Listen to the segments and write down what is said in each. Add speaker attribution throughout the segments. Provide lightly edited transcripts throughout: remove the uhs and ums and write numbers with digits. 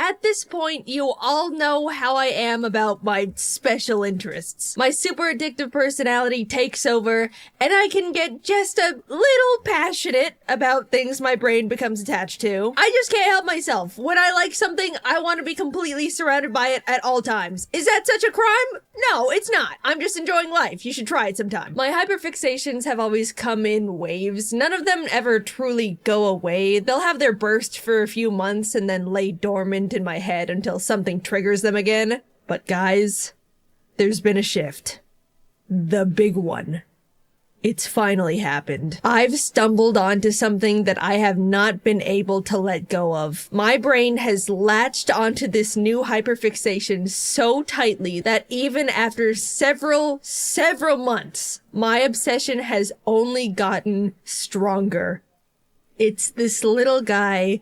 Speaker 1: At this point, you all know how I am about my special interests. My super addictive personality takes over, and I can get just a little passionate about things my brain becomes attached to. I just can't help myself. When I like something, I want to be completely surrounded by it at all times. Is that such a crime? No, it's not. I'm just enjoying life. You should try it sometime. My hyperfixations have always come in waves. None of them ever truly go away. They'll have their burst for a few months and then lay dormant in my head until something triggers them again. But guys, there's been a shift. The big one. It's finally happened. I've stumbled onto something that I have not been able to let go of. My brain has latched onto this new hyperfixation so tightly that even after several months, my obsession has only gotten stronger. It's this little guy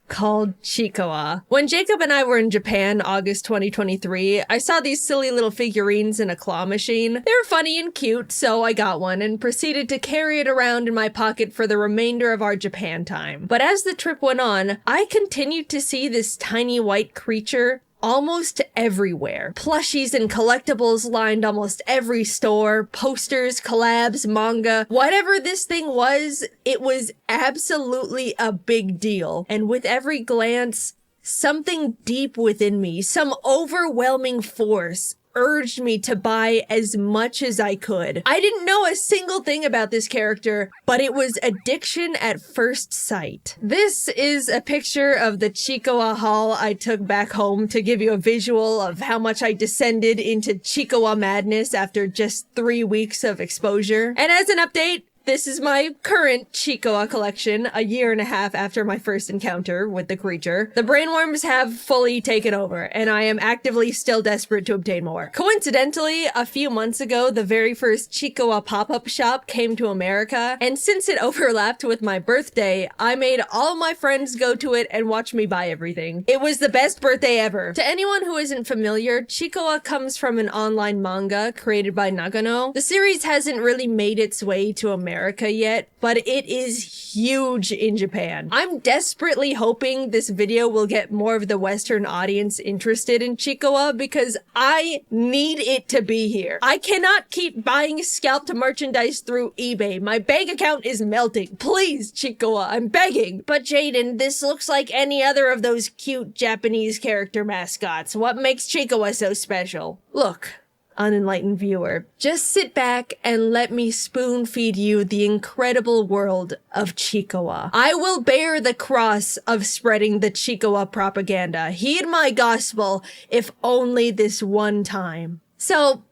Speaker 1: called Chikawa. When Jacob and I were in Japan, August 2023, I saw these silly little figurines in a claw machine. They were funny and cute, so I got one and proceeded to carry it around in my pocket for the remainder of our Japan time. But as the trip went on, I continued to see this tiny white creature almost everywhere. Plushies and collectibles lined almost every store, posters, collabs, manga. Whatever this thing was, it was absolutely a big deal. And with every glance, something deep within me, some overwhelming force, urged me to buy as much as I could. I didn't know a single thing about this character, but it was addiction at first sight. This is a picture of the Chikawa haul I took back home to give you a visual of how much I descended into Chikawa madness after just 3 weeks of exposure. And as an update, this is my current Chikawa collection, a year and a half after my first encounter with the creature. The brainworms have fully taken over, and I am actively still desperate to obtain more. Coincidentally, a few months ago, the very first Chikawa pop-up shop came to America, and since it overlapped with my birthday, I made all my friends go to it and watch me buy everything. It was the best birthday ever. To anyone who isn't familiar, Chikawa comes from an online manga created by Nagano. The series hasn't really made its way to America yet, but it is huge in Japan. I'm desperately hoping this video will get more of the Western audience interested in Chikawa because I need it to be here. I cannot keep buying scalped merchandise through eBay. My bank account is melting. Please, Chikawa, I'm begging. But Jaiden, this looks like any other of those cute Japanese character mascots. What makes Chikawa so special? Look, unenlightened viewer, just sit back and let me spoon feed you the incredible world of Chikawa. I will bear the cross of spreading the Chikawa propaganda. Heed my gospel, if only this one time. So,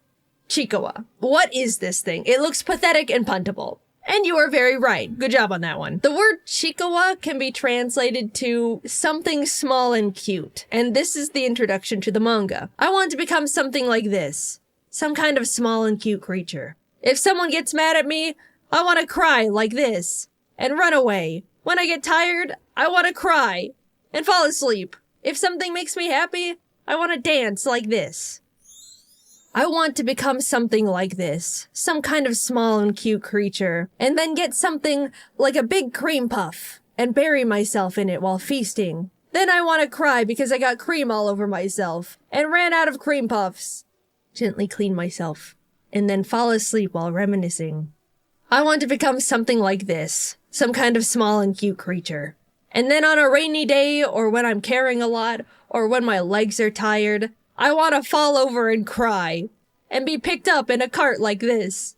Speaker 1: Chikawa, what is this thing? It looks pathetic and puntable. And you are very right. Good job on that one. The word Chikawa can be translated to something small and cute. And this is the introduction to the manga. I want to become something like this. Some kind of small and cute creature. If someone gets mad at me, I want to cry like this and run away. When I get tired, I want to cry and fall asleep. If something makes me happy, I want to dance like this. I want to become something like this, some kind of small and cute creature, and then get something like a big cream puff and bury myself in it while feasting. Then I want to cry because I got cream all over myself and ran out of cream puffs. Gently clean myself, and then fall asleep while reminiscing. I want to become something like this, some kind of small and cute creature. And then on a rainy day, or when I'm carrying a lot, or when my legs are tired, I want to fall over and cry, and be picked up in a cart like this.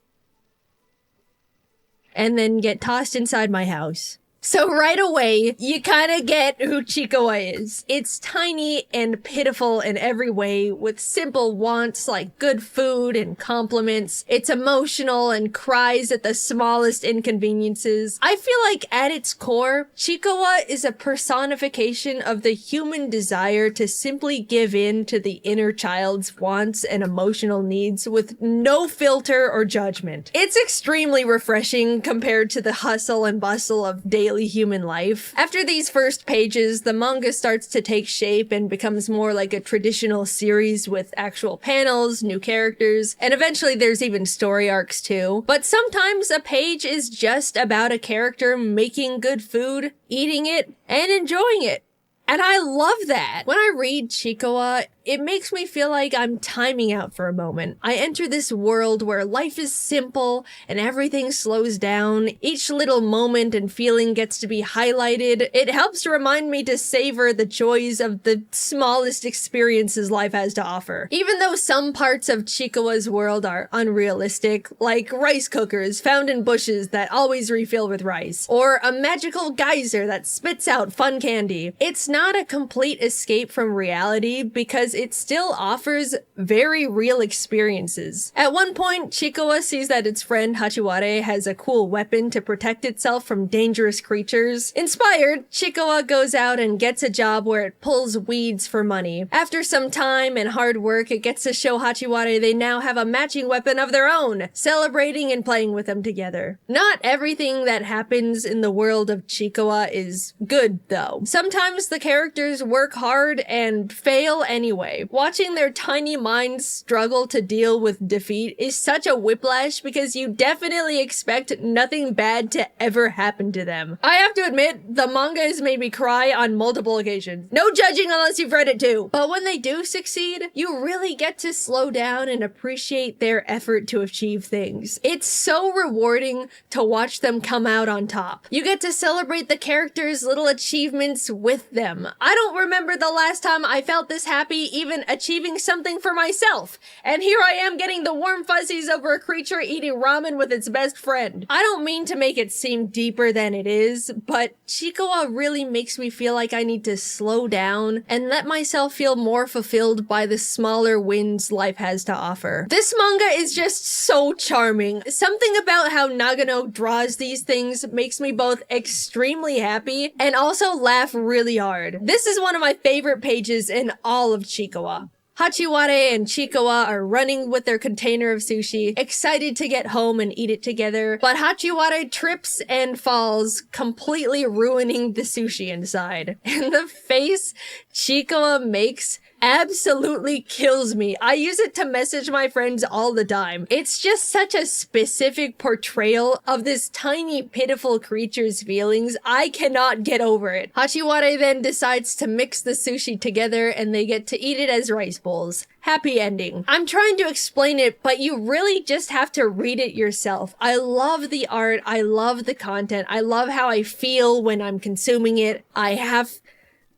Speaker 1: And then get tossed inside my house. So right away, you kind of get who Chikawa is. It's tiny and pitiful in every way, with simple wants like good food and compliments. It's emotional and cries at the smallest inconveniences. I feel like at its core, Chikawa is a personification of the human desire to simply give in to the inner child's wants and emotional needs with no filter or judgment. It's extremely refreshing compared to the hustle and bustle of daily human life. After these first pages, the manga starts to take shape and becomes more like a traditional series with actual panels, new characters, and eventually there's even story arcs too. But sometimes a page is just about a character making good food, eating it, and enjoying it. And I love that. When I read Chikawa, it makes me feel like I'm timing out for a moment. I enter this world where life is simple and everything slows down. Each little moment and feeling gets to be highlighted. It helps to remind me to savor the joys of the smallest experiences life has to offer. Even though some parts of Chikawa's world are unrealistic, like rice cookers found in bushes that always refill with rice, or a magical geyser that spits out fun candy, it's not a complete escape from reality because it still offers very real experiences. At one point, Chikawa sees that its friend Hachiware has a cool weapon to protect itself from dangerous creatures. Inspired, Chikawa goes out and gets a job where it pulls weeds for money. After some time and hard work, it gets to show Hachiware they now have a matching weapon of their own, celebrating and playing with them together. Not everything that happens in the world of Chikawa is good, though. Sometimes the characters work hard and fail anyway. Watching their tiny minds struggle to deal with defeat is such a whiplash because you definitely expect nothing bad to ever happen to them. I have to admit, the manga has made me cry on multiple occasions. No judging unless you've read it too. But when they do succeed, you really get to slow down and appreciate their effort to achieve things. It's so rewarding to watch them come out on top. You get to celebrate the characters' little achievements with them. I don't remember the last time I felt this happy even achieving something for myself. And here I am getting the warm fuzzies over a creature eating ramen with its best friend. I don't mean to make it seem deeper than it is, but Chikawa really makes me feel like I need to slow down and let myself feel more fulfilled by the smaller wins life has to offer. This manga is just so charming. Something about how Nagano draws these things makes me both extremely happy and also laugh really hard. This is one of my favorite pages in all of Chikawa. Hachiware and Chikawa are running with their container of sushi, excited to get home and eat it together, but Hachiware trips and falls, completely ruining the sushi inside. And the face Chikawa makes absolutely kills me. I use it to message my friends all the time. It's just such a specific portrayal of this tiny, pitiful creature's feelings. I cannot get over it. Hachiware then decides to mix the sushi together and they get to eat it as rice bowls. Happy ending. I'm trying to explain it, but you really just have to read it yourself. I love the art. I love the content. I love how I feel when I'm consuming it. I have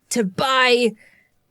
Speaker 1: to buy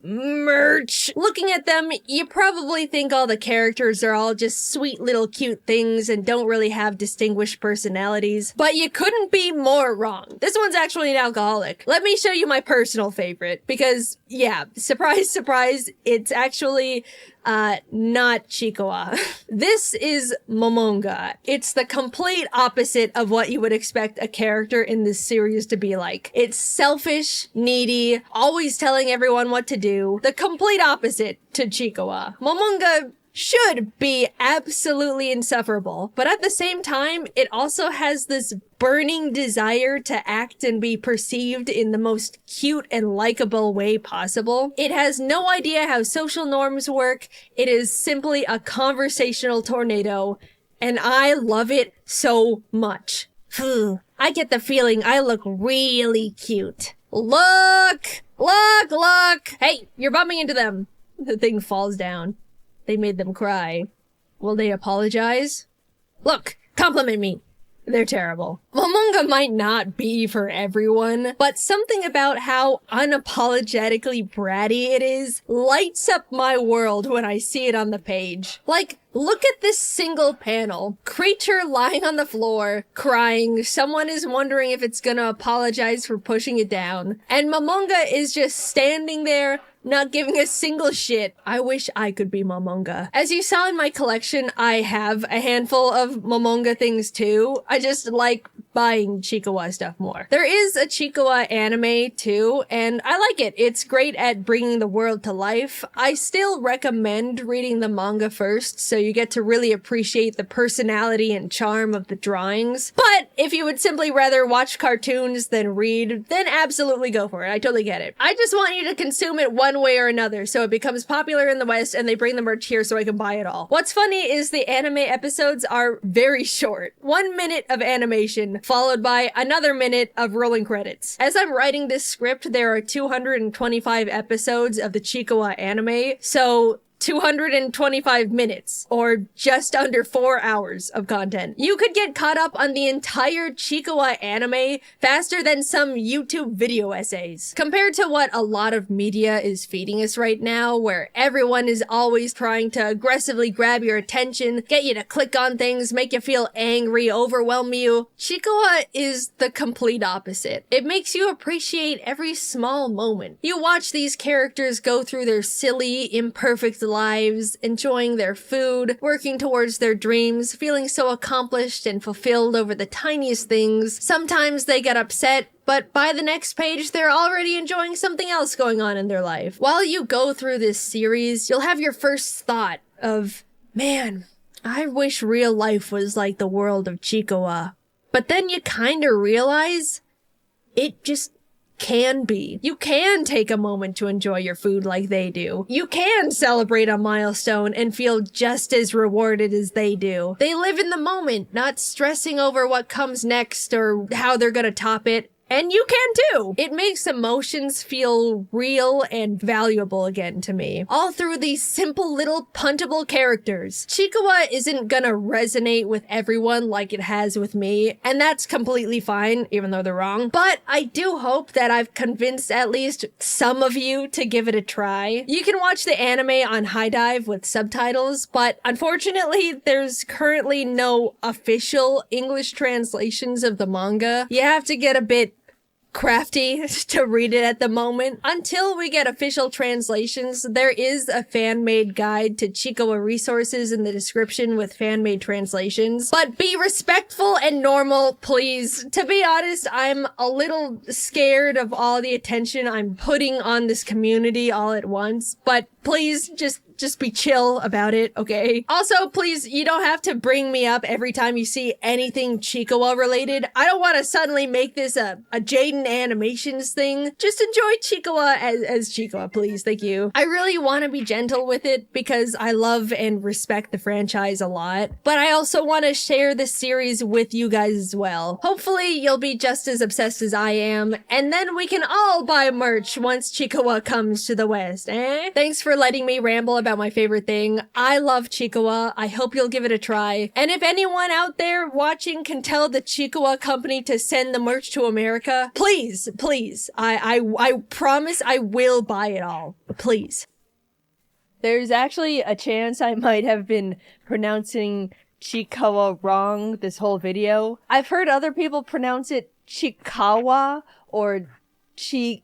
Speaker 1: merch. Looking at them, you probably think all the characters are all just sweet little cute things and don't really have distinguished personalities, but you couldn't be more wrong. This one's actually an alcoholic. Let me show you my personal favorite because, yeah, surprise, surprise, it's actually not Chikawa. This is Momonga. It's the complete opposite of what you would expect a character in this series to be like. It's selfish, needy, always telling everyone what to do. The complete opposite to Chikawa. Momonga should be absolutely insufferable, but at the same time, it also has this burning desire to act and be perceived in the most cute and likable way possible. It has no idea how social norms work. It is simply a conversational tornado, and I love it so much. I get the feeling I look really cute. Look! Look! Look! Hey, you're bumping into them. The thing falls down. They made them cry. Will they apologize? Look, compliment me. They're terrible. Momonga might not be for everyone, but something about how unapologetically bratty it is lights up my world when I see it on the page. Like, look at this single panel. Creature lying on the floor, crying. Someone is wondering if it's gonna apologize for pushing it down. And Momonga is just standing there, not giving a single shit. I wish I could be Momonga. As you saw in my collection, I have a handful of Momonga things too. I just like buying Chikawa stuff more. There is a Chikawa anime too, and I like it. It's great at bringing the world to life. I still recommend reading the manga first, so you get to really appreciate the personality and charm of the drawings. But if you would simply rather watch cartoons than read, then absolutely go for it. I totally get it. I just want you to consume it one way or another, so it becomes popular in the West and they bring the merch here so I can buy it all. What's funny is the anime episodes are very short. 1 minute of animation, cutscene, followed by another minute of rolling credits. As I'm writing this script, there are 225 episodes of the Chiikawa anime, so 225 minutes, or just under 4 hours of content. You could get caught up on the entire Chiikawa anime faster than some YouTube video essays. Compared to what a lot of media is feeding us right now, where everyone is always trying to aggressively grab your attention, get you to click on things, make you feel angry, overwhelm you, Chiikawa is the complete opposite. It makes you appreciate every small moment. You watch these characters go through their silly, imperfect lives, enjoying their food, working towards their dreams, feeling so accomplished and fulfilled over the tiniest things. Sometimes they get upset, but by the next page, they're already enjoying something else going on in their life. While you go through this series, you'll have your first thought of, man, I wish real life was like the world of Chiikawa. But then you kinda realize it just can be. You can take a moment to enjoy your food like they do. You can celebrate a milestone and feel just as rewarded as they do. They live in the moment, not stressing over what comes next or how they're gonna top it. And you can too! It makes emotions feel real and valuable again to me. All through these simple little puntable characters. Chiikawa isn't gonna resonate with everyone like it has with me, and that's completely fine, even though they're wrong. But I do hope that I've convinced at least some of you to give it a try. You can watch the anime on High Dive with subtitles, but unfortunately, there's currently no official English translations of the manga. You have to get a bit crafty to read it at the moment. Until we get official translations, there is a fan-made guide to Chiikawa resources in the description with fan-made translations. But be respectful and normal, please. To be honest, I'm a little scared of all the attention I'm putting on this community all at once, but please just be chill about it, okay? Also, please, you don't have to bring me up every time you see anything Chiikawa related. I don't want to suddenly make this a Jaiden Animations thing. Just enjoy Chiikawa as Chiikawa, please. Thank you. I really want to be gentle with it because I love and respect the franchise a lot, but I also want to share this series with you guys as well. Hopefully, you'll be just as obsessed as I am, and then we can all buy merch once Chiikawa comes to the West, eh? Thanks for letting me ramble about my favorite thing. I love Chiikawa. I hope you'll give it a try. And if anyone out there watching can tell the Chiikawa company to send the merch to America, please, please. I promise I will buy it all. Please. There's actually a chance I might have been pronouncing Chiikawa wrong this whole video. I've heard other people pronounce it Chiikawa or Chiikawa.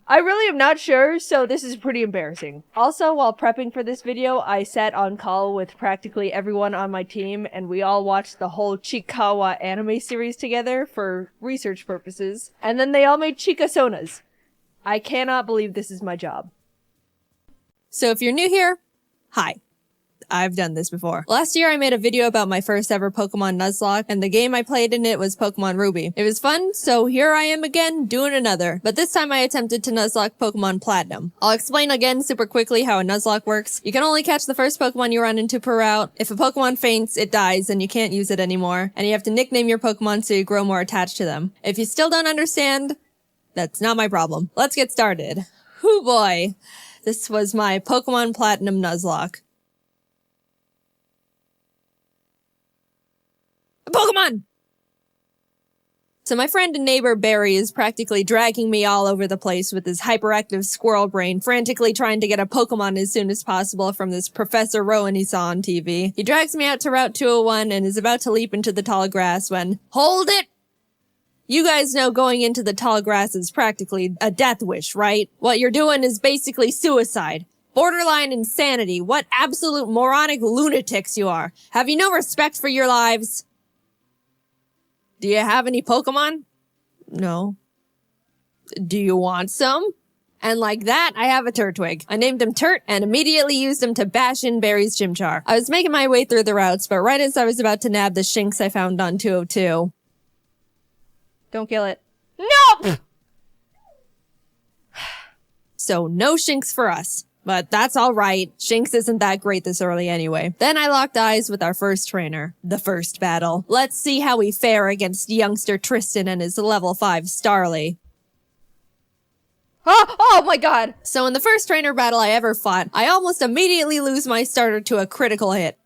Speaker 1: I really am not sure, so this is pretty embarrassing. Also, while prepping for this video, I sat on call with practically everyone on my team, and we all watched the whole Chiikawa anime series together for research purposes, and then they all made Chikasonas. I cannot believe this is my job. So if you're new here, hi. I've done this before. Last year, I made a video about my first ever Pokémon Nuzlocke, and the game I played in it was Pokémon Ruby. It was fun, so here I am again, doing another. But this time I attempted to Nuzlocke Pokémon Platinum. I'll explain again super quickly how a Nuzlocke works. You can only catch the first Pokémon you run into per route. If a Pokémon faints, it dies, and you can't use it anymore. And you have to nickname your Pokémon so you grow more attached to them. If you still don't understand, that's not my problem. Let's get started. Hoo boy. This was my Pokémon Platinum Nuzlocke. Pokemon! So my friend and neighbor Barry is practically dragging me all over the place with his hyperactive squirrel brain, frantically trying to get a Pokemon as soon as possible from this Professor Rowan he saw on TV. He drags me out to Route 201 and is about to leap into the tall grass when, hold it! You guys know going into the tall grass is practically a death wish, right? What you're doing is basically suicide. Borderline insanity. What absolute moronic lunatics you are. Have you no respect for your lives? Do you have any Pokemon? No. Do you want some? And like that, I have a Turtwig. I named him Turt and immediately used him to bash in Barry's Chimchar. I was making my way through the routes, but right as I was about to nab the Shinx I found on 202. Don't kill it. No! So no Shinx for us.
Speaker 2: But that's alright. Shinx isn't that great this early anyway. Then I locked eyes with our first trainer. The first battle. Let's see how we fare against youngster Tristan and his level 5 Starly.
Speaker 1: Oh my god!
Speaker 2: So in the first trainer battle I ever fought, I almost immediately lose my starter to a critical hit.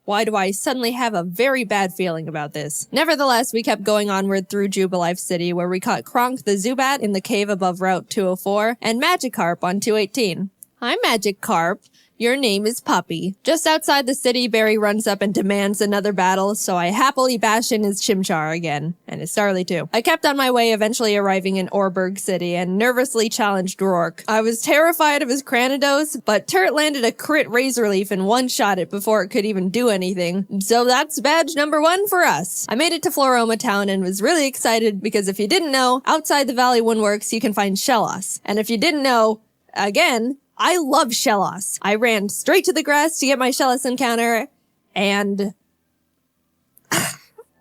Speaker 2: Why do I suddenly have a very bad feeling about this? Nevertheless, we kept going onward through Jubilife City, where we caught Kronk the Zubat in the cave above Route 204, and Magikarp on 218. Hi, Magikarp. Your name is Puppy. Just outside the city, Barry runs up and demands another battle, so I happily bash in his Chimchar again. And his Starly too. I kept on my way, eventually arriving in Orberg City, and nervously challenged Rourke. I was terrified of his Cranidos, but Turt landed a crit Razor Leaf and one-shot it before it could even do anything. So that's badge number 1 for us. I made it to Floroma Town and was really excited because if you didn't know, outside the Valley Windworks you can find Shellos. And if you didn't know, again, I love Shellos. I ran straight to the grass to get my Shellos encounter, and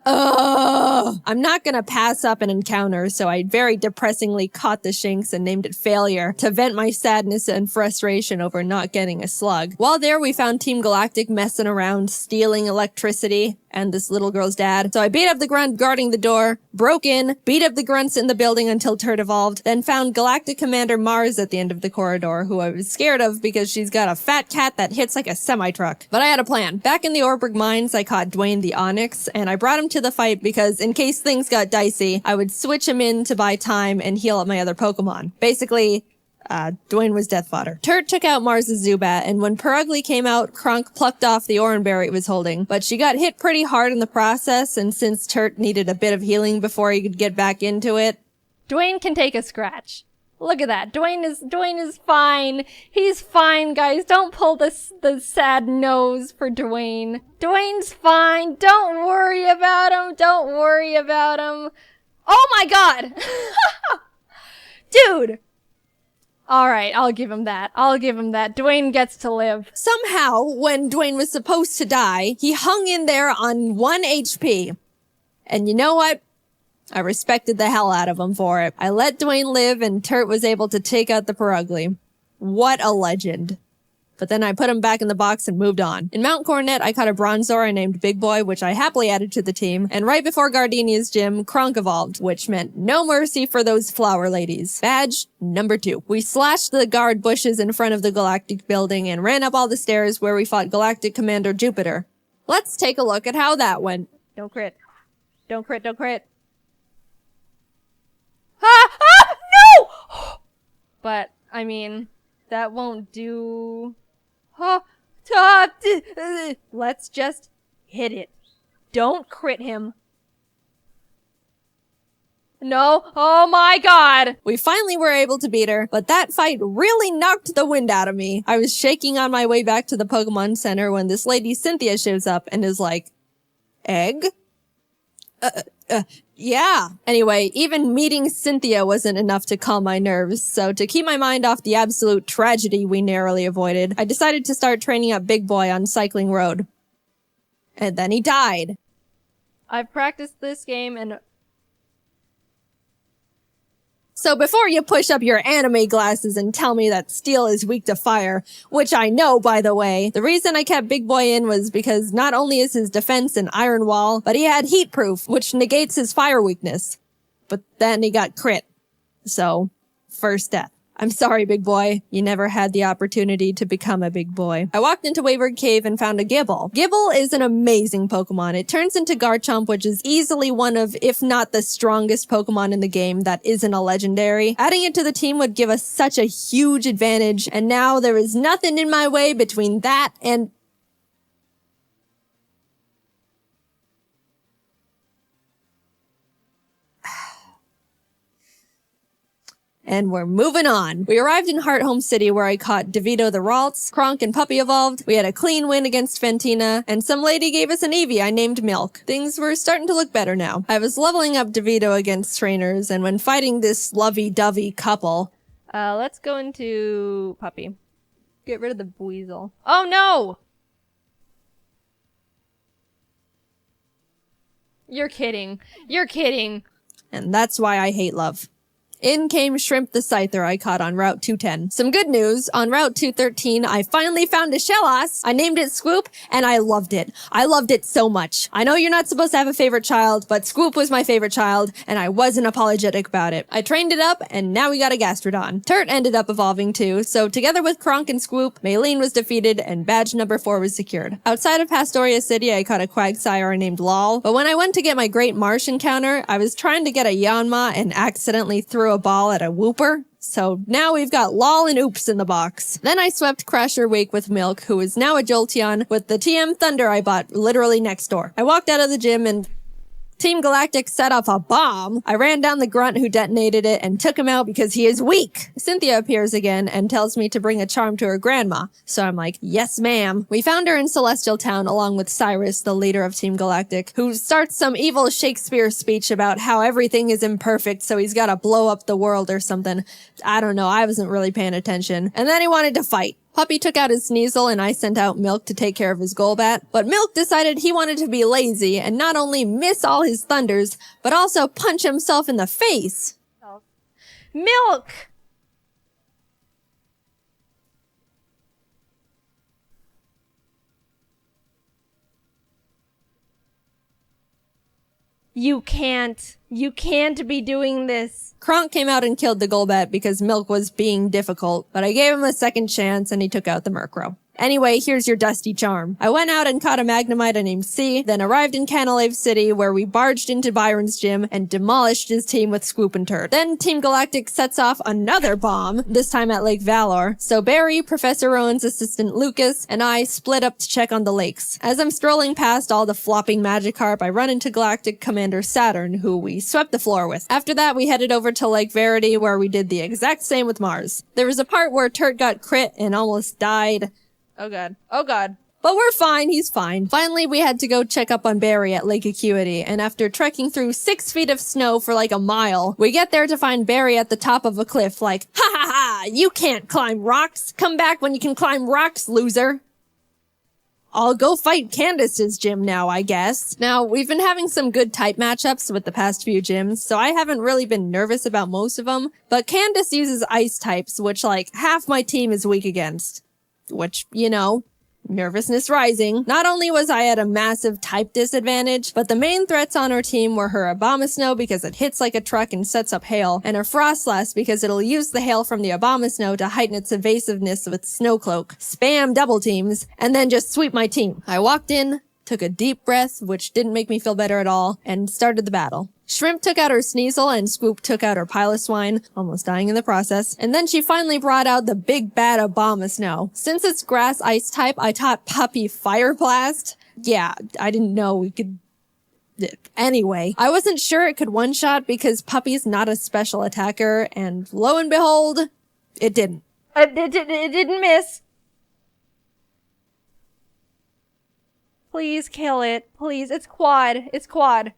Speaker 2: I'm not gonna pass up an encounter, so I very depressingly caught the Shinx and named it Failure to vent my sadness and frustration over not getting a slug. While there, we found Team Galactic messing around, stealing electricity, and this little girl's dad. So I beat up the grunt guarding the door, broke in, beat up the grunts in the building until Turt evolved, then found Galactic Commander Mars at the end of the corridor, who I was scared of because she's got a fat cat that hits like a semi-truck. But I had a plan. Back in the Orberg Mines, I caught Dwayne the Onyx, and I brought him to the fight because in case things got dicey, I would switch him in to buy time and heal up my other Pokemon. Basically, Dwayne was death fodder. Turt took out Mars's Zubat, and when Perugly came out, Kronk plucked off the Oranberry it was holding. But she got hit pretty hard in the process, and since Turt needed a bit of healing before he could get back into it...
Speaker 3: Dwayne can take a scratch. Look at that. Dwayne is fine. He's fine, guys. Don't pull the sad nose for Dwayne. Dwayne's fine. Don't worry about him. Don't worry about him. Oh my god! Dude! Alright, I'll give him that. I'll give him that. Dwayne gets to live.
Speaker 2: Somehow, when Dwayne was supposed to die, he hung in there on 1 HP. And you know what? I respected the hell out of him for it. I let Dwayne live and Turt was able to take out the Perugly. What a legend. But then I put him back in the box and moved on. In Mount Coronet, I caught a Bronzor named Big Boy, which I happily added to the team. And right before Gardenia's gym, Kronk evolved, which meant no mercy for those flower ladies. Badge number 2. We slashed the guard bushes in front of the Galactic building and ran up all the stairs where we fought Galactic Commander Jupiter. Let's take a look at how that went.
Speaker 3: Don't crit. Don't crit, don't crit. No! But, I mean, that won't do... Let's just hit it. Don't crit him. No. Oh my god.
Speaker 2: We finally were able to beat her, but that fight really knocked the wind out of me. I was shaking on my way back to the Pokemon Center when this lady Cynthia shows up and is like, Egg? Yeah. Anyway, even meeting Cynthia wasn't enough to calm my nerves, so to keep my mind off the absolute tragedy we narrowly avoided, I decided to start training up Big Boy on Cycling Road. And then he died.
Speaker 3: I've practiced this game and...
Speaker 2: So before you push up your anime glasses and tell me that steel is weak to fire, which I know, by the way, the reason I kept Big Boy in was because not only is his defense an iron wall, but he had heat proof, which negates his fire weakness. But then he got crit. So, first death. I'm sorry, Big Boy. You never had the opportunity to become a big boy. I walked into Wayward Cave and found a Gible. Gible is an amazing Pokemon. It turns into Garchomp, which is easily one of, if not the strongest Pokemon in the game that isn't a legendary. Adding it to the team would give us such a huge advantage, and now there is nothing in my way between that and... And we're moving on. We arrived in Hearthome City where I caught DeVito the Ralts, Kronk and Puppy evolved, we had a clean win against Fantina, and some lady gave us an Eevee I named Milk. Things were starting to look better now. I was leveling up DeVito against trainers, and when fighting this lovey-dovey couple...
Speaker 3: let's go into Puppy. Get rid of the Weasel. Oh no! You're kidding. You're kidding.
Speaker 2: And that's why I hate love. In came Shrimp the Scyther I caught on Route 210. Some good news, on Route 213, I finally found a Shellos. I named it Swoop, and I loved it. I loved it so much. I know you're not supposed to have a favorite child, but Swoop was my favorite child, and I wasn't apologetic about it. I trained it up, and now we got a Gastrodon. Turt ended up evolving too, so together with Kronk and Swoop, Maylene was defeated, and badge number 4 was secured. Outside of Pastoria City, I caught a Quagsire named Lol, but when I went to get my Great Marsh encounter, I was trying to get a Yanma and accidentally threw a ball at a Wooper. So now we've got Lol and Oops in the box. Then I swept Crasher Wake with Milk, who is now a Jolteon, with the TM Thunder I bought literally next door. I walked out of the gym and Team Galactic set off a bomb. I ran down the grunt who detonated it and took him out because he is weak. Cynthia appears again and tells me to bring a charm to her grandma. So I'm like, yes ma'am. We found her in Celestial Town along with Cyrus, the leader of Team Galactic, who starts some evil Shakespeare speech about how everything is imperfect, so he's gotta blow up the world or something. I don't know, I wasn't really paying attention. And then he wanted to fight. Puppy took out his Sneasel and I sent out Milk to take care of his Golbat, but Milk decided he wanted to be lazy and not only miss all his thunders, but also punch himself in the face.
Speaker 3: Milk! You can't be doing this.
Speaker 2: Kronk came out and killed the Golbat because Milk was being difficult, but I gave him a second chance and he took out the Murkrow. Anyway, here's your dusty charm. I went out and caught a Magnemite named C, then arrived in Canalave City where we barged into Byron's gym and demolished his team with Swoop and Turt. Then Team Galactic sets off another bomb, this time at Lake Valor. So Barry, Professor Rowan's assistant Lucas, and I split up to check on the lakes. As I'm strolling past all the flopping Magikarp, I run into Galactic Commander Saturn, who we swept the floor with. After that, we headed over to Lake Verity where we did the exact same with Mars. There was a part where Turt got crit and almost died.
Speaker 3: Oh god. Oh god.
Speaker 2: But we're fine, he's fine. Finally, we had to go check up on Barry at Lake Acuity, and after trekking through 6 feet of snow for like a mile, we get there to find Barry at the top of a cliff like, ha ha ha, you can't climb rocks. Come back when you can climb rocks, loser. I'll go fight Candace's gym now, I guess. Now, we've been having some good type matchups with the past few gyms, so I haven't really been nervous about most of them, but Candace uses ice types, which like half my team is weak against. Which, you know, nervousness rising. Not only was I at a massive type disadvantage, but the main threats on our team were her Abomasnow because it hits like a truck and sets up hail, and her Frostlass because it'll use the hail from the Abomasnow to heighten its evasiveness with Snowcloak, spam double teams, and then just sweep my team. I walked in, took a deep breath, which didn't make me feel better at all, and started the battle. Shrimp took out her Sneasel and Swoop took out her Piloswine, almost dying in the process. And then she finally brought out the big bad Abomasnow. Since it's grass ice type, I taught Puppy Fire Blast. Yeah, I didn't know we could... Anyway, I wasn't sure it could one-shot because Puppy's not a special attacker, and lo and behold, it didn't.
Speaker 3: It didn't miss. Please kill it. Please. It's quad. It's quad.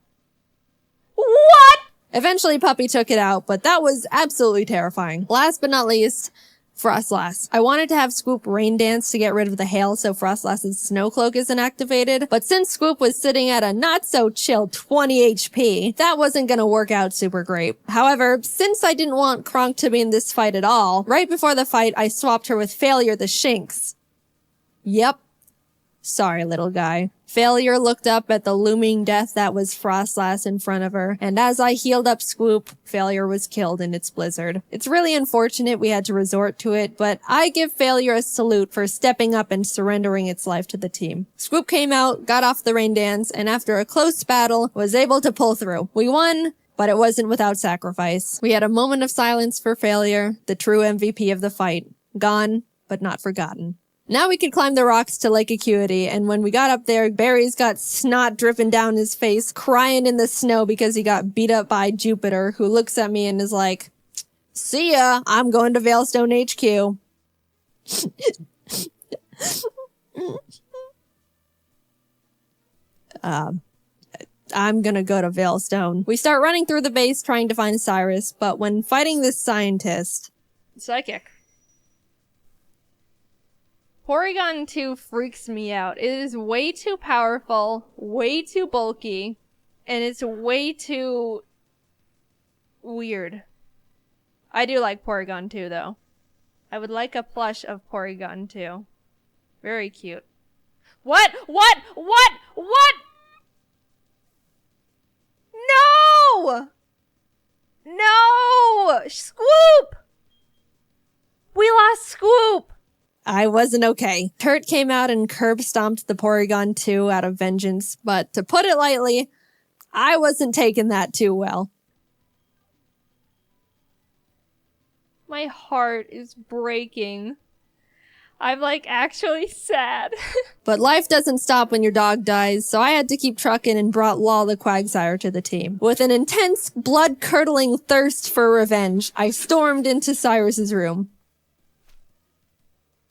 Speaker 3: What?
Speaker 2: Eventually Puppy took it out, but that was absolutely terrifying. Last but not least, Frostlass. I wanted to have Swoop Rain Dance to get rid of the hail so Frostlass's Snowcloak isn't activated, but since Swoop was sitting at a not-so-chill 20 HP, that wasn't gonna work out super great. However, since I didn't want Kronk to be in this fight at all, right before the fight I swapped her with Failure the Shinx. Yep. Sorry, little guy. Failure looked up at the looming death that was Frostlass in front of her, and as I healed up Swoop, Failure was killed in its blizzard. It's really unfortunate we had to resort to it, but I give Failure a salute for stepping up and surrendering its life to the team. Swoop came out, got off the rain dance, and after a close battle, was able to pull through. We won, but it wasn't without sacrifice. We had a moment of silence for Failure, the true MVP of the fight. Gone, but not forgotten. Now we could climb the rocks to Lake Acuity, and when we got up there, Barry's got snot dripping down his face, crying in the snow because he got beat up by Jupiter, who looks at me and is like, see ya, I'm going to Veilstone HQ. I'm gonna go to Veilstone. We start running through the base trying to find Cyrus, but when fighting this scientist...
Speaker 3: Psychic. Porygon 2 freaks me out. It is way too powerful, way too bulky, and it's way too weird. I do like Porygon too, though. I would like a plush of Porygon too. Very cute. What? What? What? What? No! No! Scoop! We lost Scoop!
Speaker 2: I wasn't okay. Kurt came out and curb stomped the Porygon 2 out of vengeance, but to put it lightly, I wasn't taking that too well.
Speaker 3: My heart is breaking. I'm like actually sad.
Speaker 2: But life doesn't stop when your dog dies, so I had to keep trucking and brought Lol the Quagsire to the team. With an intense, blood-curdling thirst for revenge, I stormed into Cyrus's room.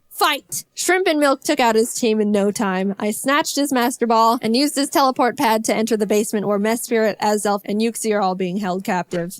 Speaker 2: Fight! Shrimp and Milk took out his team in no time. I snatched his Master Ball and used his teleport pad to enter the basement where Mess Spirit, Azelf, and Yuxi are all being held captive.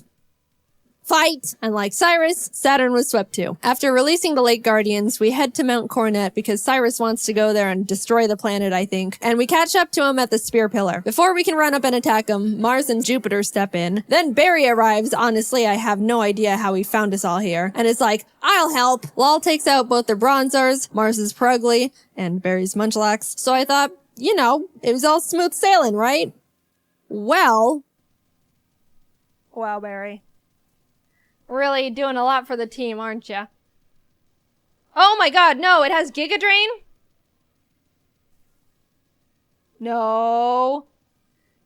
Speaker 2: Fight! And like Cyrus, Saturn was swept too. After releasing the Lake Guardians, we head to Mount Coronet because Cyrus wants to go there and destroy the planet, I think, and we catch up to him at the Spear Pillar. Before we can run up and attack him, Mars and Jupiter step in. Then Barry arrives. Honestly, I have no idea how he found us all here, and is like, I'll help! Lol takes out both their Bronzors, Mars's Purugly, and Barry's Munchlax, so I thought, you know, it was all smooth sailing, right? Well...
Speaker 3: Wow, Barry. Really doing a lot for the team, aren't ya? Oh my god, no, it has Giga Drain? No.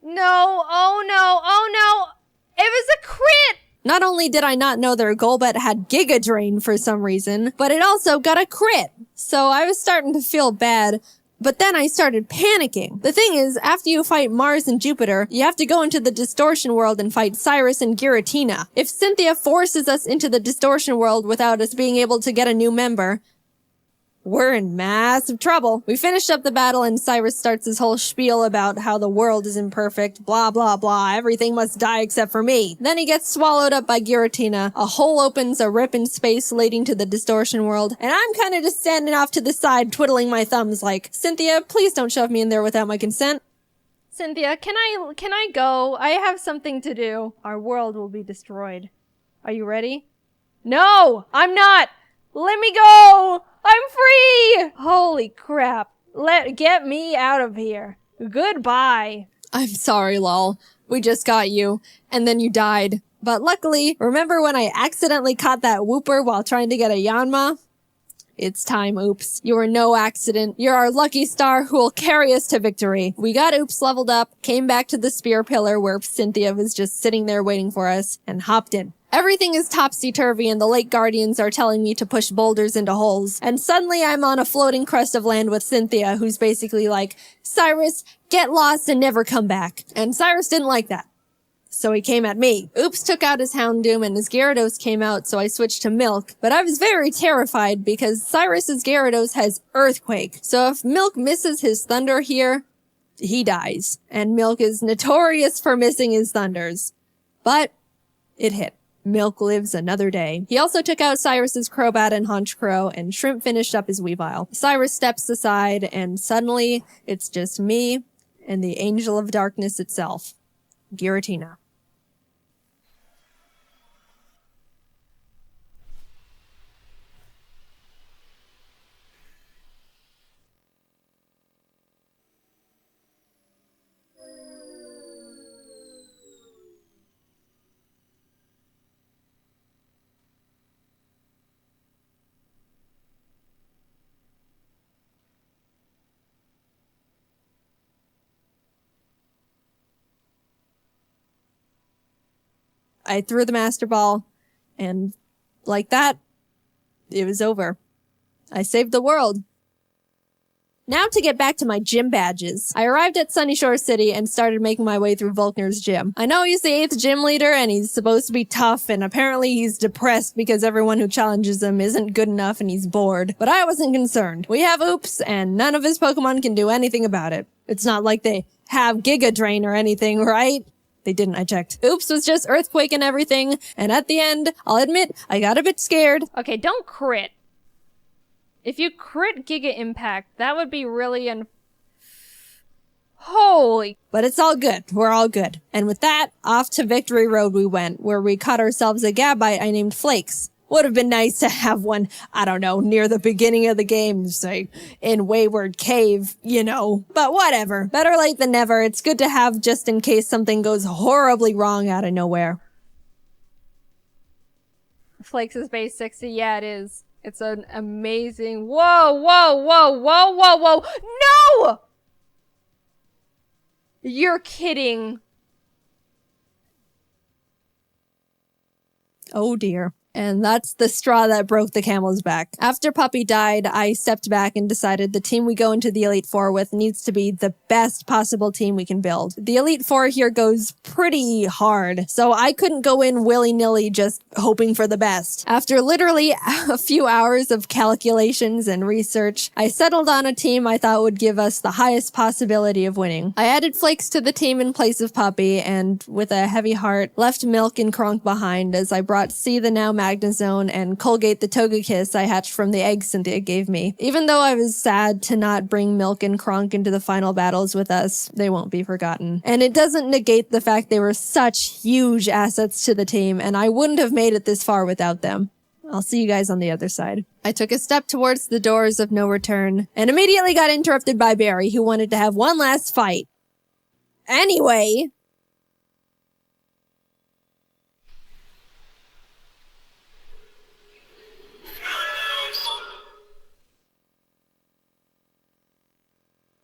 Speaker 3: No, oh no, oh no! It was a crit!
Speaker 2: Not only did I not know their Golbat had Giga Drain for some reason, but it also got a crit. So I was starting to feel bad, but then I started panicking. The thing is, after you fight Mars and Jupiter, you have to go into the Distortion World and fight Cyrus and Giratina. If Cynthia forces us into the Distortion World without us being able to get a new member, we're in massive trouble. We finished up the battle and Cyrus starts his whole spiel about how the world is imperfect, blah blah blah, everything must die except for me. Then he gets swallowed up by Giratina, a hole opens, a rip in space leading to the Distortion World, and I'm kinda just standing off to the side twiddling my thumbs like, Cynthia, please don't shove me in there without my consent.
Speaker 3: Cynthia, can I go? I have something to do. Our world will be destroyed. Are you ready? No! I'm not! Let me go! I'm free! Holy crap. Get me out of here. Goodbye.
Speaker 2: I'm sorry, Lol. We just got you, and then you died. But luckily, remember when I accidentally caught that Wooper while trying to get a Yanma? It's time, Oops. You are no accident. You're our lucky star who will carry us to victory. We got Oops leveled up, came back to the Spear Pillar where Cynthia was just sitting there waiting for us, and hopped in. Everything is topsy-turvy and the Lake Guardians are telling me to push boulders into holes. And suddenly I'm on a floating crust of land with Cynthia, who's basically like, Cyrus, get lost and never come back. And Cyrus didn't like that. So he came at me. Oops took out his Houndoom and his Gyarados came out, so I switched to Milk. But I was very terrified because Cyrus's Gyarados has Earthquake. So if Milk misses his Thunder here, he dies. And Milk is notorious for missing his Thunders. But it hit. Milk lives another day. He also took out Cyrus's Crobat and Honchkrow, and Shrimp finished up his Weavile. Cyrus steps aside, and suddenly, it's just me and the Angel of Darkness itself, Giratina. I threw the Master Ball, and like that, it was over. I saved the world. Now to get back to my gym badges. I arrived at Sunyshore City and started making my way through Volkner's gym. I know he's the 8th gym leader and he's supposed to be tough and apparently he's depressed because everyone who challenges him isn't good enough and he's bored. But I wasn't concerned. We have Oops and none of his Pokemon can do anything about it. It's not like they have Giga Drain or anything, right? They didn't, I checked. Oops was just Earthquake and everything, and at the end, I'll admit, I got a bit scared.
Speaker 3: Okay, don't crit. If you crit Giga Impact, that would be really Holy.
Speaker 2: But it's all good. We're all good. And with that, off to Victory Road we went, where we caught ourselves a Gabite I named Flakes. Would have been nice to have one, I don't know, near the beginning of the game, say, in Wayward Cave, you know. But whatever. Better late than never. It's good to have just in case something goes horribly wrong out of nowhere.
Speaker 3: Flakes is base 60. Yeah, it is. It's an amazing... Whoa, whoa, whoa, whoa, whoa, whoa. No! You're kidding.
Speaker 2: Oh dear. And that's the straw that broke the camel's back. After Puppy died, I stepped back and decided the team we go into the Elite Four with needs to be the best possible team we can build. The Elite Four here goes pretty hard, so I couldn't go in willy-nilly just hoping for the best. After literally a few hours of calculations and research, I settled on a team I thought would give us the highest possibility of winning. I added Flakes to the team in place of Puppy, and with a heavy heart, left Milk and Kronk behind as I brought C the now Magnezone and Colgate the Togekiss I hatched from the eggs Cynthia gave me. Even though I was sad to not bring Milk and Kronk into the final battles with us, they won't be forgotten. And it doesn't negate the fact they were such huge assets to the team, and I wouldn't have made it this far without them. I'll see you guys on the other side. I took a step towards the doors of no return, and immediately got interrupted by Barry, who wanted to have one last fight. Anyway...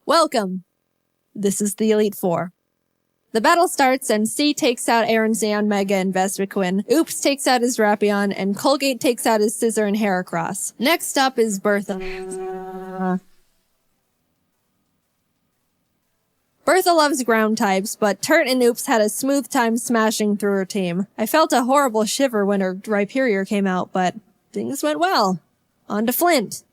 Speaker 2: Welcome. This is the Elite Four. The battle starts and C takes out Aaron Xeon Mega and Vespiquen, Oops takes out his Rapion, and Colgate takes out his Scissor and Heracross. Next up is Bertha. Bertha loves ground types, but Turt and Oops had a smooth time smashing through her team. I felt a horrible shiver when her Rhyperior came out, but things went well. On to Flint.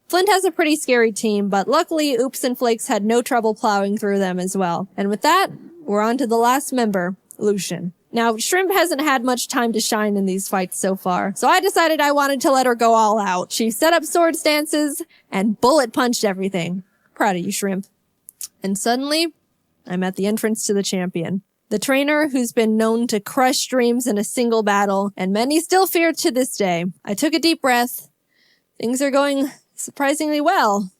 Speaker 2: Flint has a pretty scary team, but luckily Oops and Flakes had no trouble plowing through them as well. And with that, we're on to the last member, Lucian. Now, Shrimp hasn't had much time to shine in these fights so far, so I decided I wanted to let her go all out. She set up sword stances and bullet punched everything. Proud of you, Shrimp. And suddenly, I'm at the entrance to the champion. The trainer who's been known to crush dreams in a single battle, and many still fear to this day. I took a deep breath. Things are going surprisingly well,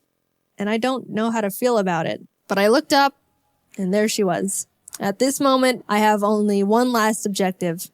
Speaker 2: and I don't know how to feel about it. But I looked up, and there she was. At this moment, I have only one last objective.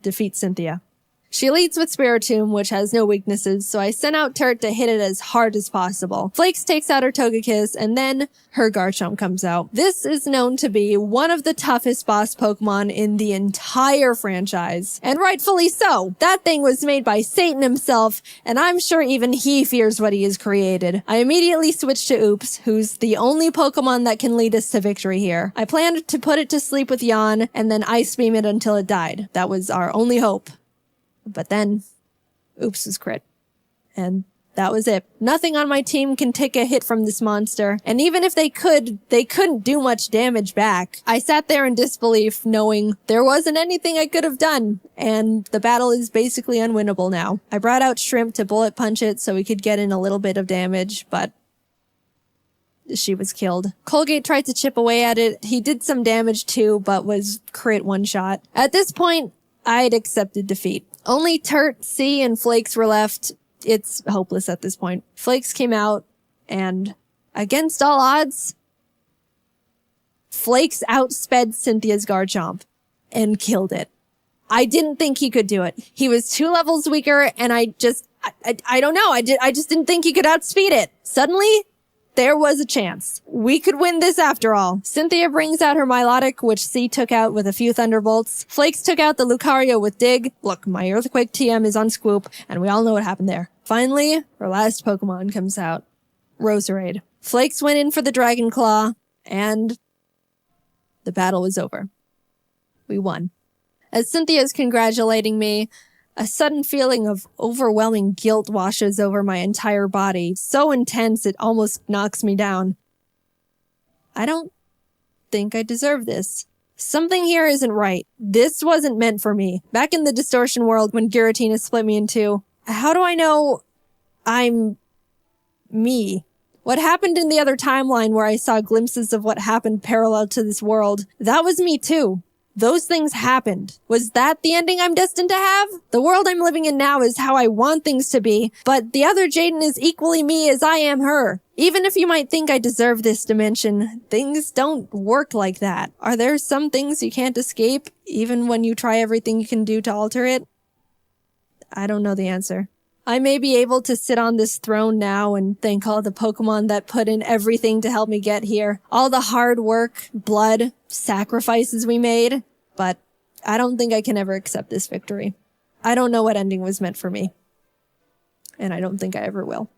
Speaker 2: Defeat Cynthia. She leads with Spiritomb, which has no weaknesses, so I sent out Turt to hit it as hard as possible. Flakes takes out her Togekiss, and then her Garchomp comes out. This is known to be one of the toughest boss Pokemon in the entire franchise. And rightfully so. That thing was made by Satan himself, and I'm sure even he fears what he has created. I immediately switched to Oops, who's the only Pokemon that can lead us to victory here. I planned to put it to sleep with Yawn, and then Ice Beam it until it died. That was our only hope. But then, Oops was crit. And that was it. Nothing on my team can take a hit from this monster. And even if they could, they couldn't do much damage back. I sat there in disbelief, knowing there wasn't anything I could have done. And the battle is basically unwinnable now. I brought out Shrimp to bullet punch it so we could get in a little bit of damage, but she was killed. Colgate tried to chip away at it. He did some damage too, but was crit one shot. At this point, I'd accepted defeat. Only Turt, C, and Flakes were left. It's hopeless at this point. Flakes came out, and against all odds, Flakes outsped Cynthia's Garchomp and killed it. I didn't think he could do it. He was 2 levels weaker, and I don't know. I just didn't think he could outspeed it. Suddenly, there was a chance. We could win this after all. Cynthia brings out her Milotic, which C took out with a few Thunderbolts. Flakes took out the Lucario with Dig. Look, my Earthquake TM is on Scoop, and we all know what happened there. Finally, her last Pokemon comes out. Roserade. Flakes went in for the Dragon Claw, and the battle was over. We won. As Cynthia's congratulating me, a sudden feeling of overwhelming guilt washes over my entire body, so intense it almost knocks me down. I don't think I deserve this. Something here isn't right. This wasn't meant for me. Back in the distortion world when Giratina split me in two, how do I know I'm me? What happened in the other timeline where I saw glimpses of what happened parallel to this world, that was me too. Those things happened. Was that the ending I'm destined to have? The world I'm living in now is how I want things to be, but the other Jaiden is equally me as I am her. Even if you might think I deserve this dimension, things don't work like that. Are there some things you can't escape, even when you try everything you can do to alter it? I don't know the answer. I may be able to sit on this throne now and thank all the Pokémon that put in everything to help me get here. All the hard work, blood, sacrifices we made. But I don't think I can ever accept this victory. I don't know what ending was meant for me. And I don't think I ever will.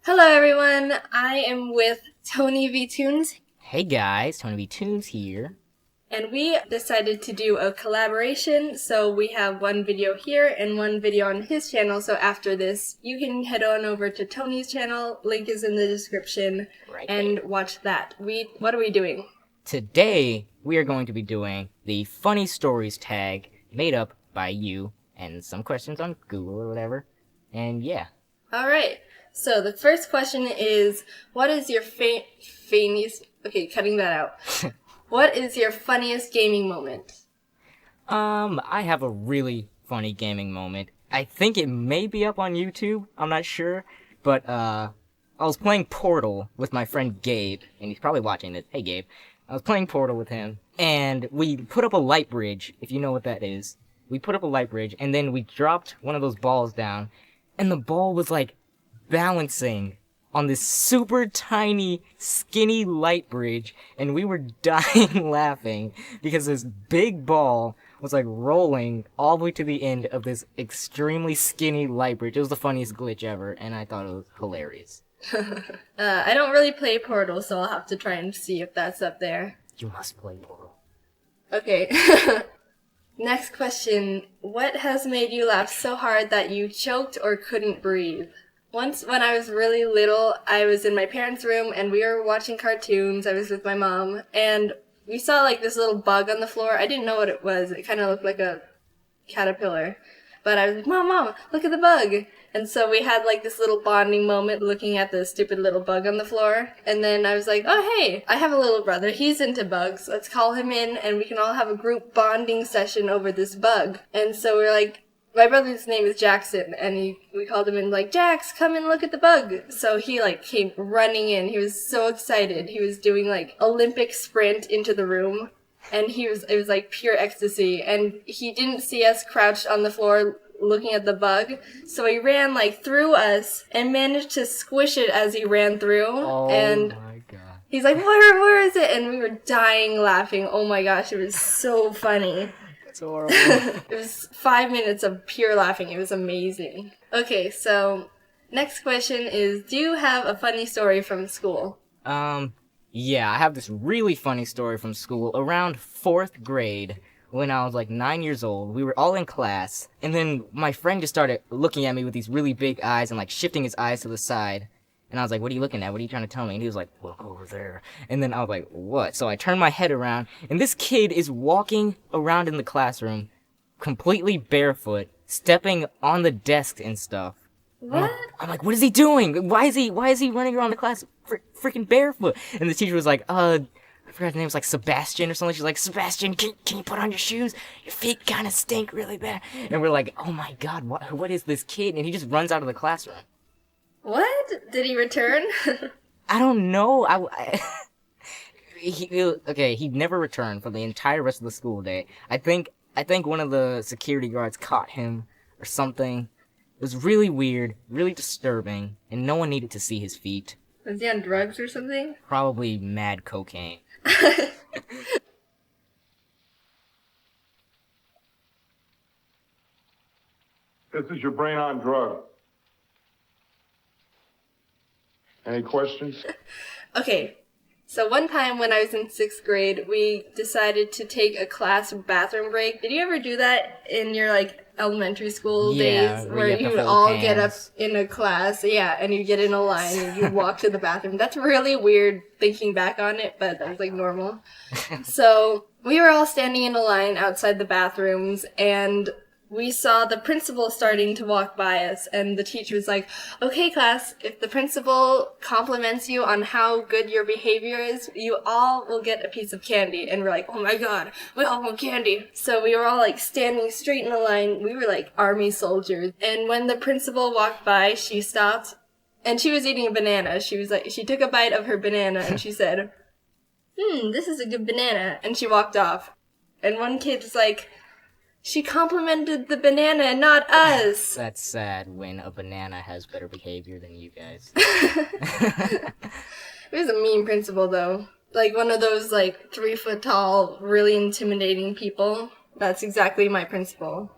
Speaker 4: Hello everyone, I am with Tony V Tunes,
Speaker 5: Hey guys, Tony B Tunes here.
Speaker 4: and we decided to do a collaboration, so we have one video here and one video on his channel, so after this, you can head on over to Tony's channel, link is in the description,
Speaker 5: Right
Speaker 4: and watch that. What are we doing?
Speaker 5: Today, we are going to be doing the Funny Stories tag made up by you and some questions on Google or whatever. And yeah.
Speaker 4: Alright, so the first question is, what is your funniest... Okay, cutting that out. What is your funniest gaming moment?
Speaker 5: I have a really funny gaming moment. I think it may be up on YouTube, I'm not sure. But, I was playing Portal with my friend Gabe, and he's probably watching this. Hey Gabe. I was playing Portal with him, and we put up a light bridge, if you know what that is. We put up a light bridge, and then we dropped one of those balls down, and the ball was, like, balancing on this super tiny, skinny light bridge, and we were dying laughing because this big ball was, like, rolling all the way to the end of this extremely skinny light bridge. It was the funniest glitch ever, and I thought it was hilarious.
Speaker 4: I don't really play Portal, so I'll have to try and see if that's up there.
Speaker 5: You must play Portal.
Speaker 4: Okay. Next question. What has made you laugh so hard that you choked or couldn't breathe? Once when I was really little, I was in my parents' room and we were watching cartoons. I was with my mom and we saw like this little bug on the floor. I didn't know what it was. It kind of looked like a caterpillar. But I was like, Mom, look at the bug. And so we had like this little bonding moment looking at the stupid little bug on the floor. And then I was like, oh, hey, I have a little brother. He's into bugs. Let's call him in and we can all have a group bonding session over this bug. And so we were like, my brother's name is Jackson. And we called him in like, Jax, come and look at the bug. So he like came running in. He was so excited. He was doing like Olympic sprint into the room. And it was like pure ecstasy. And he didn't see us crouched on the floor looking at the bug. So he ran like through us and managed to squish it as he ran through.
Speaker 5: Oh
Speaker 4: and
Speaker 5: my god.
Speaker 4: he's like, where is it? And we were dying laughing. Oh my gosh, it was so funny.
Speaker 5: It's horrible.
Speaker 4: It was 5 minutes of pure laughing. It was amazing. Okay, so next question is, do you have a funny story from school?
Speaker 5: Yeah, I have this really funny story from school. Around 4th grade, when I was like 9 years old, we were all in class, and then my friend just started looking at me with these really big eyes and like shifting his eyes to the side. And I was like, what are you looking at? What are you trying to tell me? And he was like, look over there. And then I was like, what? So I turned my head around, and this kid is walking around in the classroom, completely barefoot, stepping on the desk and stuff.
Speaker 4: What?
Speaker 5: I'm like, what is he doing? Why is he running around the class freaking barefoot? And the teacher was like, I forgot his name was like Sebastian or something. She's like, Sebastian, can you put on your shoes? Your feet kind of stink really bad. And we're like, oh my god, what is this kid? And he just runs out of the classroom.
Speaker 4: What? Did he return?
Speaker 5: I don't know. He never returned for the entire rest of the school day. I think one of the security guards caught him or something. It was really weird, really disturbing, and no one needed to see his feet.
Speaker 4: Was he on drugs or something?
Speaker 5: Probably mad cocaine.
Speaker 6: This is your brain on drug. Any questions?
Speaker 4: Okay, so one time when I was in 6th grade, we decided to take a class bathroom break. Did you ever do that in your, like, elementary school
Speaker 5: Yeah,
Speaker 4: days?
Speaker 5: where
Speaker 4: Where
Speaker 5: you have
Speaker 4: you
Speaker 5: to
Speaker 4: would
Speaker 5: hold
Speaker 4: all get up
Speaker 5: hands.
Speaker 4: in a class, yeah, and you get in a line and you walk to the bathroom. That's really weird thinking back on it, but that was, like, normal. So we were all standing in a line outside the bathrooms, and we saw the principal starting to walk by us, and the teacher was like, okay, class, if the principal compliments you on how good your behavior is, you all will get a piece of candy. And we're like, oh my god, we all want candy. So we were all like standing straight in a line. We were like army soldiers. And when the principal walked by, she stopped, and she was eating a banana. She took a bite of her banana, and she said, this is a good banana. And she walked off. And one kid was like, she complimented the banana, not us.
Speaker 5: That's sad when a banana has better behavior than you guys.
Speaker 4: It was a mean principal, though. Like, one of those, like, 3-foot tall, really intimidating people. That's exactly my principal.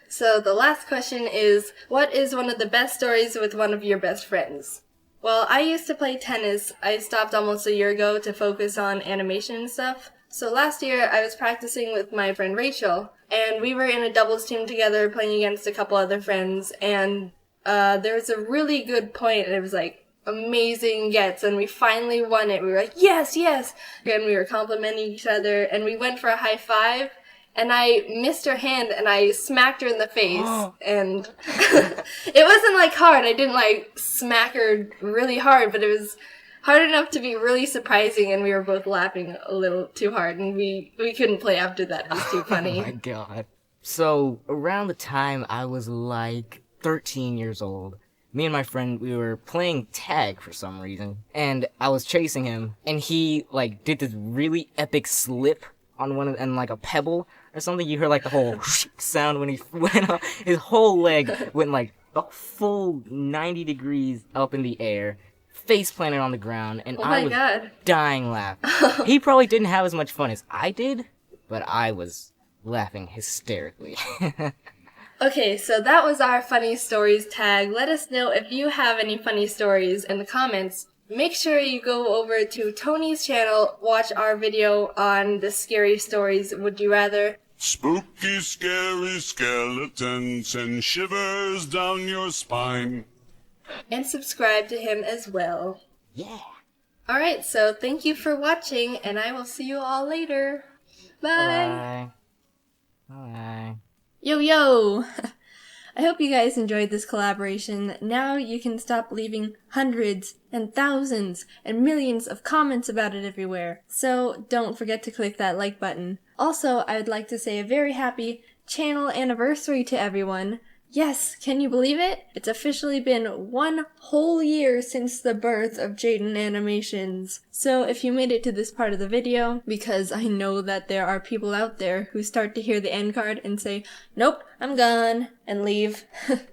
Speaker 4: So the last question is, what is one of the best stories with one of your best friends? Well, I used to play tennis. I stopped almost a year ago to focus on animation and stuff. So last year, I was practicing with my friend Rachel, and we were in a doubles team together playing against a couple other friends, and there was a really good point, and it was like amazing gets, and we finally won it. We were like, yes, yes! And we were complimenting each other, and we went for a high five, and I missed her hand, and I smacked her in the face, and it wasn't like hard. I didn't like smack her really hard, but it was hard enough to be really surprising, and we were both laughing a little too hard, and we couldn't play after that. It was too funny.
Speaker 5: Oh my god. So, around the time I was like 13 years old, me and my friend, we were playing tag for some reason, and I was chasing him, and he, like, did this really epic slip on and like a pebble or something. You heard, like, the whole sound when he went up. His whole leg went, like, a full 90 degrees up in the air, face planted on the ground, and I was dying laughing. He probably didn't have as much fun as I did, but I was laughing hysterically.
Speaker 4: Okay, so that was our funny stories tag. Let us know if you have any funny stories in the comments. Make sure you go over to Tony's channel, watch our video on the scary stories Would You Rather.
Speaker 7: Spooky, scary skeletons send shivers down your spine.
Speaker 4: And subscribe to him as well.
Speaker 5: Yeah.
Speaker 4: Alright, so thank you for watching, and I will see you all later. Bye!
Speaker 5: Bye. Bye.
Speaker 2: Yo, yo! I hope you guys enjoyed this collaboration. Now you can stop leaving hundreds and thousands and millions of comments about it everywhere. So don't forget to click that like button. Also, I would like to say a very happy channel anniversary to everyone. Yes, can you believe it? It's officially been 1 whole year since the birth of Jaiden Animations. So if you made it to this part of the video, because I know that there are people out there who start to hear the end card and say, nope, I'm gone, and leave,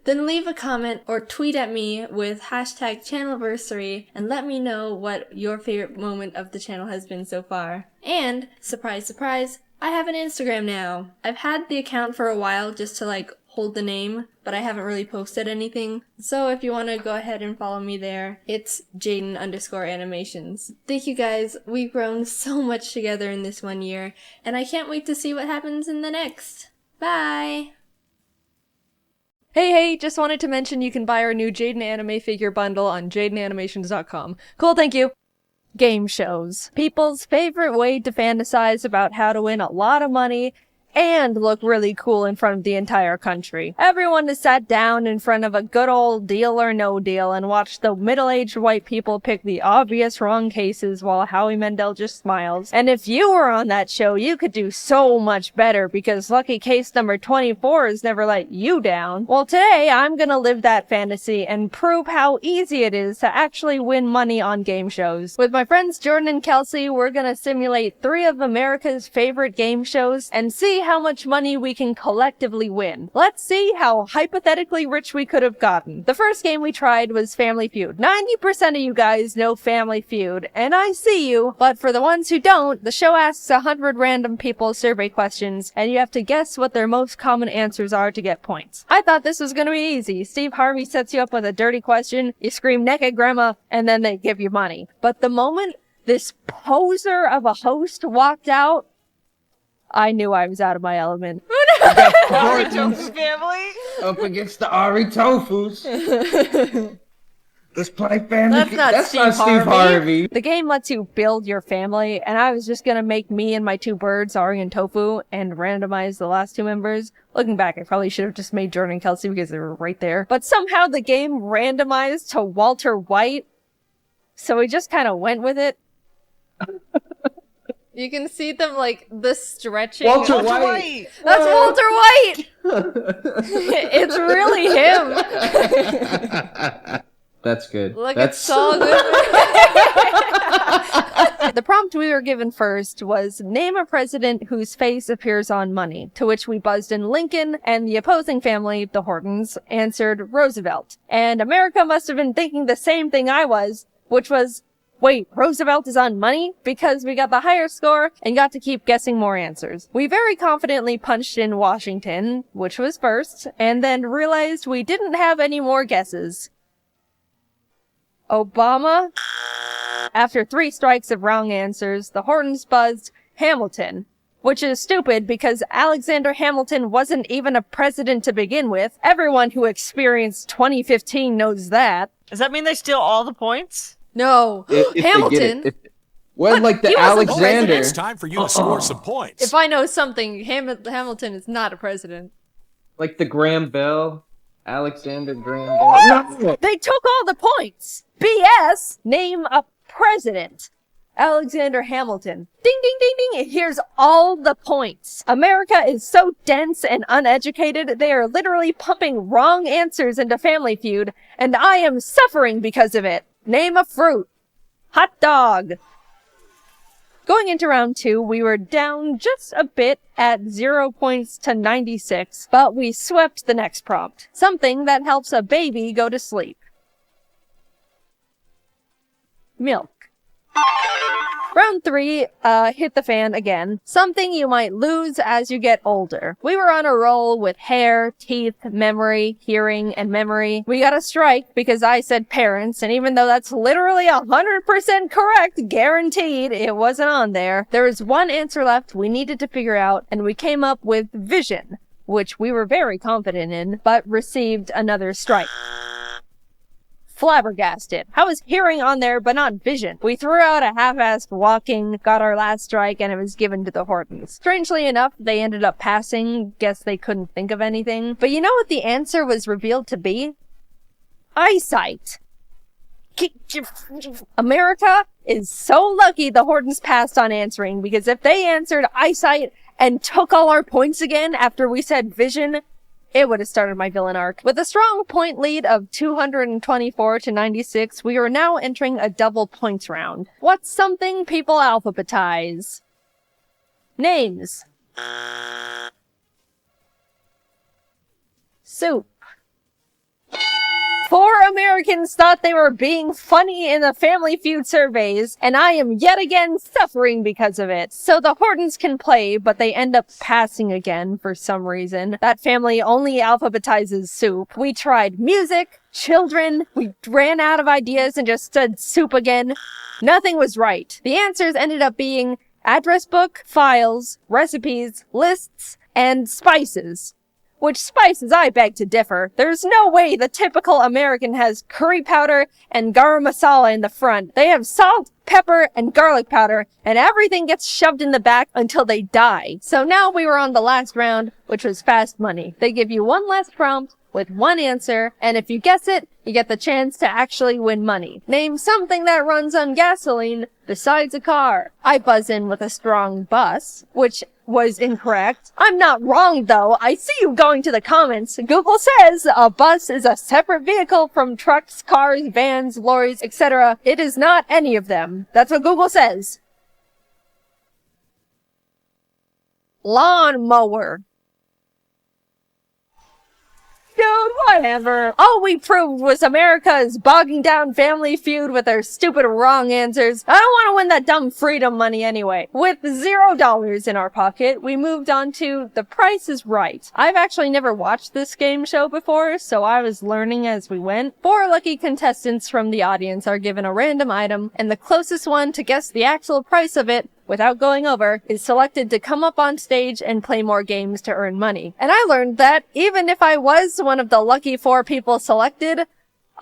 Speaker 2: then leave a comment or tweet at me with hashtag channelversary and let me know what your favorite moment of the channel has been so far. And, surprise, surprise, I have an Instagram now. I've had the account for a while just to like hold the name, but I haven't really posted anything. So if you want to go ahead and follow me there, it's Jaiden_animations. Thank you guys. We've grown so much together in this 1 year, and I can't wait to see what happens in the next. Bye!
Speaker 3: Hey, just wanted to mention you can buy our new Jaiden anime figure bundle on JaidenAnimations.com. Cool, thank you. Game shows. People's favorite way to fantasize about how to win a lot of money and look really cool in front of the entire country. Everyone is sat down in front of a good old Deal or No Deal and watched the middle-aged white people pick the obvious wrong cases while Howie Mandel just smiles. And if you were on that show, you could do so much better because lucky case number 24 has never let you down. Well, today I'm gonna live that fantasy and prove how easy it is to actually win money on game shows. With my friends Jordan and Kelsey, we're gonna simulate 3 of America's favorite game shows and see
Speaker 2: see how much money we can collectively win. Let's see how hypothetically rich we could have gotten. The first game we tried was Family Feud. 90% of you guys know Family Feud, and I see you, but for the ones who don't, the show asks 100 random people survey questions, and you have to guess what their most common answers are to get points. I thought this was gonna be easy. Steve Harvey sets you up with a dirty question, you scream naked grandma, and then they give you money. But the moment this poser of a host walked out, I knew I was out of my element.
Speaker 8: Ari Tofu family up against the Ari Tofus. Let's play family.
Speaker 2: That's
Speaker 8: not Steve Harvey.
Speaker 2: The game lets you build your family, and I was just gonna make me and my two birds, Ari and Tofu, and randomize the last two members. Looking back, I probably should have just made Jordan and Kelsey because they were right there. But somehow the game randomized to Walter White, so we just kind of went with it.
Speaker 3: You can see them, like, the stretching.
Speaker 8: Walter White!
Speaker 3: That's Walter White! It's really him.
Speaker 8: That's good.
Speaker 3: Look,
Speaker 8: That's
Speaker 3: it's so good.
Speaker 2: The prompt we were given first was name a president whose face appears on money, to which we buzzed in Lincoln, and the opposing family, the Hortons, answered Roosevelt. And America must have been thinking the same thing I was, which was, wait, Roosevelt is on money? Because we got the higher score and got to keep guessing more answers. We very confidently punched in Washington, which was first, and then realized we didn't have any more guesses. Obama? After 3 strikes of wrong answers, the Hortons buzzed Hamilton, which is stupid because Alexander Hamilton wasn't even a president to begin with. Everyone who experienced 2015 knows that.
Speaker 9: Does that mean they steal all the points?
Speaker 2: No.
Speaker 8: if
Speaker 2: Hamilton?
Speaker 8: Like the
Speaker 2: he wasn't
Speaker 8: Alexander.
Speaker 10: It's time for you to score some points.
Speaker 3: If I know something, Hamilton is not a president.
Speaker 8: Like the Graham Bell. Alexander Graham Bell. No.
Speaker 2: They took all the points. BS. Name a president. Alexander Hamilton. Ding, ding, ding, ding. Here's all the points. America is so dense and uneducated, they are literally pumping wrong answers into Family Feud, and I am suffering because of it. Name a fruit. Hot dog. Going into round 2, we were down just a bit at 0 points to 96, but we swept the next prompt. Something that helps a baby go to sleep. Milk. Round 3, hit the fan again. Something you might lose as you get older. We were on a roll with hair, teeth, memory, hearing, and memory. We got a strike because I said parents, and even though that's literally 100% correct, guaranteed, it wasn't on there. There was one answer left we needed to figure out, and we came up with vision, which we were very confident in, but received another strike. Flabbergasted. How is hearing on there but not vision? We threw out a half-assed walking, got our last strike, and it was given to the Hortons. Strangely enough, they ended up passing. Guess they couldn't think of anything. But you know what the answer was revealed to be? Eyesight. America is so lucky the Hortons passed on answering, because if they answered eyesight and took all our points again after we said vision, it would have started my villain arc. With a strong point lead of 224 to 96, we are now entering a double points round. What's something people alphabetize? Names. Soup. 4 Americans thought they were being funny in the Family Feud surveys, and I am yet again suffering because of it. So the Hortons can play, but they end up passing again for some reason. That family only alphabetizes soup. We tried music, children, we ran out of ideas and just said soup again. Nothing was right. The answers ended up being address book, files, recipes, lists, and spices. Which spices I beg to differ. There's no way the typical American has curry powder and garam masala in the front. They have salt, pepper, and garlic powder, and everything gets shoved in the back until they die. So now we were on the last round, which was fast money. They give you one last prompt with one answer, and if you guess it, you get the chance to actually win money. Name something that runs on gasoline besides a car. I buzz in with a strong bus, which was incorrect. I'm not wrong though. I see you going to the comments. Google says a bus is a separate vehicle from trucks, cars, vans, lorries, etc. It is not any of them. That's what Google says. Lawnmower. Dude, whatever. All we proved was America's bogging down family feud with our stupid wrong answers. I don't want to win that dumb freedom money anyway. With $0 in our pocket, we moved on to The Price is Right. I've actually never watched this game show before, so I was learning as we went. 4 lucky contestants from the audience are given a random item, and the closest one to guess the actual price of it without going over, is selected to come up on stage and play more games to earn money. And I learned that even if I was one of the lucky 4 people selected,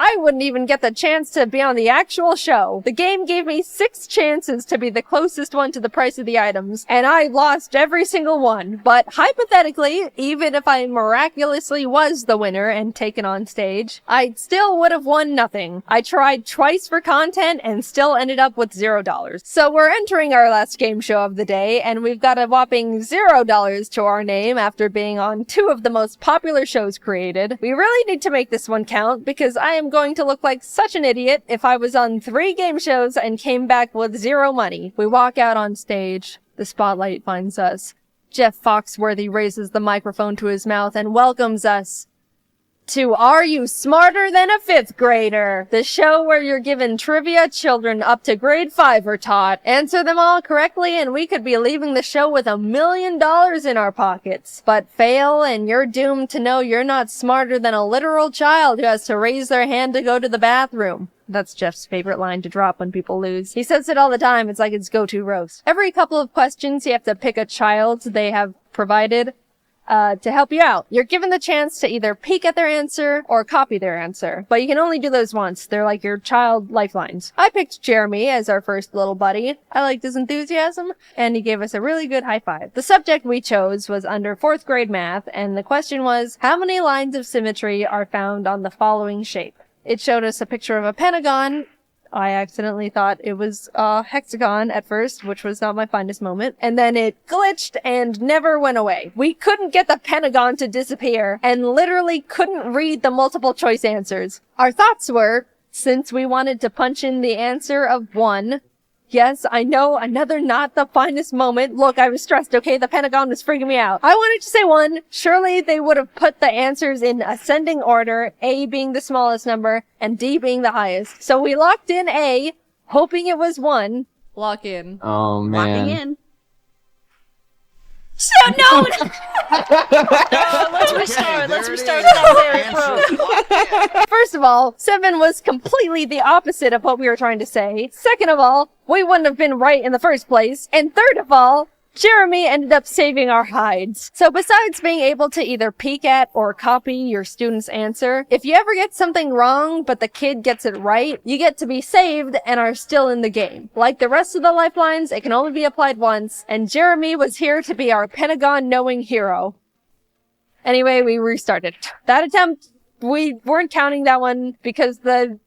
Speaker 2: I wouldn't even get the chance to be on the actual show. The game gave me 6 chances to be the closest one to the price of the items, and I lost every single one. But hypothetically, even if I miraculously was the winner and taken on stage, I still would have won nothing. I tried twice for content and still ended up with $0. So we're entering our last game show of the day, and we've got a whopping $0 to our name after being on 2 of the most popular shows created. We really need to make this one count, because I am going to look like such an idiot if I was on 3 game shows and came back with 0 money. We walk out on stage. The spotlight finds us. Jeff Foxworthy raises the microphone to his mouth and welcomes us to Are You Smarter Than a 5th Grader? The show where you're given trivia children up to grade 5 are taught. Answer them all correctly and we could be leaving the show with $1 million in our pockets. But fail and you're doomed to know you're not smarter than a literal child who has to raise their hand to go to the bathroom. That's Jeff's favorite line to drop when people lose. He says it all the time. It's like his go-to roast. Every couple of questions, you have to pick a child they have provided to help you out. You're given the chance to either peek at their answer or copy their answer, but you can only do those once. They're like your child lifelines. I picked Jeremy as our first little buddy. I liked his enthusiasm, and he gave us a really good high five. The subject we chose was under 4th grade math, and the question was, how many lines of symmetry are found on the following shape? It showed us a picture of a pentagon. I accidentally thought it was a hexagon at first, which was not my finest moment. And then it glitched and never went away. We couldn't get the pentagon to disappear and literally couldn't read the multiple choice answers. Our thoughts were, since we wanted to punch in the answer of 1, yes, I know, another not the finest moment. Look, I was stressed, okay? The pentagon was freaking me out. I wanted to say 1. Surely they would have put the answers in ascending order, A being the smallest number, and D being the highest. So we locked in A, hoping it was 1. Lock in.
Speaker 8: Oh, man.
Speaker 2: Locking in. So, no!
Speaker 9: Let's restart. Let's restart that there,
Speaker 2: First of all, 7 was completely the opposite of what we were trying to say. Second of all, we wouldn't have been right in the first place. And third of all, Jeremy ended up saving our hides. So besides being able to either peek at or copy your student's answer, if you ever get something wrong but the kid gets it right, you get to be saved and are still in the game. Like the rest of the lifelines, it can only be applied once, and Jeremy was here to be our Pentagon-knowing hero. Anyway, we restarted. That attempt, we weren't counting that one because that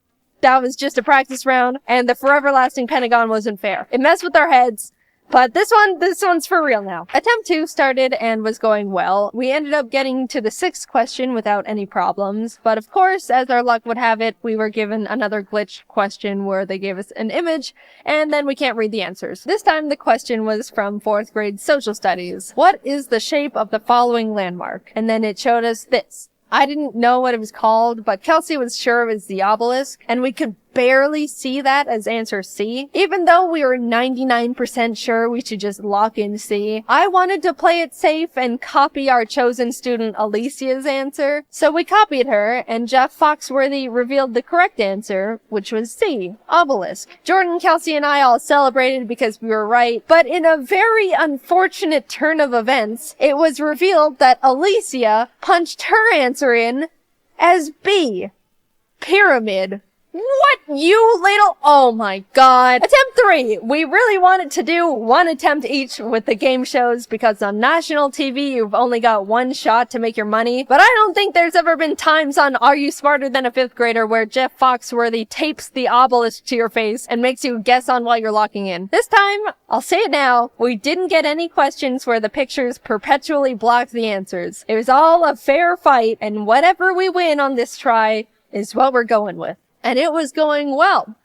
Speaker 2: was just a practice round, and the forever lasting Pentagon wasn't fair. It messed with our heads. But this one's for real now. Attempt 2 started and was going well. We ended up getting to the 6th question without any problems. But of course, as our luck would have it, we were given another glitched question where they gave us an image, and then we can't read the answers. This time the question was from 4th grade social studies. What is the shape of the following landmark? And then it showed us this. I didn't know what it was called, but Kelsey was sure it was the obelisk, and we could barely see that as answer C. Even though we were 99% sure we should just lock in C, I wanted to play it safe and copy our chosen student Alicia's answer. So we copied her, and Jeff Foxworthy revealed the correct answer, which was C, obelisk. Jordan, Kelsey, and I all celebrated because we were right, but in a very unfortunate turn of events, it was revealed that Alicia punched her answer in as B, pyramid. What, you little... Oh my god. Attempt 3. We really wanted to do 1 attempt each with the game shows because on national TV you've only got 1 shot to make your money. But I don't think there's ever been times on Are You Smarter Than a 5th Grader where Jeff Foxworthy tapes the obelisk to your face and makes you guess on while you're locking in. This time, I'll say it now, we didn't get any questions where the pictures perpetually blocked the answers. It was all a fair fight, and whatever we win on this try is what we're going with. And it was going well.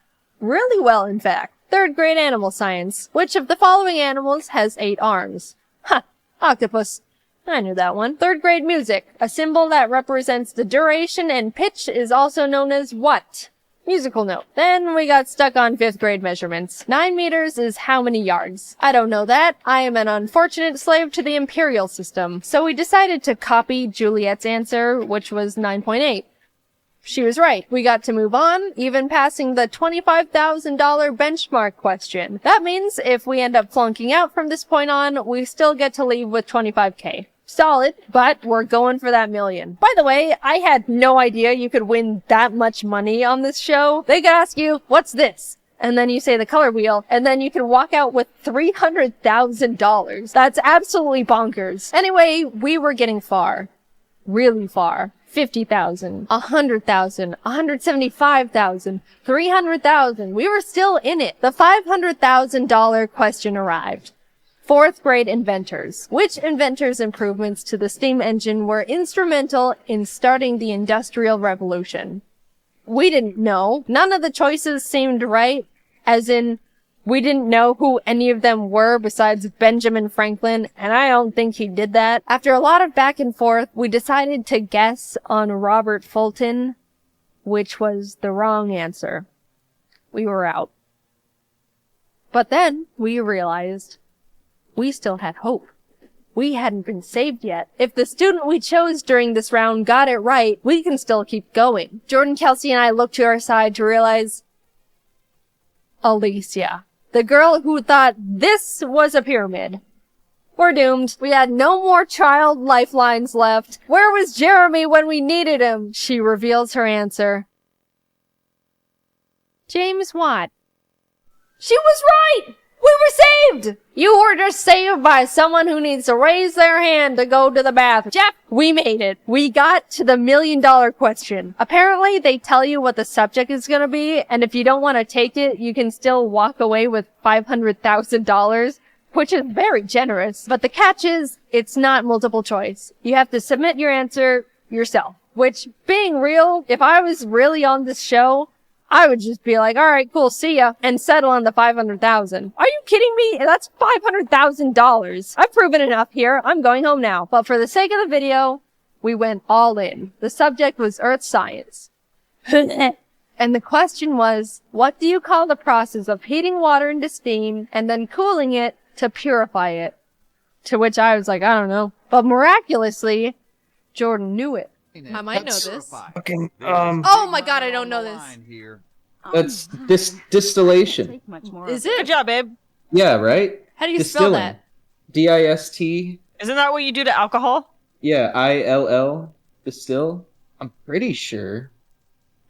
Speaker 2: Really well, in fact. 3rd grade animal science. Which of the following animals has 8 arms? Huh.
Speaker 3: Octopus. I knew that one. 3rd grade music. A symbol that represents the duration and pitch is also known as what? Musical note. Then we got stuck on 5th grade measurements. 9 meters is how many yards? I don't know that. I am an unfortunate slave to the imperial system. So we decided to copy Juliet's answer, which was 9.8. She was right. We got to move on, even passing the $25,000 benchmark question. That means if we end up flunking out from this point on, we still get to leave with 25K. Solid, but we're going for that million. By the way, I had no idea you could win that much money on this show. They could ask you, what's this? And then you say the color wheel, and then you can walk out with $300,000. That's absolutely bonkers. Anyway, we were getting far. Really far. 50,000, 100,000, 175,000, 300,000. We were still in it. The $500,000 question arrived. 4th grade inventors. Which inventors' improvements to the steam engine were instrumental in starting the Industrial Revolution? We didn't know. None of the choices seemed right, as in, we didn't know who any of them were besides Benjamin Franklin, and I don't think he did that. After a lot of back and forth, we decided to guess on Robert Fulton, which was the wrong answer. We were out. But then we realized we still had hope. We hadn't been saved yet. If the student we chose during this round got it right, we can still keep going. Jordan, Kelsey, and I looked to our side to realize Alicia, the girl who thought this was a pyramid. We're doomed. We had no more child lifelines left. Where was Jeremy when we needed him? She reveals her answer. James Watt. She was right! We were saved! You were just saved by someone who needs to raise their hand to go to the bathroom. Jeff, we made it. We got to the $1 million question. Apparently, they tell you what the subject is gonna be, and if you don't want to take it, you can still walk away with $500,000, which is very generous. But the catch is, it's not multiple choice. You have to submit your answer yourself. Which, being real, if I was really on this show, I would just be like, all right, cool, see ya, and settle on the $500,000. Are you kidding me? That's $500,000. I've proven enough here. I'm going home now. But for the sake of the video, we went all in. The subject was earth science. And the question was, what do you call the process of heating water into steam and then cooling it to purify it? To which I was like, I don't know. But miraculously, Jordan knew it.
Speaker 2: I might know this.
Speaker 8: Fucking,
Speaker 2: Oh my god, I don't know this.
Speaker 8: that's distillation.
Speaker 2: Is
Speaker 9: Good
Speaker 2: it?
Speaker 9: job, babe.
Speaker 8: Yeah, right?
Speaker 2: How do you spell that?
Speaker 8: DIST.
Speaker 9: Isn't that what you do to alcohol?
Speaker 8: Yeah, ILL. Distill. I'm pretty sure.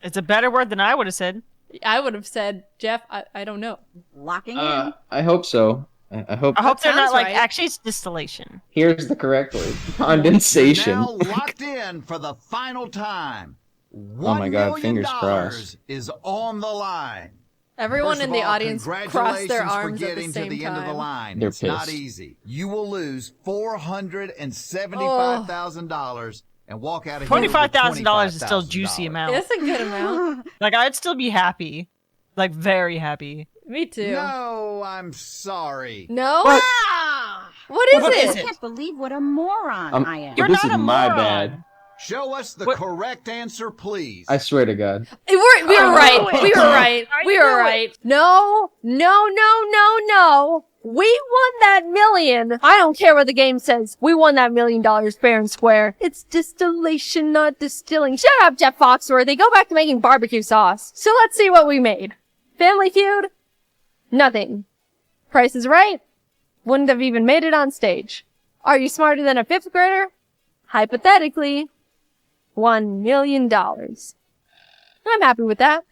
Speaker 9: It's a better word than I would have said.
Speaker 2: I would have said, Jeff, I don't know.
Speaker 11: Locking in.
Speaker 8: I hope so. I hope.
Speaker 9: I hope they're not
Speaker 2: sounds
Speaker 9: like,
Speaker 2: right.
Speaker 9: actually it's distillation.
Speaker 8: Here's the correct word. Condensation.
Speaker 12: Now locked in for the final time.
Speaker 8: Oh my God, fingers crossed.
Speaker 12: Is on the line.
Speaker 2: Everyone
Speaker 12: First
Speaker 2: in
Speaker 12: of
Speaker 2: the
Speaker 12: all,
Speaker 2: audience crossed their
Speaker 12: congratulations for
Speaker 2: arms at the
Speaker 12: getting
Speaker 2: same
Speaker 12: to the end of the
Speaker 2: time.
Speaker 12: line.
Speaker 8: They're
Speaker 12: It's not
Speaker 8: pissed.
Speaker 12: easy. You will lose $475,000 and walk out of here with
Speaker 9: $25,000 is still a
Speaker 12: $25,000.
Speaker 9: juicy amount.
Speaker 2: That's a good amount.
Speaker 9: Like, I'd still be happy. Like, very happy.
Speaker 2: Me too.
Speaker 12: No, I'm sorry.
Speaker 2: No?
Speaker 8: What?
Speaker 2: What is
Speaker 9: What
Speaker 2: it?
Speaker 9: is
Speaker 11: I can't believe what a moron I am.
Speaker 9: You're
Speaker 8: this
Speaker 9: not
Speaker 8: is
Speaker 9: a
Speaker 8: my
Speaker 9: moron.
Speaker 8: bad.
Speaker 12: Show us the
Speaker 9: What-
Speaker 12: correct answer, please.
Speaker 8: I swear to God.
Speaker 2: We were right. We were right.
Speaker 9: I
Speaker 2: We were
Speaker 9: knew it.
Speaker 2: right. No. We won that million. I don't care what the game says. We won that $1 million fair and square. It's distillation, not distilling. Shut up, Jeff Foxworthy. Go back to making barbecue sauce. So let's see what we made. Family Feud? Nothing. Price is Right? Wouldn't have even made it on stage. Are You Smarter Than a Fifth Grader? Hypothetically, $1 million. I'm happy with that.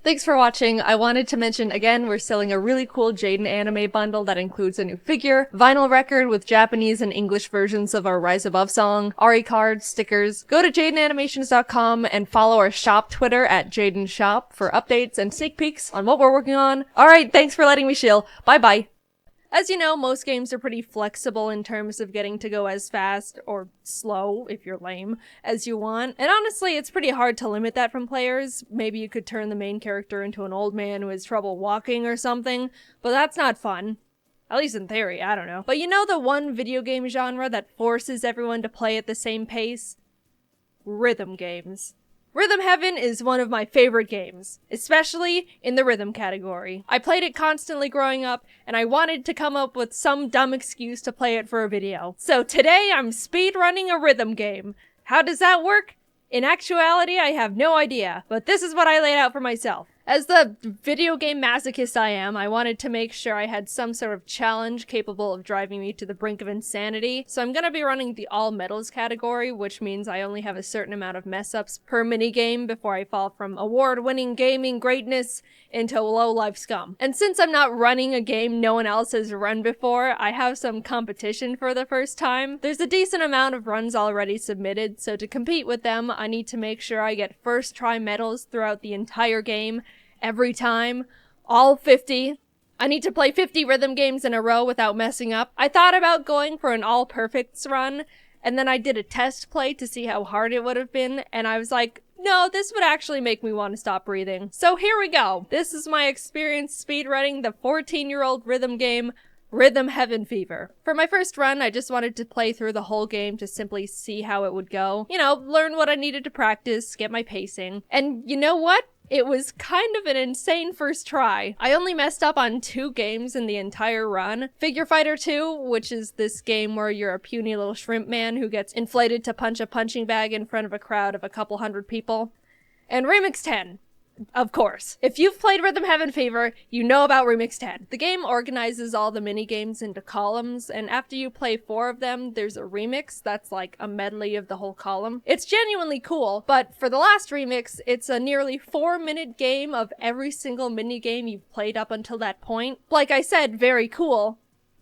Speaker 2: Thanks for watching. I wanted to mention again, we're selling a really cool Jaiden anime bundle that includes a new figure, vinyl record with Japanese and English versions of our Rise Above song, Ari cards, stickers. Go to JaidenAnimations.com and follow our shop Twitter at JaidenShop for updates and sneak peeks on what we're working on. Alright, thanks for letting me shill. Bye bye. As you know, most games are pretty flexible in terms of getting to go as fast, or slow, if you're lame, as you want. And honestly, it's pretty hard to limit that from players. Maybe you could turn the main character into an old man who has trouble walking or something, but that's not fun. At least in theory, I don't know. But you know the one video game genre that forces everyone to play at the same pace? Rhythm games. Rhythm Heaven is one of my favorite games, especially in the rhythm category. I played it constantly growing up, and I wanted to come up with some dumb excuse to play it for a video. So today I'm speedrunning a rhythm game. How does that work? In actuality, I have no idea, but this is what I laid out for myself. As the video game masochist I am, I wanted to make sure I had some sort of challenge capable of driving me to the brink of insanity, so I'm gonna be running the all medals category, which means I only have a certain amount of mess-ups per minigame before I fall from award-winning gaming greatness into low-life scum. And since I'm not running a game no one else has run before, I have some competition for the first time. There's a decent amount of runs already submitted, so to compete with them, I need to make sure I get first try medals throughout the entire game, every time, all 50. I need to play 50 rhythm games in a row without messing up. I thought about going for an all perfects run, and then I did a test play to see how hard it would have been, and I was like, no, this would actually make me want to stop breathing. So here we go. This is my experience speedrunning the 14-year-old rhythm game, Rhythm Heaven Fever. For my first run, I just wanted to play through the whole game to simply see how it would go. You know, learn what I needed to practice, get my pacing. And you know what? It was kind of an insane first try. I only messed up on 2 games in the entire run. Figure Fighter 2, which is this game where you're a puny little shrimp man who gets inflated to punch a punching bag in front of a crowd of a couple hundred people. And Remix 10. Of course. If you've played Rhythm Heaven Fever, you know about Remix 10. The game organizes all the mini-games into columns, and after you play 4 of them, there's a remix that's like a medley of the whole column. It's genuinely cool, but for the last remix, it's a nearly 4-minute game of every single mini-game you've played up until that point. Like I said, very cool,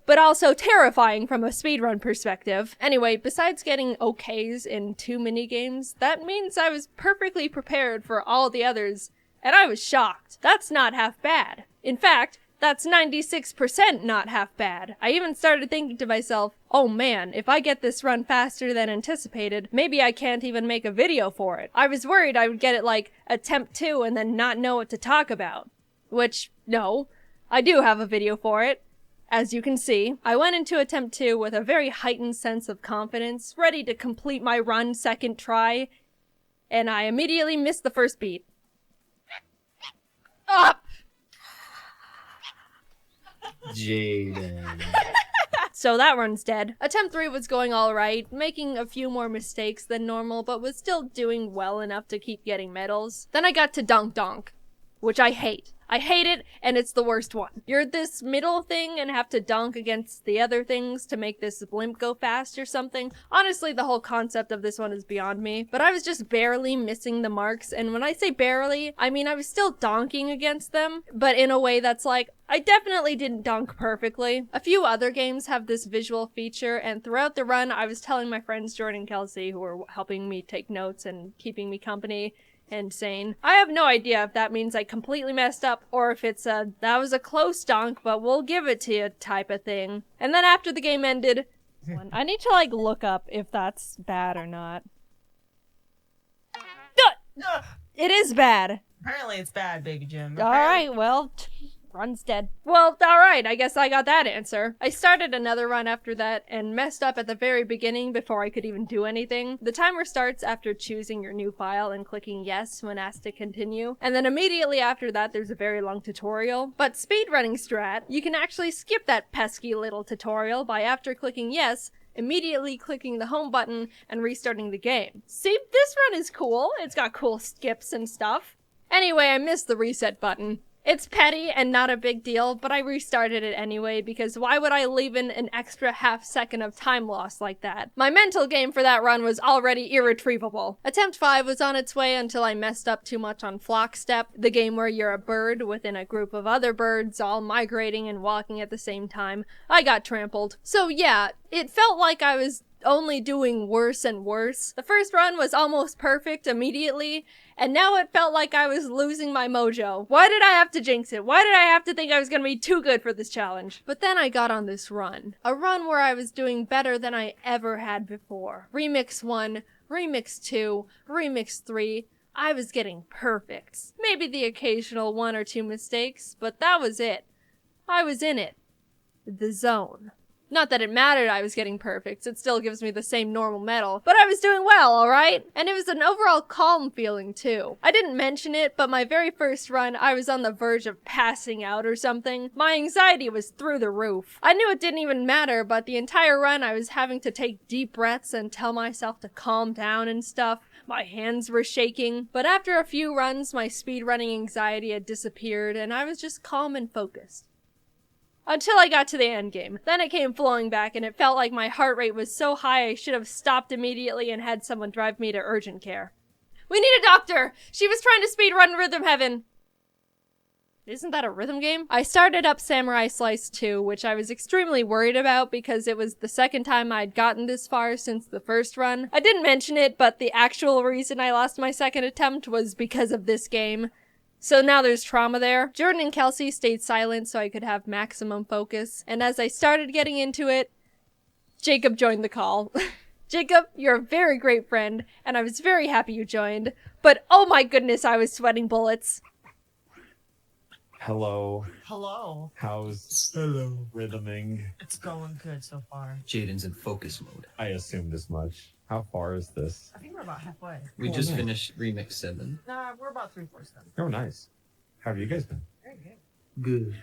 Speaker 2: but also terrifying from a speedrun perspective. Anyway, besides getting okays in 2 mini-games, that means I was perfectly prepared for all the others. And I was shocked. That's not half bad. In fact, that's 96% not half bad. I even started thinking to myself, oh man, if I get this run faster than anticipated, maybe I can't even make a video for it. I was worried I would get it like attempt 2 and then not know what to talk about. Which, no, I do have a video for it. As you can see, I went into attempt 2 with a very heightened sense of confidence, ready to complete my run second try, and I immediately missed the first beat. Up!
Speaker 13: Jaiden.
Speaker 2: So that run's dead. Attempt 3 was going alright, making a few more mistakes than normal, but was still doing well enough to keep getting medals. Then I got to Donk Donk, which I hate. I hate it, and it's the worst one. You're this middle thing and have to dunk against the other things to make this blimp go fast or something. Honestly, the whole concept of this one is beyond me, but I was just barely missing the marks, and when I say barely, I mean I was still donking against them, but in a way that's like, I definitely didn't dunk perfectly. A few other games have this visual feature, and throughout the run, I was telling my friends Jordan and Kelsey, who were helping me take notes and keeping me company, and saying, I have no idea if that means I completely messed up or if it's a, that was a close dunk, but we'll give it to you type of thing. And then after the game ended,
Speaker 3: I need to like look up if that's bad or not.
Speaker 2: It is bad.
Speaker 9: Apparently it's bad, Baby Jim.
Speaker 2: Alright, well, run's dead. Well, alright, I guess I got that answer. I started another run after that and messed up at the very beginning before I could even do anything. The timer starts after choosing your new file and clicking yes when asked to continue. And then immediately after that, there's a very long tutorial. But speedrunning strat, you can actually skip that pesky little tutorial by after clicking yes, immediately clicking the home button and restarting the game. See, this run is cool. It's got cool skips and stuff. Anyway, I missed the reset button. It's petty and not a big deal, but I restarted it anyway because why would I leave in an extra half second of time loss like that? My mental game for that run was already irretrievable. Attempt 5 was on its way until I messed up too much on Flock Step, the game where you're a bird within a group of other birds all migrating and walking at the same time. I got trampled. So yeah, it felt like I was only doing worse and worse. The first run was almost perfect immediately, and now it felt like I was losing my mojo. Why did I have to jinx it? Why did I have to think I was gonna be too good for this challenge? But then I got on this run. A run where I was doing better than I ever had before. Remix 1, Remix 2, Remix 3. I was getting perfects. Maybe the occasional 1 or 2 mistakes, but that was it. I was in it.
Speaker 3: the zone. Not that it mattered I was getting perfects, it still gives me the same normal medal, but I was doing well, alright? And it was an overall calm feeling too. I didn't mention it, but my very first run, I was on the verge of passing out or something. My anxiety was through the roof. I knew it didn't even matter, but the entire run I was having to take deep breaths and tell myself to calm down and stuff. My hands were shaking, but after a few runs, my speedrunning anxiety had disappeared and I was just calm and focused. Until I got to the end game. Then it came flowing back and it felt like my heart rate was so high I should have stopped immediately and had someone drive me to urgent care. We need a doctor! She was trying to speedrun Rhythm Heaven! Isn't that a rhythm game? I started up Samurai Slice 2, which I was extremely worried about because it was the second time I'd gotten this far since the first run. I didn't mention it, but the actual reason I lost my second attempt was because of this game. So now there's trauma there. Jordan and Kelsey stayed silent so I could have maximum focus, and as I started getting into it, Jacob joined the call. Jacob, you're a very great friend, and I was very happy you joined, but oh my goodness, I was sweating bullets.
Speaker 14: Hello.
Speaker 9: Hello.
Speaker 14: How's rhythming?
Speaker 9: It's going good so far.
Speaker 13: Jaiden's in focus mode.
Speaker 14: I assumed as much. How far is this?
Speaker 9: I think we're about halfway.
Speaker 13: We just finished Remix 7.
Speaker 9: Nah, we're about 3/4 done.
Speaker 14: Oh, nice. How have you guys been?
Speaker 9: Very good.
Speaker 13: Good.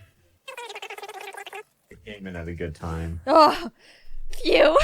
Speaker 14: I came in at a good time.
Speaker 3: Oh, phew.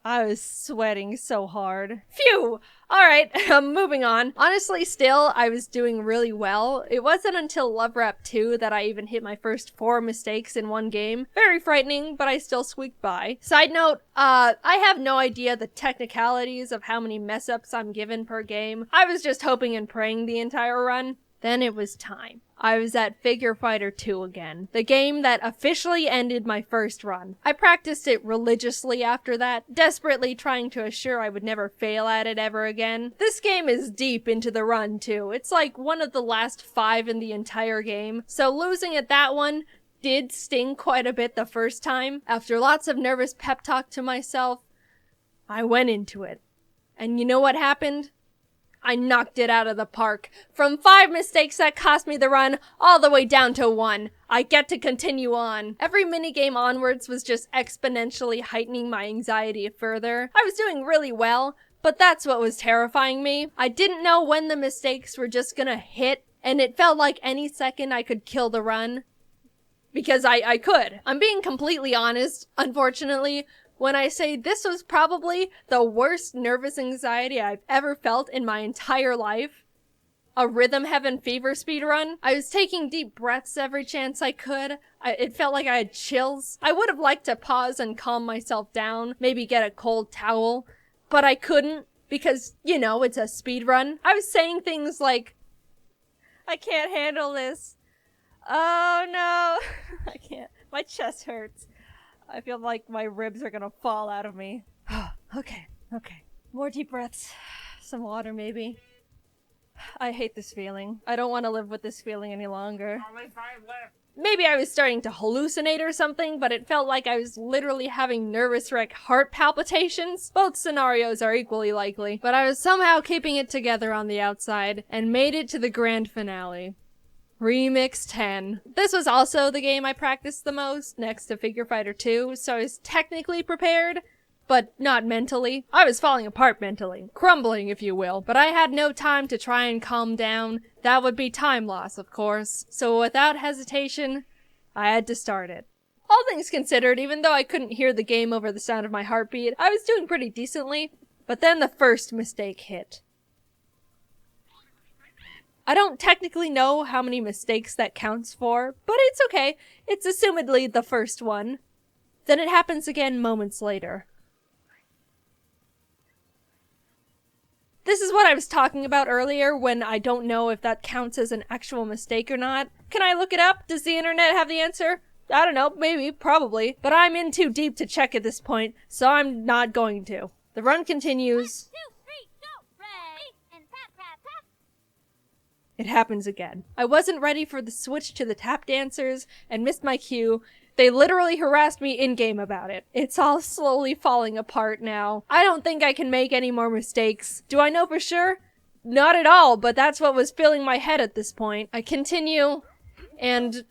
Speaker 3: I was sweating so hard. Phew! Alright, moving on. Honestly, still, I was doing really well. It wasn't until Love Rap 2 that I even hit my first 4 mistakes in one game. Very frightening, but I still squeaked by. Side note, I have no idea the technicalities of how many mess-ups I'm given per game. I was just hoping and praying the entire run. Then it was time. I was at Figure Fighter 2 again, the game that officially ended my first run. I practiced it religiously after that, desperately trying to assure I would never fail at it ever again. This game is deep into the run too. It's like one of the last 5 in the entire game, so losing at that one did sting quite a bit the first time. After lots of nervous pep talk to myself, I went into it. And you know what happened? I knocked it out of the park. From 5 mistakes that cost me the run, all the way down to 1. I get to continue on. Every minigame onwards was just exponentially heightening my anxiety further. I was doing really well, but that's what was terrifying me. I didn't know when the mistakes were just gonna hit, and it felt like any second I could kill the run. Because I could. I'm being completely honest, unfortunately, when I say this was probably the worst nervous anxiety I've ever felt in my entire life. A Rhythm Heaven fever speedrun. I was taking deep breaths every chance I could. It felt like I had chills. I would have liked to pause and calm myself down, maybe get a cold towel, but I couldn't because, you know, it's a speedrun. I was saying things like, I can't handle this. Oh no, I can't. My chest hurts. I feel like my ribs are gonna fall out of me. Okay. More deep breaths. Some water, maybe. I hate this feeling. I don't want to live with this feeling any longer.
Speaker 9: Only 5 left.
Speaker 3: Maybe I was starting to hallucinate or something, but it felt like I was literally having nervous wreck heart palpitations. Both scenarios are equally likely, but I was somehow keeping it together on the outside and made it to the grand finale. Remix 10. This was also the game I practiced the most, next to Figure Fighter 2, so I was technically prepared, but not mentally. I was falling apart mentally, crumbling if you will, but I had no time to try and calm down. That would be time loss, of course, so without hesitation, I had to start it. All things considered, even though I couldn't hear the game over the sound of my heartbeat, I was doing pretty decently, but then the first mistake hit. I don't technically know how many mistakes that counts for, but it's okay. It's assumedly the first one. Then it happens again moments later. This is what I was talking about earlier when I don't know if that counts as an actual mistake or not. Can I look it up? Does the internet have the answer? I don't know, maybe, probably. But I'm in too deep to check at this point, so I'm not going to. The run continues.
Speaker 15: 1, 2, 3, go! Ready, and tap, tap, tap.
Speaker 3: It happens again. I wasn't ready for the switch to the tap dancers and missed my cue. They literally harassed me in-game about it. It's all slowly falling apart now. I don't think I can make any more mistakes. Do I know for sure? Not at all, but that's what was filling my head at this point. I continue, and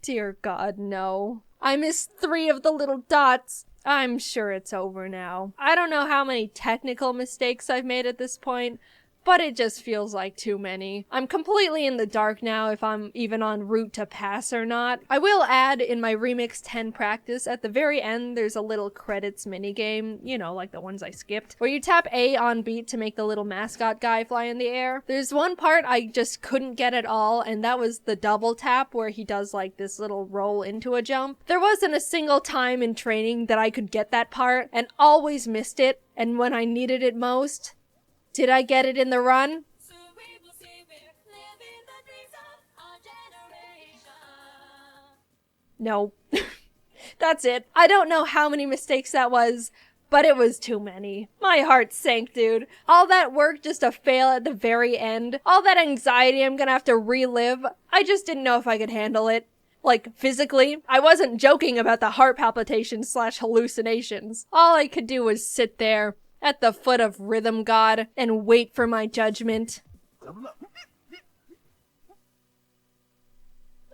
Speaker 3: Dear God, no. I missed 3 of the little dots. I'm sure it's over now. I don't know how many technical mistakes I've made at this point, but it just feels like too many. I'm completely in the dark now if I'm even en route to pass or not. I will add in my Remix 10 practice, at the very end there's a little credits minigame, you know, like the ones I skipped, where you tap A on beat to make the little mascot guy fly in the air. There's one part I just couldn't get at all, and that was the double tap where he does like this little roll into a jump. There wasn't a single time in training that I could get that part, and always missed it, and when I needed it most, did I get it in the run? No. That's it. I don't know how many mistakes that was, but it was too many. My heart sank, dude. All that work just to fail at the very end. All that anxiety I'm gonna have to relive. I just didn't know if I could handle it. Like, physically. I wasn't joking about the heart palpitations / hallucinations. All I could do was sit there at the foot of Rhythm God and wait for my judgment.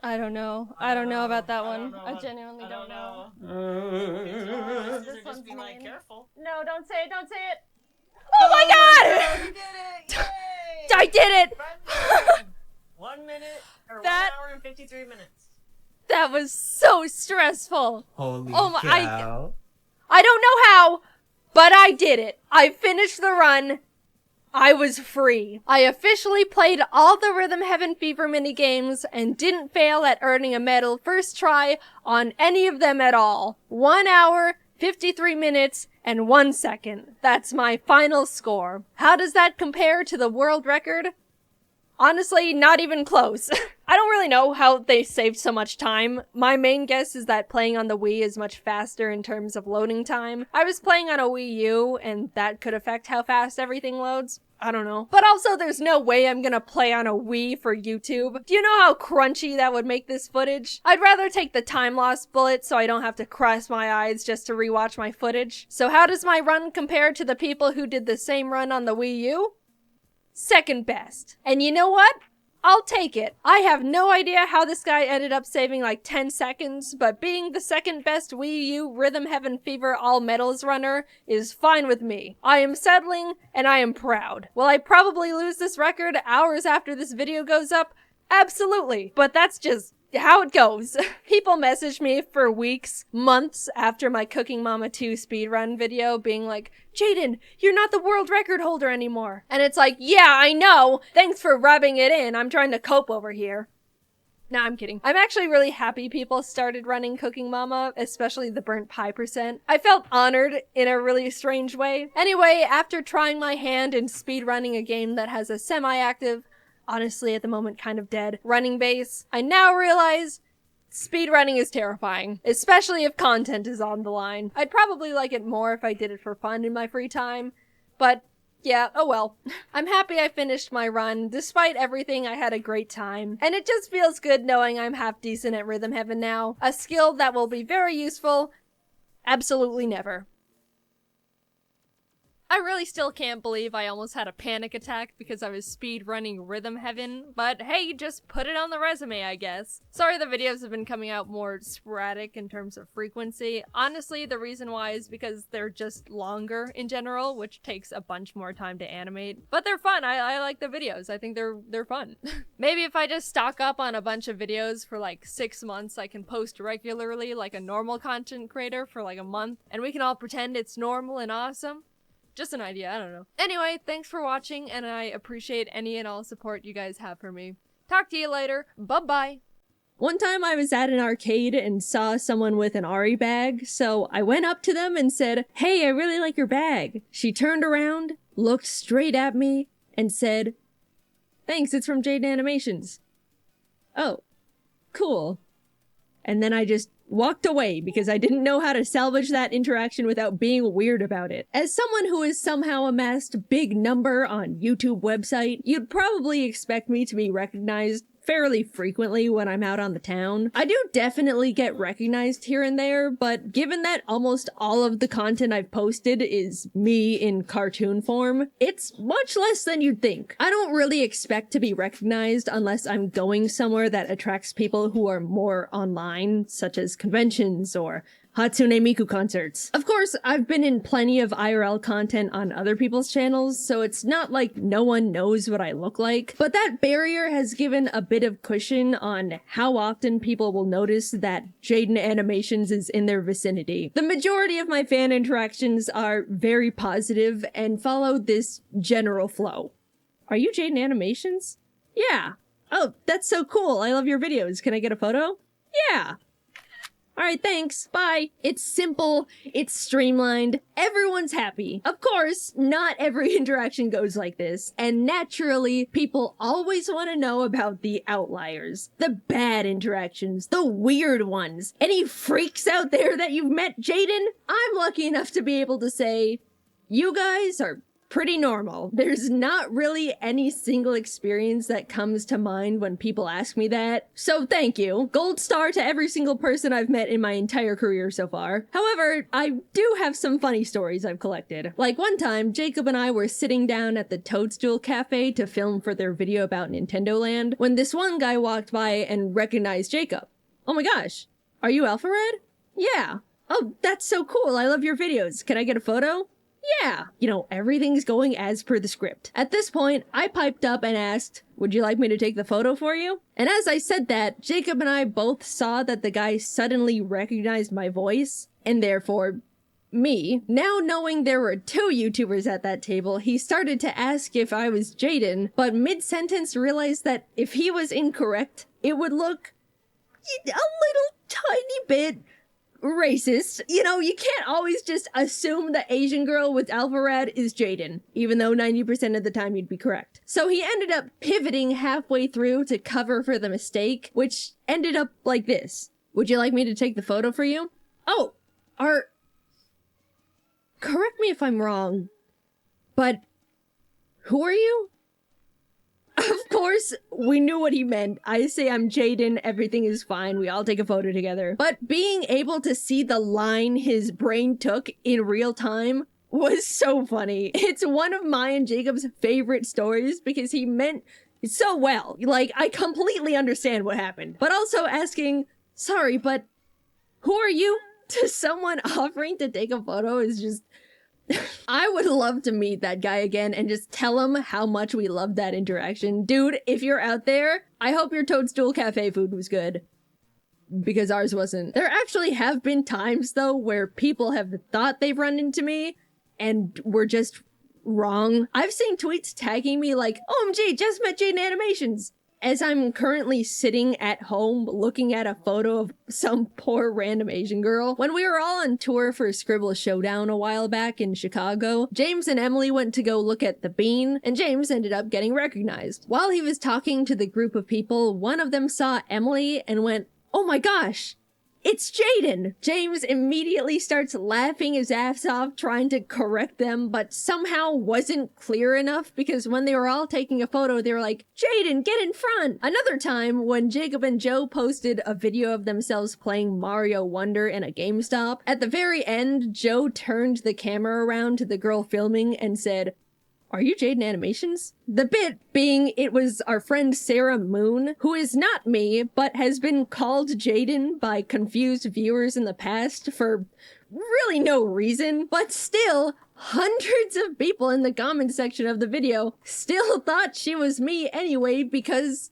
Speaker 3: I don't know. I don't know about that one. I genuinely don't know.
Speaker 9: This one's be like, careful.
Speaker 3: No, don't say it, don't say it. Oh my god!
Speaker 9: You did it! Yay!
Speaker 3: I did it!
Speaker 9: 1 minute, or
Speaker 3: That-
Speaker 9: 1 hour and 53 minutes.
Speaker 3: That was so stressful.
Speaker 13: Holy
Speaker 3: Oh my-
Speaker 13: cow.
Speaker 3: I don't know how, but I did it. I finished the run. I was free. I officially played all the Rhythm Heaven Fever minigames and didn't fail at earning a medal first try on any of them at all. 1 hour, 53 minutes, and 1 second. That's my final score. How does that compare to the world record? Honestly, not even close. I don't really know how they saved so much time. My main guess is that playing on the Wii is much faster in terms of loading time. I was playing on a Wii U, and that could affect how fast everything loads. I don't know. But also, there's no way I'm gonna play on a Wii for YouTube. Do you know how crunchy that would make this footage? I'd rather take the time loss bullet so I don't have to cross my eyes just to rewatch my footage. So how does my run compare to the people who did the same run on the Wii U? Second best. And you know what? I'll take it. I have no idea how this guy ended up saving like 10 seconds, but being the second best Wii U Rhythm Heaven Fever All Medals runner is fine with me. I am settling, and I am proud. Will I probably lose this record hours after this video goes up? Absolutely. But that's just how it goes. People message me for weeks, months after my Cooking Mama 2 speedrun video being like, Jaiden, you're not the world record holder anymore. And it's like, yeah, I know. Thanks for rubbing it in. I'm trying to cope over here. Nah, I'm kidding. I'm actually really happy people started running Cooking Mama, especially the burnt pie percent. I felt honored in a really strange way. Anyway, after trying my hand in speedrunning a game that has a semi-active, honestly at the moment kind of dead, running base, I now realize speedrunning is terrifying, especially if content is on the line. I'd probably like it more if I did it for fun in my free time, but yeah, oh well. I'm happy I finished my run. Despite everything, I had a great time, and it just feels good knowing I'm half decent at Rhythm Heaven now, a skill that will be very useful absolutely never. I really still can't believe I almost had a panic attack because I was speed running Rhythm Heaven, but hey, just put it on the resume, I guess. Sorry the videos have been coming out more sporadic in terms of frequency. Honestly, the reason why is because they're just longer in general, which takes a bunch more time to animate. But they're fun. I like the videos. I think they're fun. Maybe if I just stock up on a bunch of videos for like 6 months, I can post regularly like a normal content creator for like a month, and we can all pretend it's normal and awesome. Just an idea, I don't know. Anyway, thanks for watching, and I appreciate any and all support you guys have for me. Talk to you later. Bye-bye.
Speaker 1: One time I was at an arcade and saw someone with an Ari bag, so I went up to them and said, "Hey, I really like your bag." She turned around, looked straight at me, and said, "Thanks, it's from Jaiden Animations." Oh, cool. And then I just walked away because I didn't know how to salvage that interaction without being weird about it. As someone who has somehow amassed a big number on YouTube website, you'd probably expect me to be recognized fairly frequently when I'm out on the town. I do definitely get recognized here and there, but given that almost all of the content I've posted is me in cartoon form, it's much less than you'd think. I don't really expect to be recognized unless I'm going somewhere that attracts people who are more online, such as conventions or Hatsune Miku concerts. Of course, I've been in plenty of IRL content on other people's channels, so it's not like no one knows what I look like, but that barrier has given a bit of cushion on how often people will notice that Jaiden Animations is in their vicinity. The majority of my fan interactions are very positive and follow this general flow. Are you Jaiden Animations? Yeah. Oh, that's so cool. I love your videos. Can I get a photo? Yeah. Alright, thanks. Bye. It's simple. It's streamlined. Everyone's happy. Of course, not every interaction goes like this. And naturally, people always want to know about the outliers. The bad interactions. The weird ones. Any freaks out there that you've met, Jaiden? I'm lucky enough to be able to say, you guys are pretty normal. There's not really any single experience that comes to mind when people ask me that. So thank you. Gold star to every single person I've met in my entire career so far. However, I do have some funny stories I've collected. Like one time, Jacob and I were sitting down at the Toadstool Cafe to film for their video about Nintendo Land when this one guy walked by and recognized Jacob. Oh my gosh, are you Alpha Red? Yeah. Oh, that's so cool. I love your videos. Can I get a photo? Yeah, you know, everything's going as per the script. At this point, I piped up and asked, would you like me to take the photo for you? And as I said that, Jacob and I both saw that the guy suddenly recognized my voice, and therefore, me. Now knowing there were 2 YouTubers at that table, he started to ask if I was Jaiden, but mid-sentence realized that if he was incorrect, it would look a little tiny bit racist. You know, you can't always just assume the Asian girl with Alpha Rad is Jaiden, even though 90% of the time you'd be correct. So he ended up pivoting halfway through to cover for the mistake, which ended up like this. Would you like me to take the photo for you? Oh, correct me if I'm wrong, but who are you? Of course, we knew what he meant. I say I'm Jaiden, everything is fine, we all take a photo together. But being able to see the line his brain took in real time was so funny. It's one of my and Jacob's favorite stories because he meant so well. Like, I completely understand what happened. But also asking, sorry, but who are you? To someone offering to take a photo is just... I would love to meet that guy again and just tell him how much we loved that interaction. Dude, if you're out there, I hope your Toadstool Cafe food was good. Because ours wasn't. There actually have been times, though, where people have thought they've run into me and were just wrong. I've seen tweets tagging me like, OMG, just met Jaiden Animations! As I'm currently sitting at home looking at a photo of some poor random Asian girl. When we were all on tour for Scribble Showdown a while back in Chicago, James and Emily went to go look at the bean, and James ended up getting recognized. While he was talking to the group of people, one of them saw Emily and went, oh my gosh, it's Jaiden! James immediately starts laughing his ass off trying to correct them, but somehow wasn't clear enough because when they were all taking a photo, they were like, Jaiden, get in front! Another time, when Jacob and Joe posted a video of themselves playing Mario Wonder in a GameStop, at the very end, Joe turned the camera around to the girl filming and said, are you Jaiden Animations? The bit being it was our friend Sarah Moon, who is not me, but has been called Jaiden by confused viewers in the past for really no reason, but still, hundreds of people in the comment section of the video still thought she was me anyway because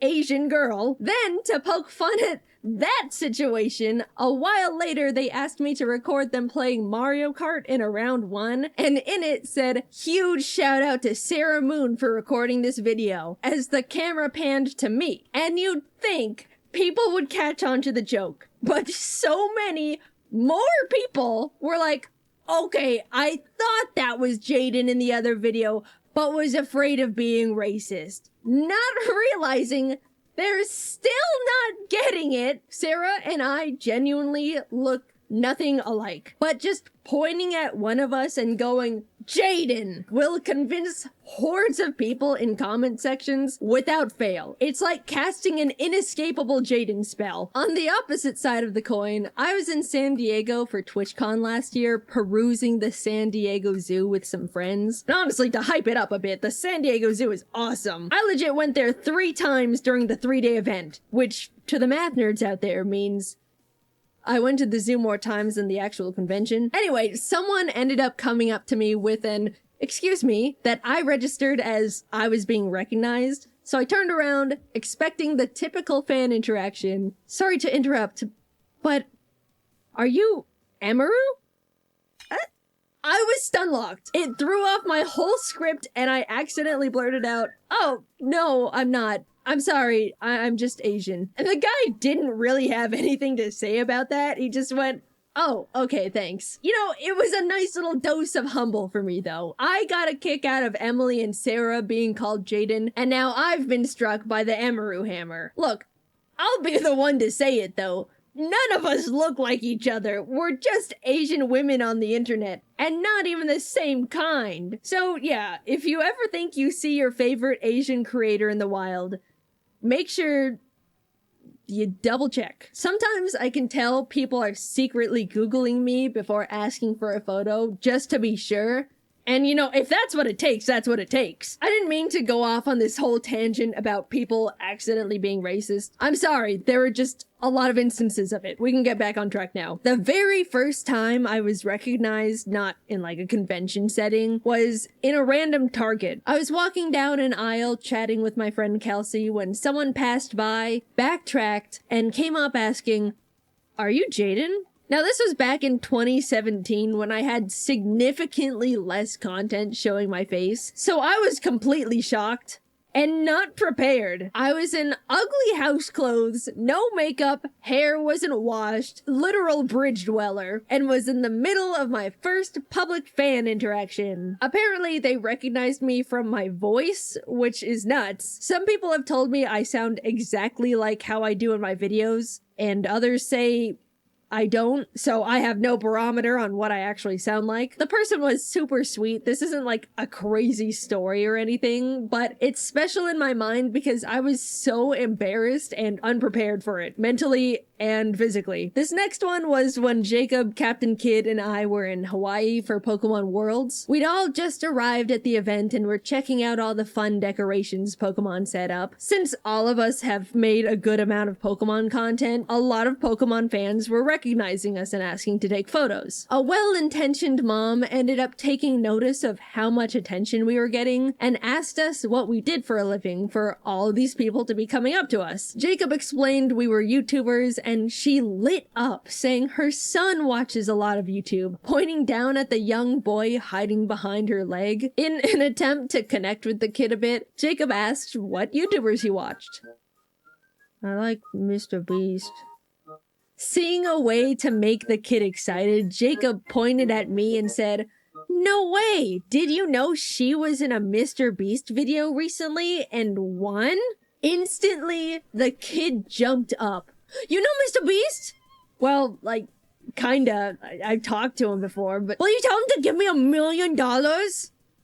Speaker 1: Asian girl. Then, to poke fun at that situation, a while later they asked me to record them playing Mario Kart in a round 1, and in it said, huge shout out to Sarah Moon for recording this video, as the camera panned to me. And you'd think people would catch on to the joke, but so many more people were like, okay, I thought that was Jaiden in the other video, but was afraid of being racist. Not realizing they're still not getting it. Sarah and I genuinely look nothing alike. But just pointing at one of us and going, Jaiden, will convince hordes of people in comment sections without fail. It's like casting an inescapable Jaiden spell. On the opposite side of the coin, I was in San Diego for TwitchCon last year, perusing the San Diego Zoo with some friends. And honestly, to hype it up a bit, the San Diego Zoo is awesome. I legit went there 3 times during the 3-day event, which, to the math nerds out there, means I went to the zoo more times than the actual convention. Anyway, someone ended up coming up to me with an, excuse me, that I registered as I was being recognized. So I turned around, expecting the typical fan interaction. Sorry to interrupt, but are you Amaru? I was stun-locked. It threw off my whole script and I accidentally blurted out, oh, no, I'm not. I'm sorry, I'm just Asian. And the guy didn't really have anything to say about that. He just went, oh, okay, thanks. You know, it was a nice little dose of humble for me, though. I got a kick out of Emily and Sarah being called Jaiden, and now I've been struck by the Amaru hammer. Look, I'll be the one to say it, though. None of us look like each other. We're just Asian women on the internet, and not even the same kind. So yeah, if you ever think you see your favorite Asian creator in the wild, make sure you double check. Sometimes I can tell people are secretly Googling me before asking for a photo just to be sure. And you know, if that's what it takes, that's what it takes. I didn't mean to go off on this whole tangent about people accidentally being racist. I'm sorry, there were just a lot of instances of it. We can get back on track now. The very first time I was recognized, not in like a convention setting, was in a random Target. I was walking down an aisle chatting with my friend Kelsey when someone passed by, backtracked, and came up asking, "Are you Jaiden?" Now, this was back in 2017 when I had significantly less content showing my face, so I was completely shocked and not prepared. I was in ugly house clothes, no makeup, hair wasn't washed, literal bridge dweller, and was in the middle of my first public fan interaction. Apparently, they recognized me from my voice, which is nuts. Some people have told me I sound exactly like how I do in my videos, and others say I don't, so I have no barometer on what I actually sound like. The person was super sweet. This isn't like a crazy story or anything, but it's special in my mind because I was so embarrassed and unprepared for it, mentally and physically. This next one was when Jacob, Captain Kidd, and I were in Hawaii for Pokemon Worlds. We'd all just arrived at the event and were checking out all the fun decorations Pokemon set up. Since all of us have made a good amount of Pokemon content, a lot of Pokemon fans were recognizing us and asking to take photos. A well-intentioned mom ended up taking notice of how much attention we were getting and asked us what we did for a living for all of these people to be coming up to us. Jacob explained we were YouTubers and she lit up, saying her son watches a lot of YouTube, pointing down at the young boy hiding behind her leg. In an attempt to connect with the kid a bit, Jacob asked what YouTubers he watched. I like Mr. Beast. Seeing a way to make the kid excited, Jacob pointed at me and said, "No way! Did you know she was in a Mr. Beast video recently and won?" Instantly, the kid jumped up. "You know Mr. Beast?" "Well, like, kinda. I've talked to him before, but..." "Will you tell him to give me $1 million?"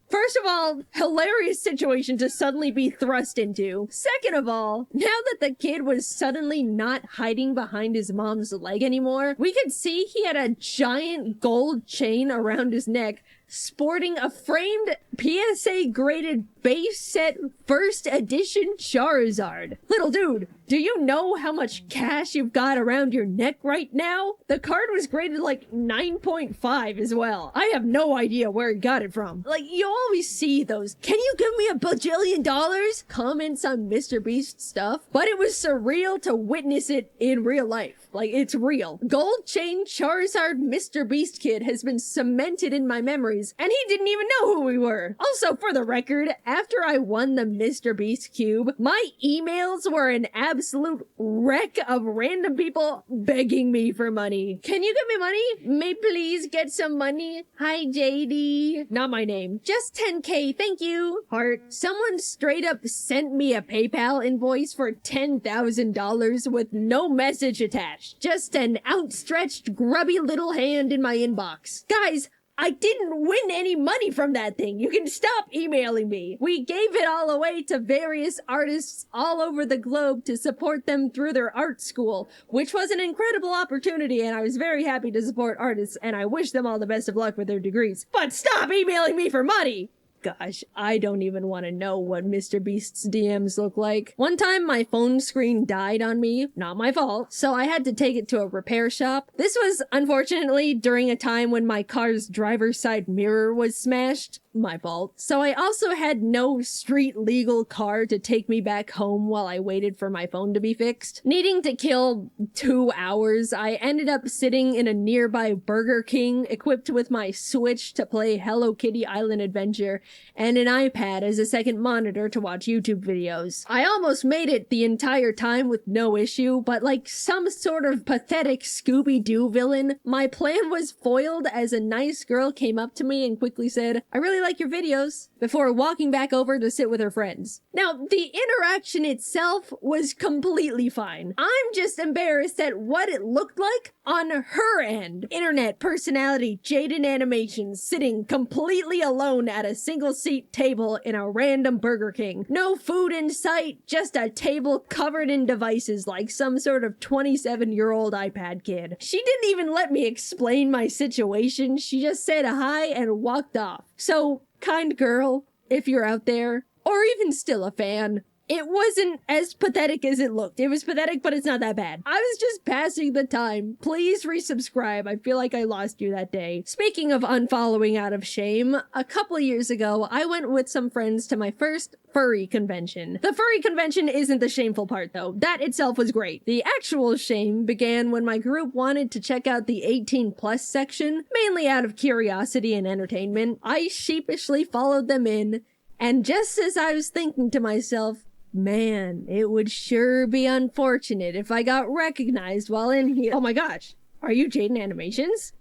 Speaker 1: First of all, hilarious situation to suddenly be thrust into. Second of all, now that the kid was suddenly not hiding behind his mom's leg anymore, we could see he had a giant gold chain around his neck, sporting a framed PSA graded base set first edition Charizard. Little dude, do you know how much cash you've got around your neck right now? The card was graded like 9.5 as well. I have no idea where he got it from. Like, you always see those, "Can you give me $1 bajillion?" comments on Mr. Beast stuff, but it was surreal to witness it in real life. Like, it's real. Gold chain Charizard Mr. Beast kid has been cemented in my memories, and he didn't even know who we were. Also, for the record, after I won the Mr. Beast cube, my emails were an absolute absolute wreck of random people begging me for money. Can you give me money? May please get some money? Hi, JD. Not my name. Just 10K, thank you. Heart. Someone straight up sent me a PayPal invoice for $10,000 with no message attached. Just an outstretched, grubby little hand in my inbox. Guys, I didn't win any money from that thing. You can stop emailing me. We gave it all away to various artists all over the globe to support them through their art school, which was an incredible opportunity, and I was very happy to support artists, and I wish them all the best of luck with their degrees. But stop emailing me for money! Gosh, I don't even want to know what Mr. Beast's DMs look like. One time my phone screen died on me, not my fault, so I had to take it to a repair shop. This was, unfortunately, during a time when my car's driver's side mirror was smashed. My fault. So I also had no street legal car to take me back home while I waited for my phone to be fixed. Needing to kill 2 hours, I ended up sitting in a nearby Burger King equipped with my Switch to play Hello Kitty Island Adventure and an iPad as a second monitor to watch YouTube videos. I almost made it the entire time with no issue, but like some sort of pathetic Scooby-Doo villain, my plan was foiled as a nice girl came up to me and quickly said, "I really like your videos," before walking back over to sit with her friends. Now, the interaction itself was completely fine. I'm just embarrassed at what it looked like on her end. Internet personality Jaiden Animations sitting completely alone at a single seat table in a random Burger King. No food in sight, just a table covered in devices like some sort of 27-year-old iPad kid. She didn't even let me explain my situation. She just said hi and walked off. So, kind girl, if you're out there, or even still a fan, it wasn't as pathetic as it looked. It was pathetic, but it's not that bad. I was just passing the time. Please resubscribe. I feel like I lost you that day. Speaking of unfollowing out of shame, a couple of years ago, I went with some friends to my first furry convention. The furry convention isn't the shameful part, though. That itself was great. The actual shame began when my group wanted to check out the 18+ section, mainly out of curiosity and entertainment. I sheepishly followed them in, and just as I was thinking to myself, man, it would sure be unfortunate if I got recognized while in here. Oh my gosh, are you Jaiden Animations?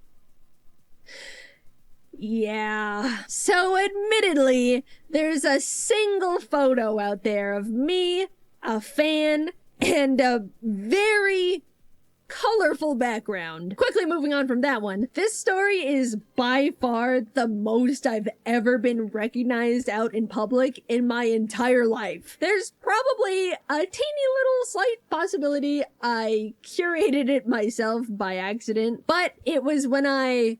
Speaker 1: Yeah. So admittedly, there's a single photo out there of me, a fan, and a very colorful background. Quickly moving on from that one, this story is by far the most I've ever been recognized out in public in my entire life. There's probably a teeny little slight possibility I curated it myself by accident, but it was when I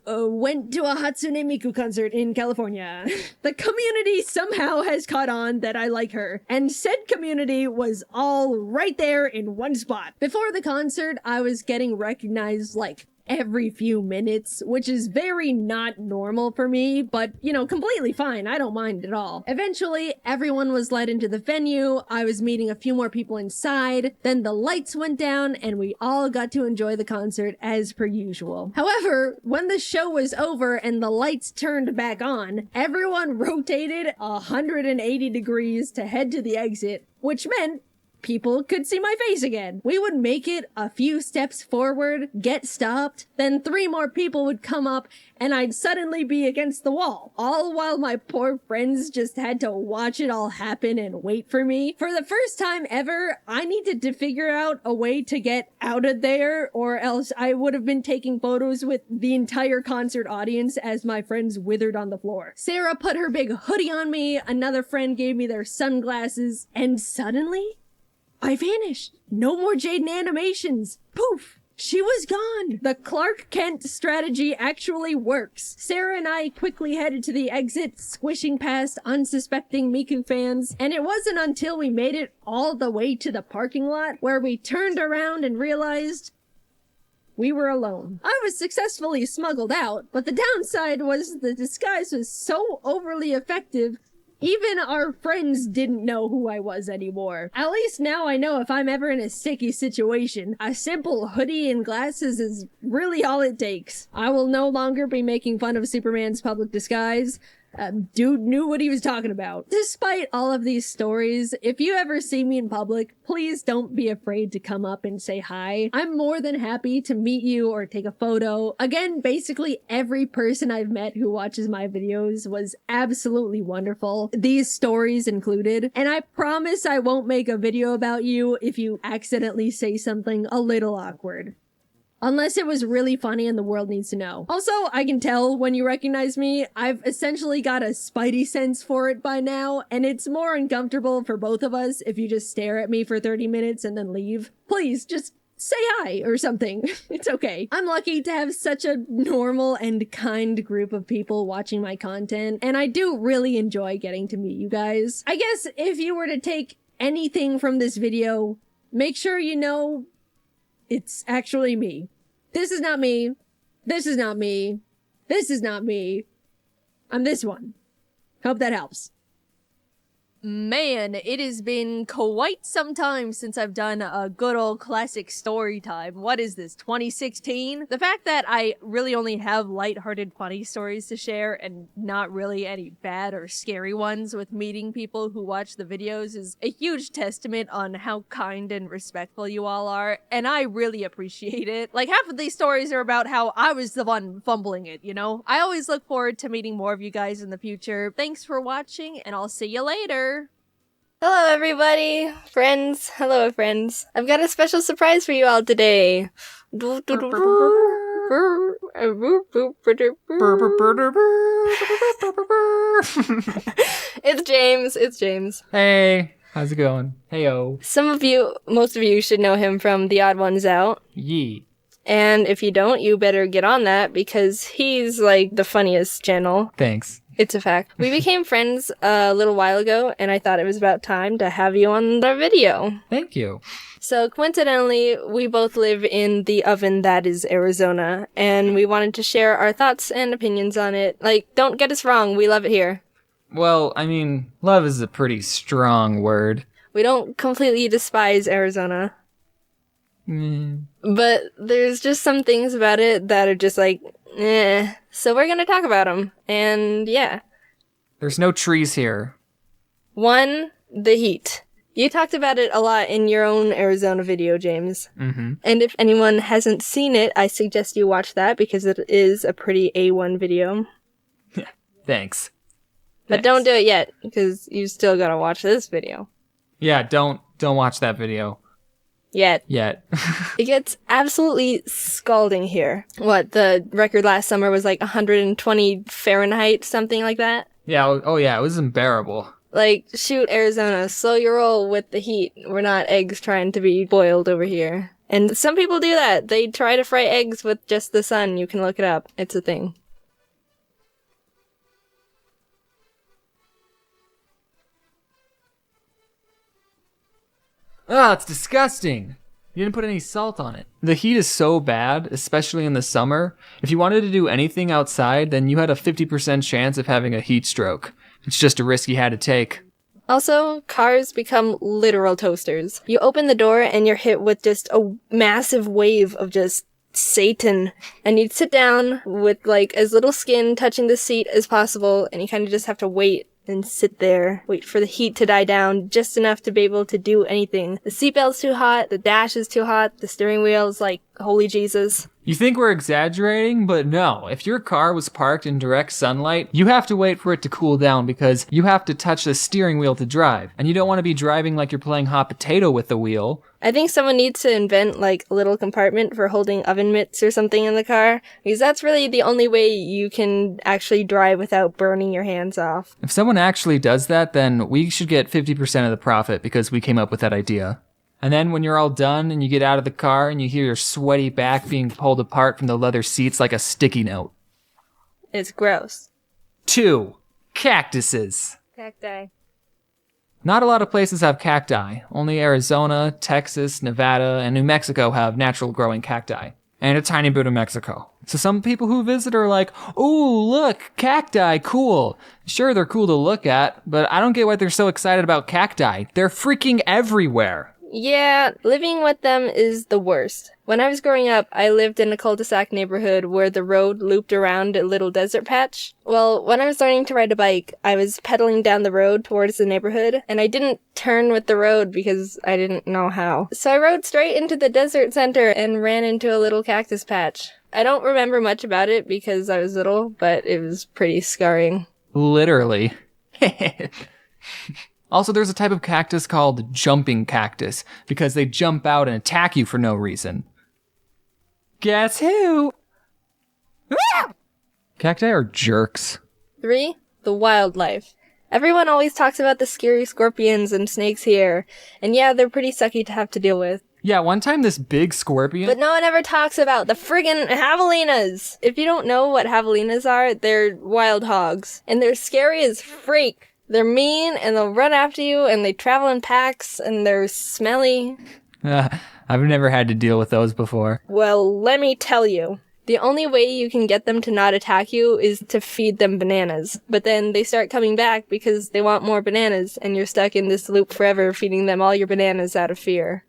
Speaker 1: went to a Hatsune Miku concert in California. The community somehow has caught on that I like her, and said community was all right there in one spot. Before the concert, I was getting recognized like every few minutes, which is very not normal for me, but, you know, completely fine. I don't mind at all. Eventually, everyone was led into the venue. I was meeting a few more people inside. Then the lights went down and we all got to enjoy the concert as per usual. However, when the show was over and the lights turned back on, everyone rotated 180 degrees to head to the exit, which meant people could see my face again. We would make it a few steps forward, get stopped, then 3 more people would come up, and I'd suddenly be against the wall. All while my poor friends just had to watch it all happen and wait for me. For the first time ever, I needed to figure out a way to get out of there, or else I would have been taking photos with the entire concert audience as my friends withered on the floor. Sarah put her big hoodie on me, another friend gave me their sunglasses, and suddenly, I vanished. No more Jaiden Animations. Poof. She was gone. The Clark Kent strategy actually works. Sarah and I quickly headed to the exit, squishing past unsuspecting Miku fans, and it wasn't until we made it all the way to the parking lot where we turned around and realized we were alone. I was successfully smuggled out, but the downside was the disguise was so overly effective, even our friends didn't know who I was anymore. At least now I know if I'm ever in a sticky situation, a simple hoodie and glasses is really all it takes. I will no longer be making fun of Superman's public disguise. Dude knew what he was talking about. Despite all of these stories, if you ever see me in public, please don't be afraid to come up and say hi. I'm more than happy to meet you or take a photo. Again, basically every person I've met who watches my videos was absolutely wonderful, these stories included, and I promise I won't make a video about you if you accidentally say something a little awkward. Unless it was really funny and the world needs to know. Also, I can tell when you recognize me, I've essentially got a spidey sense for it by now, and it's more uncomfortable for both of us if you just stare at me for 30 minutes and then leave. Please, just say hi or something. It's okay. I'm lucky to have such a normal and kind group of people watching my content, and I do really enjoy getting to meet you guys. I guess if you were to take anything from this video, make sure you know it's actually me. This is not me. This is not me. This is not me. I'm this one. Hope that helps.
Speaker 2: Man, it has been quite some time since I've done a good old classic story time. What is this, 2016? The fact that I really only have lighthearted funny stories to share and not really any bad or scary ones with meeting people who watch the videos is a huge testament on how kind and respectful you all are, and I really appreciate it. Like, half of these stories are about how I was the one fumbling it, you know? I always look forward to meeting more of you guys in the future. Thanks for watching, and I'll see you later.
Speaker 4: Hello, everybody. Friends. Hello, friends. I've got a special surprise for you all today. It's James. It's James.
Speaker 16: Hey, how's it going? Heyo.
Speaker 4: Most of you should know him from The Odd Ones Out.
Speaker 16: Yee.
Speaker 4: And if you don't, you better get on that because he's like the funniest channel.
Speaker 16: Thanks.
Speaker 4: It's a fact. We became friends a little while ago, and I thought it was about time to have you on the video.
Speaker 16: Thank you.
Speaker 4: So coincidentally, we both live in the oven that is Arizona, and we wanted to share our thoughts and opinions on it. Like, don't get us wrong, we love it here.
Speaker 16: Well, I mean, love is a pretty strong word.
Speaker 4: We don't completely despise Arizona. But there's just some things about it that are just like, so we're gonna talk about them, and yeah.
Speaker 16: There's no trees here.
Speaker 4: One, the heat. You talked about it a lot in your own Arizona video, James.
Speaker 16: Mm-hmm.
Speaker 4: And if anyone hasn't seen it, I suggest you watch that because it is a pretty A1 video.
Speaker 16: Thanks.
Speaker 4: But don't do it yet, because you still gotta watch this video.
Speaker 16: Yeah, don't watch that video.
Speaker 4: Yet.
Speaker 16: It
Speaker 4: gets absolutely scalding here. What, the record last summer was like 120 Fahrenheit, something like that?
Speaker 16: Yeah, oh yeah, it was unbearable.
Speaker 4: Like, shoot, Arizona, slow your roll with the heat. We're not eggs trying to be boiled over here. And some people do that. They try to fry eggs with just the sun. You can look it up. It's a thing.
Speaker 16: Oh, it's disgusting. You didn't put any salt on it. The heat is so bad, especially in the summer. If you wanted to do anything outside, then you had a 50% chance of having a heat stroke. It's just a risk you had to take.
Speaker 4: Also, cars become literal toasters. You open the door and you're hit with just a massive wave of just Satan. And you'd sit down with like as little skin touching the seat as possible, and you kind of just have to wait and sit there, wait for the heat to die down just enough to be able to do anything. The seatbelt's too hot, the dash is too hot, the steering wheel's like, holy Jesus.
Speaker 16: You think we're exaggerating, but no. If your car was parked in direct sunlight, you have to wait for it to cool down because you have to touch the steering wheel to drive. And you don't want to be driving like you're playing hot potato with the wheel.
Speaker 4: I think someone needs to invent like a little compartment for holding oven mitts or something in the car, because that's really the only way you can actually drive without burning your hands off.
Speaker 16: If someone actually does that, then we should get 50% of the profit because we came up with that idea. And then when you're all done and you get out of the car and you hear your sweaty back being pulled apart from the leather seats like a sticky note.
Speaker 4: It's gross.
Speaker 16: 2. Cactuses.
Speaker 4: Cacti.
Speaker 16: Not a lot of places have cacti. Only Arizona, Texas, Nevada, and New Mexico have natural growing cacti. And a tiny bit of Mexico. So some people who visit are like, ooh, look, cacti, cool. Sure, they're cool to look at, but I don't get why they're so excited about cacti. They're freaking everywhere.
Speaker 4: Yeah, living with them is the worst. When I was growing up, I lived in a cul-de-sac neighborhood where the road looped around a little desert patch. Well, when I was learning to ride a bike, I was pedaling down the road towards the neighborhood, and I didn't turn with the road because I didn't know how. So I rode straight into the desert center and ran into a little cactus patch. I don't remember much about it because I was little, but it was pretty scarring.
Speaker 16: Literally. Also, there's a type of cactus called jumping cactus because they jump out and attack you for no reason. Guess who? Cacti are jerks.
Speaker 4: 3. The wildlife. Everyone always talks about the scary scorpions and snakes here, and yeah, they're pretty sucky to have to deal with.
Speaker 16: Yeah, one time this big scorpion...
Speaker 4: But no one ever talks about the friggin' javelinas! If you don't know what javelinas are, they're wild hogs, and they're scary as freak. They're mean, and they'll run after you, and they travel in packs, and they're smelly.
Speaker 16: I've never had to deal with those before.
Speaker 4: Well, let me tell you. The only way you can get them to not attack you is to feed them bananas. But then they start coming back because they want more bananas, and you're stuck in this loop forever feeding them all your bananas out of fear.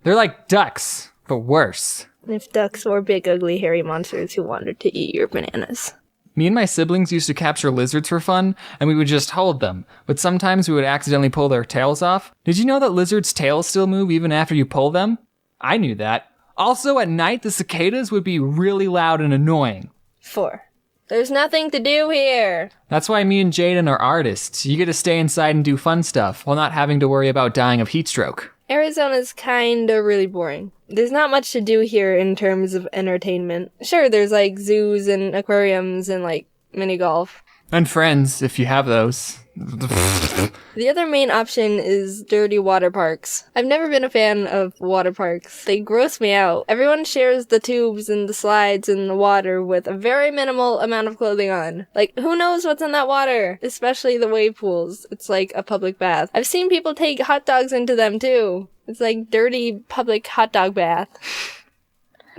Speaker 16: They're like ducks, but worse.
Speaker 4: If ducks were big, ugly, hairy monsters who wanted to eat your bananas.
Speaker 16: Me and my siblings used to capture lizards for fun, and we would just hold them, but sometimes we would accidentally pull their tails off. Did you know that lizards' tails still move even after you pull them? I knew that. Also, at night, the cicadas would be really loud and annoying.
Speaker 4: 4. There's nothing to do here.
Speaker 16: That's why me and Jaiden are artists. You get to stay inside and do fun stuff, while not having to worry about dying of heat stroke.
Speaker 4: Arizona's kinda really boring. There's not much to do here in terms of entertainment. Sure, there's like zoos and aquariums and like mini golf.
Speaker 16: And friends, if you have those.
Speaker 4: The other main option is dirty water parks. I've never been a fan of water parks. They gross me out. Everyone shares the tubes and the slides and the water with a very minimal amount of clothing on. Like, who knows what's in that water? Especially the wave pools. It's like a public bath. I've seen people take hot dogs into them too. It's like dirty public hot dog bath.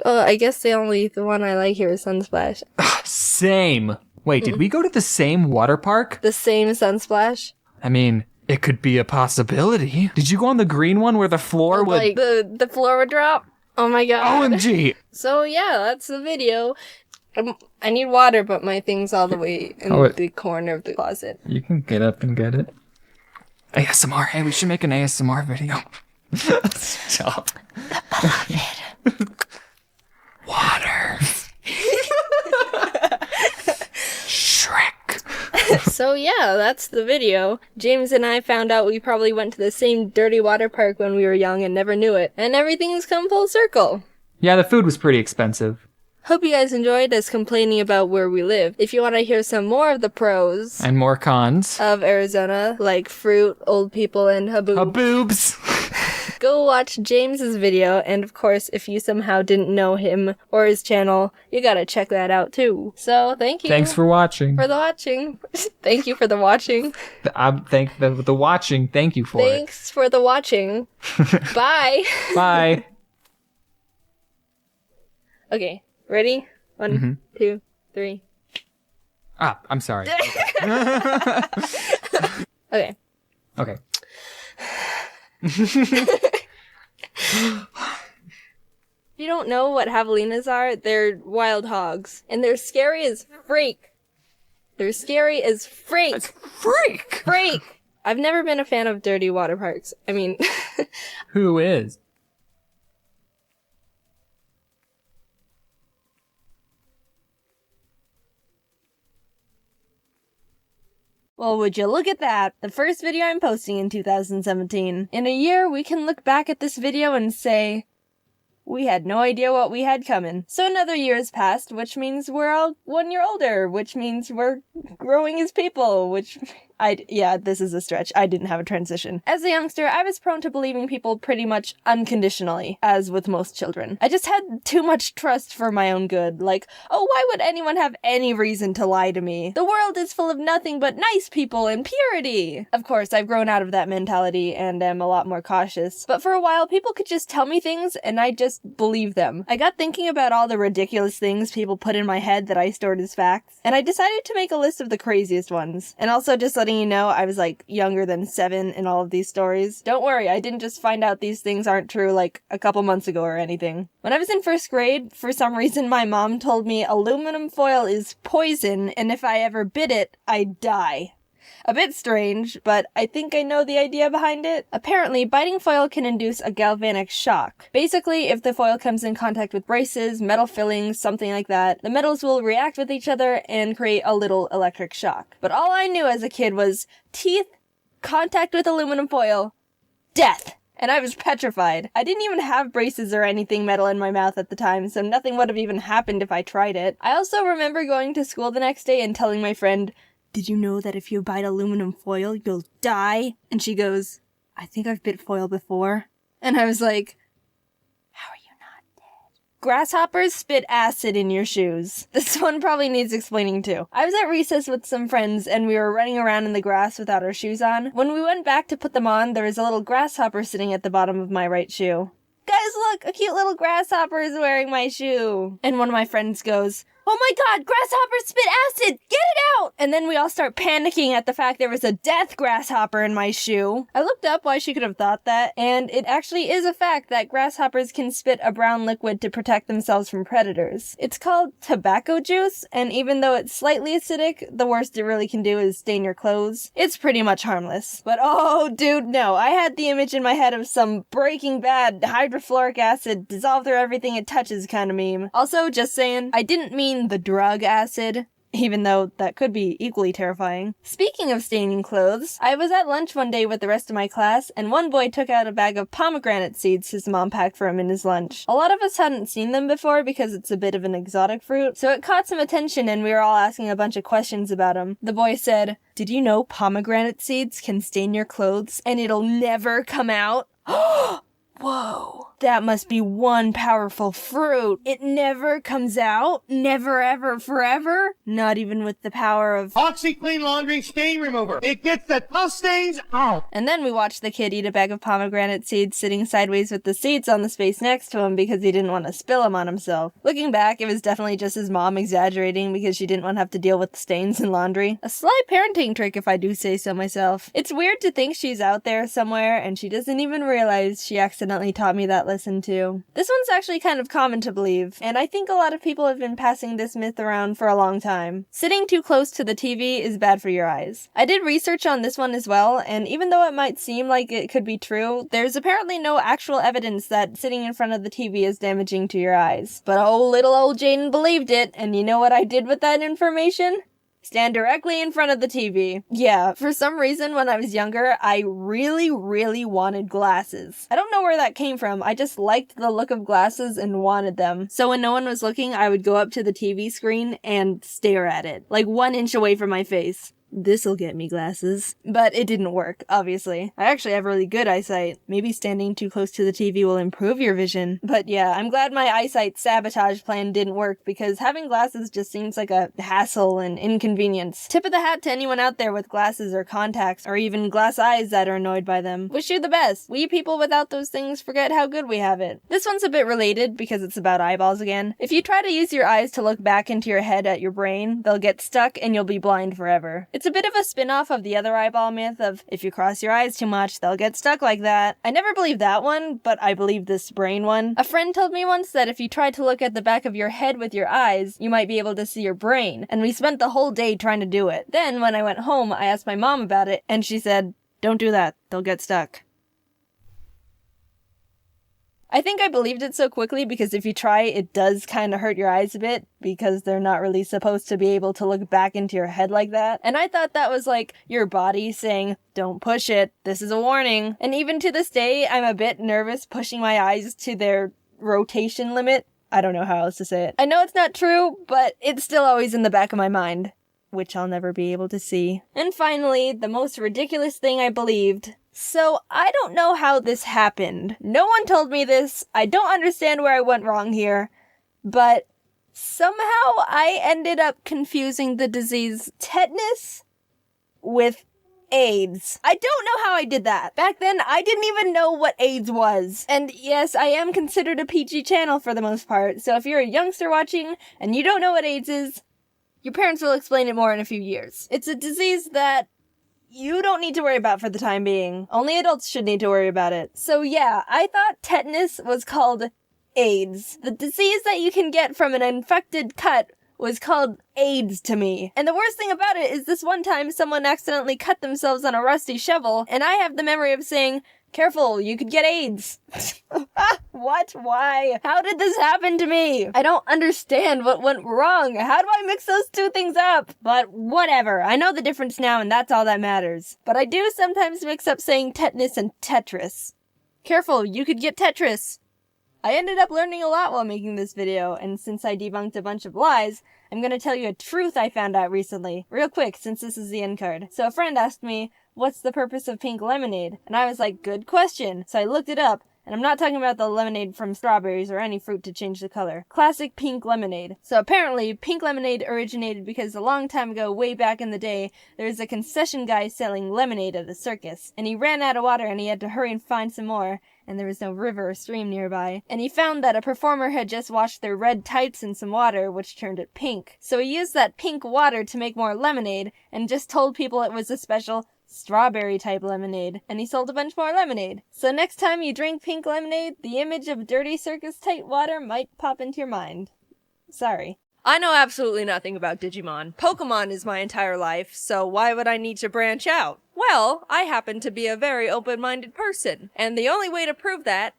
Speaker 4: Oh, I guess the one I like here is Sunsplash.
Speaker 16: Same. Wait, did we go to the same water park?
Speaker 4: The same Sunsplash?
Speaker 16: I mean, it could be a possibility. Did you go on the green one where the floor would...
Speaker 4: Like, the floor would drop? Oh my god.
Speaker 16: OMG!
Speaker 4: So yeah, that's the video. I need water, but my thing's all the way in the corner of the closet.
Speaker 16: You can get up and get it. ASMR. Hey, we should make an ASMR video. Stop.
Speaker 4: The beloved.
Speaker 16: Water. Shrek.
Speaker 4: So yeah, that's the video. James and I found out we probably went to the same dirty water park when we were young and never knew it. And everything's come full circle.
Speaker 16: Yeah, the food was pretty expensive.
Speaker 4: Hope you guys enjoyed us complaining about where we live. If you want to hear some more of the pros
Speaker 16: and more cons
Speaker 4: of Arizona, like fruit, old people, and
Speaker 16: haboobs,
Speaker 4: go watch James's video. And of course, if you somehow didn't know him or his channel, you gotta check that out too. So thank you.
Speaker 16: Thanks for watching.
Speaker 4: For the watching. Thank you for the watching.
Speaker 16: The watching. Thank you for it.
Speaker 4: Thanks for the watching. Bye.
Speaker 16: Bye.
Speaker 4: Okay. Ready? 1, 2, 3.
Speaker 16: Ah, I'm sorry.
Speaker 4: Okay.
Speaker 16: Okay.
Speaker 4: If you don't know what javelinas are, they're wild hogs. And they're scary as freak. They're scary as freak.
Speaker 16: That's freak!
Speaker 4: Freak! I've never been a fan of dirty water parks. I mean...
Speaker 16: Who is?
Speaker 2: Well, would you look at that? The first video I'm posting in 2017. In a year, we can look back at this video and say, we had no idea what we had coming. So another year has passed, which means we're all 1 year older, which means we're growing as people, which... yeah, this is a stretch. I didn't have a transition. As a youngster, I was prone to believing people pretty much unconditionally, as with most children. I just had too much trust for my own good. Like, oh, why would anyone have any reason to lie to me? The world is full of nothing but nice people and purity. Of course, I've grown out of that mentality and am a lot more cautious. But for a while, people could just tell me things and I just believe them. I got thinking about all the ridiculous things people put in my head that I stored as facts, and I decided to make a list of the craziest ones. And also just letting thing you know, I was like younger than 7 in all of these stories. Don't worry, I didn't just find out these things aren't true like a couple months ago or anything. When I was in 1st grade, for some reason my mom told me aluminum foil is poison and if I ever bit it, I'd die. A bit strange, but I think I know the idea behind it. Apparently, biting foil can induce a galvanic shock. Basically, if the foil comes in contact with braces, metal fillings, something like that, the metals will react with each other and create a little electric shock. But all I knew as a kid was teeth, contact with aluminum foil, death. And I was petrified. I didn't even have braces or anything metal in my mouth at the time, so nothing would have even happened if I tried it. I also remember going to school the next day and telling my friend, "Did you know that if you bite aluminum foil, you'll die?" And she goes, "I think I've bit foil before." And I was like, how are you not dead? Grasshoppers spit acid in your shoes. This one probably needs explaining too. I was at recess with some friends and we were running around in the grass without our shoes on. When we went back to put them on, there was a little grasshopper sitting at the bottom of my right shoe. "Guys, look, a cute little grasshopper is wearing my shoe." And one of my friends goes, "Oh my god, grasshoppers spit acid! Get it out!" And then we all start panicking at the fact there was a death grasshopper in my shoe. I looked up why she could have thought that, and it actually is a fact that grasshoppers can spit a brown liquid to protect themselves from predators. It's called tobacco juice, and even though it's slightly acidic, the worst it really can do is stain your clothes. It's pretty much harmless. But oh dude, no, I had the image in my head of some Breaking Bad hydrofluoric acid dissolve through everything it touches kind of meme. Also, just saying, I didn't mean the drug acid, even though that could be equally terrifying. Speaking of staining clothes, I was at lunch one day with the rest of my class, and one boy took out a bag of pomegranate seeds his mom packed for him in his lunch. A lot of us hadn't seen them before because it's a bit of an exotic fruit, so it caught some attention and we were all asking a bunch of questions about them. The boy said, "Did you know pomegranate seeds can stain your clothes and it'll never come out?" Whoa. That must be one powerful fruit. It never comes out? Never, ever, forever? Not even with the power of
Speaker 8: OxiClean Laundry Stain Remover. It gets the tough stains out.
Speaker 2: And then we watched the kid eat a bag of pomegranate seeds sitting sideways with the seeds on the space next to him because he didn't want to spill them on himself. Looking back, it was definitely just his mom exaggerating because she didn't want to have to deal with the stains in laundry. A sly parenting trick if I do say so myself. It's weird to think she's out there somewhere and she doesn't even realize she accidentally taught me that lesson too. This one's actually kind of common to believe, and I think a lot of people have been passing this myth around for a long time. Sitting too close to the TV is bad for your eyes. I did research on this one as well, and even though it might seem like it could be true, there's apparently no actual evidence that sitting in front of the TV is damaging to your eyes. But oh, little old Jaiden believed it, and you know what I did with that information? Stand directly in front of the TV. Yeah, for some reason when I was younger, I really wanted glasses. I don't know where that came from, I just liked the look of glasses and wanted them. So when no one was looking, I would go up to the TV screen and stare at it, like 1 inch away from my face. This'll get me glasses. But it didn't work, obviously. I actually have really good eyesight. Maybe standing too close to the TV will improve your vision. But yeah, I'm glad my eyesight sabotage plan didn't work because having glasses just seems like a hassle and inconvenience. Tip of the hat to anyone out there with glasses or contacts or even glass eyes that are annoyed by them. Wish you the best. We people without those things forget how good we have it. This one's a bit related because it's about eyeballs again. If you try to use your eyes to look back into your head at your brain, they'll get stuck and you'll be blind forever. It's a bit of a spin-off of the other eyeball myth of if you cross your eyes too much, they'll get stuck like that. I never believed that one, but I believe this brain one. A friend told me once that if you tried to look at the back of your head with your eyes, you might be able to see your brain, and we spent the whole day trying to do it. Then, when I went home, I asked my mom about it, and she said, "Don't do that, they'll get stuck." I think I believed it so quickly because if you try, it does kind of hurt your eyes a bit because they're not really supposed to be able to look back into your head like that. And I thought that was like your body saying, "Don't push it, this is a warning." And even to this day, I'm a bit nervous pushing my eyes to their rotation limit. I don't know how else to say it. I know it's not true, but it's still always in the back of my mind, which I'll never be able to see. And finally, the most ridiculous thing I believed. So, I don't know how this happened. No one told me this. I don't understand where I went wrong here. But somehow I ended up confusing the disease tetanus with AIDS. I don't know how I did that. Back then, I didn't even know what AIDS was. And yes, I am considered a PG channel for the most part. So if you're a youngster watching and you don't know what AIDS is, your parents will explain it more in a few years. It's a disease that you don't need to worry about for the time being. Only adults should need to worry about it. So yeah, I thought tetanus was called AIDS. The disease that you can get from an infected cut was called AIDS to me. And the worst thing about it is this one time someone accidentally cut themselves on a rusty shovel, and I have the memory of saying, "Careful, you could get AIDS." What? Why? How did this happen to me? I don't understand what went wrong. How do I mix those two things up? But whatever. I know the difference now, and that's all that matters. But I do sometimes mix up saying tetanus and Tetris. Careful, you could get Tetris. I ended up learning a lot while making this video, and since I debunked a bunch of lies, I'm gonna tell you a truth I found out recently. Real quick, since this is the end card. So a friend asked me, "What's the purpose of pink lemonade?" And I was like, good question. So I looked it up, and I'm not talking about the lemonade from strawberries or any fruit to change the color. Classic pink lemonade. So apparently, pink lemonade originated because a long time ago, way back in the day, there was a concession guy selling lemonade at a circus. And he ran out of water and he had to hurry and find some more. And there was no river or stream nearby. And he found that a performer had just washed their red tights in some water, which turned it pink. So he used that pink water to make more lemonade, and just told people it was a special strawberry type lemonade, and he sold a bunch more lemonade. So next time you drink pink lemonade, the image of dirty circus tight water might pop into your mind. Sorry. I know absolutely nothing about Digimon. Pokemon is my entire life, so why would I need to branch out? Well, I happen to be a very open-minded person, and the only way to prove that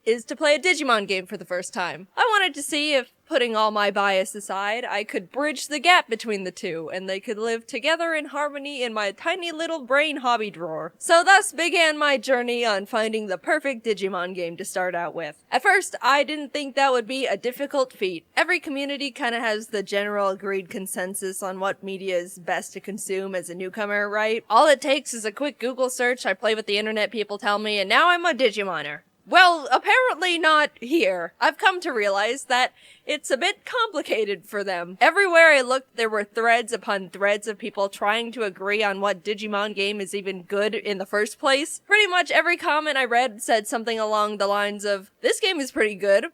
Speaker 2: is to play a Digimon game for the first time. I wanted to see if, putting all my bias aside, I could bridge the gap between the two, and they could live together in harmony in my tiny little brain hobby drawer. So thus began my journey on finding the perfect Digimon game to start out with. At first, I didn't think that would be a difficult feat. Every community kinda has the general agreed consensus on what media is best to consume as a newcomer, right? All it takes is a quick Google search, I play what the internet people tell me, and now I'm a Digimoner. Well, apparently not here. I've come to realize that it's a bit complicated for them. Everywhere I looked, there were threads upon threads of people trying to agree on what Digimon game is even good in the first place. Pretty much every comment I read said something along the lines of, "This game is pretty good,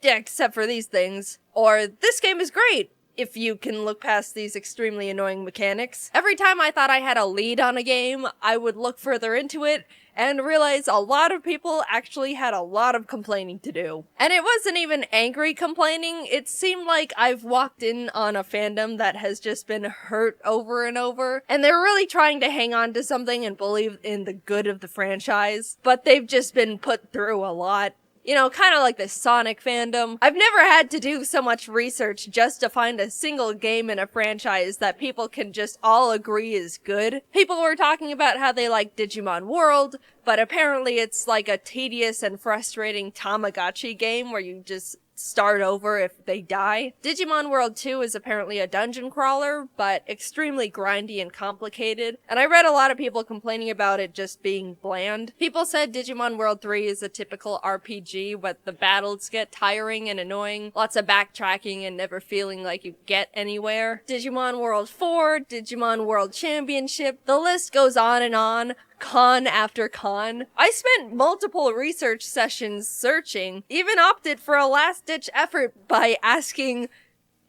Speaker 2: except for these things," or "This game is great, if you can look past these extremely annoying mechanics." Every time I thought I had a lead on a game, I would look further into it and realize a lot of people actually had a lot of complaining to do. And it wasn't even angry complaining, it seemed like I've walked in on a fandom that has just been hurt over and over, and they're really trying to hang on to something and believe in the good of the franchise, but they've just been put through a lot. You know, kind of like the Sonic fandom. I've never had to do so much research just to find a single game in a franchise that people can just all agree is good. People were talking about how they like Digimon World, but apparently it's like a tedious and frustrating Tamagotchi game where you just start over if they die. Digimon World 2 is apparently a dungeon crawler, but extremely grindy and complicated, and I read a lot of people complaining about it just being bland. People said Digimon World 3 is a typical RPG, but the battles get tiring and annoying, lots of backtracking and never feeling like you get anywhere. Digimon World 4, Digimon World Championship, the list goes on and on. Con after con. I spent multiple research sessions searching, even opted for a last-ditch effort by asking,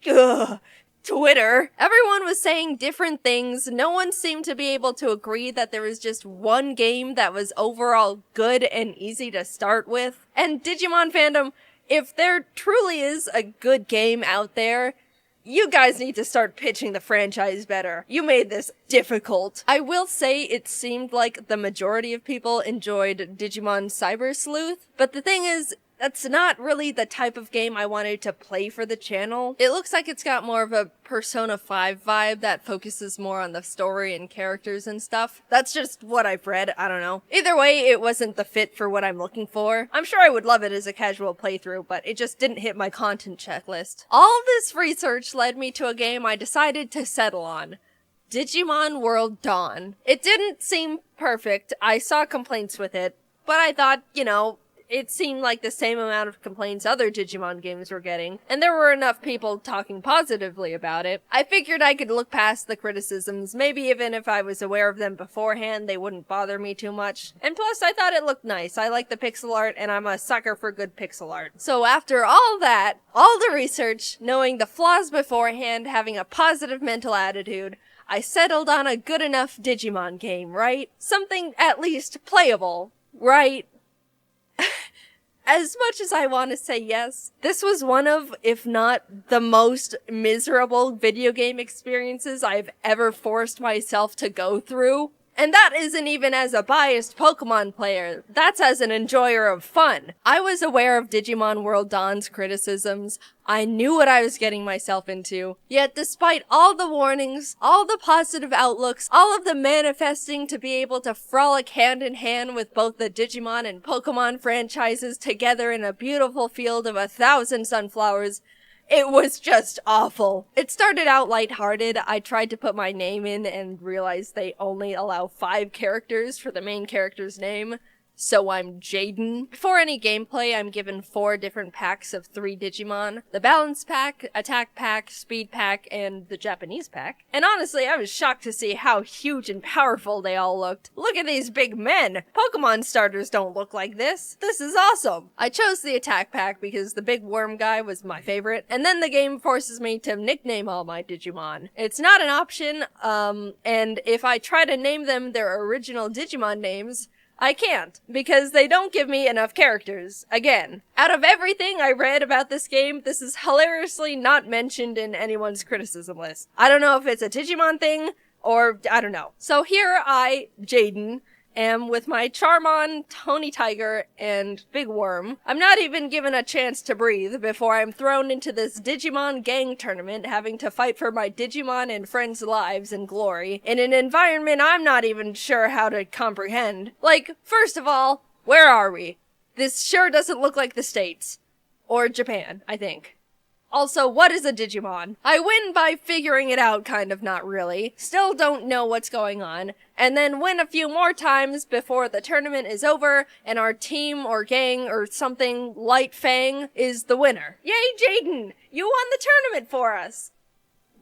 Speaker 2: Twitter. Everyone was saying different things. No one seemed to be able to agree that there was just one game that was overall good and easy to start with. And Digimon fandom, if there truly is a good game out there, you guys need to start pitching the franchise better. You made this difficult. I will say it seemed like the majority of people enjoyed Digimon Cyber Sleuth, but the thing is, that's not really the type of game I wanted to play for the channel. It looks like it's got more of a Persona 5 vibe that focuses more on the story and characters and stuff. That's just what I've read, I don't know. Either way, it wasn't the fit for what I'm looking for. I'm sure I would love it as a casual playthrough, but it just didn't hit my content checklist. All this research led me to a game I decided to settle on. Digimon World Dawn. It didn't seem perfect, I saw complaints with it, but I thought, you know, it seemed like the same amount of complaints other Digimon games were getting, and there were enough people talking positively about it. I figured I could look past the criticisms, maybe even if I was aware of them beforehand, they wouldn't bother me too much. And plus, I thought it looked nice. I like the pixel art, and I'm a sucker for good pixel art. So after all that, all the research, knowing the flaws beforehand, having a positive mental attitude, I settled on a good enough Digimon game, right? Something at least playable, right? As much as I want to say yes, this was one of, if not the most miserable video game experiences I've ever forced myself to go through. And that isn't even as a biased Pokemon player, that's as an enjoyer of fun. I was aware of Digimon World Dawn's criticisms, I knew what I was getting myself into, yet despite all the warnings, all the positive outlooks, all of the manifesting to be able to frolic hand in hand with both the Digimon and Pokemon franchises together in a beautiful field of 1,000 sunflowers, it was just awful. It started out lighthearted. I tried to put my name in and realized they only allow 5 characters for the main character's name. So I'm Jaiden. Before any gameplay, I'm given 4 different packs of 3 Digimon. The Balance Pack, Attack Pack, Speed Pack, and the Japanese Pack. And honestly, I was shocked to see how huge and powerful they all looked. Look at these big men! Pokemon starters don't look like this. This is awesome! I chose the Attack Pack because the big worm guy was my favorite, and then the game forces me to nickname all my Digimon. It's not an option, and if I try to name them their original Digimon names, I can't, because they don't give me enough characters. Again, out of everything I read about this game, this is hilariously not mentioned in anyone's criticism list. I don't know if it's a Digimon thing, or I don't know. So here I, Jaiden, am with my Charmon, Tony Tiger, and Big Worm. I'm not even given a chance to breathe before I'm thrown into this Digimon gang tournament, having to fight for my Digimon and friends' lives and glory in an environment I'm not even sure how to comprehend. Like, first of all, where are we? This sure doesn't look like the States. Or Japan, I think. Also, what is a Digimon? I win by figuring it out, kind of, not really. Still don't know what's going on. And then win a few more times before the tournament is over, and our team or gang or something, Light Fang, is the winner. Yay, Jaiden! You won the tournament for us!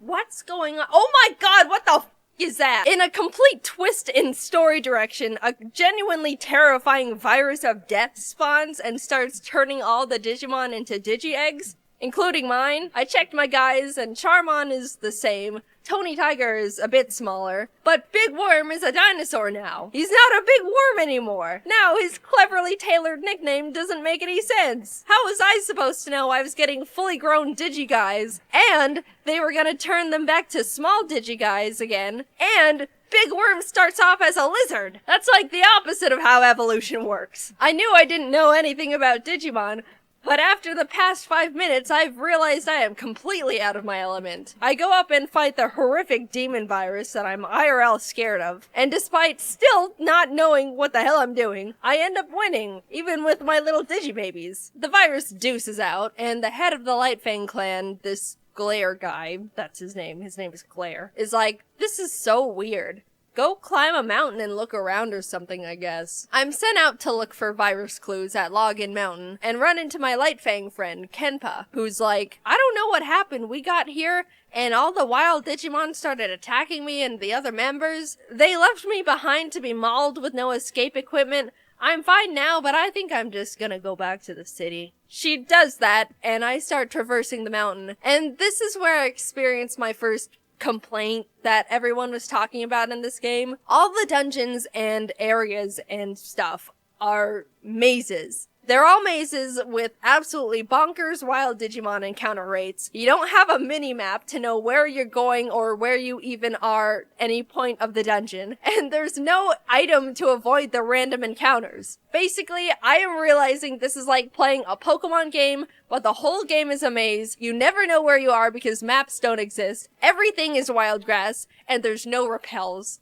Speaker 2: What's going on? Oh my god, what the f is that? In a complete twist in story direction, a genuinely terrifying virus of death spawns and starts turning all the Digimon into Digi-Eggs, including mine. I checked my guys, and Charmon is the same. Tony Tiger is a bit smaller, but Big Worm is a dinosaur now. He's not a big worm anymore. Now his cleverly tailored nickname doesn't make any sense. How was I supposed to know I was getting fully grown Digi-Guys, and they were gonna turn them back to small Digi-Guys again, and Big Worm starts off as a lizard? That's like the opposite of how evolution works. I knew I didn't know anything about Digimon, but after the past 5 minutes, I've realized I am completely out of my element. I go up and fight the horrific demon virus that I'm IRL scared of, and despite still not knowing what the hell I'm doing, I end up winning, even with my little Digibabies. The virus deuces out, and the head of the Lightfang clan, this Glare guy, that's his name is Glare, is like, this is so weird. Go climb a mountain and look around or something, I guess. I'm sent out to look for virus clues at Login Mountain and run into my Lightfang friend, Kenpa, who's like, I don't know what happened. We got here and all the wild Digimon started attacking me and the other members. They left me behind to be mauled with no escape equipment. I'm fine now, but I think I'm just gonna go back to the city. She does that, and I start traversing the mountain. And this is where I experience my first complaint that everyone was talking about in this game. All the dungeons and areas and stuff are mazes. They're all mazes with absolutely bonkers wild Digimon encounter rates. You don't have a mini-map to know where you're going or where you even are any point of the dungeon. And there's no item to avoid the random encounters. Basically, I am realizing this is like playing a Pokemon game, but the whole game is a maze. You never know where you are because maps don't exist. Everything is wild grass, and there's no repels.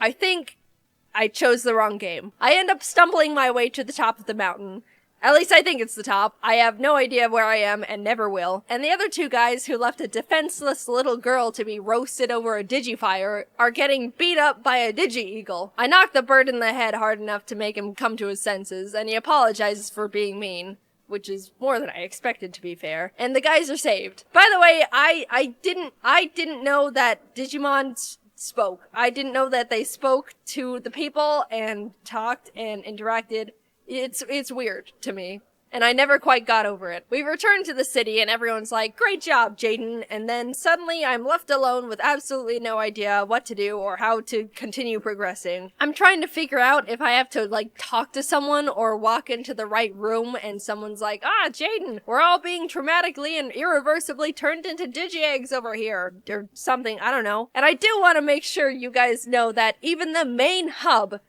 Speaker 2: I think I chose the wrong game. I end up stumbling my way to the top of the mountain. At least I think it's the top. I have no idea where I am and never will. And the other 2 guys who left a defenseless little girl to be roasted over a Digifire are getting beat up by a Digi-Eagle. I knock the bird in the head hard enough to make him come to his senses, and he apologizes for being mean, which is more than I expected, to be fair. And the guys are saved. By the way, I didn't know that Digimon spoke. I didn't know that they spoke to the people and talked and interacted. It's weird to me. and I never quite got over it. We return to the city and everyone's like, great job, Jaiden, and then suddenly I'm left alone with absolutely no idea what to do or how to continue progressing. I'm trying to figure out if I have to, like, talk to someone or walk into the right room and someone's like, Jaiden, we're all being traumatically and irreversibly turned into digi-eggs over here, or something, I don't know. And I do want to make sure you guys know that even the main hub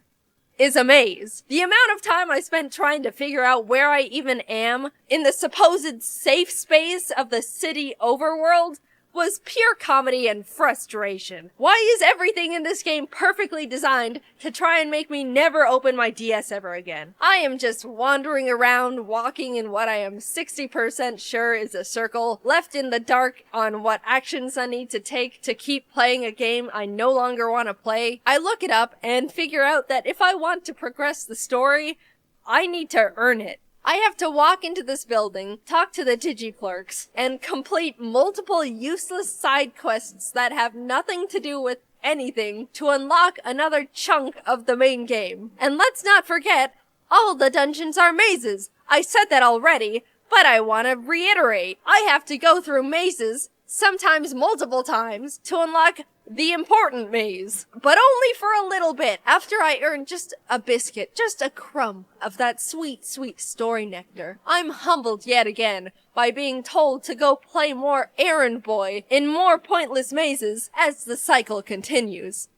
Speaker 2: is a maze. The amount of time I spent trying to figure out where I even am in the supposed safe space of the city overworld was pure comedy and frustration. Why is everything in this game perfectly designed to try and make me never open my DS ever again? I am just wandering around, walking in what I am 60% sure is a circle, left in the dark on what actions I need to take to keep playing a game I no longer want to play. I look it up and figure out that if I want to progress the story, I need to earn it. I have to walk into this building, talk to the digi-clerks, and complete multiple useless side quests that have nothing to do with anything to unlock another chunk of the main game. And let's not forget, all the dungeons are mazes. I said that already, but I want to reiterate. I have to go through mazes, sometimes multiple times, to unlock the important maze, but only for a little bit after I earn just a biscuit, just a crumb of that sweet, sweet story nectar. I'm humbled yet again by being told to go play more errand boy in more pointless mazes as the cycle continues.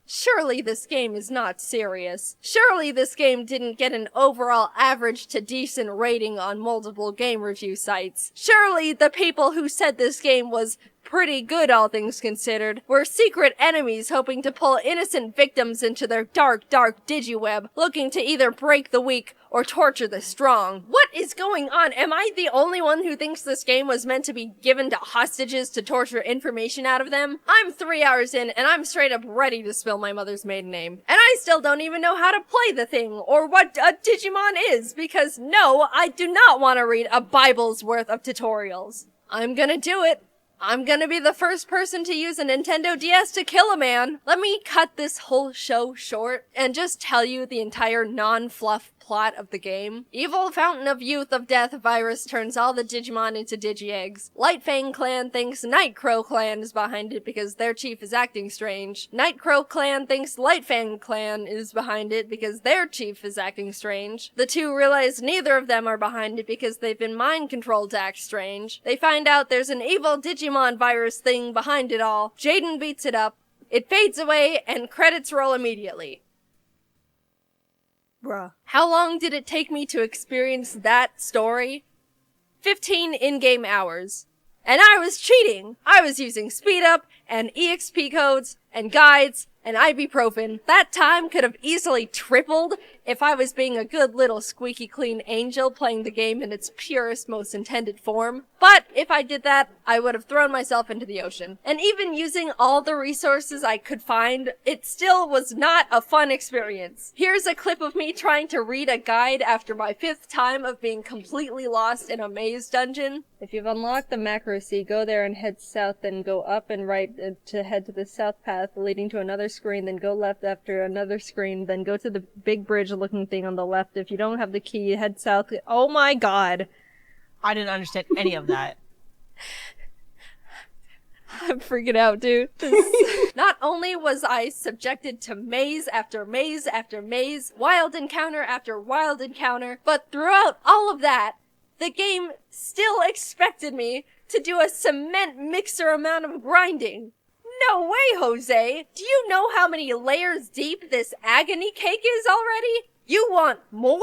Speaker 2: Surely this game is not serious. Surely this game didn't get an overall average to decent rating on multiple game review sites. Surely the people who said this game was pretty good, all things considered, were secret enemies hoping to pull innocent victims into their dark, dark digiweb, looking to either break the weak or torture the strong. What is going on? Am I the only one who thinks this game was meant to be given to hostages to torture information out of them? I'm 3 hours in and I'm straight up ready to spill my mother's maiden name. And I still don't even know how to play the thing or what a Digimon is, because no, I do not want to read a Bible's worth of tutorials. I'm gonna do it. I'm gonna be the first person to use a Nintendo DS to kill a man. Let me cut this whole show short and just tell you the entire non-fluff plot of the game. Evil Fountain of Youth of Death virus turns all the Digimon into digi-eggs. Lightfang Clan thinks Nightcrow Clan is behind it because their chief is acting strange. Nightcrow Clan thinks Lightfang Clan is behind it because their chief is acting strange. The two realize neither of them are behind it because they've been mind-controlled to act strange. They find out there's an evil Digimon virus thing behind it all. Jaiden beats it up. It fades away and credits roll immediately. Bruh. How long did it take me to experience that story? 15 in-game hours. And I was cheating! I was using speed up, and EXP codes, and guides, and ibuprofen. That time could have easily tripled if I was being a good little squeaky clean angel playing the game in its purest, most intended form. But if I did that, I would have thrown myself into the ocean. And even using all the resources I could find, it still was not a fun experience. Here's a clip of me trying to read a guide after my 5th time of being completely lost in a maze dungeon. If you've unlocked the macro sea, go there and head south, then go up and right to head to the south path leading to another screen, then go left after another screen, then go to the big bridge looking thing on the left. If you don't have the key, head south. Oh my god.
Speaker 9: I didn't understand any of that.
Speaker 2: I'm freaking out, dude. Not only was I subjected to maze after maze after maze, wild encounter after wild encounter, but throughout all of that, the game still expected me to do a cement mixer amount of grinding. No way, Jose! Do you know how many layers deep this agony cake is already? You want more?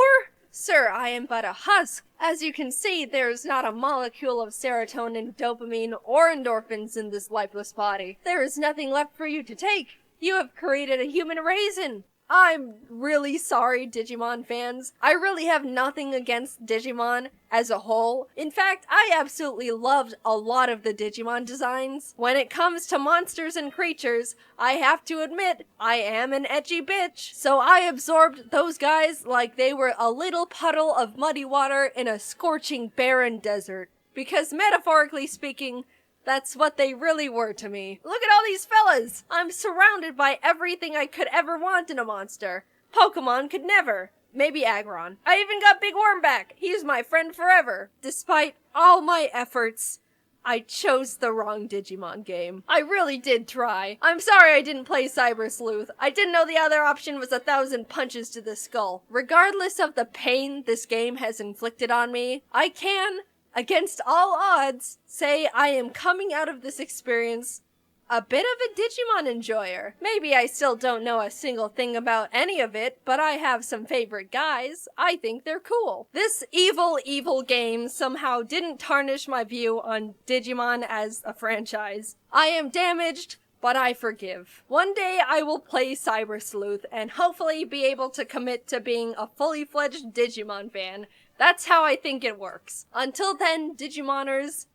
Speaker 2: Sir, I am but a husk. As you can see, there is not a molecule of serotonin, dopamine, or endorphins in this lifeless body. There is nothing left for you to take. You have created a human raisin. I'm really sorry, Digimon fans. I really have nothing against Digimon as a whole. In fact, I absolutely loved a lot of the Digimon designs. When it comes to monsters and creatures, I have to admit, I am an edgy bitch. So I absorbed those guys like they were a little puddle of muddy water in a scorching barren desert. Because metaphorically speaking, that's what they really were to me. Look at all these fellas! I'm surrounded by everything I could ever want in a monster. Pokémon could never. maybe Aggron. I even got Big Worm back. He's my friend forever. Despite all my efforts, I chose the wrong Digimon game. I really did try. I'm sorry I didn't play Cyber Sleuth. I didn't know the other option was 1,000 punches to the skull. Regardless of the pain this game has inflicted on me, I can, against all odds, say I am coming out of this experience a bit of a Digimon enjoyer. Maybe I still don't know a single thing about any of it, but I have some favorite guys. I think they're cool. This evil game somehow didn't tarnish my view on Digimon as a franchise. I am damaged, but I forgive. One day I will play Cyber Sleuth and hopefully be able to commit to being a fully fledged Digimon fan. That's how I think it works. Until then, Digimoners,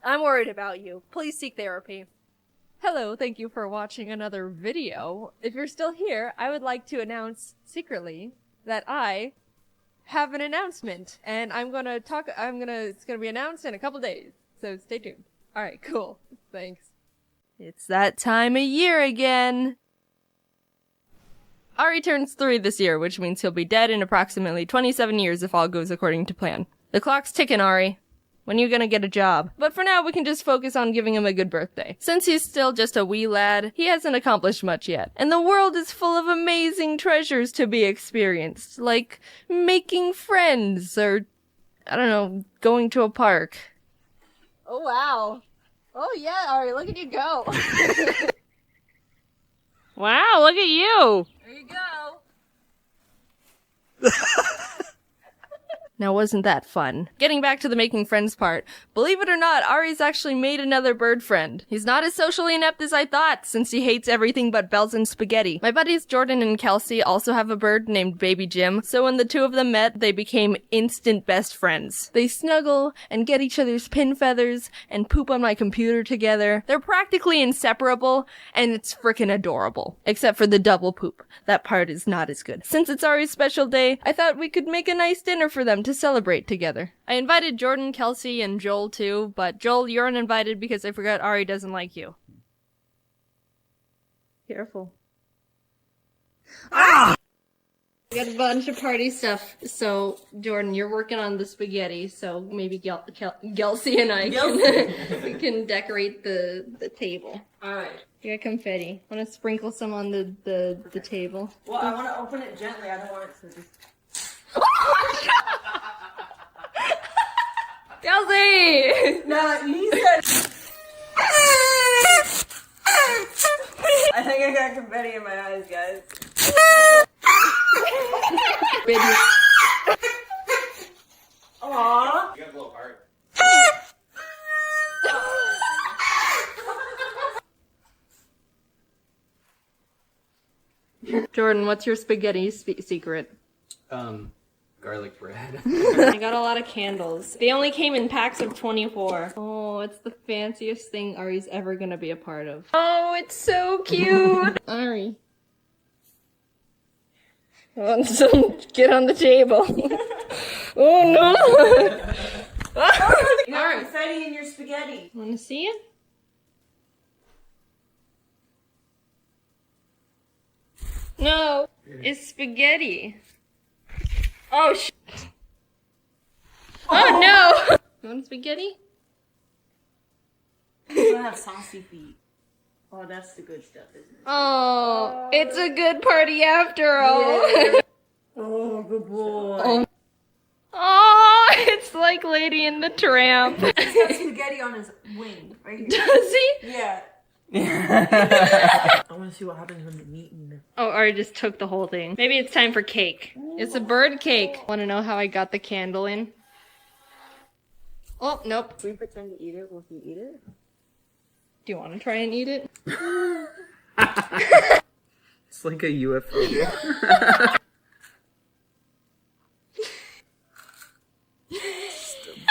Speaker 2: I'm worried about you. Please seek therapy.
Speaker 1: Hello, thank you for watching another video. If you're still here, I would like to announce secretly that I have an announcement, and it's gonna be announced in a couple days, so stay tuned. Alright, cool. Thanks.
Speaker 2: It's that time of year again. Ari turns 3 this year, which means he'll be dead in approximately 27 years if all goes according to plan. The clock's ticking, Ari. When are you gonna get a job? But for now, we can just focus on giving him a good birthday. Since he's still just a wee lad, he hasn't accomplished much yet. And the world is full of amazing treasures to be experienced, like making friends, or, I don't know, going to a park.
Speaker 3: Oh, wow. Oh, yeah, Ari, look at you go.
Speaker 2: Wow, look at you!
Speaker 3: There you go.
Speaker 2: Now wasn't that fun? Getting back to the making friends part, believe it or not, Ari's actually made another bird friend. He's not as socially inept as I thought, since he hates everything but bells and spaghetti. My buddies Jordan and Kelsey also have a bird named Baby Jim, so when the two of them met, they became instant best friends. They snuggle and get each other's pin feathers and poop on my computer together. They're practically inseparable, and it's frickin' adorable. Except for the double poop. That part is not as good. Since it's Ari's special day, I thought we could make a nice dinner for them to celebrate together. I invited Jordan, Kelsey, and Joel too, but Joel, you're uninvited because I forgot Ari doesn't like you. Careful. Ah! We got a bunch of party stuff, so Jordan, you're working on the spaghetti, so maybe Kelsey and I we can decorate the table.
Speaker 11: Alright.
Speaker 2: You got confetti. Want to sprinkle some on the table?
Speaker 11: Well, I want to open it gently. I don't want it to just...
Speaker 2: Kelsey!
Speaker 11: No, he said... I think I got confetti in my eyes, guys. Aww.
Speaker 13: You got a little heart.
Speaker 2: Jordan, what's your spaghetti secret?
Speaker 13: Garlic bread.
Speaker 2: I got a lot of candles. They only came in packs of 24. Oh, it's the fanciest thing Ari's ever gonna be a part of. Oh, it's so cute! Ari. Oh, get on the table. Oh no!
Speaker 11: You got confetti in your spaghetti.
Speaker 2: Wanna see it? No, it's spaghetti. Oh, oh no! You want spaghetti?
Speaker 11: You don't have saucy feet. Oh, that's the good stuff, isn't it?
Speaker 2: Oh, it's a good party after all.
Speaker 11: Yeah. Oh, good boy.
Speaker 2: Oh, it's like Lady and the Tramp.
Speaker 11: He's got spaghetti on his wing. Right here.
Speaker 2: Does he?
Speaker 11: Yeah. I want to see what happens when the meat and the...
Speaker 2: Oh, Ari just took the whole thing. Maybe it's time for cake. It's a bird cake. Want to know how I got the candle in? Oh, nope.
Speaker 11: Can we pretend to eat it? Will he eat it?
Speaker 2: Do you want to try and eat it?
Speaker 13: It's like a UFO.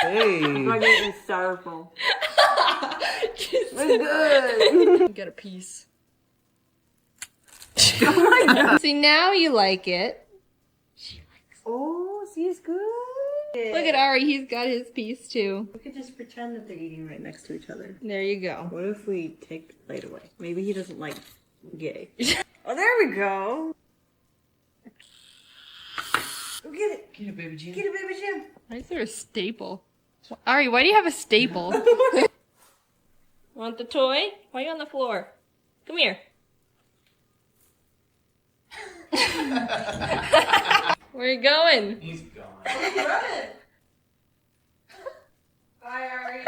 Speaker 13: Hey.
Speaker 11: I'm getting styrofoam. It's good.
Speaker 2: Get a piece.
Speaker 11: Oh my god.
Speaker 2: See, now you like it.
Speaker 11: Oh, see, it's good.
Speaker 2: Look at Ari, he's got his piece too.
Speaker 11: We could just pretend that they're eating right next to each other.
Speaker 2: There you go.
Speaker 11: What if we take the plate away? Maybe he doesn't like gay. Oh, there we go. Go get it. Get it, baby Jim. Get it, baby Jim.
Speaker 3: Why is there a staple? Ari, why do you have a staple? Want the toy? Why are you on the floor? Come here. Where are you going?
Speaker 13: He's gone.
Speaker 11: Bye, Ari.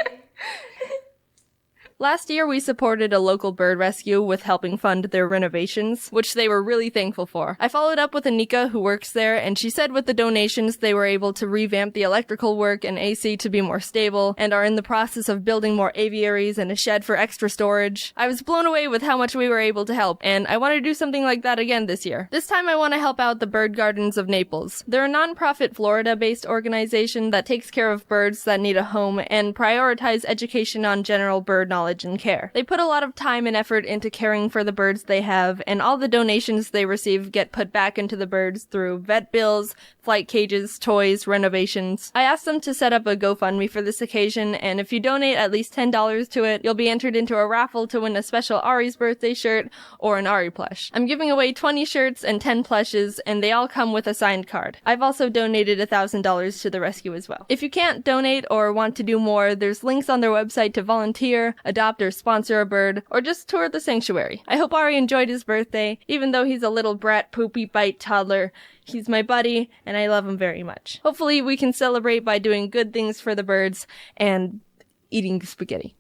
Speaker 2: Last year, we supported a local bird rescue with helping fund their renovations, which they were really thankful for. I followed up with Anika, who works there, and she said with the donations, they were able to revamp the electrical work and AC to be more stable, and are in the process of building more aviaries and a shed for extra storage. I was blown away with how much we were able to help, and I want to do something like that again this year. This time, I want to help out the Bird Gardens of Naples. They're a non-profit Florida-based organization that takes care of birds that need a home and prioritize education on general bird knowledge and care. They put a lot of time and effort into caring for the birds they have, and all the donations they receive get put back into the birds through vet bills, flight cages, toys, renovations. I asked them to set up a GoFundMe for this occasion, and if you donate at least $10 to it, you'll be entered into a raffle to win a special Ari's birthday shirt or an Ari plush. I'm giving away 20 shirts and 10 plushes, and they all come with a signed card. I've also donated $1,000 to the rescue as well. If you can't donate or want to do more, there's links on their website to volunteer, adopt or sponsor a bird, or just tour the sanctuary. I hope Ari enjoyed his birthday, even though he's a little brat poopy bite toddler. He's my buddy, and I love him very much. Hopefully we can celebrate by doing good things for the birds and eating spaghetti.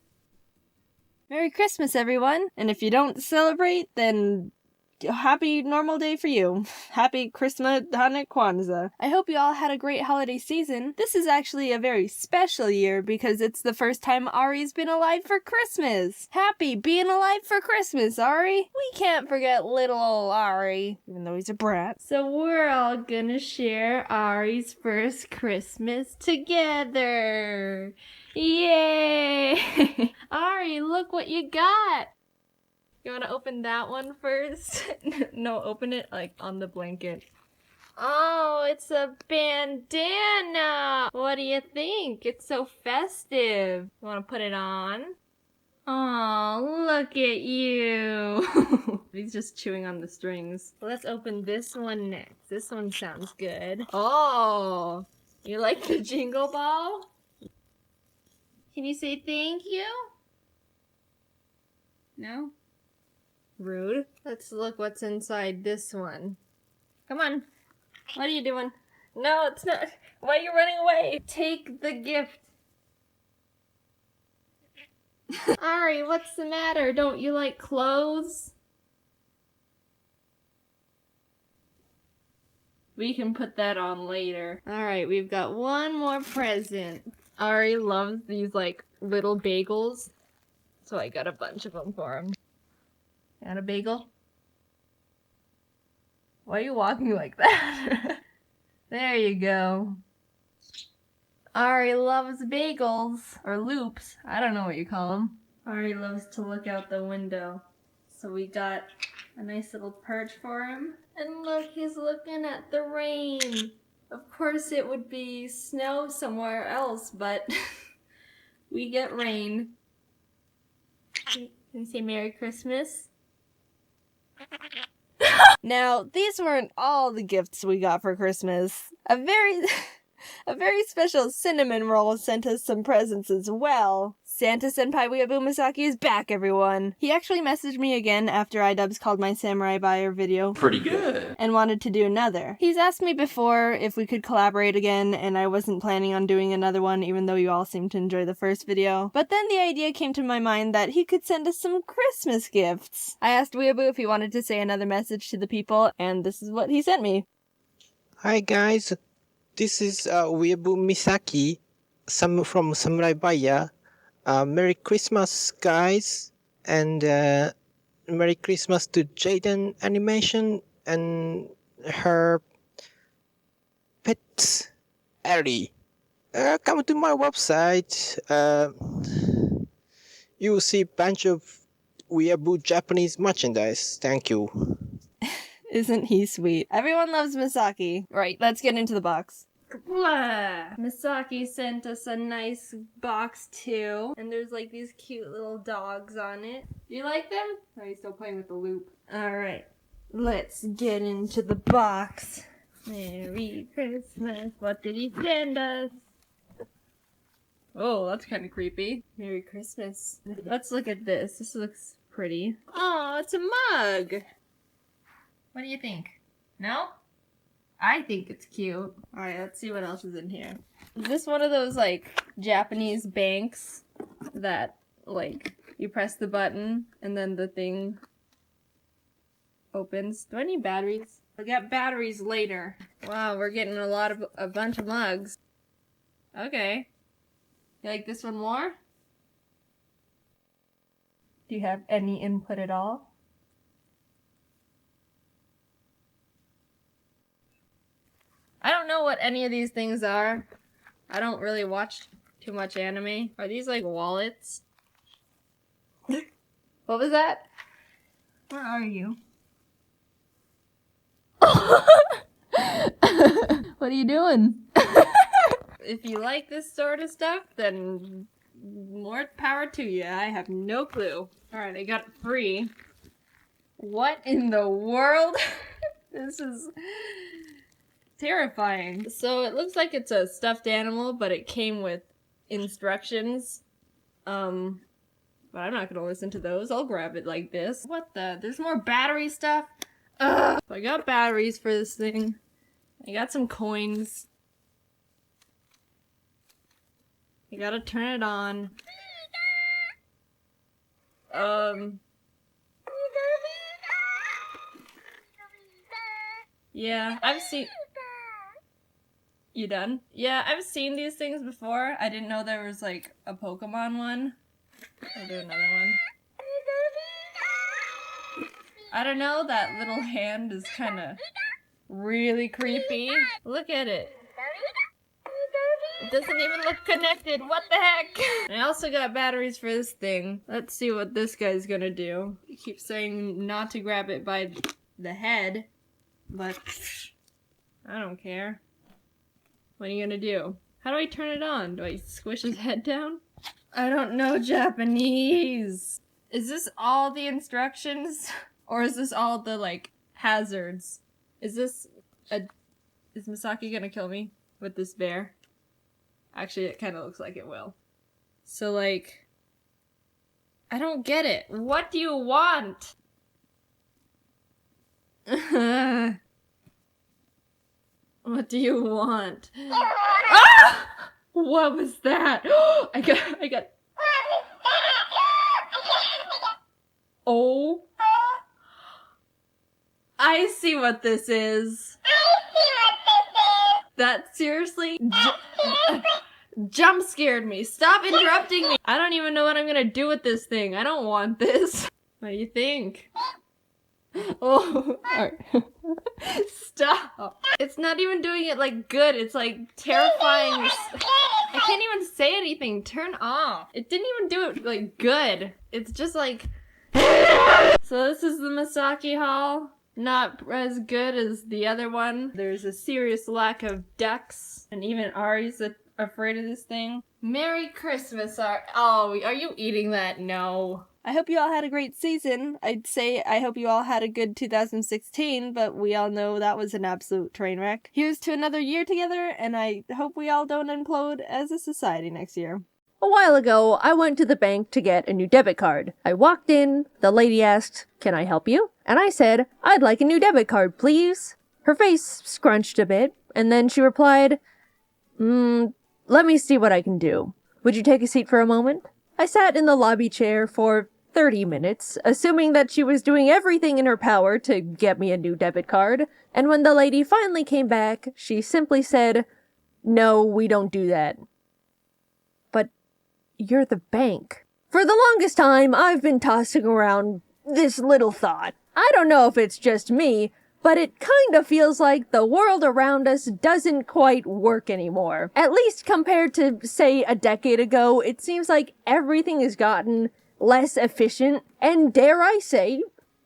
Speaker 2: Merry Christmas, everyone! And if you don't celebrate, then happy normal day for you. Happy Christmas, Hanukkah, Kwanzaa. I hope you all had a great holiday season. This is actually a very special year because it's the first time Ari's been alive for Christmas. Happy being alive for Christmas, Ari. We can't forget little old Ari, even though he's a brat.
Speaker 3: So we're all gonna share Ari's first Christmas together. Yay! Ari, look what you got! You want to open that one first? No, open it like on the blanket. Oh, it's a bandana! What do you think? It's so festive. You want to put it on? Oh, look at you! He's just chewing on the strings. Let's open this one next. This one sounds good. Oh, you like the jingle ball? Can you say thank you? No? Rude. Let's look what's inside this one. Come on. What are you doing? No, it's not. Why are you running away? Take the gift. Ari, what's the matter? Don't you like clothes? We can put that on later. Alright, we've got one more present. Ari loves these, like, little bagels. So I got a bunch of them for him. Got a bagel? Why are you walking like that? There you go. Ari loves bagels. Or loops. I don't know what you call them. Ari loves to look out the window. So we got a nice little perch for him. And look, he's looking at the rain. Of course it would be snow somewhere else, but we get rain. Can you say Merry Christmas?
Speaker 2: Now, these weren't all the gifts we got for Christmas. A very special cinnamon roll sent us some presents as well. Santa Senpai Weeaboo Misaki is back, everyone. He actually messaged me again after iDubbbz called my Samurai Buyer video.
Speaker 13: Pretty good.
Speaker 2: And wanted to do another. He's asked me before if we could collaborate again, and I wasn't planning on doing another one even though you all seemed to enjoy the first video. But then the idea came to my mind that he could send us some Christmas gifts. I asked Weeaboo if he wanted to say another message to the people, and this is what he sent me.
Speaker 17: Hi guys, this is Weeaboo Misaki from Samurai Buyer. Merry Christmas, guys, and Merry Christmas to Jaiden Animation and her pet Ellie. Come to my website. You will see a bunch of Weeaboo Japanese merchandise. Thank you.
Speaker 2: Isn't he sweet? Everyone loves Misaki. Right, let's get into the box.
Speaker 3: Blah. Misaki sent us a nice box too, and there's like these cute little dogs on it. Do you like them? Or are you still playing with the loop? Alright, let's get into the box. Merry Christmas, what did he send us? Oh, that's kind of creepy. Merry Christmas. Let's look at this. This looks pretty. Oh, it's a mug! What do you think? No? I think it's cute. Alright, let's see what else is in here. Is this one of those, like, Japanese banks that, like, you press the button and then the thing opens? Do I need batteries? I'll get batteries later. Wow, we're getting a bunch of mugs. Okay. You like this one more? Do you have any input at all? I don't know what any of these things are. I don't really watch too much anime. Are these like wallets? What was that? Where are you? What are you doing? If you like this sort of stuff, then more power to you. I have no clue. Alright, I got it free. What in the world? This is terrifying. So it looks like it's a stuffed animal, but it came with instructions. But I'm not gonna listen to those. I'll grab it like this. What the? There's more battery stuff? Ugh. I got batteries for this thing. I got some coins. You gotta turn it on. Yeah, I've seen... You done? Yeah, I've seen these things before. I didn't know there was like a Pokemon one. I'll do another one. I don't know, that little hand is kind of really creepy. Look at it. It doesn't even look connected. What the heck? I also got batteries for this thing. Let's see what this guy's gonna do. He keeps saying not to grab it by the head, but I don't care. What are you gonna do? How do I turn it on? Do I squish his head down? I don't know Japanese. Is this all the instructions? Or is this all the, like, hazards? Is Misaki gonna kill me with this bear? Actually, it kind of looks like it will. So, like, I don't get it. What do you want? What do you want? Ah! What was that? I got... Oh. I see what this is. That seriously jump scared me. Stop interrupting me. I don't even know what I'm gonna do with this thing. I don't want this. What do you think? Oh, alright. Stop. It's not even doing it like good. It's like terrifying. I can't even say anything. Turn off. It didn't even do it like good. It's just like... So this is the Misaki haul. Not as good as the other one. There's a serious lack of ducks, and even Ari's afraid of this thing. Merry Christmas, Ari. Oh, are you eating that? No.
Speaker 2: I hope you all had a great season. I'd say I hope you all had a good 2016, but we all know that was an absolute train wreck. Here's to another year together, and I hope we all don't implode as a society next year.
Speaker 1: A while ago, I went to the bank to get a new debit card. I walked in, the lady asked, "Can I help you?" And I said, "I'd like a new debit card, please." Her face scrunched a bit, and then she replied, "Let me see what I can do. Would you take a seat for a moment?" I sat in the lobby chair for 30 minutes, assuming that she was doing everything in her power to get me a new debit card, and when the lady finally came back, she simply said, "No, we don't do that." But you're the bank. For the longest time, I've been tossing around this little thought. I don't know if it's just me, but it kind of feels like the world around us doesn't quite work anymore. At least compared to, say, a decade ago, it seems like everything has gotten less efficient and, dare I say,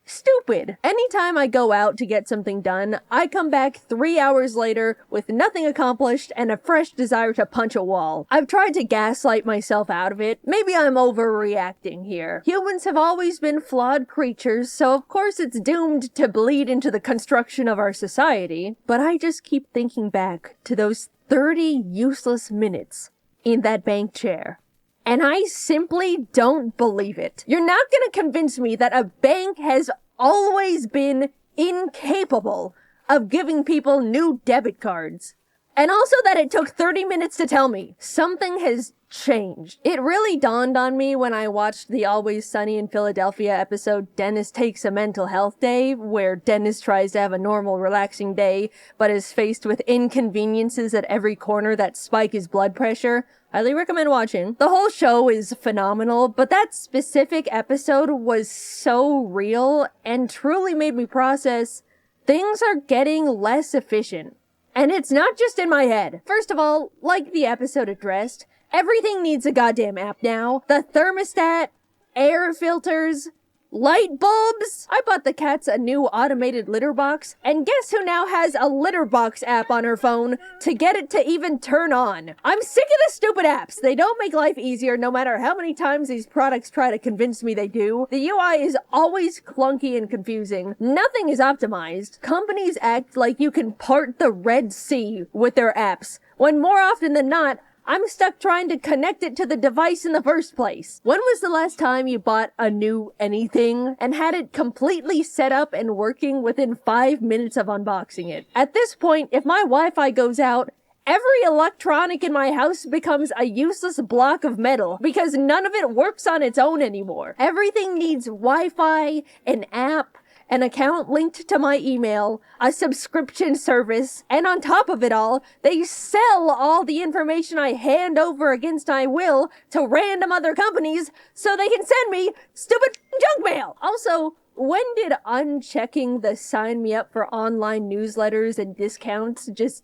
Speaker 1: stupid. Anytime I go out to get something done, I come back 3 hours later with nothing accomplished and a fresh desire to punch a wall. I've tried to gaslight myself out of it. Maybe I'm overreacting here. Humans have always been flawed creatures, so of course it's doomed to bleed into the construction of our society. But I just keep thinking back to those 30 useless minutes in that bank chair. And I simply don't believe it. You're not gonna convince me that a bank has always been incapable of giving people new debit cards. And also that it took 30 minutes to tell me. Something has changed. It really dawned on me when I watched the Always Sunny in Philadelphia episode Dennis Takes a Mental Health Day, where Dennis tries to have a normal, relaxing day, but is faced with inconveniences at every corner that spike his blood pressure. Highly recommend watching. The whole show is phenomenal, but that specific episode was so real and truly made me process things are getting less efficient. And it's not just in my head. First of all, like the episode addressed, everything needs a goddamn app now. The thermostat, air filters, light bulbs. I bought the cats a new automated litter box, and guess who now has a litter box app on her phone to get it to even turn on? I'm sick of the stupid apps. They don't make life easier no matter how many times these products try to convince me they do. The UI is always clunky and confusing. Nothing is optimized. Companies act like you can part the Red Sea with their apps, when more often than not, I'm stuck trying to connect it to the device in the first place. When was the last time you bought a new anything and had it completely set up and working within 5 minutes of unboxing it? At this point, if my Wi-Fi goes out, every electronic in my house becomes a useless block of metal because none of it works on its own anymore. Everything needs Wi-Fi, an app, an account linked to my email, a subscription service, and on top of it all, they sell all the information I hand over against my will to random other companies so they can send me stupid junk mail. Also, when did unchecking the sign me up for online newsletters and discounts just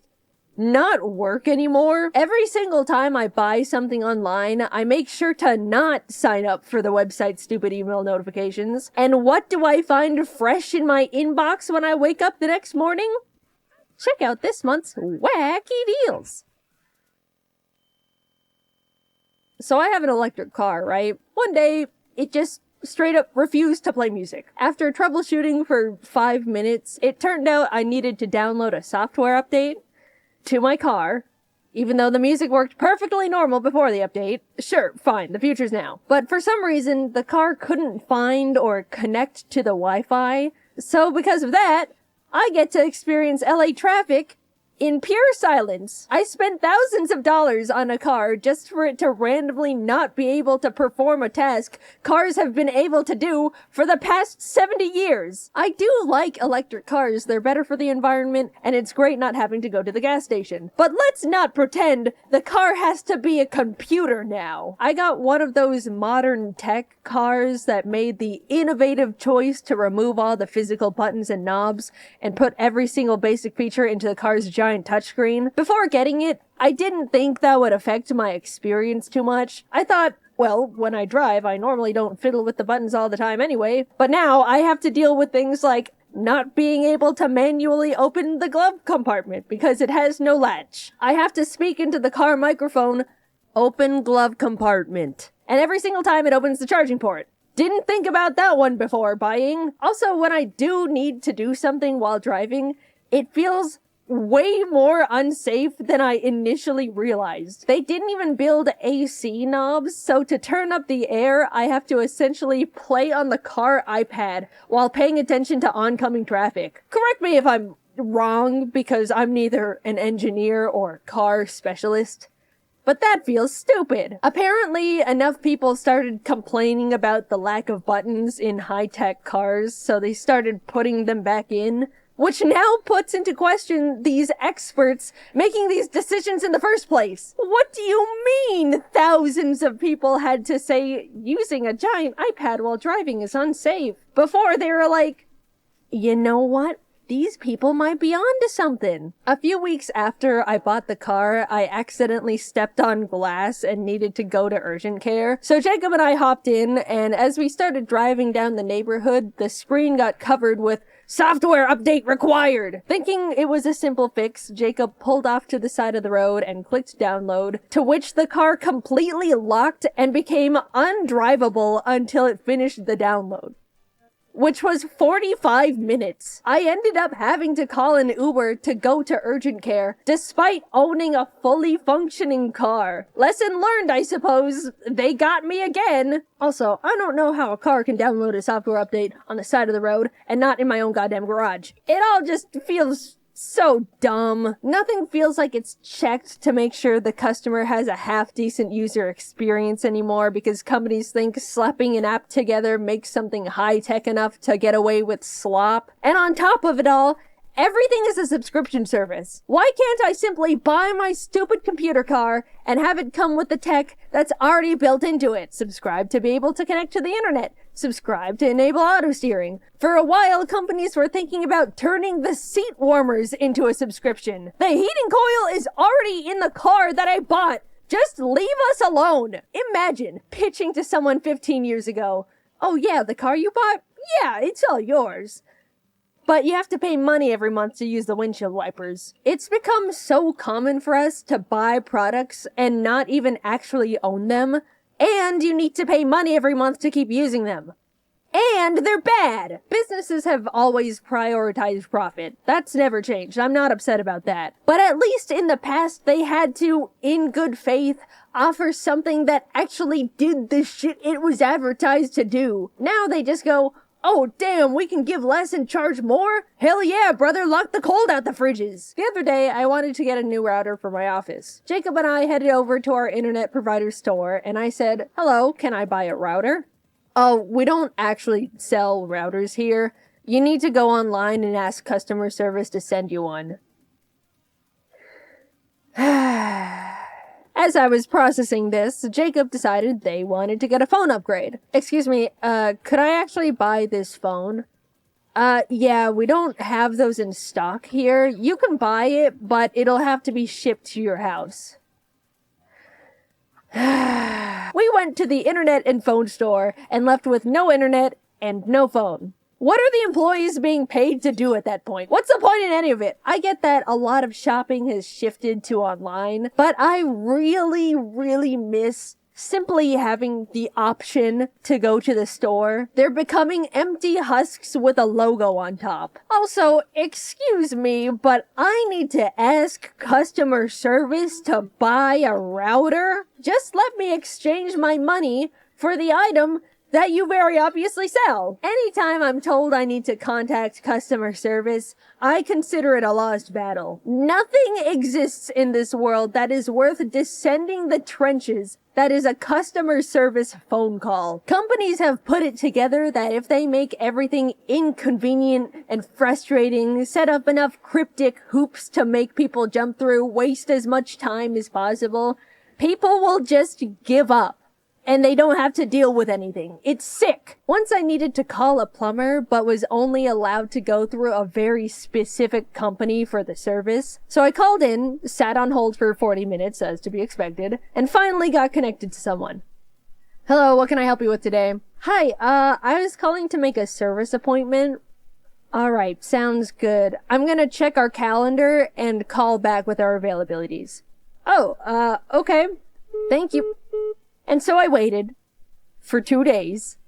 Speaker 1: not work anymore? Every single time I buy something online, I make sure to not sign up for the website's stupid email notifications. And what do I find fresh in my inbox when I wake up the next morning? Check out this month's wacky deals. So I have an electric car, right? One day, it just straight up refused to play music. After troubleshooting for 5 minutes, it turned out I needed to download a software update to my car, even though the music worked perfectly normal before the update. Sure, fine, the future's now. But for some reason, the car couldn't find or connect to the Wi-Fi, so because of that, I get to experience LA traffic in pure silence. I spent thousands of dollars on a car just for it to randomly not be able to perform a task cars have been able to do for the past 70 years. I do like electric cars. They're better for the environment, and it's great not having to go to the gas station. But let's not pretend the car has to be a computer now. I got one of those modern tech cars that made the innovative choice to remove all the physical buttons and knobs and put every single basic feature into the car's giant touchscreen. Before getting it, I didn't think that would affect my experience too much. I thought, well, when I drive, I normally don't fiddle with the buttons all the time anyway. But now I have to deal with things like not being able to manually open the glove compartment because it has no latch. I have to speak into the car microphone, "Open glove compartment." And every single time it opens the charging port. Didn't think about that one before buying. Also, when I do need to do something while driving, it feels way more unsafe than I initially realized. They didn't even build AC knobs, so to turn up the air, I have to essentially play on the car iPad while paying attention to oncoming traffic. Correct me if I'm wrong, because I'm neither an engineer or car specialist, but that feels stupid. Apparently, enough people started complaining about the lack of buttons in high-tech cars, so they started putting them back in, which now puts into question these experts making these decisions in the first place. What do you mean thousands of people had to say using a giant iPad while driving is unsafe? Before they were like, you know what?
Speaker 2: these people might be onto something. A few weeks after I bought the car, I accidentally stepped on glass and needed to go to urgent care. So Jacob and I hopped in, and as we started driving down the neighborhood, the screen got covered with "Software update required." Thinking it was a simple fix, Jacob pulled off to the side of the road and clicked download, to which the car completely locked and became undrivable until it finished the download, which was 45 minutes. I ended up having to call an Uber to go to urgent care, despite owning a fully functioning car. Lesson learned, I suppose. They got me again. Also, I don't know how a car can download a software update on the side of the road and not in my own goddamn garage. It all just feels so dumb. Nothing feels like it's checked to make sure the customer has a half-decent user experience anymore, because companies think slapping an app together makes something high-tech enough to get away with slop. And on top of it all, everything is a subscription service. Why can't I simply buy my stupid computer car and have it come with the tech that's already built into it? Subscribe to be able to connect to the internet. Subscribe to enable auto steering. For a while, companies were thinking about turning the seat warmers into a subscription. The heating coil is already in the car that I bought. Just leave us alone. Imagine pitching to someone 15 years ago, "Oh yeah, the car you bought? Yeah, it's all yours. But you have to pay money every month to use the windshield wipers." It's become so common for us to buy products and not even actually own them, and you need to pay money every month to keep using them. And they're bad! Businesses have always prioritized profit. That's never changed. I'm not upset about that. But at least in the past, they had to, in good faith, offer something that actually did the shit it was advertised to do. Now they just go, "Oh, damn, we can give less and charge more? Hell yeah, brother, lock the cold out the fridges." The other day, I wanted to get a new router for my office. Jacob and I headed over to our internet provider store, and I said, "Hello, can I buy a router?" "Oh, we don't actually sell routers here. You need to go online and ask customer service to send you one." As I was processing this, Jacob decided they wanted to get a phone upgrade. "Excuse me, could I actually buy this phone?" Yeah, we don't have those in stock here. You can buy it, but it'll have to be shipped to your house." We went to the internet and phone store and left with no internet and no phone. What are the employees being paid to do at that point? What's the point in any of it? I get that a lot of shopping has shifted to online, but I really, really miss simply having the option to go to the store. They're becoming empty husks with a logo on top. Also, excuse me, but I need to ask customer service to buy a router? Just let me exchange my money for the item that you very obviously sell. Anytime I'm told I need to contact customer service, I consider it a lost battle. Nothing exists in this world that is worth descending the trenches that is a customer service phone call. Companies have put it together that if they make everything inconvenient and frustrating, set up enough cryptic hoops to make people jump through, waste as much time as possible, people will just give up. And they don't have to deal with anything. It's sick. Once I needed to call a plumber, but was only allowed to go through a very specific company for the service. So I called in, sat on hold for 40 minutes, as to be expected, and finally got connected to someone. "Hello, what can I help you with today?" "Hi, I was calling to make a service appointment." "Alright, sounds good. I'm gonna check our calendar and call back with our availabilities." "Oh, okay. Thank you." And so I waited for 2 days,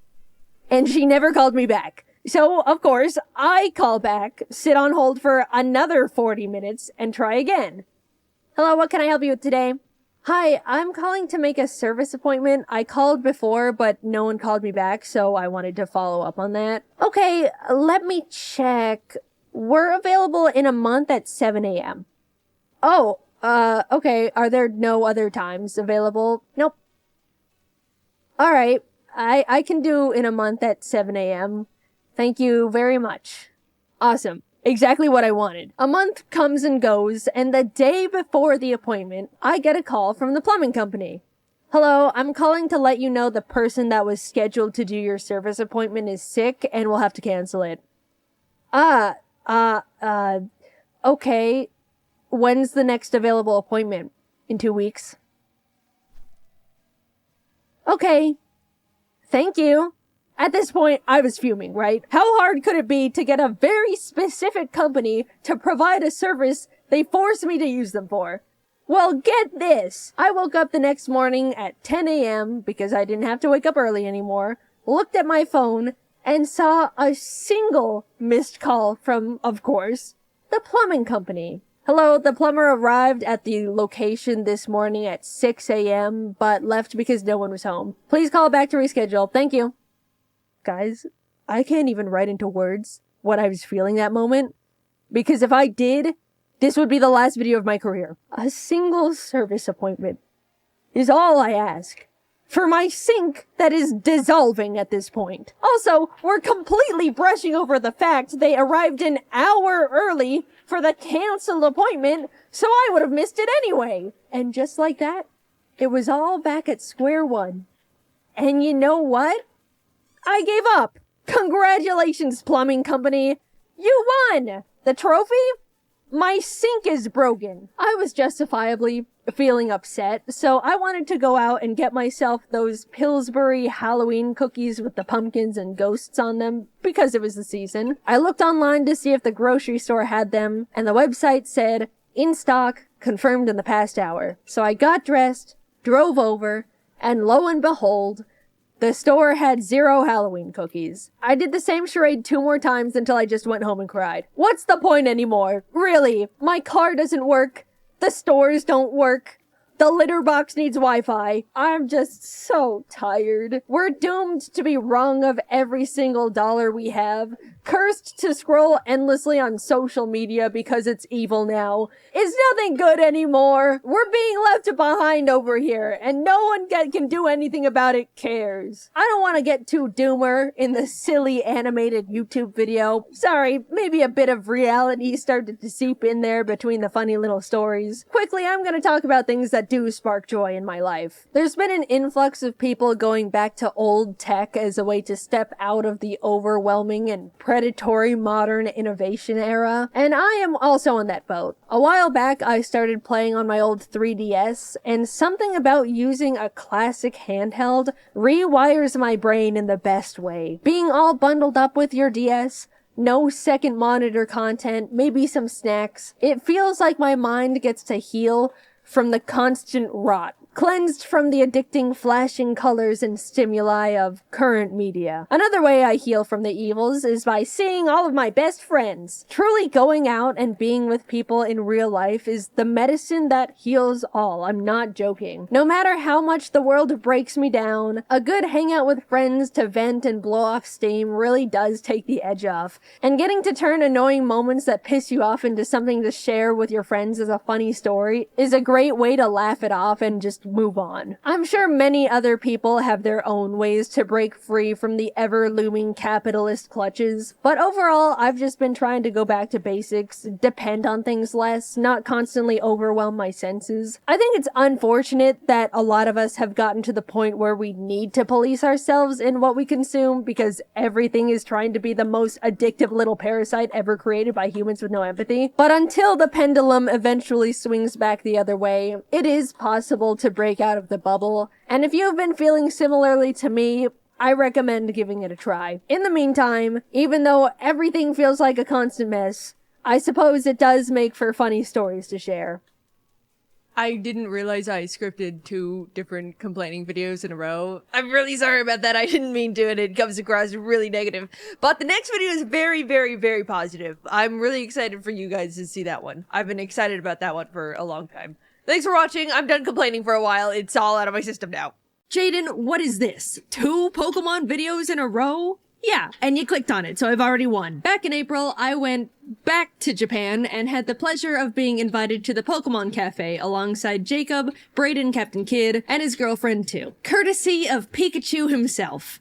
Speaker 2: and she never called me back. So, of course, I call back, sit on hold for another 40 minutes, and try again. "Hello, what can I help you with today?" "Hi, I'm calling to make a service appointment. I called before, but no one called me back, so I wanted to follow up on that." "Okay, let me check. We're available in a month at 7 a.m. "Oh, okay. Are there no other times available?" "Nope." "Alright, I can do in a month at 7 a.m. Thank you very much." Awesome. Exactly what I wanted. A month comes and goes, and the day before the appointment, I get a call from the plumbing company. "Hello, I'm calling to let you know the person that was scheduled to do your service appointment is sick and will have to cancel it."
Speaker 3: Okay. When's the next available appointment? In 2 weeks. Okay. Thank you. At this point, I was fuming, right? How hard could it be to get a very specific company to provide a service they forced me to use them for? Well, get this. I woke up the next morning at 10 a.m. because I didn't have to wake up early anymore, looked at my phone, and saw a single missed call from, of course, the plumbing company. Hello, the plumber arrived at the location this morning at 6 a.m., but left because no one was home. Please call back to reschedule. Thank you. Guys, I can't even write into words what I was feeling that moment, because if I did, this would be the last video of my career. A single service appointment is all I ask for my sink that is dissolving at this point. Also, we're completely brushing over the fact they arrived an hour early for the canceled appointment, so I would have missed it anyway. And just like that, it was all back at square one. And you know what? I gave up. Congratulations, plumbing company. You won! The trophy? My sink is broken. I was justifiably feeling upset, so I wanted to go out and get myself those Pillsbury Halloween cookies with the pumpkins and ghosts on them, because it was the season. I looked online to see if the grocery store had them, and the website said, in stock, confirmed in the past hour. So I got dressed, drove over, and lo and behold, the store had 0 Halloween cookies. I did the same charade 2 more times until I just went home and cried. What's the point anymore? Really, my car doesn't work. The stores don't work. The litter box needs Wi-Fi. I'm just so tired. We're doomed to be wrung of every single dollar we have, cursed to scroll endlessly on social media because it's evil now. It's nothing good anymore. We're being left behind over here, and no one can do anything about it cares. I don't want to get too doomer in the silly animated YouTube video. Sorry, maybe a bit of reality started to seep in there between the funny little stories. Quickly, I'm going to talk about things that do spark joy in my life. There's been an influx of people going back to old tech as a way to step out of the overwhelming and predatory modern innovation era, and I am also on that boat. A while back, I started playing on my old 3DS, and something about using a classic handheld rewires my brain in the best way. Being all bundled up with your DS, no second monitor content, maybe some snacks, it feels like my mind gets to heal from the constant rot, cleansed from the addicting flashing colors and stimuli of current media. Another way I heal from the evils is by seeing all of my best friends. Truly going out and being with people in real life is the medicine that heals all. I'm not joking. No matter how much the world breaks me down, a good hangout with friends to vent and blow off steam really does take the edge off. And getting to turn annoying moments that piss you off into something to share with your friends as a funny story is a great way to laugh it off and just move on. I'm sure many other people have their own ways to break free from the ever-looming capitalist clutches, but overall, I've just been trying to go back to basics, depend on things less, not constantly overwhelm my senses. I think it's unfortunate that a lot of us have gotten to the point where we need to police ourselves in what we consume because everything is trying to be the most addictive little parasite ever created by humans with no empathy. But until the pendulum eventually swings back the other way, it is possible to break out of the bubble, and if you've been feeling similarly to me, I recommend giving it a try. In the meantime, even though everything feels like a constant mess, I suppose it does make for funny stories to share.
Speaker 2: I didn't realize I scripted 2 different complaining videos in a row. I'm really sorry about that. I didn't mean to, and it comes across really negative. But the next video is very, very, very positive. I'm really excited for you guys to see that one. I've been excited about that one for a long time. Thanks for watching. I'm done complaining for a while. It's all out of my system now.
Speaker 1: Jaiden, what is this? 2 Pokemon videos in a row? Yeah, and you clicked on it, so I've already won. Back in April, I went back to Japan and had the pleasure of being invited to the Pokemon Cafe alongside Jacob, Braden, Captain Kidd, and his girlfriend too. Courtesy of Pikachu himself.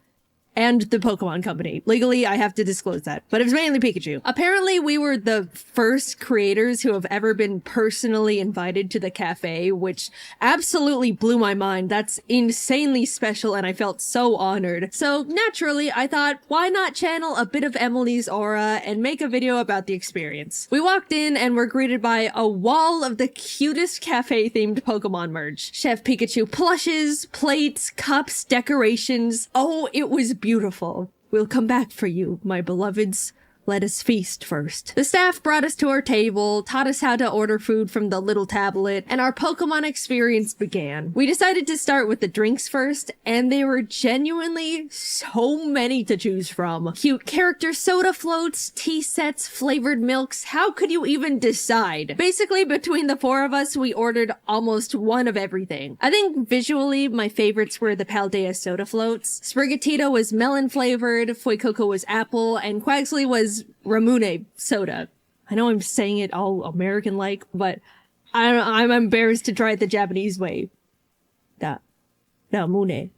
Speaker 1: and the Pokemon Company. Legally, I have to disclose that, but it was mainly Pikachu. Apparently, we were the first creators who have ever been personally invited to the cafe, which absolutely blew my mind. That's insanely special, and I felt so honored. So naturally, I thought, why not channel a bit of Emily's aura and make a video about the experience? We walked in and were greeted by a wall of the cutest cafe-themed Pokemon merch. Chef Pikachu plushes, plates, cups, decorations. Oh, it was beautiful. We'll come back for you, my beloveds. Let us feast first. The staff brought us to our table, taught us how to order food from the little tablet, and our Pokemon experience began. We decided to start with the drinks first, and there were genuinely so many to choose from. Cute character soda floats, tea sets, flavored milks. How could you even decide? Basically, between the four of us, we ordered almost one of everything. I think visually, my favorites were the Paldea soda floats. Sprigatito was melon flavored, Fuecoco was apple, and Quaxley was Ramune soda. I know I'm saying it all American-like, but I'm embarrassed to try it the Japanese way. Ramune.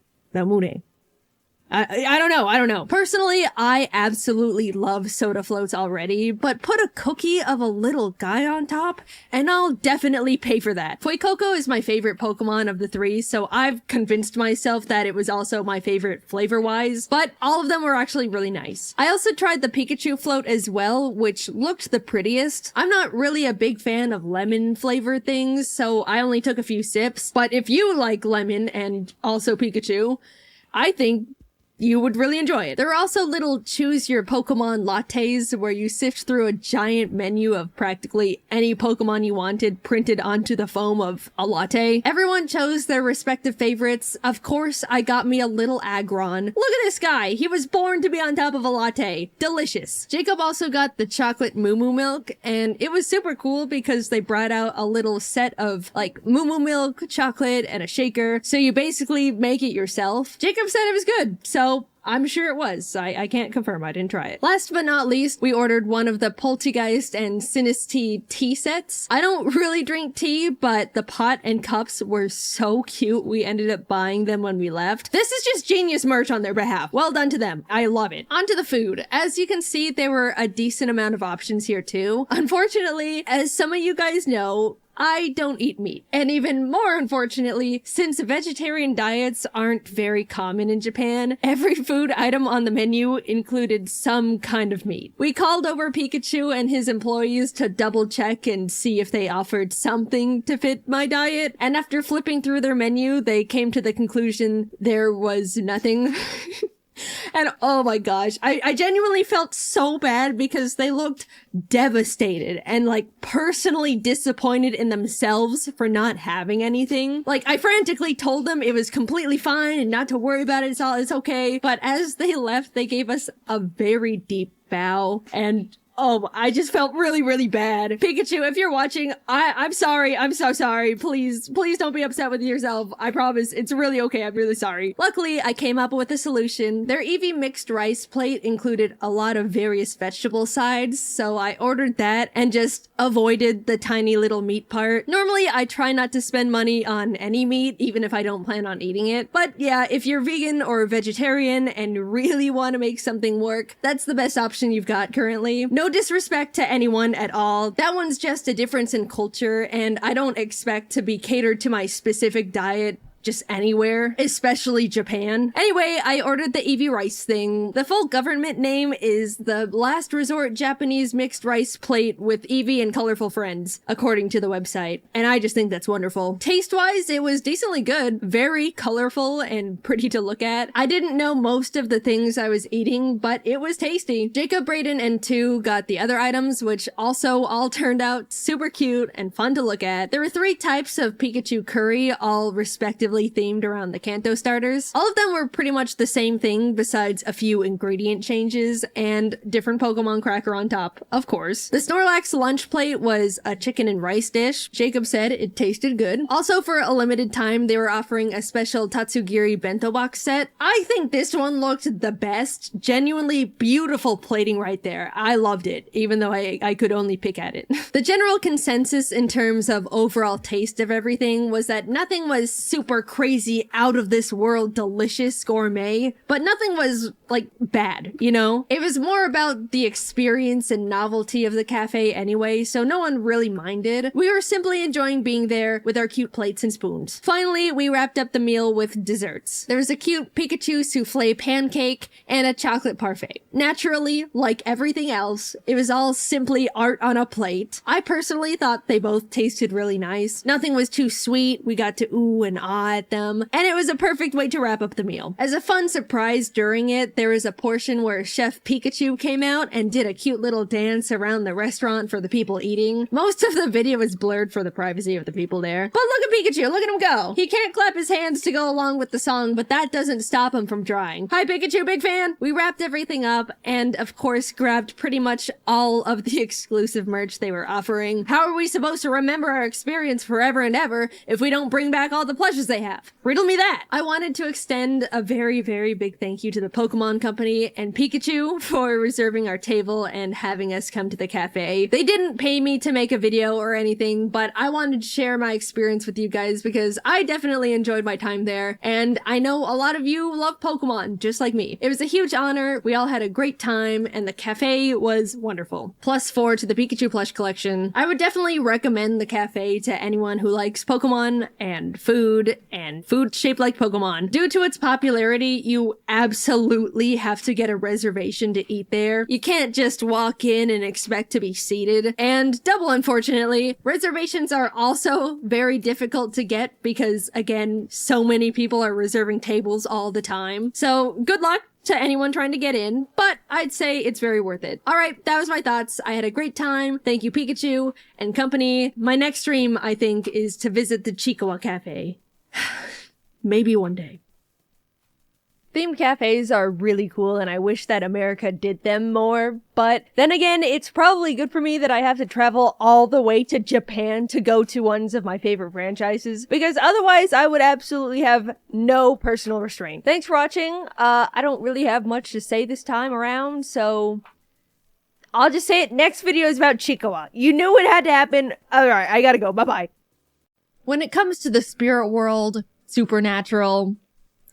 Speaker 1: I don't know. Personally, I absolutely love soda floats already, but put a cookie of a little guy on top, and I'll definitely pay for that. Fuecoco is my favorite Pokemon of the three, so I've convinced myself that it was also my favorite flavor-wise, but all of them were actually really nice. I also tried the Pikachu float as well, which looked the prettiest. I'm not really a big fan of lemon flavor things, so I only took a few sips, but if you like lemon and also Pikachu, I think you would really enjoy it. There are also little choose your Pokemon lattes where you sift through a giant menu of practically any Pokemon you wanted printed onto the foam of a latte. Everyone chose their respective favorites. Of course, I got me a little Aggron. Look at this guy. He was born to be on top of a latte. Delicious. Jacob also got the chocolate Moo Moo milk, and it was super cool because they brought out a little set of like Moo Moo milk, chocolate, and a shaker. So you basically make it yourself. Jacob said it was good, so I'm sure it was. I can't confirm. I didn't try it. Last but not least, we ordered one of the Poltergeist and Sinistea tea sets. I don't really drink tea, but the pot and cups were so cute. We ended up buying them when we left. This is just genius merch on their behalf. Well done to them. I love it. On to the food. As you can see, there were a decent amount of options here too. Unfortunately, as some of you guys know, I don't eat meat. And even more unfortunately, since vegetarian diets aren't very common in Japan, every food item on the menu included some kind of meat. We called over Pikachu and his employees to double check and see if they offered something to fit my diet. And after flipping through their menu, they came to the conclusion there was nothing. And oh my gosh, I genuinely felt so bad because they looked devastated and like personally disappointed in themselves for not having anything. Like I frantically told them it was completely fine and not to worry about it. It's okay. But as they left, they gave us a very deep bow, and oh, I just felt really, really bad. Pikachu, if you're watching, I'm sorry. I'm so sorry. Please don't be upset with yourself. I promise it's really okay. I'm really sorry. Luckily, I came up with a solution. Their Eevee mixed rice plate included a lot of various vegetable sides, so I ordered that and just avoided the tiny little meat part. Normally, I try not to spend money on any meat, even if I don't plan on eating it. But yeah, if you're vegan or vegetarian and really want to make something work, that's the best option you've got currently. No disrespect to anyone at all. That one's just a difference in culture, and I don't expect to be catered to my specific diet just anywhere, especially Japan. Anyway, I ordered the Eevee rice thing. The full government name is the Last Resort Japanese Mixed Rice Plate with Eevee and Colorful Friends, according to the website. And I just think that's wonderful. Taste-wise, it was decently good. Very colorful and pretty to look at. I didn't know most of the things I was eating, but it was tasty. Jacob, Brayden, and 2 got the other items, which also all turned out super cute and fun to look at. There were 3 types of Pikachu curry, all respectively themed around the Kanto starters. All of them were pretty much the same thing besides a few ingredient changes and different Pokemon cracker on top, of course. The Snorlax lunch plate was a chicken and rice dish. Jacob said it tasted good. Also, for a limited time, they were offering a special Tatsugiri bento box set. I think this one looked the best. Genuinely beautiful plating right there. I loved it, even though I could only pick at it. The general consensus in terms of overall taste of everything was that nothing was super crazy, out of this world, delicious gourmet, but nothing was like bad, you know? It was more about the experience and novelty of the cafe anyway, so no one really minded. We were simply enjoying being there with our cute plates and spoons. Finally, we wrapped up the meal with desserts. There was a cute Pikachu souffle pancake and a chocolate parfait. Naturally, like everything else, it was all simply art on a plate. I personally thought they both tasted really nice. Nothing was too sweet. We got to ooh and ah at them, and it was a perfect way to wrap up the meal. As a fun surprise during it, there was a portion where Chef Pikachu came out and did a cute little dance around the restaurant for the people eating. Most of the video is blurred for the privacy of the people there. But look at Pikachu, look at him go. He can't clap his hands to go along with the song, but that doesn't stop him from trying. Hi Pikachu, big fan! We wrapped everything up and of course grabbed pretty much all of the exclusive merch they were offering. How are we supposed to remember our experience forever and ever if we don't bring back all the plushes they have? Riddle me that! I wanted to extend a very, very big thank you to the Pokémon Company and Pikachu for reserving our table and having us come to the cafe. They didn't pay me to make a video or anything, but I wanted to share my experience with you guys because I definitely enjoyed my time there, and I know a lot of you love Pokemon, just like me. It was a huge honor, we all had a great time, and the cafe was wonderful. +4 to the Pikachu plush collection. I would definitely recommend the cafe to anyone who likes Pokemon and food shaped like Pokemon. Due to its popularity, you absolutely have to get a reservation to eat there. You can't just walk in and expect to be seated. And double unfortunately, reservations are also very difficult to get because, again, so many people are reserving tables all the time. So good luck to anyone trying to get in, but I'd say it's very worth it. Alright, that was my thoughts. I had a great time. Thank you Pikachu and company. My next stream, I think, is to visit the Chikawa Cafe. Maybe one day.
Speaker 2: Themed cafes are really cool and I wish that America did them more, but then again, it's probably good for me that I have to travel all the way to Japan to go to ones of my favorite franchises, because otherwise I would absolutely have no personal restraint. Thanks for watching. I don't really have much to say this time around, so I'll just say it. Next video is about Chikawa. You knew it had to happen. Alright, I gotta go. Bye-bye.
Speaker 1: When it comes to the spirit world, supernatural,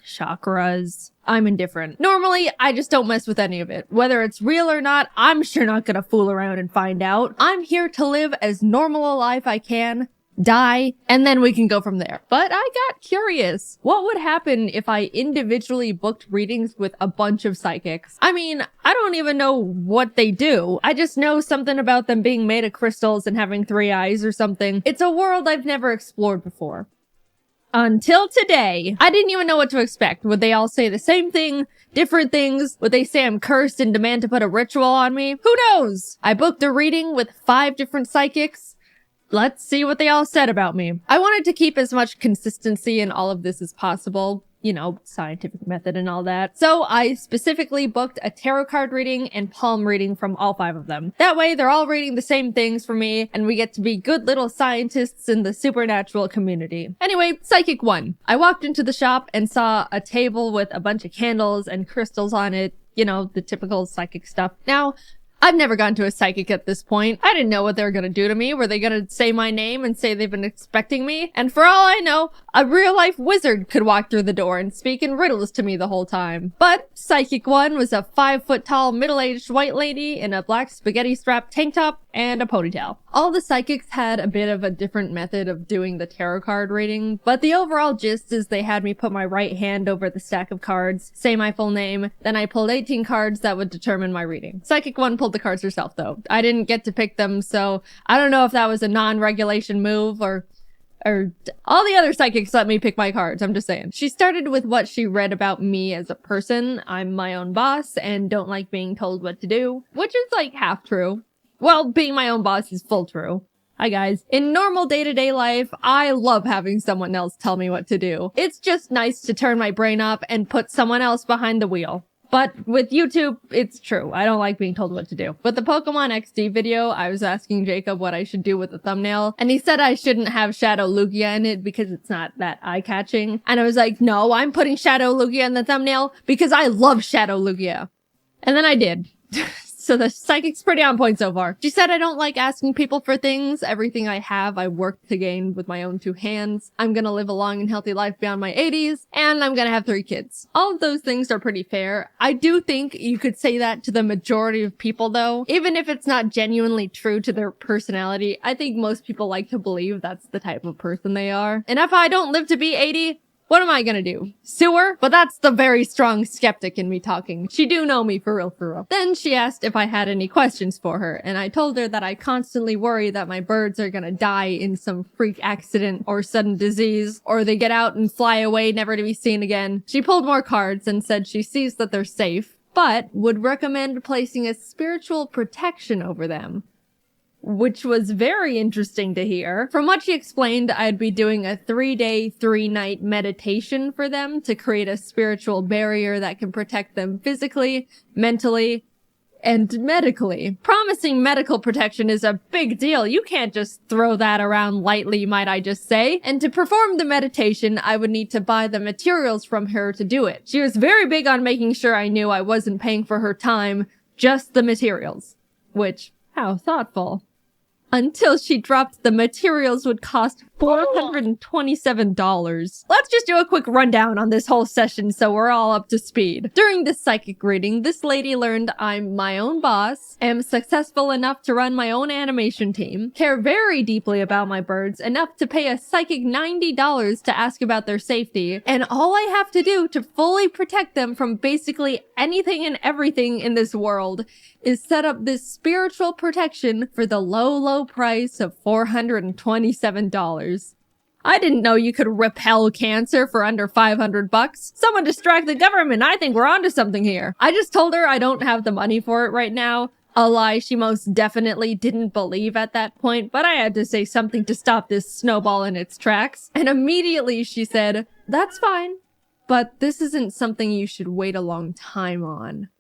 Speaker 1: chakras, I'm indifferent. Normally, I just don't mess with any of it. Whether it's real or not, I'm sure not gonna fool around and find out. I'm here to live as normal a life I can, die, and then we can go from there. But I got curious. What would happen if I individually booked readings with a bunch of psychics? I mean, I don't even know what they do. I just know something about them being made of crystals and having 3 eyes or something. It's a world I've never explored before. Until today, I didn't even know what to expect. Would they all say the same thing? Different things? Would they say I'm cursed and demand to put a ritual on me? Who knows? I booked a reading with 5 different psychics. Let's see what they all said about me. I wanted to keep as much consistency in all of this as possible. You know, scientific method and all that. So I specifically booked a tarot card reading and palm reading from all 5 of them. That way they're all reading the same things for me and we get to be good little scientists in the supernatural community. Anyway, Psychic 1. I walked into the shop and saw a table with a bunch of candles and crystals on it. You know, the typical psychic stuff. Now, I've never gone to a psychic at this point. I didn't know what they were gonna do to me. Were they gonna say my name and say they've been expecting me? And for all I know, a real-life wizard could walk through the door and speak in riddles to me the whole time. But Psychic 1 was a 5-foot-tall, middle-aged white lady in a black spaghetti-strapped tank top and a ponytail. All the psychics had a bit of a different method of doing the tarot card reading, but the overall gist is they had me put my right hand over the stack of cards, say my full name, then I pulled 18 cards that would determine my reading. Psychic 1 pulled the cards herself though. I didn't get to pick them, so I don't know if that was a non-regulation move or all the other psychics let me pick my cards, I'm just saying. She started with what she read about me as a person. I'm my own boss and don't like being told what to do, which is like half true. Well, being my own boss is full true. Hi guys. In normal day-to-day life, I love having someone else tell me what to do. It's just nice to turn my brain off and put someone else behind the wheel. But with YouTube, it's true. I don't like being told what to do. With the Pokemon XD video, I was asking Jacob what I should do with the thumbnail, and he said I shouldn't have Shadow Lugia in it because it's not that eye-catching. And I was like, no, I'm putting Shadow Lugia in the thumbnail because I love Shadow Lugia. And then I did.
Speaker 2: So the psychic's pretty on point so far. She said I don't like asking people for things. Everything I have, I worked to gain with my own 2 hands. I'm gonna live a long and healthy life beyond my 80s, and I'm gonna have 3 kids. All of those things are pretty fair. I do think you could say that to the majority of people though. Even if it's not genuinely true to their personality, I think most people like to believe that's the type of person they are. And if I don't live to be 80, what am I gonna do? Sue her? But that's the very strong skeptic in me talking. She do know me for real, for real. Then she asked if I had any questions for her, and I told her that I constantly worry that my birds are gonna die in some freak accident or sudden disease, or they get out and fly away never to be seen again. She pulled more cards and said she sees that they're safe, but would recommend placing a spiritual protection over them, which was very interesting to hear. From what she explained, I'd be doing a 3-day, 3-night meditation for them to create a spiritual barrier that can protect them physically, mentally, and medically. Promising medical protection is a big deal. You can't just throw that around lightly, might I just say. And to perform the meditation, I would need to buy the materials from her to do it. She was very big on making sure I knew I wasn't paying for her time, just the materials. Which, how thoughtful. Until she dropped the materials would cost $427. Let's just do a quick rundown on this whole session so we're all up to speed. During this psychic reading, this lady learned I'm my own boss, am successful enough to run my own animation team, care very deeply about my birds, enough to pay a psychic $90 to ask about their safety, and all I have to do to fully protect them from basically anything and everything in this world is set up this spiritual protection for the low price of $427. I didn't know you could repel cancer for under $500. Someone distract the government. I think we're onto something here. I just told her I don't have the money for it right now. A lie she most definitely didn't believe at that point, but I had to say something to stop this snowball in its tracks. And immediately she said, "That's fine, but this isn't something you should wait a long time on.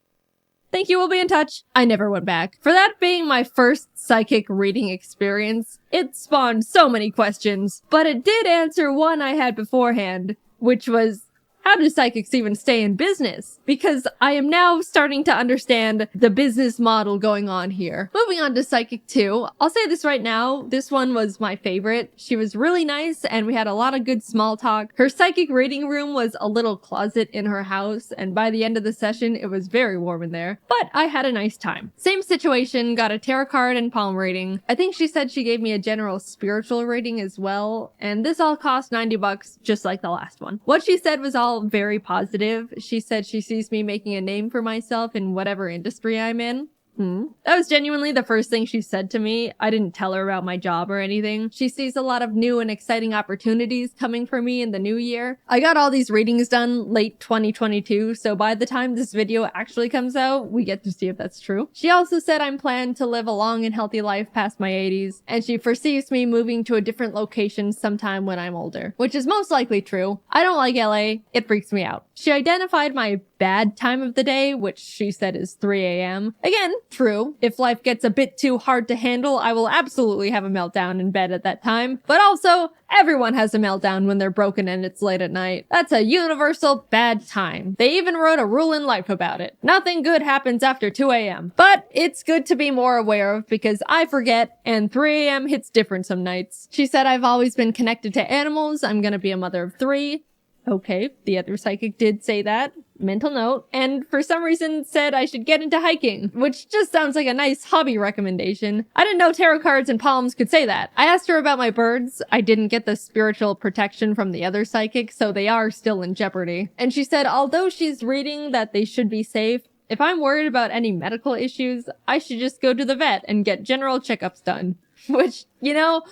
Speaker 2: Thank you, we'll be in touch." I never went back. For that being my first psychic reading experience, it spawned so many questions, but it did answer one I had beforehand, which was, how do psychics even stay in business? Because I am now starting to understand the business model going on here. Moving on to Psychic 2, I'll say this right now, this one was my favorite. She was really nice and we had a lot of good small talk. Her psychic reading room was a little closet in her house, and by the end of the session, it was very warm in there, but I had a nice time. Same situation, got a tarot card and palm reading. I think she said she gave me a general spiritual reading as well, and this all cost $90, just like the last one. What she said was all very positive. She said she sees me making a name for myself in whatever industry I'm in. That was genuinely the first thing she said to me. I didn't tell her about my job or anything. She sees a lot of new and exciting opportunities coming for me in the new year. I got all these readings done late 2022, so by the time this video actually comes out, we get to see if that's true. She also said I'm planned to live a long and healthy life past my 80s, and she foresees me moving to a different location sometime when I'm older, which is most likely true. I don't like LA. It freaks me out. She identified my bad time of the day, which she said is 3 a.m. Again, true. If life gets a bit too hard to handle, I will absolutely have a meltdown in bed at that time. But also, everyone has a meltdown when they're broken and it's late at night. That's a universal bad time. They even wrote a rule in life about it. Nothing good happens after 2 a.m. But it's good to be more aware of because I forget and 3 a.m. hits different some nights. She said I've always been connected to animals. I'm gonna be a mother of 3. Okay, the other psychic did say that. Mental note. And for some reason said I should get into hiking, which just sounds like a nice hobby recommendation. I didn't know tarot cards and palms could say that. I asked her about my birds. I didn't get the spiritual protection from the other psychic, so they are still in jeopardy. And she said although she's reading that they should be safe, if I'm worried about any medical issues, I should just go to the vet and get general checkups done. Which, you know,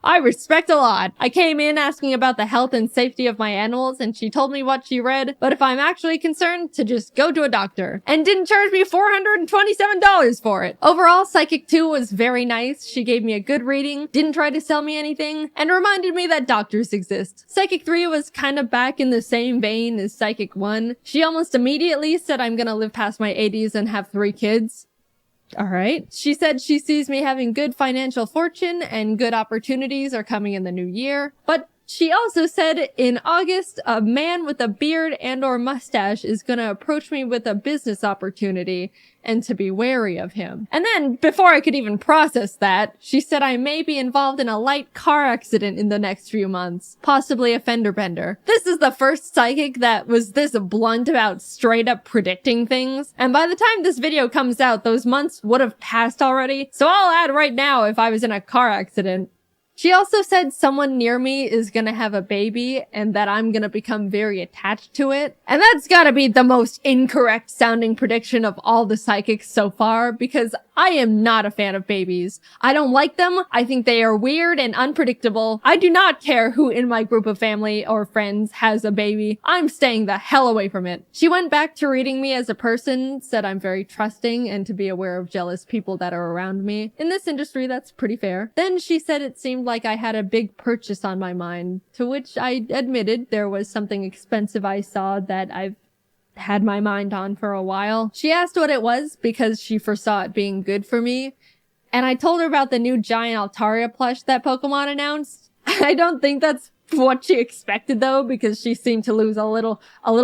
Speaker 2: I respect a lot. I came in asking about the health and safety of my animals and she told me what she read, but if I'm actually concerned, to just go to a doctor. And didn't charge me $427 for it. Overall, Psychic 2 was very nice. She gave me a good reading, didn't try to sell me anything, and reminded me that doctors exist. Psychic 3 was kind of back in the same vein as Psychic 1. She almost immediately said I'm gonna live past my 80s and have 3 kids. Alright. She said she sees me having good financial fortune and good opportunities are coming in the new year, but She also said in August, a man with a beard and or mustache is gonna approach me with a business opportunity and to be wary of him. And then, before I could even process that, she said I may be involved in a light car accident in the next few months, possibly a fender bender. This is the first psychic that was this blunt about straight up predicting things. And by the time this video comes out, those months would have passed already. So I'll add right now if I was in a car accident. She also said someone near me is gonna have a baby and that I'm gonna become very attached to it. And that's gotta be the most incorrect sounding prediction of all the psychics so far, because I am not a fan of babies. I don't like them. I think they are weird and unpredictable. I do not care who in my group of family or friends has a baby. I'm staying the hell away from it. She went back to reading me as a person, said I'm very trusting and to be aware of jealous people that are around me. In this industry, that's pretty fair. Then she said it seemed like I had a big purchase on my mind, to which I admitted there was something expensive I saw that I've had my mind on for a while. She asked what it was because she foresaw it being good for me, and I told her about the new giant Altaria plush that Pokemon announced. I don't think that's what she expected though, because she seemed to lose a little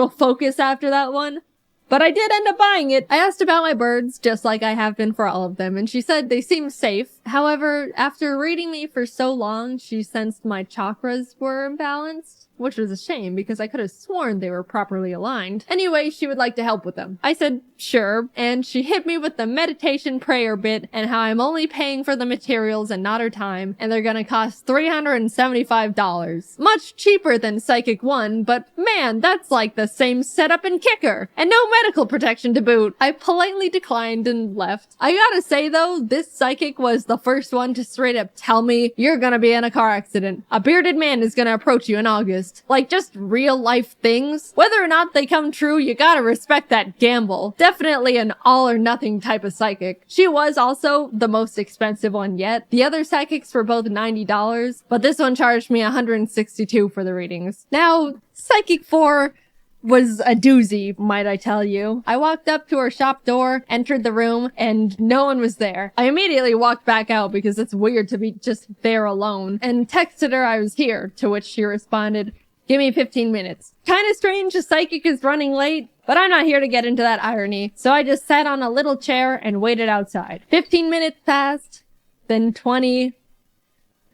Speaker 2: focus after that one. But I did end up buying it. I asked about my birds, just like I have been for all of them, and she said they seem safe. However, after reading me for so long, she sensed my chakras were imbalanced, which was a shame because I could have sworn they were properly aligned. Anyway, she would like to help with them. I said, sure, and she hit me with the meditation prayer bit and how I'm only paying for the materials and not her time, and they're gonna cost $375. Much cheaper than Psychic 1, but man, that's like the same setup and kicker, and no medical protection to boot. I politely declined and left. I gotta say though, this psychic was the first one to straight up tell me, you're gonna be in a car accident. A bearded man is gonna approach you in August. Like, just real life things. Whether or not they come true, you gotta respect that gamble. Definitely an all or nothing type of psychic. She was also the most expensive one yet. The other psychics were both $90, but this one charged me $162 for the readings. Now, Psychic 4 was a doozy, might I tell you. I walked up to her shop door, entered the room, and no one was there. I immediately walked back out because it's weird to be just there alone, and texted her I was here, to which she responded, give me 15 minutes. Kinda strange, a psychic is running late, but I'm not here to get into that irony, so I just sat on a little chair and waited outside. 15 minutes passed, then 20,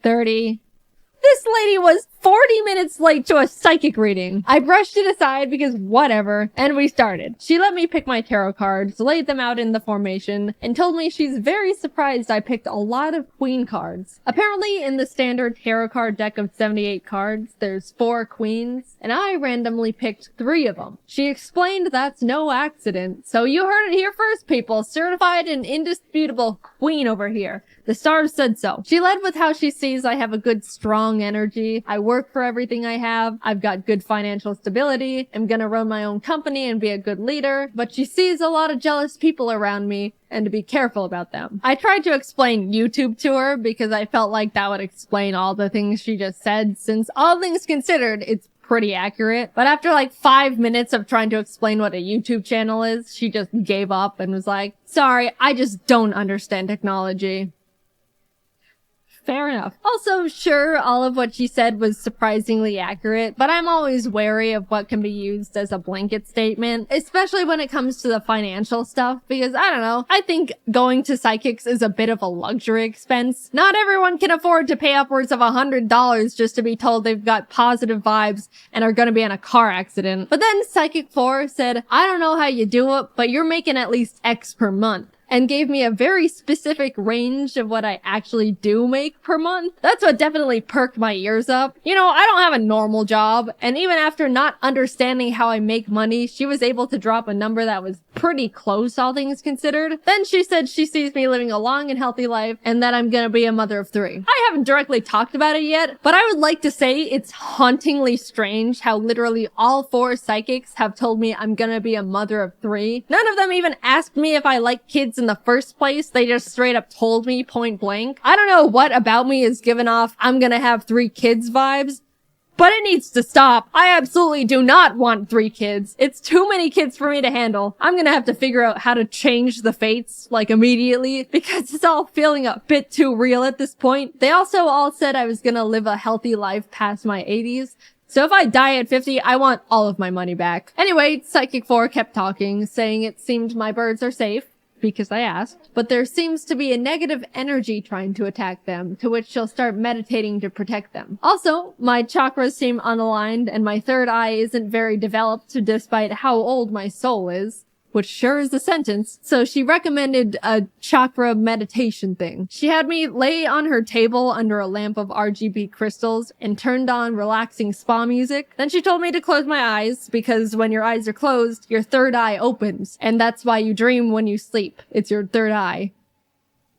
Speaker 2: 30. This lady was 40 minutes late to a psychic reading. I brushed it aside because whatever, and we started. She let me pick my tarot cards, laid them out in the formation, and told me she's very surprised I picked a lot of queen cards. Apparently, in the standard tarot card deck of 78 cards, there's 4 queens, and I randomly picked 3 of them. She explained that's no accident, so you heard it here first, people. Certified and indisputable queen over here. The stars said so. She led with how she sees I have a good, strong energy. I work for everything I have. I've got good financial stability. I'm gonna run my own company and be a good leader. But she sees a lot of jealous people around me and to be careful about them. I tried to explain YouTube to her because I felt like that would explain all the things she just said, since all things considered, it's pretty accurate. But after like 5 minutes of trying to explain what a YouTube channel is, she just gave up and was like, sorry, I just don't understand technology. Fair enough. Also, sure, all of what she said was surprisingly accurate, but I'm always wary of what can be used as a blanket statement, especially when it comes to the financial stuff, because I don't know, I think going to psychics is a bit of a luxury expense. Not everyone can afford to pay upwards of $100 just to be told they've got positive vibes and are gonna be in a car accident. But then Psychic 4 said, I don't know how you do it, but you're making at least X per month, and gave me a very specific range of what I actually do make per month. That's what definitely perked my ears up. You know, I don't have a normal job, and even after not understanding how I make money, she was able to drop a number that was pretty close, all things considered. Then she said she sees me living a long and healthy life, and that I'm gonna be a mother of 3. I haven't directly talked about it yet, but I would like to say it's hauntingly strange how literally all 4 psychics have told me I'm gonna be a mother of 3. None of them even asked me if I like kids in the first place. They just straight up told me point blank. I don't know what about me is giving off I'm gonna have 3 kids vibes,
Speaker 3: But it needs to stop. I absolutely do not want 3 kids. It's too many kids for me to handle. I'm gonna have to figure out how to change the fates, like, immediately, because it's all feeling a bit too real at this point. They also all said I was gonna live a healthy life past my 80s. So if I die at 50, I want all of my money back. Anyway, Psychic 4 kept talking, saying it seemed my birds are safe, because I asked, but there seems to be a negative energy trying to attack them, to which she'll start meditating to protect them. Also, my chakras seem unaligned, and my third eye isn't very developed despite how old my soul is. Which sure is a sentence. So she recommended a chakra meditation thing. She had me lay on her table under a lamp of RGB crystals and turned on relaxing spa music. Then she told me to close my eyes because when your eyes are closed, your third eye opens. And that's why you dream when you sleep. It's your third eye.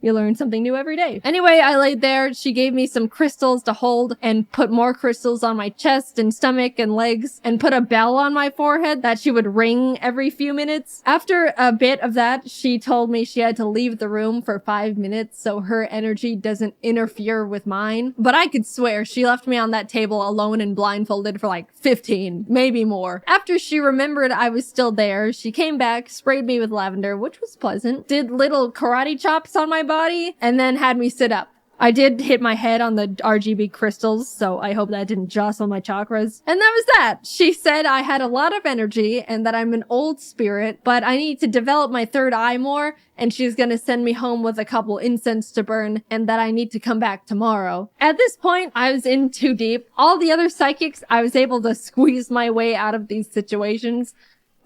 Speaker 3: You learn something new every day. Anyway, I laid there. She gave me some crystals to hold and put more crystals on my chest and stomach and legs and put a bell on my forehead that she would ring every few minutes. After a bit of that, she told me she had to leave the room for 5 minutes so her energy doesn't interfere with mine. But I could swear she left me on that table alone and blindfolded for like 15, maybe more. After she remembered I was still there, she came back, sprayed me with lavender, which was pleasant, did little karate chops on my body, and then had me sit up. I did hit my head on the RGB crystals, so I hope that didn't jostle my chakras. And that was that. She said I had a lot of energy and that I'm an old spirit, but I need to develop my third eye more, and she's gonna send me home with a couple incense to burn, and that I need to come back tomorrow. At this point, I was in too deep. All the other psychics, I was able to squeeze my way out of these situations.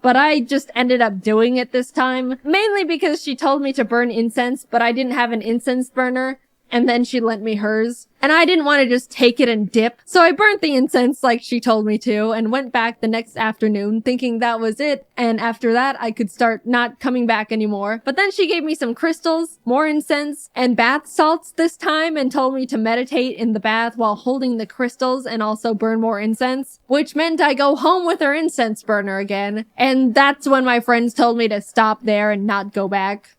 Speaker 3: But I just ended up doing it this time, mainly because she told me to burn incense, but I didn't have an incense burner, and then she lent me hers. And I didn't want to just take it and dip, so I burnt the incense like she told me to, and went back the next afternoon thinking that was it, and after that I could start not coming back anymore. But then she gave me some crystals, more incense, and bath salts this time, and told me to meditate in the bath while holding the crystals and also burn more incense, which meant I go home with her incense burner again. And that's when my friends told me to stop there and not go back.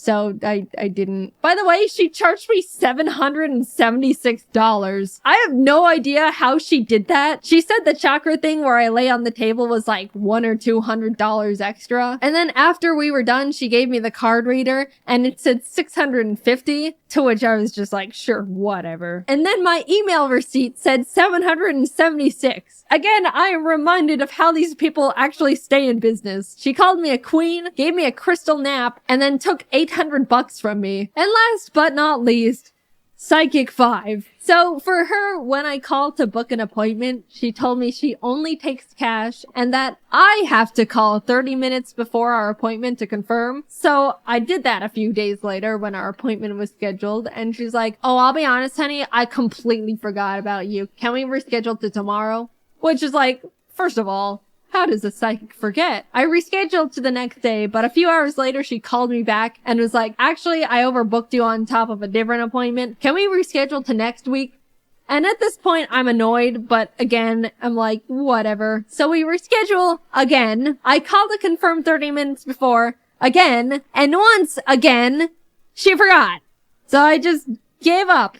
Speaker 3: So I didn't. By the way, she charged me $776. I have no idea how she did that. She said the chakra thing where I lay on the table was like $100 or $200 extra. And then after we were done, she gave me the card reader and it said $650, to which I was just like, sure, whatever. And then my email receipt said $776. Again, I am reminded of how these people actually stay in business. She called me a queen, gave me a crystal nap, and then took $800 from me. And last but not least, Psychic 5. So for her, when I called to book an appointment, she told me she only takes cash and that I have to call 30 minutes before our appointment to confirm. So I did that a few days later when our appointment was scheduled, and she's like, oh, I'll be honest, honey, I completely forgot about you. Can we reschedule to tomorrow? Which is like, first of all, how does a psychic forget? I rescheduled to the next day, but a few hours later, she called me back and was like, actually, I overbooked you on top of a different appointment. Can we reschedule to next week? And at this point, I'm annoyed, but again, I'm like, whatever. So we reschedule again. I called to confirm 30 minutes before again, and once again, she forgot. So I just gave up.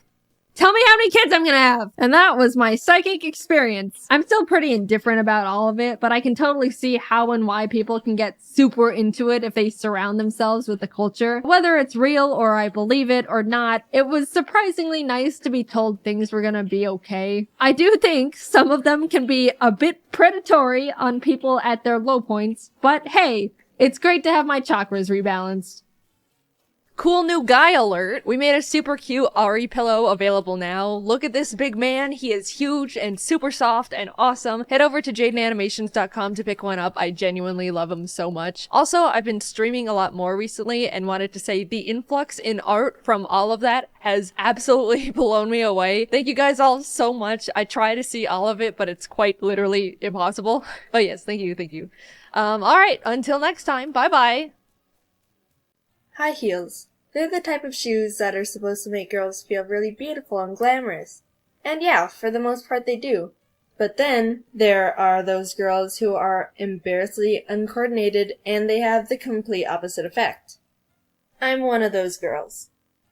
Speaker 3: Tell me how many kids I'm gonna have. And that was my psychic experience. I'm still pretty indifferent about all of it, but I can totally see how and why people can get super into it if they surround themselves with the culture. Whether it's real or I believe it or not, it was surprisingly nice to be told things were gonna be okay. I do think some of them can be a bit predatory on people at their low points, but hey, it's great to have my chakras rebalanced.
Speaker 1: Cool new guy alert. We made a super cute Ari pillow available now. Look at this big man. He is huge and super soft and awesome. Head over to JaidenAnimations.com to pick one up. I genuinely love him so much. Also, I've been streaming a lot more recently and wanted to say the influx in art from all of that has absolutely blown me away. Thank you guys all so much. I try to see all of it, but it's quite literally impossible. But yes, thank you, thank you. Alright, until next time, bye-bye.
Speaker 4: High heels. They're the type of shoes that are supposed to make girls feel really beautiful and glamorous. And yeah, for the most part they do. But then, there are those girls who are embarrassingly uncoordinated and they have the complete opposite effect. I'm one of those girls.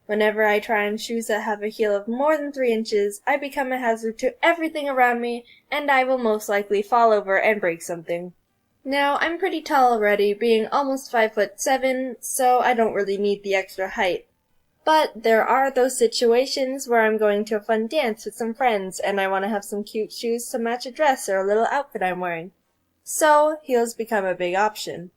Speaker 4: Whenever I try on shoes that have a heel of more than 3 inches, I become a hazard to everything around me, and I will most likely fall over and break something. Now, I'm pretty tall already, being almost 5'7", so I don't really need the extra height. But there are those situations where I'm going to a fun dance with some friends, and I want to have some cute shoes to match a dress or a little outfit I'm wearing. So, heels become a big option.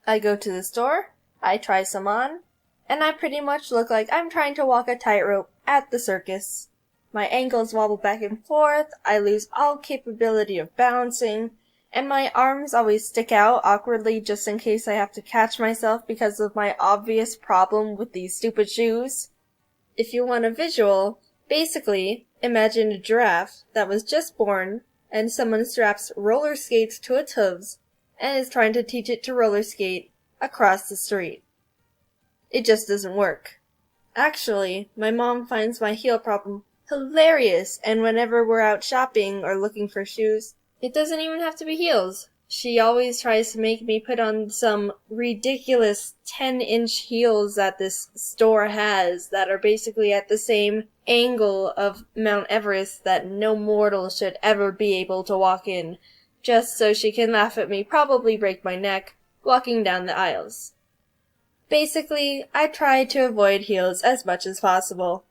Speaker 4: I go to the store, I try some on, and I pretty much look like I'm trying to walk a tightrope at the circus. My ankles wobble back and forth, I lose all capability of balancing, and my arms always stick out awkwardly just in case I have to catch myself because of my obvious problem with these stupid shoes. If you want a visual, basically, imagine a giraffe that was just born, and someone straps roller skates to its hooves, and is trying to teach it to roller skate across the street. It just doesn't work. Actually, my mom finds my heel problem hilarious, and whenever we're out shopping or looking for shoes, it doesn't even have to be heels. She always tries to make me put on some ridiculous 10-inch heels that this store has that are basically at the same angle of Mount Everest that no mortal should ever be able to walk in, just so she can laugh at me, probably break my neck, walking down the aisles. Basically, I try to avoid heels as much as possible.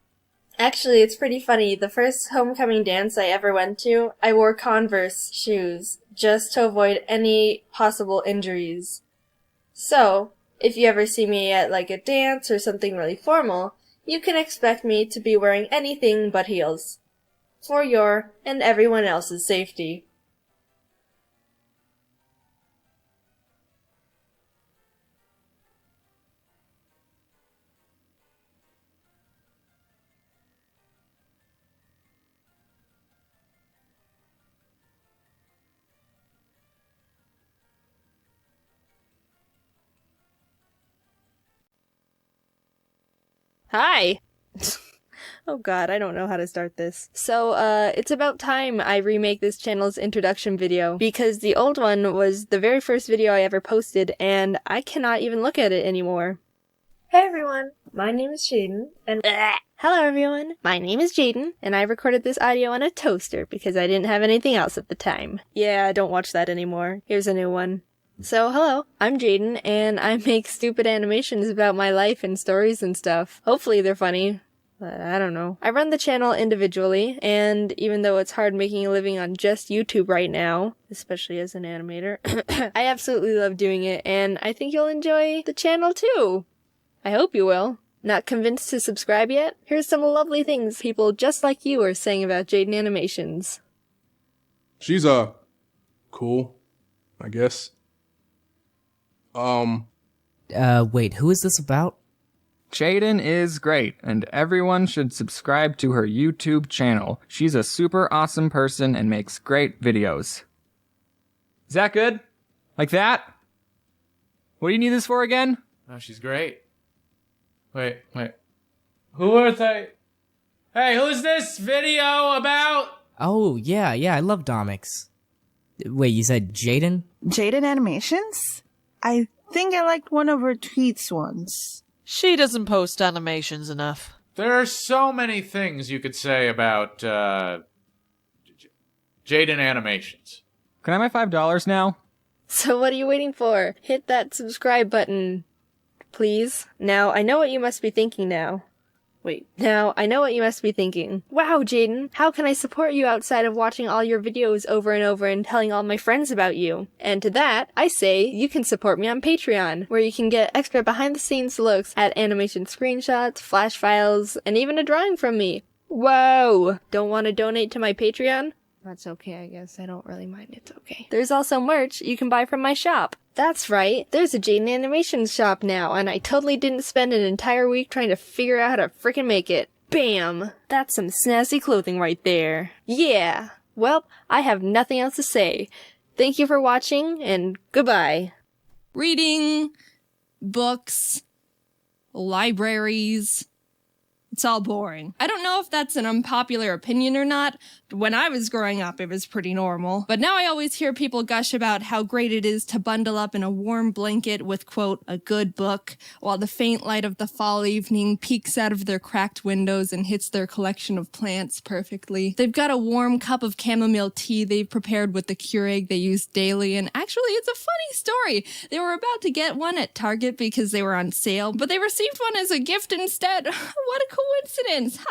Speaker 4: Actually, it's pretty funny. The first homecoming dance I ever went to, I wore Converse shoes, just to avoid any possible injuries. So, if you ever see me at like a dance or something really formal, you can expect me to be wearing anything but heels. For your and everyone else's safety.
Speaker 2: Hi! Oh god, I don't know how to start this. So, it's about time I remake this channel's introduction video, because the old one was the very first video I ever posted, and I cannot even look at it anymore.
Speaker 4: Hey everyone, my name is Jaiden, and
Speaker 2: Hello everyone, my name is Jaiden, and I recorded this audio on a toaster because I didn't have anything else at the time. Yeah, don't watch that anymore. Here's a new one. So, hello, I'm Jaiden, and I make stupid animations about my life and stories and stuff. Hopefully they're funny, but I don't know. I run the channel individually, and even though it's hard making a living on just YouTube right now, especially as an animator, I absolutely love doing it, and I think you'll enjoy the channel too. I hope you will. Not convinced to subscribe yet? Here's some lovely things people just like you are saying about Jaiden Animations.
Speaker 18: She's, cool, I guess.
Speaker 19: Wait, who is this about?
Speaker 16: Jaiden is great, and everyone should subscribe to her YouTube channel. She's a super awesome person and makes great videos. Is that good? Like that? What do you need this for again?
Speaker 20: Oh, she's great. Wait. Who are they? Hey, who's this video about?
Speaker 19: Oh, yeah, I love Domics. Wait, you said Jaiden?
Speaker 9: Jaiden Animations? I think I liked one of her tweets once.
Speaker 11: She doesn't post animations enough.
Speaker 20: There are so many things you could say about, Jaiden Animations.
Speaker 16: Can I have my $5 now?
Speaker 2: So what are you waiting for? Hit that subscribe button, please. Now, I know what you must be thinking now. Wow, Jaiden, how can I support you outside of watching all your videos over and over and telling all my friends about you? And to that, I say you can support me on Patreon, where you can get extra behind-the-scenes looks at animation screenshots, flash files, and even a drawing from me. Whoa! Don't want to donate to my Patreon? That's okay, I guess. I don't really mind. It's okay. There's also merch you can buy from my shop. That's right. There's a Jaiden Animations shop now, and I totally didn't spend an entire week trying to figure out how to frickin' make it. Bam! That's some snazzy clothing right there. Yeah! Well, I have nothing else to say. Thank you for watching, and goodbye.
Speaker 21: Reading, books, libraries.
Speaker 2: It's all boring. I don't know if that's an unpopular opinion or not. When I was growing up, it was pretty normal. But now I always hear people gush about how great it is to bundle up in a warm blanket with, quote, a good book, while the faint light of the fall evening peeks out of their cracked windows and hits their collection of plants perfectly. They've got a warm cup of chamomile tea they've prepared with the Keurig they use daily, and actually it's a funny story. They were about to get one at Target because they were on sale, but they received one as a gift instead. What a coincidence.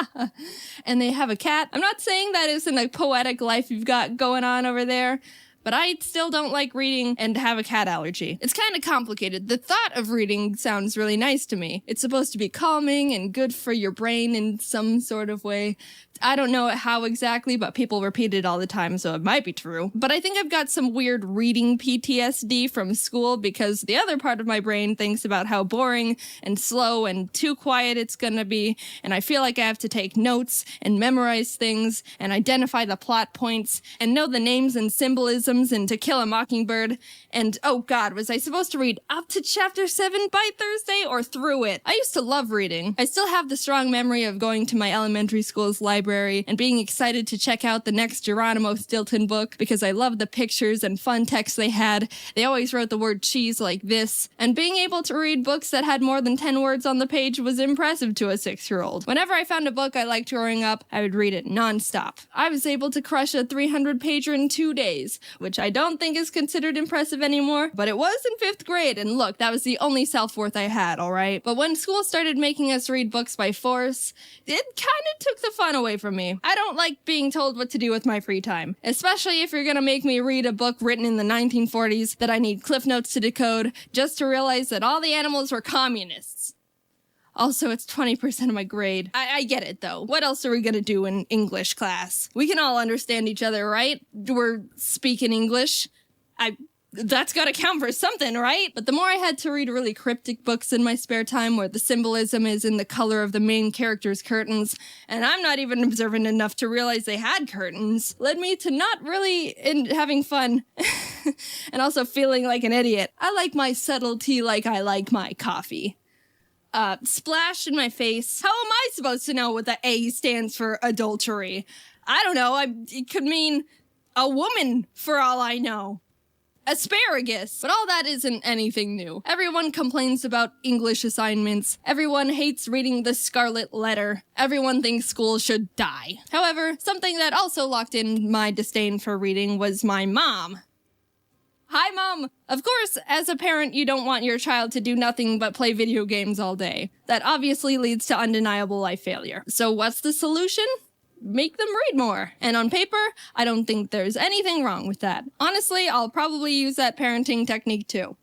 Speaker 2: And they have a cat. I'm not saying that isn't a poetic life you've got going on over there, but I still don't like reading and have a cat allergy. It's kind of complicated. The thought of reading sounds really nice to me. It's supposed to be calming and good for your brain in some sort of way. I don't know how exactly, but people repeat it all the time, so it might be true. But I think I've got some weird reading PTSD from school because the other part of my brain thinks about how boring and slow and too quiet it's gonna be, and I feel like I have to take notes and memorize things and identify the plot points and know the names and symbolisms and To Kill a Mockingbird. And oh god, was I supposed to read up to chapter 7 by Thursday or through it? I used to love reading. I still have the strong memory of going to my elementary school's library and being excited to check out the next Geronimo Stilton book because I loved the pictures and fun text they had. They always wrote the word cheese like this, and being able to read books that had more than 10 words on the page was impressive to a 6-year-old. Whenever I found a book I liked growing up, I would read it nonstop. I was able to crush a 300-pager in 2 days, which I don't think is considered impressive anymore, but it was in 5th grade, and look, that was the only self-worth I had, alright? But when school started making us read books by force, it kinda took the fun away from me. I don't like being told what to do with my free time, especially if you're gonna make me read a book written in the 1940s that I need cliff notes to decode just to realize that all the animals were communists. Also, it's 20% of my grade. I get it, though. What else are we gonna do in English class? We can all understand each other, right? We're speaking English. That's gotta count for something, right? But the more I had to read really cryptic books in my spare time where the symbolism is in the color of the main character's curtains, and I'm not even observant enough to realize they had curtains, led me to not really having fun. And also feeling like an idiot. I like my subtlety like I like my coffee. Splash in my face. How am I supposed to know what the A stands for adultery? I don't know. It could mean a woman for all I know. Asparagus. But all that isn't anything new. Everyone complains about English assignments. Everyone hates reading the Scarlet Letter. Everyone thinks school should die. However, something that also locked in my disdain for reading was my mom. Hi, Mom! Of course, as a parent, you don't want your child to do nothing but play video games all day. That obviously leads to undeniable life failure. So what's the solution? Make them read more. And on paper, I don't think there's anything wrong with that. Honestly, I'll probably use that parenting technique too.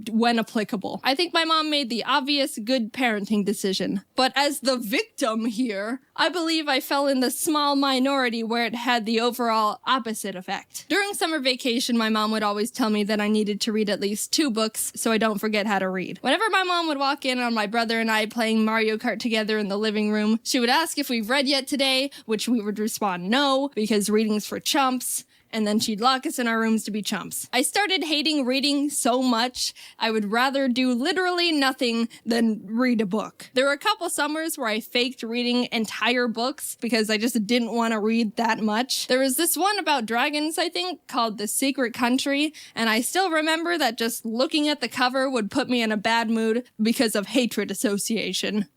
Speaker 2: When applicable. I think my mom made the obvious good parenting decision. But as the victim here, I believe I fell in the small minority where it had the overall opposite effect. During summer vacation, my mom would always tell me that I needed to read at least 2 books so I don't forget how to read. Whenever my mom would walk in on my brother and I playing Mario Kart together in the living room, she would ask if we've read yet today, which we would respond no, because reading's for chumps. And then she'd lock us in our rooms to be chumps. I started hating reading so much, I would rather do literally nothing than read a book. There were a couple summers where I faked reading entire books because I just didn't want to read that much. There was this one about dragons, I think, called The Secret Country, and I still remember that just looking at the cover would put me in a bad mood because of hatred association.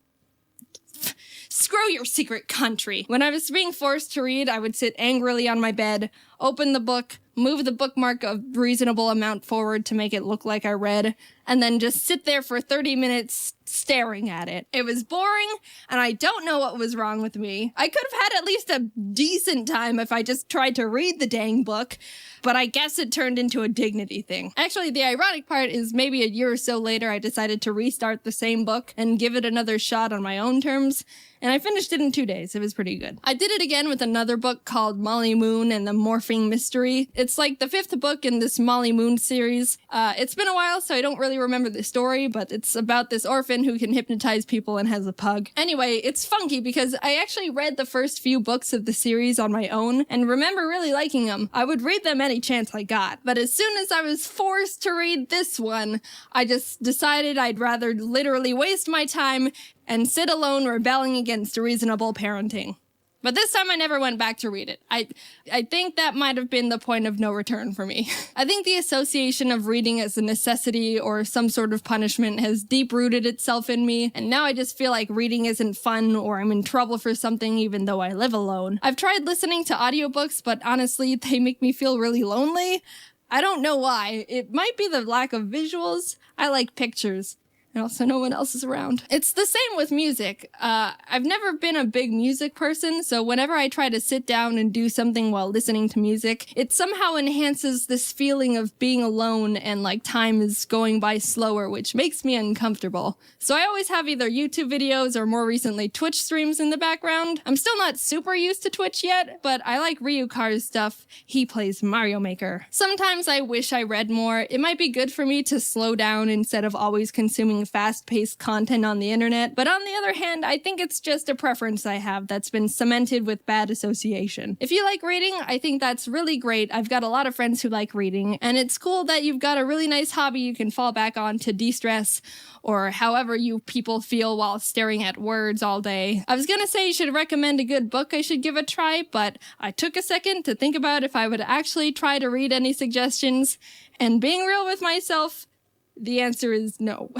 Speaker 2: Screw your secret country. When I was being forced to read, I would sit angrily on my bed, open the book, move the bookmark a reasonable amount forward to make it look like I read, and then just sit there for 30 minutes staring at it. It was boring, and I don't know what was wrong with me. I could have had at least a decent time if I just tried to read the dang book, but I guess it turned into a dignity thing. Actually, the ironic part is maybe a year or so later I decided to restart the same book and give it another shot on my own terms, and I finished it in 2 days. It was pretty good. I did it again with another book called Molly Moon and the Morphing Mystery. It's like the 5th book in this Molly Moon series. It's been a while, so I don't really really remember the story, but it's about this orphan who can hypnotize people and has a pug. Anyway, it's funky because I actually read the first few books of the series on my own and remember really liking them. I would read them any chance I got, but as soon as I was forced to read this one, I just decided I'd rather literally waste my time and sit alone rebelling against reasonable parenting. But this time I never went back to read it. I think that might have been the point of no return for me. I think the association of reading as a necessity or some sort of punishment has deep-rooted itself in me, and now I just feel like reading isn't fun or I'm in trouble for something even though I live alone. I've tried listening to audiobooks, but honestly, they make me feel really lonely. I don't know why. It might be the lack of visuals. I like pictures. And also no one else is around. It's the same with music. I've never been a big music person, so whenever I try to sit down and do something while listening to music, it somehow enhances this feeling of being alone and like time is going by slower, which makes me uncomfortable. So I always have either YouTube videos or more recently Twitch streams in the background. I'm still not super used to Twitch yet, but I like Ryukar's stuff. He plays Mario Maker. Sometimes I wish I read more. It might be good for me to slow down instead of always consuming fast-paced content on the internet, but on the other hand, I think it's just a preference I have that's been cemented with bad association. If you like reading, I think that's really great. I've got a lot of friends who like reading, and it's cool that you've got a really nice hobby you can fall back on to de-stress, or however you people feel while staring at words all day. I was gonna say you should recommend a good book I should give a try, but I took a second to think about if I would actually try to read any suggestions, and being real with myself, the answer is no.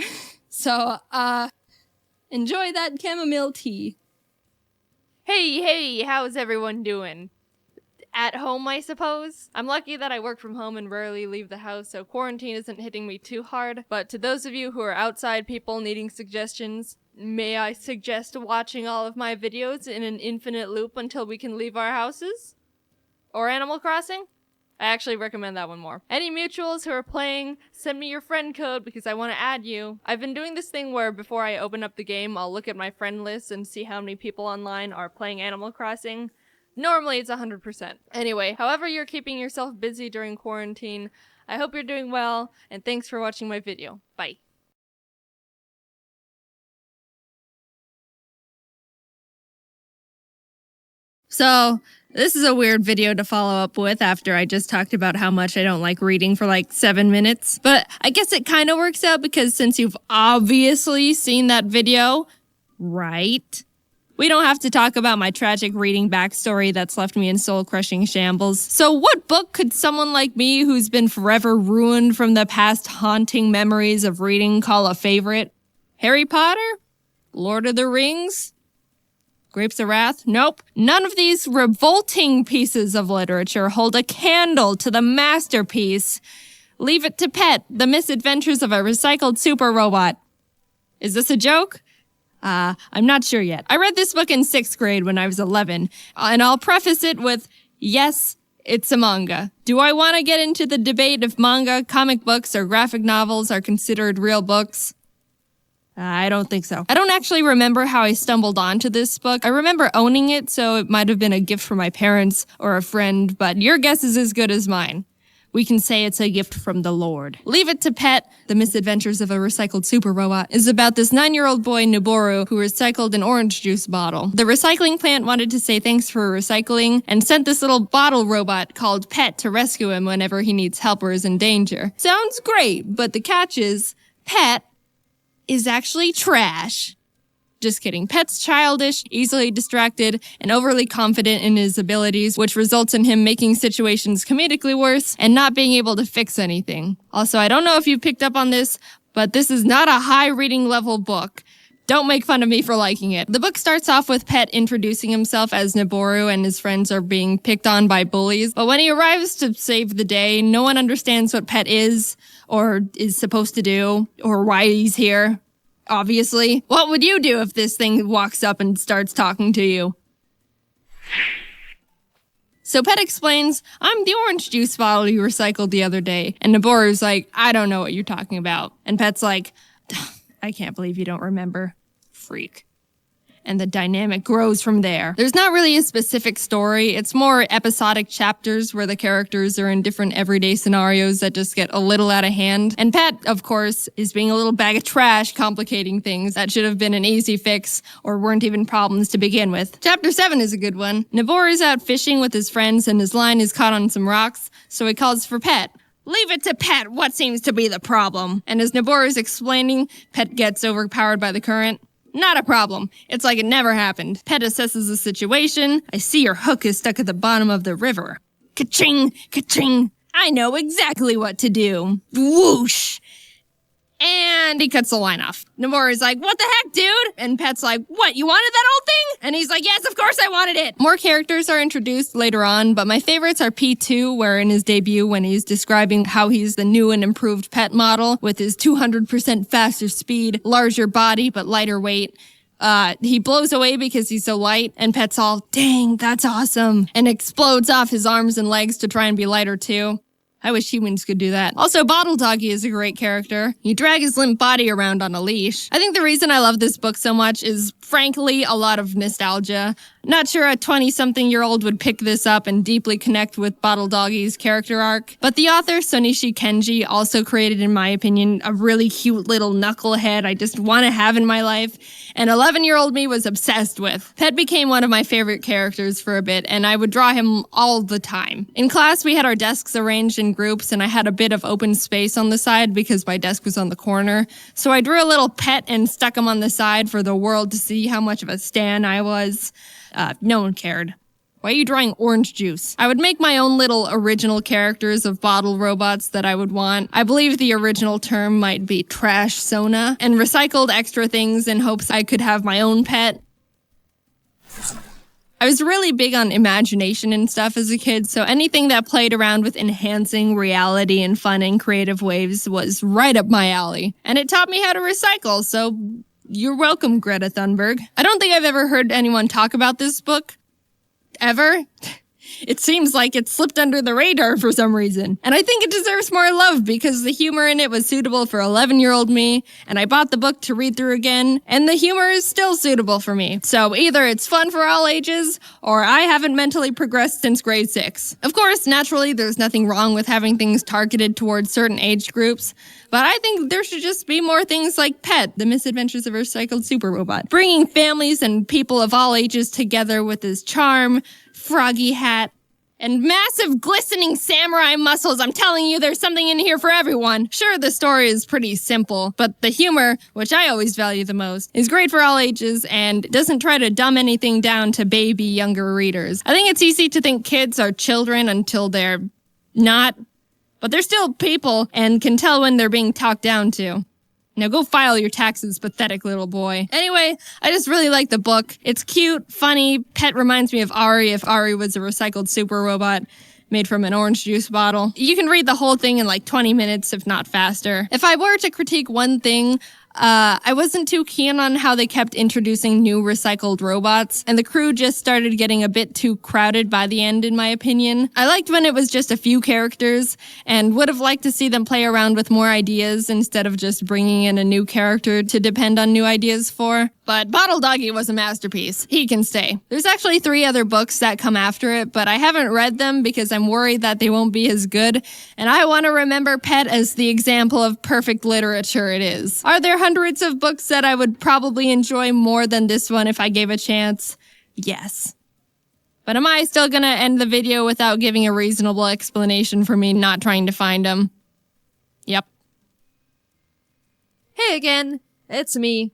Speaker 2: So, enjoy that chamomile tea.
Speaker 21: Hey, how's everyone doing? At home, I suppose? I'm lucky that I work from home and rarely leave the house, so quarantine isn't hitting me too hard. But to those of you who are outside people needing suggestions, may I suggest watching all of my videos in an infinite loop until we can leave our houses? Or Animal Crossing? I actually recommend that one more. Any mutuals who are playing, send me your friend code because I want to add you. I've been doing this thing where before I open up the game, I'll look at my friend list and see how many people online are playing Animal Crossing. Normally it's 100%. Anyway, however you're keeping yourself busy during quarantine, I hope you're doing well, and thanks for watching my video. Bye.
Speaker 2: So, this is a weird video to follow up with after I just talked about how much I don't like reading for like 7 minutes. But I guess it kind of works out because since you've obviously seen that video, right? We don't have to talk about my tragic reading backstory that's left me in soul-crushing shambles. So what book could someone like me who's been forever ruined from the past haunting memories of reading call a favorite? Harry Potter? Lord of the Rings? Grapes of Wrath? Nope. None of these revolting pieces of literature hold a candle to the masterpiece. Leave It to Pet, The Misadventures of a Recycled Super Robot. Is this a joke? I'm not sure yet. I read this book in 6th grade when I was 11, and I'll preface it with, yes, it's a manga. Do I want to get into the debate if manga, comic books, or graphic novels are considered real books? I don't think so. I don't actually remember how I stumbled onto this book. I remember owning it, so it might have been a gift from my parents or a friend, but your guess is as good as mine. We can say it's a gift from the Lord. Leave It to Pet, The Misadventures of a Recycled Super Robot, is about this 9-year-old boy, Noboru, who recycled an orange juice bottle. The recycling plant wanted to say thanks for recycling and sent this little bottle robot called Pet to rescue him whenever he needs help or is in danger. Sounds great, but the catch is, Pet is actually trash. Just kidding. Pet's childish, easily distracted, and overly confident in his abilities, which results in him making situations comedically worse and not being able to fix anything. Also, I don't know if you picked up on this, but this is not a high reading level book. Don't make fun of me for liking it. The book starts off with Pet introducing himself as Noboru and his friends are being picked on by bullies, but when he arrives to save the day, no one understands what Pet is, or is supposed to do, or why he's here. Obviously. What would you do if this thing walks up and starts talking to you? So Pet explains, I'm the orange juice bottle you recycled the other day. And Noboru's like, I don't know what you're talking about. And Pet's like, I can't believe you don't remember. Freak. and the dynamic grows from there. There's not really a specific story. It's more episodic chapters where the characters are in different everyday scenarios that just get a little out of hand. And Pet, of course, is being a little bag of trash, complicating things that should have been an easy fix or weren't even problems to begin with. Chapter 7 is a good one. Nabor is out fishing with his friends and his line is caught on some rocks, so he calls for Pet. Leave it to Pet, what seems to be the problem? And as Nabor is explaining, Pet gets overpowered by the current. Not a problem. It's like it never happened. Pet assesses the situation. I see your hook is stuck at the bottom of the river. Ka-ching! Ka-ching! I know exactly what to do. Whoosh! And he cuts the line off. Nabor is like, what the heck, dude? And Pet's like, what, you wanted that old thing? And he's like, yes, of course I wanted it. More characters are introduced later on, but my favorites are P2, where in his debut, when he's describing how he's the new and improved Pet model with his 200% faster speed, larger body, but lighter weight. He blows away because he's so light, and Pet's all, dang, that's awesome, and explodes off his arms and legs to try and be lighter too. I wish humans could do that. Also, Bottle Doggy is a great character. You drag his limp body around on a leash. I think the reason I love this book so much is, frankly, a lot of nostalgia. Not sure a 20-something-year-old would pick this up and deeply connect with Bottle Doggy's character arc. But the author, Sonishi Kenji, also created, in my opinion, a really cute little knucklehead I just want to have in my life. And 11-year-old me was obsessed with. Pet became one of my favorite characters for a bit, and I would draw him all the time. In class, we had our desks arranged in groups, and I had a bit of open space on the side because my desk was on the corner. So I drew a little Pet and stuck him on the side for the world to see how much of a stan I was. No one cared. Why are you drawing orange juice? I would make my own little original characters of bottle robots that I would want. I believe the original term might be trash Sona, and recycled extra things in hopes I could have my own pet. I was really big on imagination and stuff as a kid, so anything that played around with enhancing reality in fun and creative ways was right up my alley. And it taught me how to recycle, so you're welcome, Greta Thunberg. I don't think I've ever heard anyone talk about this book. Ever. It seems like it slipped under the radar for some reason. And I think it deserves more love because the humor in it was suitable for 11-year-old me, and I bought the book to read through again, and the humor is still suitable for me. So either it's fun for all ages, or I haven't mentally progressed since grade 6. Of course, naturally, there's nothing wrong with having things targeted towards certain age groups, but I think there should just be more things like Pet, The Misadventures of a Recycled Super Robot, bringing families and people of all ages together with his charm, froggy hat, and massive glistening samurai muscles. I'm telling you, there's something in here for everyone. Sure, the story is pretty simple, but the humor, which I always value the most, is great for all ages and doesn't try to dumb anything down to baby younger readers. I think it's easy to think kids are children until they're not, but they're still people and can tell when they're being talked down to. Now go file your taxes, pathetic little boy. Anyway, I just really like the book. It's cute, funny. Pet reminds me of Ari if Ari was a recycled super robot made from an orange juice bottle. You can read the whole thing in like 20 minutes, if not faster. If I were to critique one thing, I wasn't too keen on how they kept introducing new recycled robots, and the crew just started getting a bit too crowded by the end, in my opinion. I liked when it was just a few characters, and would have liked to see them play around with more ideas instead of just bringing in a new character to depend on new ideas for. But Bottle Doggy was a masterpiece. He can stay. There's actually 3 other books that come after it, but I haven't read them because I'm worried that they won't be as good, and I want to remember Pet as the example of perfect literature it is. Are there hundreds of books that I would probably enjoy more than this one if I gave a chance? Yes. But am I still gonna end the video without giving a reasonable explanation for me not trying to find them? Yep. Hey again, it's me.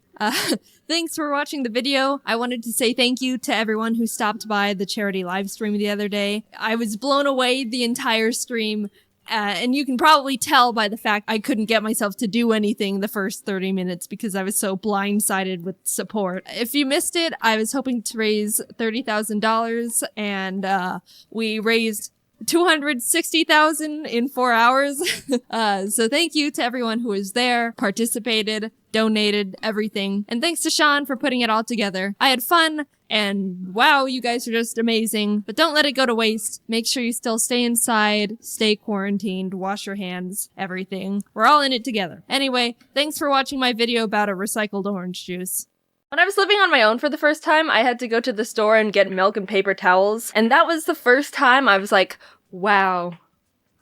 Speaker 2: Thanks for watching the video. I wanted to say thank you to everyone who stopped by the charity live stream the other day. I was blown away the entire stream, and you can probably tell by the fact I couldn't get myself to do anything the first 30 minutes because I was so blindsided with support. If you missed it, I was hoping to raise $30,000, and we raised $260,000 in 4 hours. So thank you to everyone who was there, participated, donated, everything. And thanks to Sean for putting it all together. I had fun, and wow, you guys are just amazing. But don't let it go to waste. Make sure you still stay inside, stay quarantined, wash your hands, everything. We're all in it together. Anyway, thanks for watching my video about a recycled orange juice.
Speaker 6: When I was living on my own for the first time, I had to go to the store and get milk and paper towels, and that was the first time I was like, wow,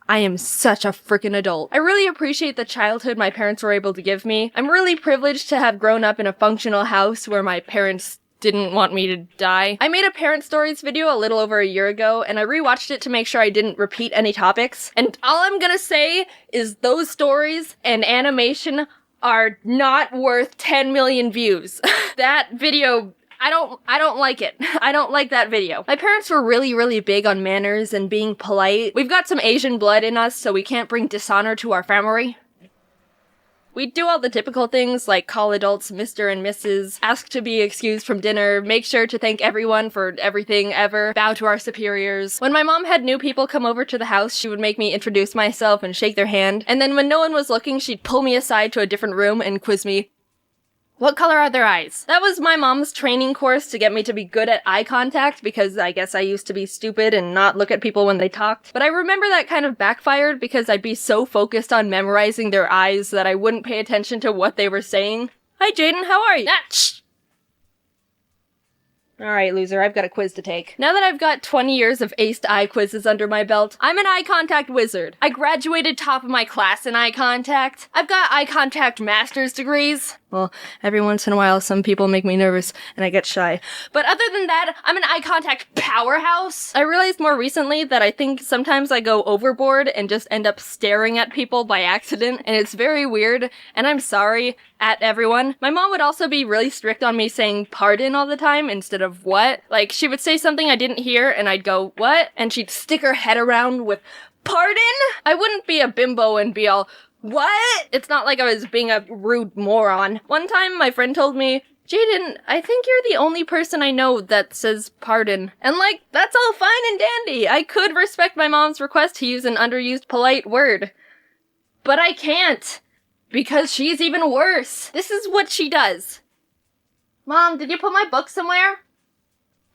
Speaker 6: I am such a freaking adult. I really appreciate the childhood my parents were able to give me. I'm really privileged to have grown up in a functional house where my parents didn't want me to die. I made a parent stories video a little over a year ago, and I rewatched it to make sure I didn't repeat any topics. And all I'm gonna say is those stories and animation are not worth 10 million views. That video, I don't like it. I don't like that video. My parents were really big on manners and being polite. We've got some Asian blood in us, so we can't bring dishonor to our family. We do all the typical things like call adults Mr. and Mrs., ask to be excused from dinner, make sure to thank everyone for everything ever, bow to our superiors. When my mom had new people come over to the house, she would make me introduce myself and shake their hand, and then when no one was looking, she'd pull me aside to a different room and quiz me. What color are their eyes? That was my mom's training course to get me to be good at eye contact, because I guess I used to be stupid and not look at people when they talked. But I remember that kind of backfired because I'd be so focused on memorizing their eyes that I wouldn't pay attention to what they were saying. Hi Jaiden, how are you? Shh! Alright, loser, I've got a quiz to take. Now that I've got 20 years of aced eye quizzes under my belt, I'm an eye contact wizard. I graduated top of my class in eye contact. I've got eye contact master's degrees. Well, every once in a while, some people make me nervous, and I get shy. But other than that, I'm an eye contact powerhouse. I realized more recently that I think sometimes I go overboard and just end up staring at people by accident, and it's very weird, and I'm sorry at everyone. My mom would also be really strict on me saying pardon all the time instead of what. Like, she would say something I didn't hear, and I'd go, what? And she'd stick her head around with, pardon? I wouldn't be a bimbo and be all, what? It's not like I was being a rude moron. One time, my friend told me, Jaiden, I think you're the only person I know that says pardon. And like, that's all fine and dandy. I could respect my mom's request to use an underused polite word. But I can't. Because she's even worse. This is what she does. Mom, did you put my book somewhere?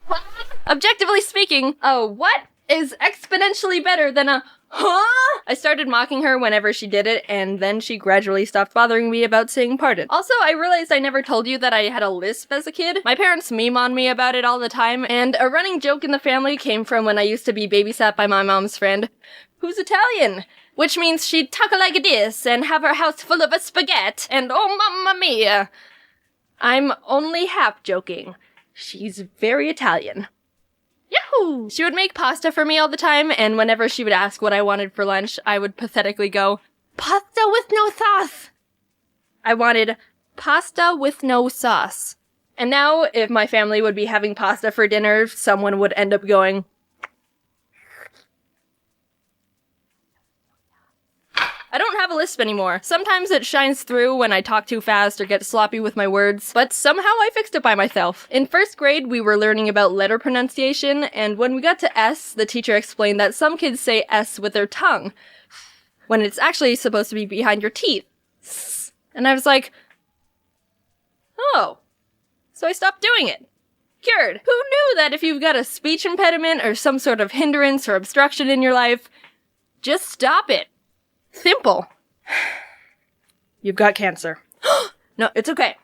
Speaker 6: What? Objectively speaking, a what is exponentially better than a huh? I started mocking her whenever she did it, and then she gradually stopped bothering me about saying pardon. Also, I realized I never told you that I had a lisp as a kid. My parents meme on me about it all the time, and a running joke in the family came from when I used to be babysat by my mom's friend, who's Italian. Which means she'd talk like this, and have her house full of a spaghetti, and oh mamma mia. I'm only half joking. She's very Italian. Yahoo! She would make pasta for me all the time, and whenever she would ask what I wanted for lunch, I would pathetically go, pasta with no sauce! I wanted pasta with no sauce. And now, if my family would be having pasta for dinner, someone would end up going, I don't have a lisp anymore. Sometimes it shines through when I talk too fast or get sloppy with my words, but somehow I fixed it by myself. In first grade, we were learning about letter pronunciation, and when we got to S, the teacher explained that some kids say S with their tongue, when it's actually supposed to be behind your teeth. And I was like, oh. So I stopped doing it. Cured. Who knew that if you've got a speech impediment or some sort of hindrance or obstruction in your life, just stop it. Simple. You've got cancer. No, it's okay.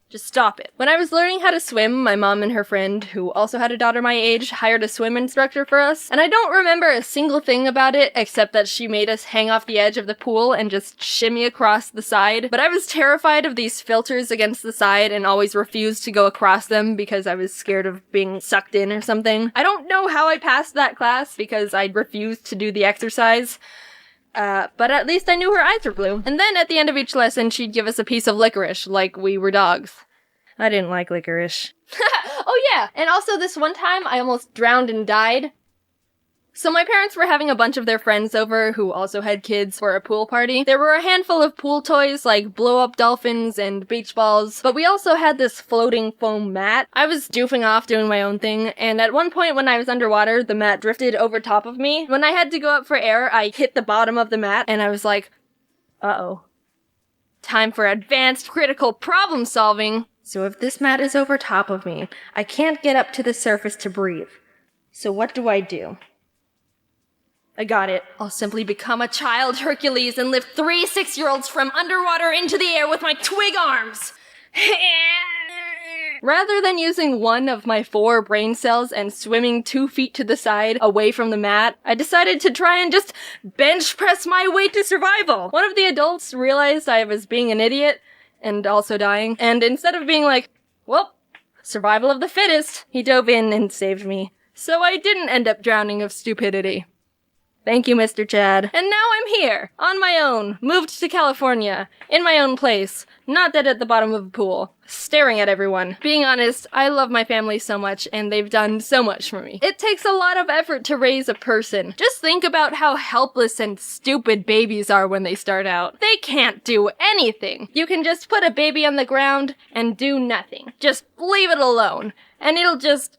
Speaker 6: Just stop it. When I was learning how to swim, my mom and her friend, who also had a daughter my age, hired a swim instructor for us, and I don't remember a single thing about it except that she made us hang off the edge of the pool and just shimmy across the side. But I was terrified of these filters against the side and always refused to go across them because I was scared of being sucked in or something. I don't know how I passed that class because I refused to do the exercise. But at least I knew her eyes were blue. And then at the end of each lesson, she'd give us a piece of licorice, like we were dogs. I didn't like licorice. Oh yeah, and also this one time I almost drowned and died. So my parents were having a bunch of their friends over who also had kids for a pool party. There were a handful of pool toys like blow-up dolphins and beach balls, but we also had this floating foam mat. I was doofing off doing my own thing, and at one point when I was underwater, the mat drifted over top of me. When I had to go up for air, I hit the bottom of the mat, and I was like, uh-oh. Time for advanced critical problem solving. So if this mat is over top of me, I can't get up to the surface to breathe. So what do? I got it. I'll simply become a child Hercules and lift 3 6-year-olds from underwater into the air with my twig arms. Rather than using one of my 4 brain cells and swimming 2 feet to the side away from the mat, I decided to try and just bench press my way to survival. One of the adults realized I was being an idiot and also dying, and instead of being like, well, survival of the fittest, he dove in and saved me. So I didn't end up drowning of stupidity. Thank you, Mr. Chad. And now I'm here, on my own, moved to California, in my own place, not dead at the bottom of a pool, staring at everyone. Being honest, I love my family so much, and they've done so much for me. It takes a lot of effort to raise a person. Just think about how helpless and stupid babies are when they start out. They can't do anything. You can just put a baby on the ground and do nothing. Just leave it alone, and it'll just...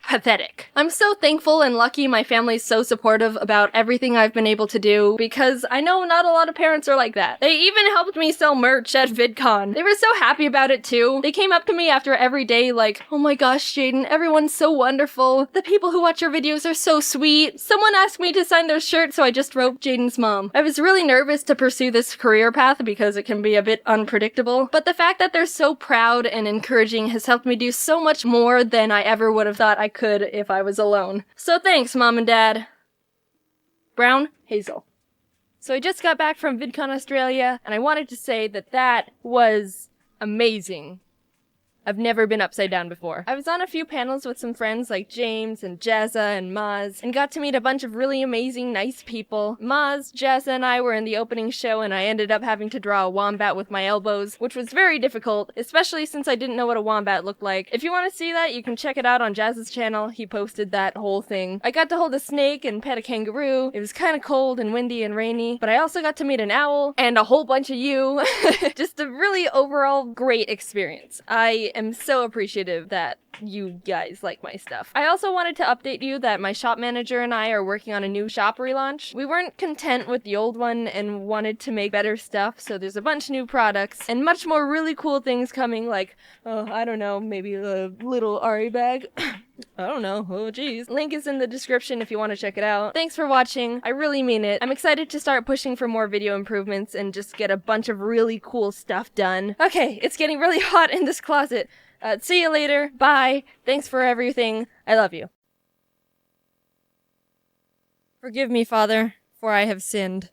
Speaker 6: pathetic. I'm so thankful and lucky my family's so supportive about everything I've been able to do, because I know not a lot of parents are like that. They even helped me sell merch at VidCon. They were so happy about it too. They came up to me after every day like, oh my gosh, Jaiden, everyone's so wonderful. The people who watch your videos are so sweet. Someone asked me to sign their shirt, so I just wrote Jaiden's mom. I was really nervous to pursue this career path because it can be a bit unpredictable, but the fact that they're so proud and encouraging has helped me do so much more than I ever would have thought I could if I was alone. So thanks, Mom and Dad. Brown, Hazel. So I just got back from VidCon Australia, and I wanted to say that that was amazing. I've never been upside down before. I was on a few panels with some friends like James and Jazza and Maz, and got to meet a bunch of really amazing, nice people. Maz, Jazza, and I were in the opening show, and I ended up having to draw a wombat with my elbows, which was very difficult, especially since I didn't know what a wombat looked like. If you want to see that, you can check it out on Jazz's channel. He posted that whole thing. I got to hold a snake and pet a kangaroo. It was kind of cold and windy and rainy, but I also got to meet an owl and a whole bunch of you. Just a really overall great experience. I am so appreciative that you guys like my stuff. I also wanted to update you that my shop manager and I are working on a new shop relaunch. We weren't content with the old one and wanted to make better stuff, so there's a bunch of new products and much more really cool things coming, like, I don't know, maybe a little Ari bag. I don't know. Oh, geez. Link is in the description if you want to check it out. Thanks for watching. I really mean it. I'm excited to start pushing for more video improvements and just get a bunch of really cool stuff done. Okay, it's getting really hot in this closet. See you later. Bye. Thanks for everything. I love you. Forgive me, Father, for I have sinned.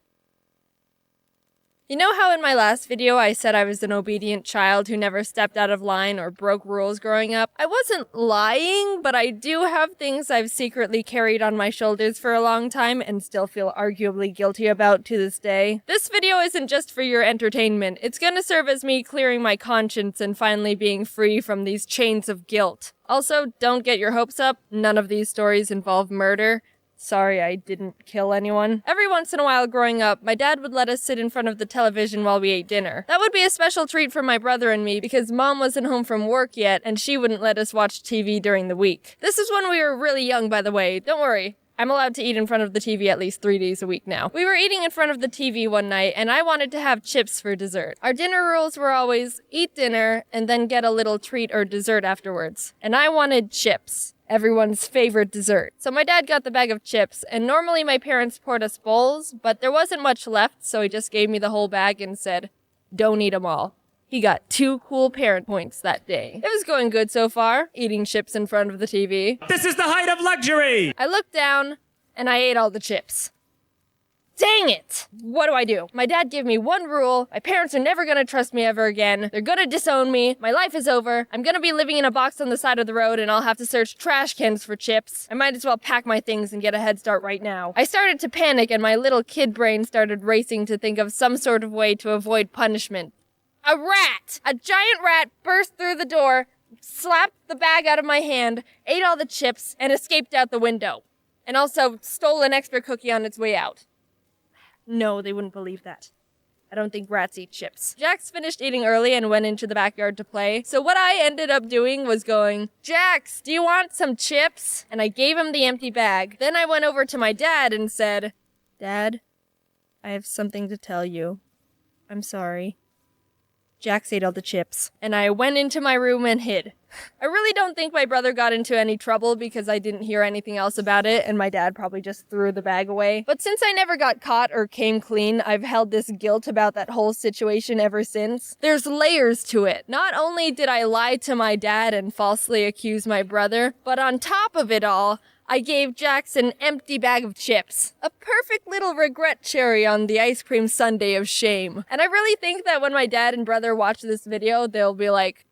Speaker 6: You know how in my last video I said I was an obedient child who never stepped out of line or broke rules growing up? I wasn't lying, but I do have things I've secretly carried on my shoulders for a long time and still feel arguably guilty about to this day. This video isn't just for your entertainment. It's gonna serve as me clearing my conscience and finally being free from these chains of guilt. Also, don't get your hopes up. None of these stories involve murder. Sorry, I didn't kill anyone. Every once in a while growing up, my dad would let us sit in front of the television while we ate dinner. That would be a special treat for my brother and me because Mom wasn't home from work yet and she wouldn't let us watch TV during the week. This is when we were really young, by the way. Don't worry. I'm allowed to eat in front of the TV at least 3 days a week now. We were eating in front of the TV one night, and I wanted to have chips for dessert. Our dinner rules were always eat dinner and then get a little treat or dessert afterwards. And I wanted chips, everyone's favorite dessert. So my dad got the bag of chips, and normally my parents poured us bowls, but there wasn't much left, so he just gave me the whole bag and said, "Don't eat them all." He got 2 cool parent points that day. It was going good so far, eating chips in front of the TV.
Speaker 7: This is the height of luxury!
Speaker 6: I looked down, and I ate all the chips. Dang it! What do? My dad gave me one rule. My parents are never gonna trust me ever again. They're gonna disown me. My life is over. I'm gonna be living in a box on the side of the road and I'll have to search trash cans for chips. I might as well pack my things and get a head start right now. I started to panic and my little kid brain started racing to think of some sort of way to avoid punishment. A rat! A giant rat burst through the door, slapped the bag out of my hand, ate all the chips, and escaped out the window. And also stole an extra cookie on its way out. No, they wouldn't believe that. I don't think rats eat chips. Jax finished eating early and went into the backyard to play. So what I ended up doing was going, "Jax, do you want some chips?" And I gave him the empty bag. Then I went over to my dad and said, "Dad, I have something to tell you. I'm sorry." Jax ate all the chips, and I went into my room and hid. I really don't think my brother got into any trouble because I didn't hear anything else about it, and my dad probably just threw the bag away. But since I never got caught or came clean, I've held this guilt about that whole situation ever since. There's layers to it. Not only did I lie to my dad and falsely accuse my brother, but on top of it all, I gave Jax an empty bag of chips. A perfect little regret cherry on the ice cream sundae of shame. And I really think that when my dad and brother watch this video, they'll be like,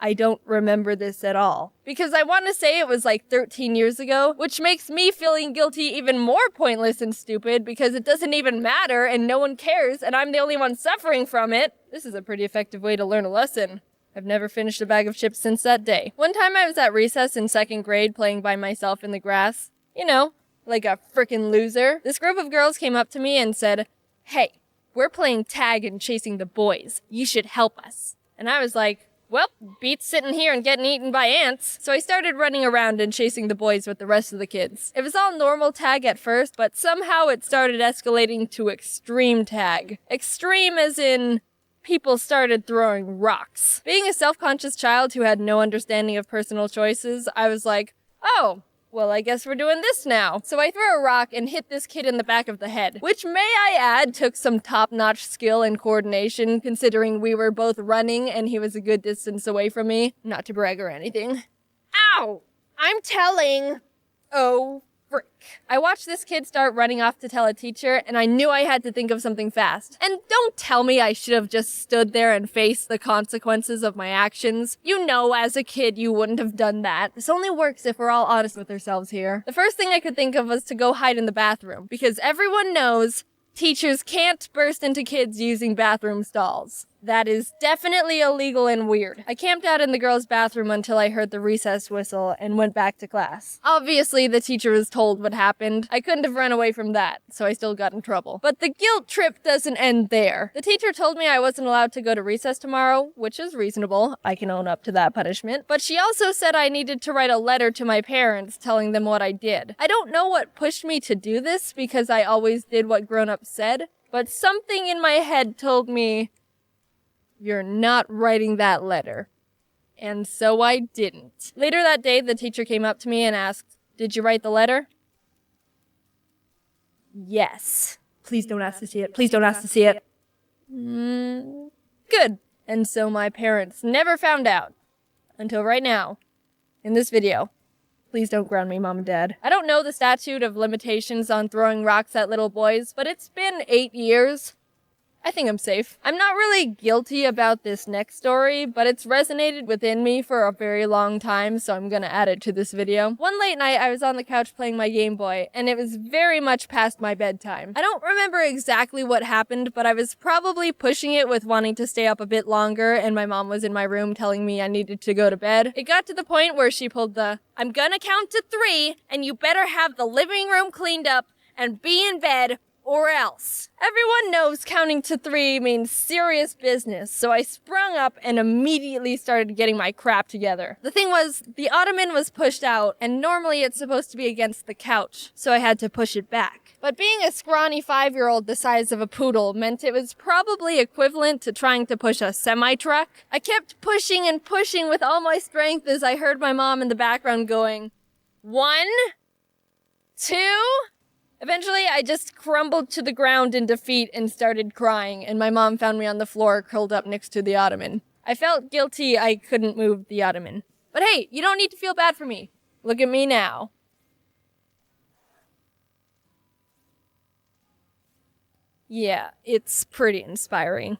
Speaker 6: I don't remember this at all. Because I want to say it was like 13 years ago, which makes me feeling guilty even more pointless and stupid because it doesn't even matter and no one cares and I'm the only one suffering from it. This is a pretty effective way to learn a lesson. I've never finished a bag of chips since that day. One time I was at recess in 2nd grade playing by myself in the grass. You know, like a frickin' loser. This group of girls came up to me and said, "Hey, we're playing tag and chasing the boys. You should help us." And I was like, well, beats sitting here and getting eaten by ants. So I started running around and chasing the boys with the rest of the kids. It was all normal tag at first, but somehow it started escalating to extreme tag. Extreme as in people started throwing rocks. Being a self-conscious child who had no understanding of personal choices, I was like, oh, well, I guess we're doing this now. So I threw a rock and hit this kid in the back of the head, which may I add took some top-notch skill and coordination considering we were both running and he was a good distance away from me. Not to brag or anything. Ow! I'm telling. Oh, frick. I watched this kid start running off to tell a teacher, and I knew I had to think of something fast. And don't tell me I should have just stood there and faced the consequences of my actions. You know, as a kid, you wouldn't have done that. This only works if we're all honest with ourselves here. The first thing I could think of was to go hide in the bathroom, because everyone knows teachers can't burst into kids using bathroom stalls. That is definitely illegal and weird. I camped out in the girls' bathroom until I heard the recess whistle and went back to class. Obviously, the teacher was told what happened. I couldn't have run away from that, so I still got in trouble. But the guilt trip doesn't end there. The teacher told me I wasn't allowed to go to recess tomorrow, which is reasonable. I can own up to that punishment. But she also said I needed to write a letter to my parents telling them what I did. I don't know what pushed me to do this because I always did what grown-ups said, but something in my head told me, you're not writing that letter. And so I didn't. Later that day, the teacher came up to me and asked, "Did you write the letter?" Yes. Please don't ask to see it. Please don't ask to see it. Good. And so my parents never found out. Until right now. In this video. Please don't ground me, Mom and Dad. I don't know the statute of limitations on throwing rocks at little boys, but it's been 8 years. I think I'm safe. I'm not really guilty about this next story, but it's resonated within me for a very long time, so I'm gonna add it to this video. One late night, I was on the couch playing my Game Boy, and it was very much past my bedtime. I don't remember exactly what happened, but I was probably pushing it with wanting to stay up a bit longer, and my mom was in my room telling me I needed to go to bed. It got to the point where she pulled the, "I'm gonna count to 3, and you better have the living room cleaned up and be in bed, or else." Everyone knows counting to 3 means serious business, so I sprung up and immediately started getting my crap together. The thing was, the ottoman was pushed out, and normally it's supposed to be against the couch, so I had to push it back. But being a scrawny 5-year-old the size of a poodle meant it was probably equivalent to trying to push a semi-truck. I kept pushing and pushing with all my strength as I heard my mom in the background going, 1, 2... Eventually, I just crumbled to the ground in defeat and started crying, and my mom found me on the floor curled up next to the ottoman. I felt guilty I couldn't move the ottoman. But hey, you don't need to feel bad for me. Look at me now. Yeah, it's pretty inspiring.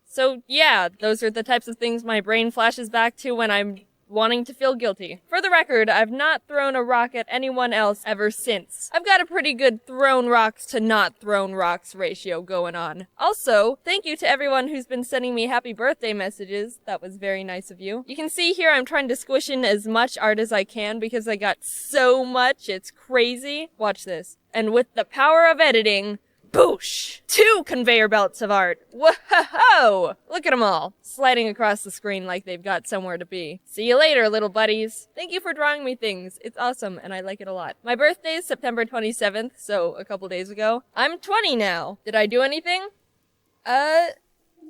Speaker 6: So yeah, those are the types of things my brain flashes back to when I'm wanting to feel guilty. For the record, I've not thrown a rock at anyone else ever since. I've got a pretty good thrown rocks to not thrown rocks ratio going on. Also, thank you to everyone who's been sending me happy birthday messages. That was very nice of you. You can see here I'm trying to squish in as much art as I can because I got so much, it's crazy. Watch this. And with the power of editing, boosh! 2 conveyor belts of art. Whoa! Look at them all, sliding across the screen like they've got somewhere to be. See you later, little buddies. Thank you for drawing me things. It's awesome, and I like it a lot. My birthday is September 27th, so a couple days ago. I'm 20 now. Did I do anything?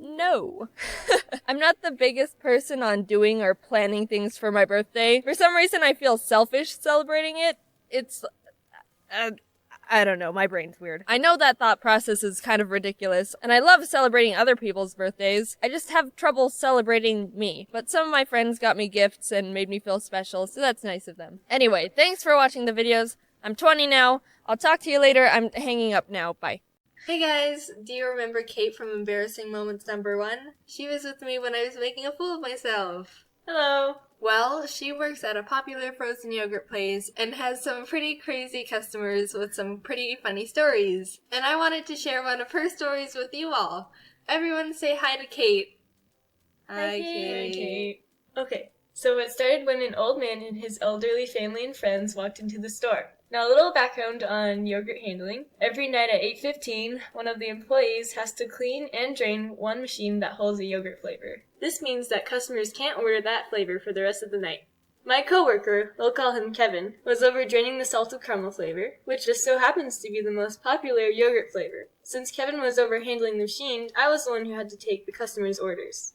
Speaker 6: No. I'm not the biggest person on doing or planning things for my birthday. For some reason, I feel selfish celebrating it. It's... I don't know, my brain's weird. I know that thought process is kind of ridiculous, and I love celebrating other people's birthdays. I just have trouble celebrating me. But some of my friends got me gifts and made me feel special, so that's nice of them. Anyway, thanks for watching the videos. I'm 20 now. I'll talk to you later. I'm hanging up now. Bye.
Speaker 4: Hey guys, do you remember Kate from Embarrassing Moments #1? She was with me when I was making a fool of myself. Hello. Well, she works at a popular frozen yogurt place and has some pretty crazy customers with some pretty funny stories. And I wanted to share one of her stories with you all. Everyone say hi to Kate. Hi, Kate.
Speaker 5: Okay, so it started when an old man and his elderly family and friends walked into the store. Now, a little background on yogurt handling. Every night at 8:15, one of the employees has to clean and drain one machine that holds a yogurt flavor. This means that customers can't order that flavor for the rest of the night. My coworker, we'll call him Kevin, was over draining the salted caramel flavor, which just so happens to be the most popular yogurt flavor. Since Kevin was over handling the machine, I was the one who had to take the customers' orders.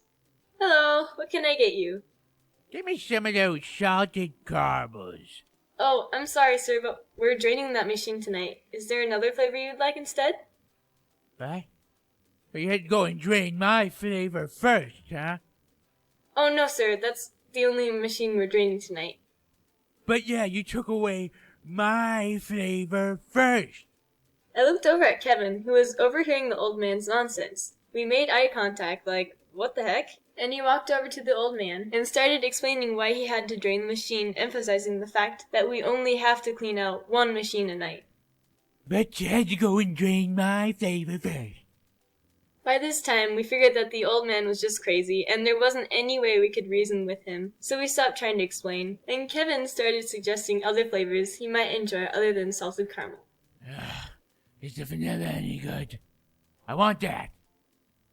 Speaker 5: Hello, what can I get you?
Speaker 22: Give me some of those salted caramels.
Speaker 5: Oh, I'm sorry, sir, but we're draining that machine tonight. Is there another flavor you'd like instead?
Speaker 22: What? You had to go and drain my flavor first, huh?
Speaker 5: Oh, no, sir. That's the only machine we're draining tonight.
Speaker 22: But yeah, you took away my flavor first.
Speaker 5: I looked over at Kevin, who was overhearing the old man's nonsense. We made eye contact, like, what the heck? And he walked over to the old man and started explaining why he had to drain the machine, emphasizing the fact that we only have to clean out one machine a night.
Speaker 22: But you had to go and drain my flavor first.
Speaker 5: By this time, we figured that the old man was just crazy, and there wasn't any way we could reason with him, so we stopped trying to explain, and Kevin started suggesting other flavors he might enjoy other than salted caramel.
Speaker 22: Is the vanilla any good? I want that.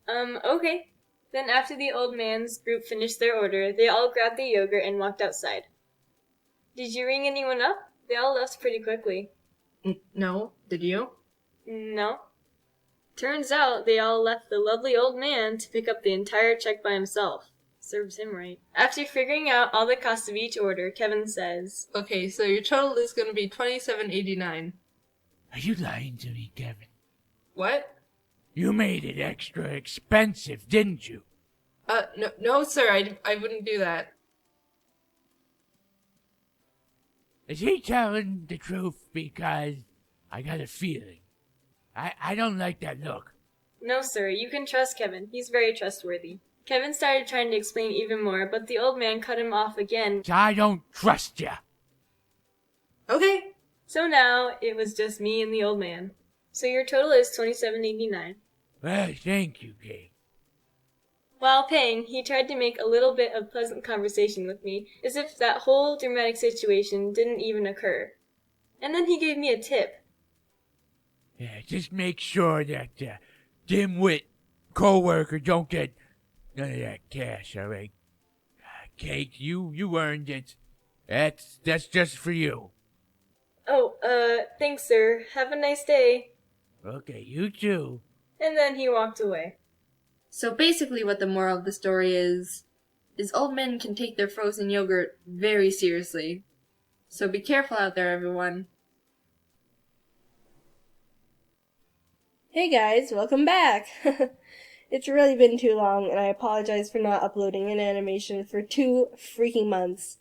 Speaker 5: Okay. Then after the old man's group finished their order, they all grabbed the yogurt and walked outside. Did you ring anyone up? They all left pretty quickly.
Speaker 1: No. Did you?
Speaker 5: No. Turns out they all left the lovely old man to pick up the entire check by himself. Serves him right. After figuring out all the costs of each order, Kevin says,
Speaker 1: Okay, so your total is going to be $27.89.
Speaker 22: Are you lying to me, Kevin?
Speaker 1: What?
Speaker 22: You made it extra expensive, didn't you?
Speaker 1: No, sir, I wouldn't do that.
Speaker 22: Is he telling the truth? Because I got a feeling. I don't like that look.
Speaker 5: No, sir, you can trust Kevin. He's very trustworthy. Kevin started trying to explain even more, but the old man cut him off again.
Speaker 22: I don't trust ya.
Speaker 1: Okay.
Speaker 5: So now it was just me and the old man. So your total is $27.89.
Speaker 22: Well, thank you, Kate.
Speaker 5: While paying, he tried to make a little bit of pleasant conversation with me, as if that whole dramatic situation didn't even occur. And then he gave me a tip.
Speaker 22: Yeah, just make sure that dimwit co-worker don't get none of that cash, all right? Kate, you earned it. That's just for you.
Speaker 5: Oh, thanks, sir. Have a nice day.
Speaker 22: Okay, you too.
Speaker 5: And then he walked away.
Speaker 4: So basically what the moral of the story is old men can take their frozen yogurt very seriously. So be careful out there, everyone.
Speaker 23: Hey guys, welcome back! It's really been too long, and I apologize for not uploading an animation for 2 freaking months.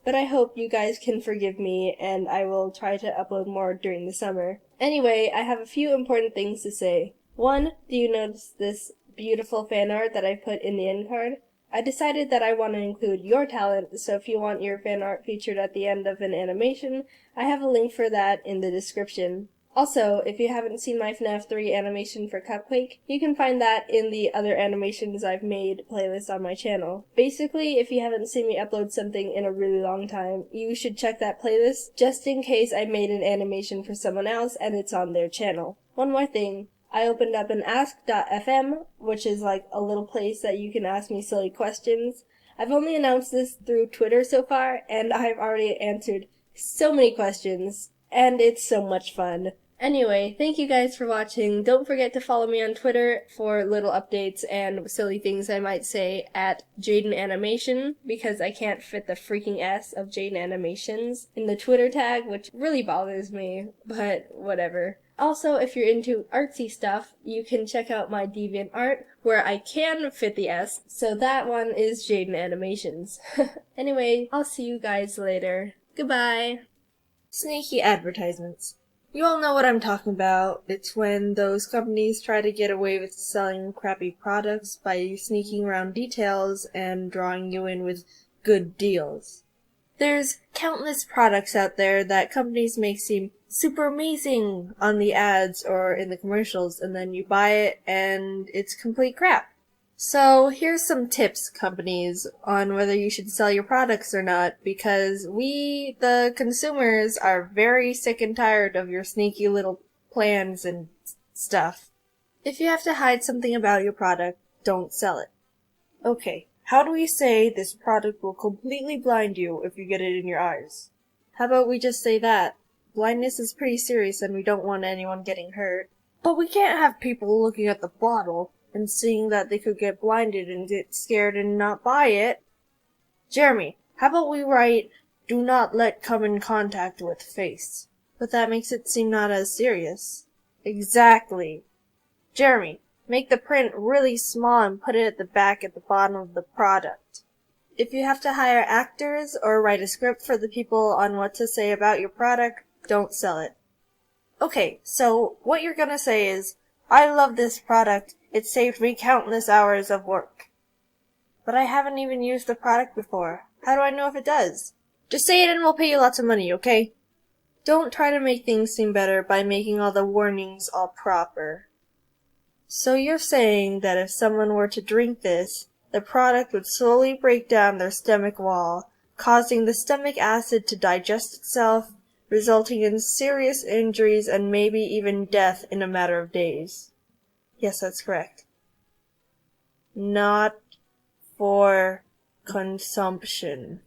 Speaker 23: But I hope you guys can forgive me, and I will try to upload more during the summer. Anyway, I have a few important things to say. 1, do you notice this beautiful fan art that I put in the end card? I decided that I want to include your talent, so if you want your fan art featured at the end of an animation, I have a link for that in the description. Also, if you haven't seen my FNAF 3 animation for Cupquake, you can find that in the other animations I've made playlist on my channel. Basically, if you haven't seen me upload something in a really long time, you should check that playlist just in case I made an animation for someone else and it's on their channel. One more thing. I opened up an ask.fm, which is like a little place that you can ask me silly questions. I've only announced this through Twitter so far, and I've already answered so many questions, and it's so much fun.
Speaker 4: Anyway, thank you guys for watching. Don't forget to follow me on Twitter for little updates and silly things I might say at Jaiden Animation, because I can't fit the freaking S of Jaiden Animations in the Twitter tag, which really bothers me, but whatever. Also, if you're into artsy stuff, you can check out my DeviantArt, where I can fit the S, so that one is Jaiden Animations. Anyway, I'll see you guys later. Goodbye! Sneaky advertisements. You all know what I'm talking about. It's when those companies try to get away with selling crappy products by sneaking around details and drawing you in with good deals. There's countless products out there that companies make seem super amazing on the ads or in the commercials, and then you buy it and it's complete crap. So here's some tips, companies, on whether you should sell your products or not, because we, the consumers, are very sick and tired of your sneaky little plans and stuff. If you have to hide something about your product, don't sell it. Okay, how do we say this product will completely blind you if you get it in your eyes? How about we just say that? Blindness is pretty serious and we don't want anyone getting hurt. But we can't have people looking at the bottle and seeing that they could get blinded and get scared and not buy it. Jeremy, how about we write, "Do not let come in contact with face." But that makes it seem not as serious. Exactly. Jeremy, make the print really small and put it at the back at the bottom of the product. If you have to hire actors or write a script for the people on what to say about your product, don't sell it. Okay, so what you're gonna say is, "I love this product. It saved me countless hours of work." But I haven't even used the product before. How do I know if it does? Just say it and we'll pay you lots of money, okay? Don't try to make things seem better by making all the warnings all proper. So you're saying that if someone were to drink this, the product would slowly break down their stomach wall, causing the stomach acid to digest itself, resulting in serious injuries and maybe even death in a matter of days. Yes, that's correct. Not for consumption.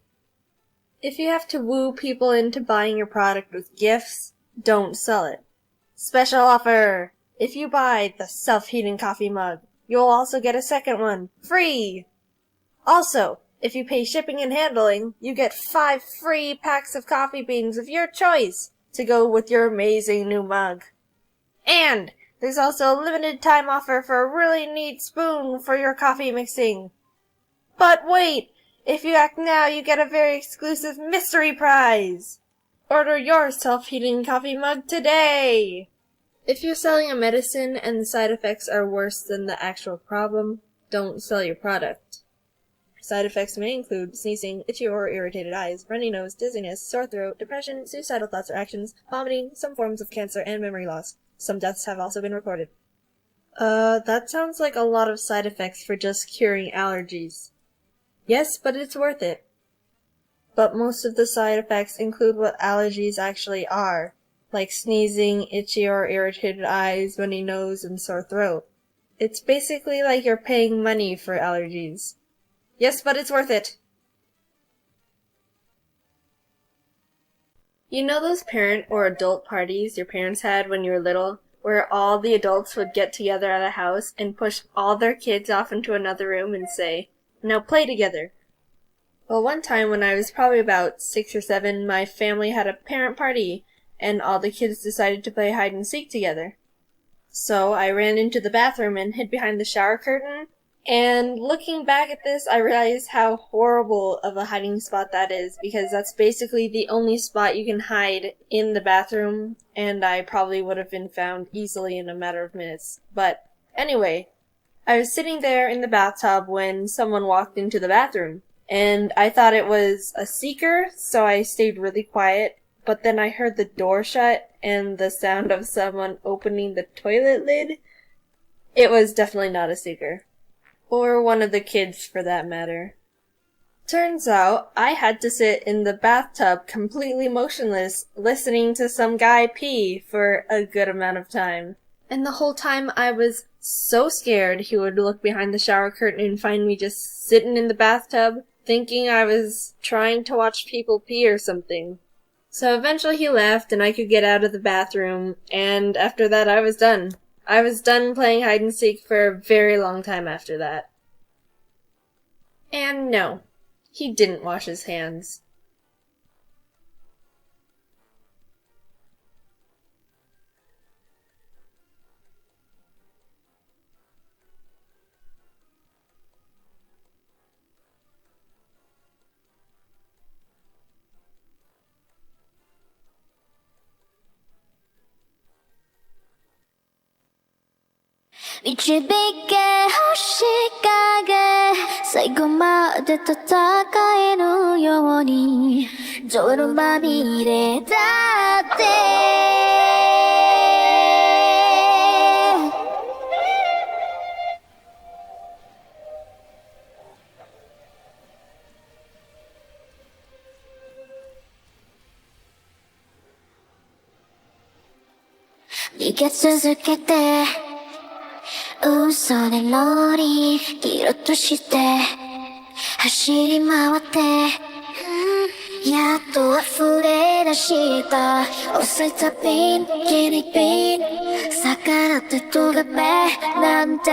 Speaker 4: If you have to woo people into buying your product with gifts, don't sell it. Special offer! If you buy the self-heating coffee mug, you'll also get a second one, free! Also, if you pay shipping and handling, you get 5 free packs of coffee beans of your choice to go with your amazing new mug. And there's also a limited time offer for a really neat spoon for your coffee mixing. But wait! If you act now, you get a very exclusive mystery prize! Order your self-heating coffee mug today! If you're selling a medicine and the side effects are worse than the actual problem, don't sell your product. Side effects may include sneezing, itchy or irritated eyes, runny nose, dizziness, sore throat, depression, suicidal thoughts or actions, vomiting, some forms of cancer, and memory loss. Some deaths have also been recorded. That sounds like a lot of side effects for just curing allergies. Yes, but it's worth it. But most of the side effects include what allergies actually are, like sneezing, itchy or irritated eyes, runny nose, and sore throat. It's basically like you're paying money for allergies. Yes, but it's worth it. You know those parent or adult parties your parents had when you were little, where all the adults would get together at a house and push all their kids off into another room and say, "Now play together"? Well, one time when I was probably about 6 or 7, my family had a parent party, and all the kids decided to play hide and seek together. So I ran into the bathroom and hid behind the shower curtain, and looking back at this, I realized how horrible of a hiding spot that is, because that's basically the only spot you can hide in the bathroom, and I probably would have been found easily in a matter of minutes. But anyway, I was sitting there in the bathtub when someone walked into the bathroom, and I thought it was a seeker, so I stayed really quiet, but then I heard the door shut and the sound of someone opening the toilet lid. It was definitely not a seeker. Or one of the kids, for that matter. Turns out, I had to sit in the bathtub completely motionless, listening to some guy pee for a good amount of time. And the whole time I was so scared he would look behind the shower curtain and find me just sitting in the bathtub, thinking I was trying to watch people pee or something. So eventually he left and I could get out of the bathroom, and after that I was done. I was done playing hide and seek for a very long time after that. And no, he didn't wash his hands.
Speaker 15: 導け星影最後まで戦えるように泥まみれだって逃げ続けて嘘でローリーギロッとして走り回ってやっと溢れ出した遅いたびに気にビン逆らって飛べなんて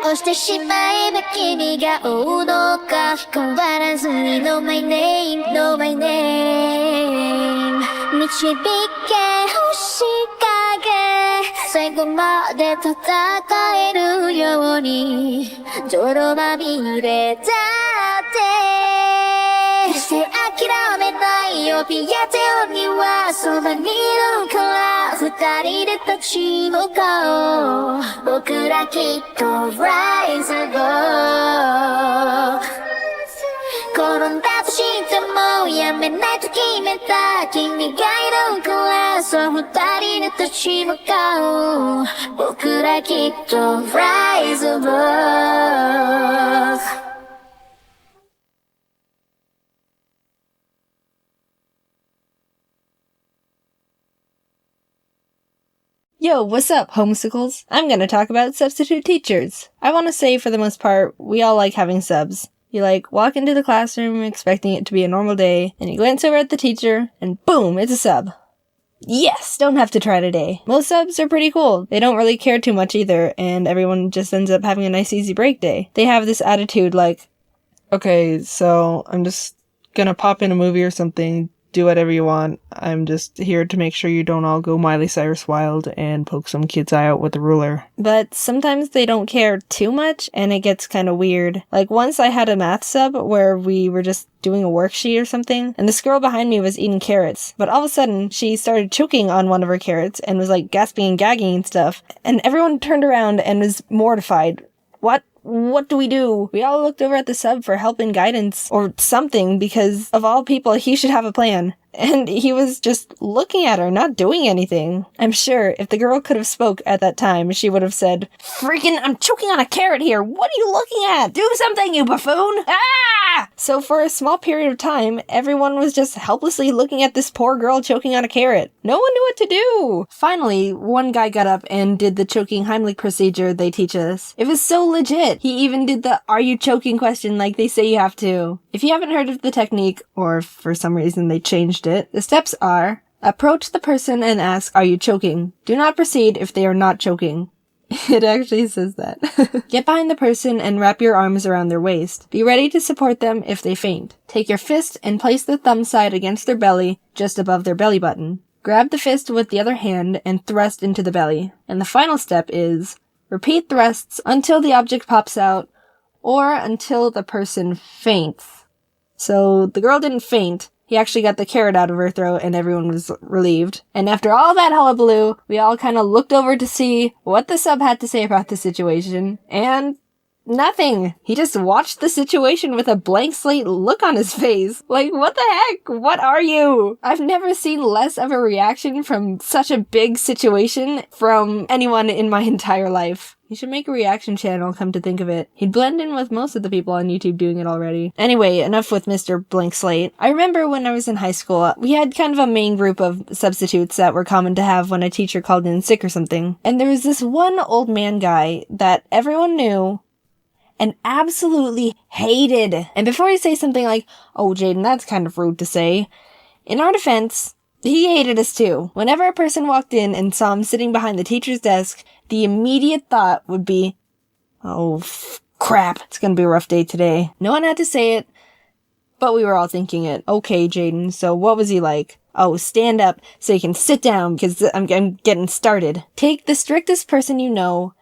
Speaker 15: 押してしまえば君が追うのか変わらずに No my name No my name 導け星影最後まで戦えるように泥まみれだって決して諦めないよピアテオにはそばにいるから二人で立ち向かおう僕らきっと Rise above 転んだとしてもやめないと決めた君がいるからそう二人で立ち向かおう僕らきっと Rise above
Speaker 2: Yo, what's up, homesicles? I'm gonna talk about substitute teachers. I want to say, for the most part, we all like having subs. You walk into the classroom expecting it to be a normal day, and you glance over at the teacher, and boom, it's a sub. Yes, don't have to try today. Most subs are pretty cool. They don't really care too much either, and everyone just ends up having a nice easy break day. They have this attitude okay, so I'm just gonna pop in a movie or something, do whatever you want. I'm just here to make sure you don't all go Miley Cyrus wild and poke some kid's eye out with a ruler. But sometimes they don't care too much, and it gets kind of weird. Once I had a math sub where we were just doing a worksheet or something, and this girl behind me was eating carrots, but all of a sudden she started choking on one of her carrots and was gasping and gagging and stuff, and everyone turned around and was mortified. What do we do? We all looked over at the sub for help and guidance or something, because of all people, he should have a plan. And he was just looking at her, not doing anything. I'm sure if the girl could have spoke at that time, she would have said, "Freaking, I'm choking on a carrot here. What are you looking at? Do something, you buffoon! Ah!" So for a small period of time, everyone was just helplessly looking at this poor girl choking on a carrot. No one knew what to do. Finally, one guy got up and did the choking Heimlich procedure they teach us. It was so legit. He even did the "are you choking" question like they say you have to. If you haven't heard of the technique, or if for some reason they changed it, the steps are: approach the person and ask, "Are you choking?" Do not proceed if they are not choking. It actually says that. Get behind the person and wrap your arms around their waist. Be ready to support them if they faint. Take your fist and place the thumb side against their belly, just above their belly button. Grab the fist with the other hand and thrust into the belly. And the final step is: repeat thrusts until the object pops out, or until the person faints. So the girl didn't faint. He actually got the carrot out of her throat and everyone was relieved. And after all that hullabaloo, we all kind of looked over to see what the sub had to say about the situation, and nothing. He just watched the situation with a blank slate look on his face. What the heck? What are you? I've never seen less of a reaction from such a big situation from anyone in my entire life. You should make a reaction channel, come to think of it. He'd blend in with most of the people on YouTube doing it already. Anyway, enough with Mr. Blank Slate. I remember when I was in high school, we had kind of a main group of substitutes that were common to have when a teacher called in sick or something. And there was this one old man guy that everyone knew and absolutely hated. And before you say something like, "Oh, Jaiden, that's kind of rude to say," In our defense, he hated us too. Whenever a person walked in and saw him sitting behind the teacher's desk, the immediate thought would be, oh, crap, it's gonna be a rough day today. No one had to say it, but we were all thinking it. Okay, Jaiden, so what was he like? Oh, stand up so you can sit down because I'm getting started. Take the strictest person you know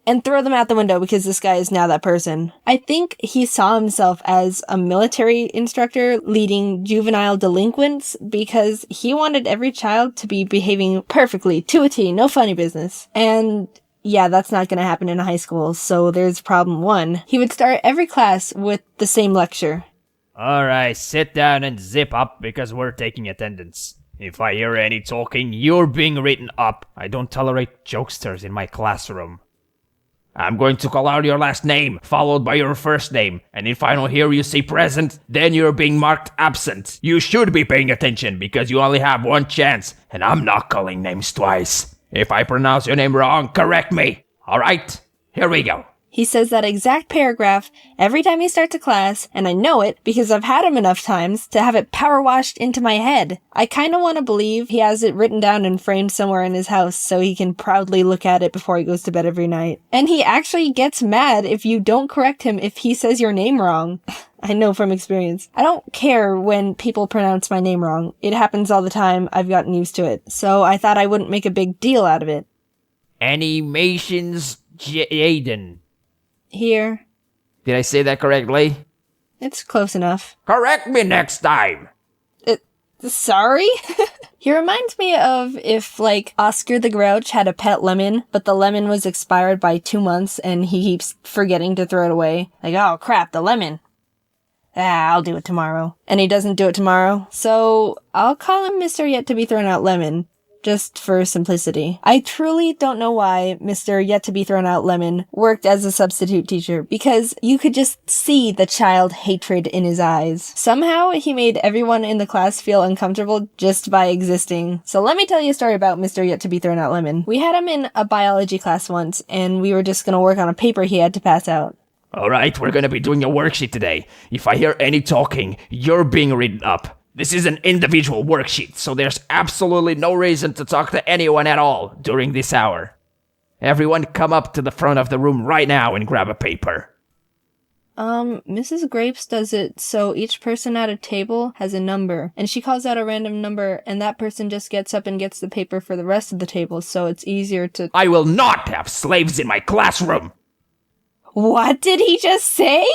Speaker 2: and throw them out the window because this guy is now that person. I think he saw himself as a military instructor leading juvenile delinquents because he wanted every child to be behaving perfectly, to a T, no funny business. And yeah, that's not gonna happen in a high school, so there's problem one. He would start every class with the same lecture.
Speaker 10: Alright, sit down and zip up because we're taking attendance. If I hear any talking, you're being written up. I don't tolerate jokesters in my classroom. I'm going to call out your last name, followed by your first name, and if I don't hear you say present, then you're being marked absent. You should be paying attention because you only have one chance, and I'm not calling names twice. If I pronounce your name wrong, correct me. Alright, here we go.
Speaker 2: He says that exact paragraph every time he starts a class, and I know it because I've had him enough times to have it power washed into my head. I kinda wanna believe he has it written down and framed somewhere in his house so he can proudly look at it before he goes to bed every night. And he actually gets mad if you don't correct him if he says your name wrong. I know from experience. I don't care when people pronounce my name wrong. It happens all the time. I've gotten used to it. So I thought I wouldn't make a big deal out of it.
Speaker 10: Animations Jaiden.
Speaker 2: Here.
Speaker 10: Did I say that correctly?
Speaker 2: It's close enough.
Speaker 10: Correct me next time!
Speaker 2: Sorry? He reminds me of if, like, Oscar the Grouch had a pet lemon, but the lemon was expired by 2 months and he keeps forgetting to throw it away. Like, oh crap, the lemon. I'll do it tomorrow. And he doesn't do it tomorrow. So, I'll call him Mr. Yet to be Thrown Out Lemon. Just for simplicity. I truly don't know why Mr. Yet to be Thrown Out Lemon worked as a substitute teacher, because you could just see the child hatred in his eyes. Somehow, he made everyone in the class feel uncomfortable just by existing. So let me tell you a story about Mr. Yet to be Thrown Out Lemon. We had him in a biology class once, and we were just gonna work on a paper he had to pass out.
Speaker 10: Alright, we're gonna be doing a worksheet today. If I hear any talking, you're being written up. This is an individual worksheet, so there's absolutely no reason to talk to anyone at all during this hour. Everyone come up to the front of the room right now and grab a paper.
Speaker 2: Mrs. Grapes does it so each person at a table has a number, and she calls out a random number, and that person just gets up and gets the paper for the rest of the table, so it's easier to—
Speaker 10: I will not have slaves in my classroom!
Speaker 2: What did he just say?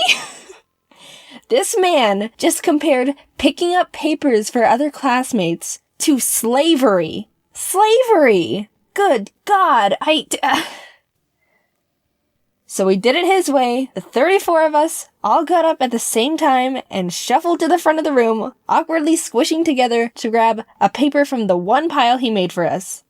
Speaker 2: This man just compared picking up papers for other classmates to slavery. Slavery! Good God, So we did it his way. The 34 of us all got up at the same time and shuffled to the front of the room, awkwardly squishing together to grab a paper from the one pile he made for us.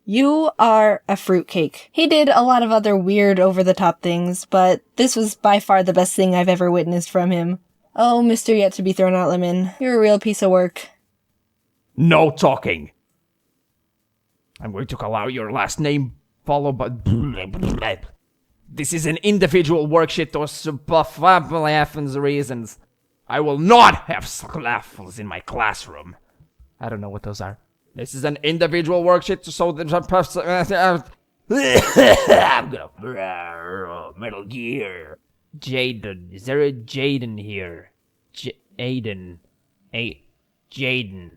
Speaker 2: You are a fruitcake. He did a lot of other weird over-the-top things, but this was by far the best thing I've ever witnessed from him. Oh, Mr. Yet to be Thrown Out Lemon, you're a real piece of work.
Speaker 10: No talking. I'm going to call out your last name, followed by... This is an individual worksheet or reasons. I will not have slaffles in my classroom. I don't know what those are. This is an individual worksheet, so there's a person. I'm gonna Metal Gear. Jaiden, is there a Jaiden here? Jaiden, Jaiden,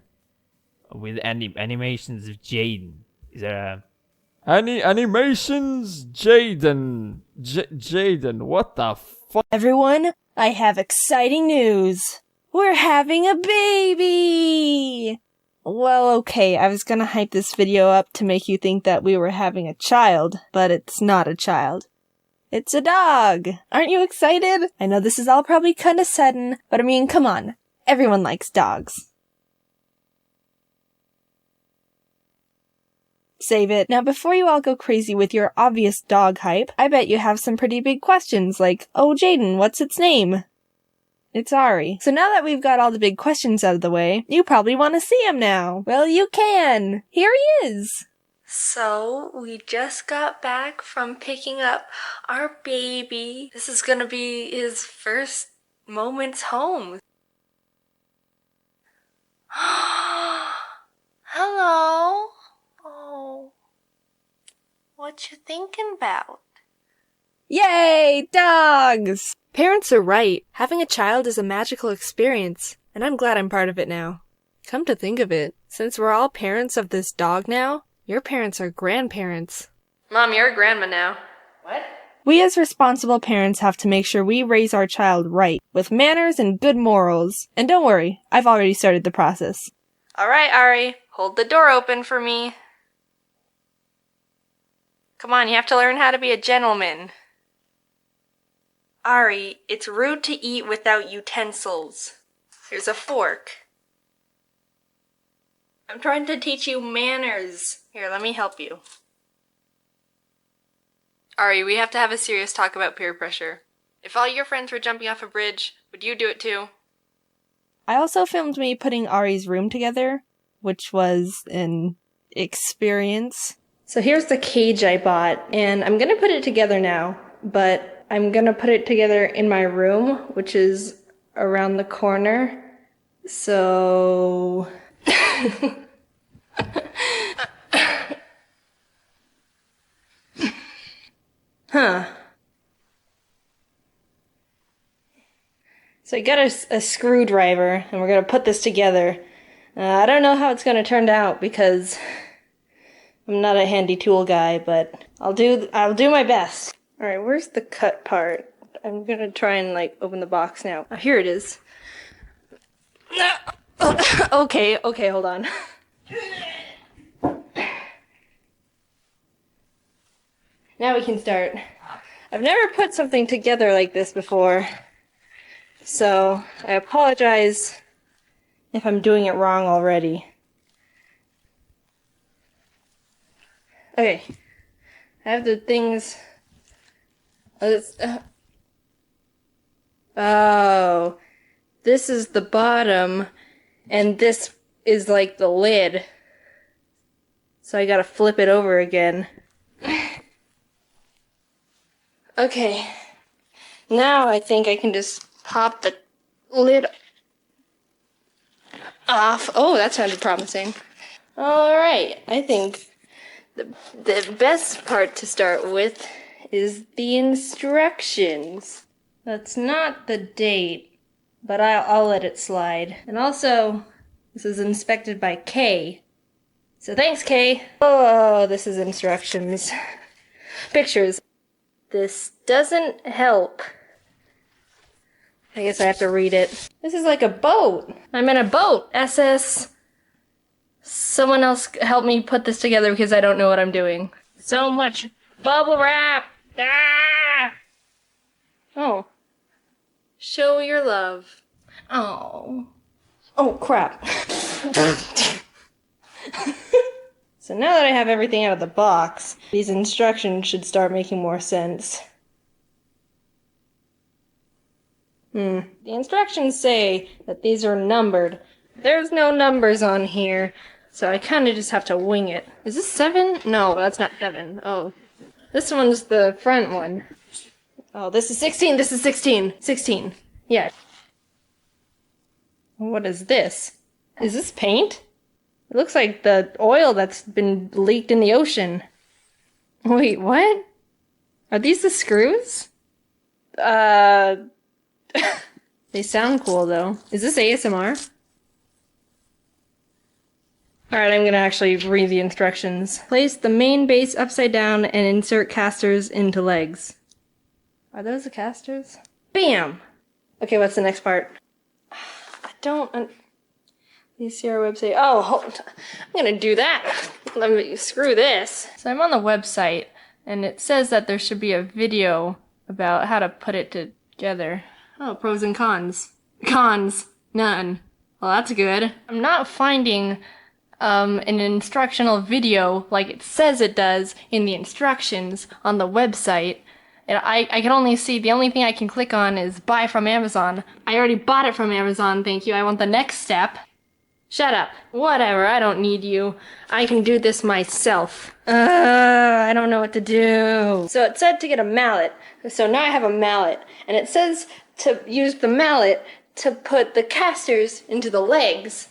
Speaker 10: with animations of Jaiden. Is there a
Speaker 16: animations Jaiden? Jaiden, what the fuck?
Speaker 2: Everyone, I have exciting news. We're having a baby! Well, okay, I was gonna hype this video up to make you think that we were having a child, but it's not a child. It's a dog! Aren't you excited? I know this is all probably kinda sudden, but I mean, come on. Everyone likes dogs. Save it. Now, before you all go crazy with your obvious dog hype, I bet you have some pretty big questions like, oh, Jaiden, what's its name? It's Ari. So now that we've got all the big questions out of the way, you probably want to see him now. Well, you can. Here he is. So, we just got back from picking up our baby. This is gonna be his first moments home.
Speaker 6: Oh. Oh. What you thinking about?
Speaker 2: Yay, dogs!
Speaker 8: Parents are right. Having a child is a magical experience, and I'm glad I'm part of it now. Come to think of it, since we're all parents of this dog now, your parents are grandparents.
Speaker 6: Mom, you're a grandma now. What?
Speaker 2: We as responsible parents have to make sure we raise our child right, with manners and good morals. And don't worry, I've already started the process.
Speaker 6: Alright, Ari, hold the door open for me. Come on, you have to learn how to be a gentleman. Ari, it's rude to eat without utensils. Here's a fork. I'm trying to teach you manners. Here, let me help you. Ari, we have to have a serious talk about peer pressure. If all your friends were jumping off a bridge, would you do it too?
Speaker 2: I also filmed me putting Ari's room together, which was an experience.
Speaker 4: So here's the cage I bought, and I'm gonna put it together now, but I'm gonna put it together in my room, which is around the corner. So... Huh. So I got a screwdriver, and we're gonna put this together. I don't know how it's gonna turn out because I'm not a handy tool guy, but I'll do my best. All right, where's the cut part? I'm gonna try and open the box now. Oh, here it is. Okay, hold on. Now we can start. I've never put something together like this before, so I apologize if I'm doing it wrong already. Okay, I have the things. Oh, this is the bottom, and this is like the lid. So I gotta flip it over again. Okay, now I think I can just pop the lid off. Oh, that sounded promising. Alright, I think the best part to start with is the instructions. That's not the date, but I'll let it slide. And also, this is inspected by Kay. So thanks, Kay. Oh, this is instructions. Pictures. This doesn't help. I guess I have to read it. This is like a boat. I'm in a boat. SS. Someone else help me put this together because I don't know what I'm doing. So much bubble wrap. Ah! Oh. Show your love. Oh. Oh, crap. So now that I have everything out of the box, these instructions should start making more sense. The instructions say that these are numbered. There's no numbers on here, so I kind of just have to wing it. Is this 7? No, that's not 7. Oh, this one's the front one. Oh, this is 16. This is 16. 16. Yeah. What is this? Is this paint? It looks like the oil that's been leaked in the ocean. Wait, what? Are these the screws? They sound cool, though. Is this ASMR? Alright, I'm gonna actually read the instructions. Place the main base upside down and insert casters into legs. Are those the casters? Bam! Okay, what's the next part? I don't... Please see our website. Oh, hold on. I'm gonna do that. Let me screw this. So I'm on the website, and it says that there should be a video about how to put it together. Oh, pros and cons. Cons. None. Well, that's good. I'm not finding an instructional video like it says it does in the instructions on the website. And I can only see, the only thing I can click on is buy from Amazon. I already bought it from Amazon, thank you. I want the next step. Shut up. Whatever, I don't need you. I can do this myself. I don't know what to do. So it said to get a mallet. So now I have a mallet. And it says to use the mallet to put the casters into the legs.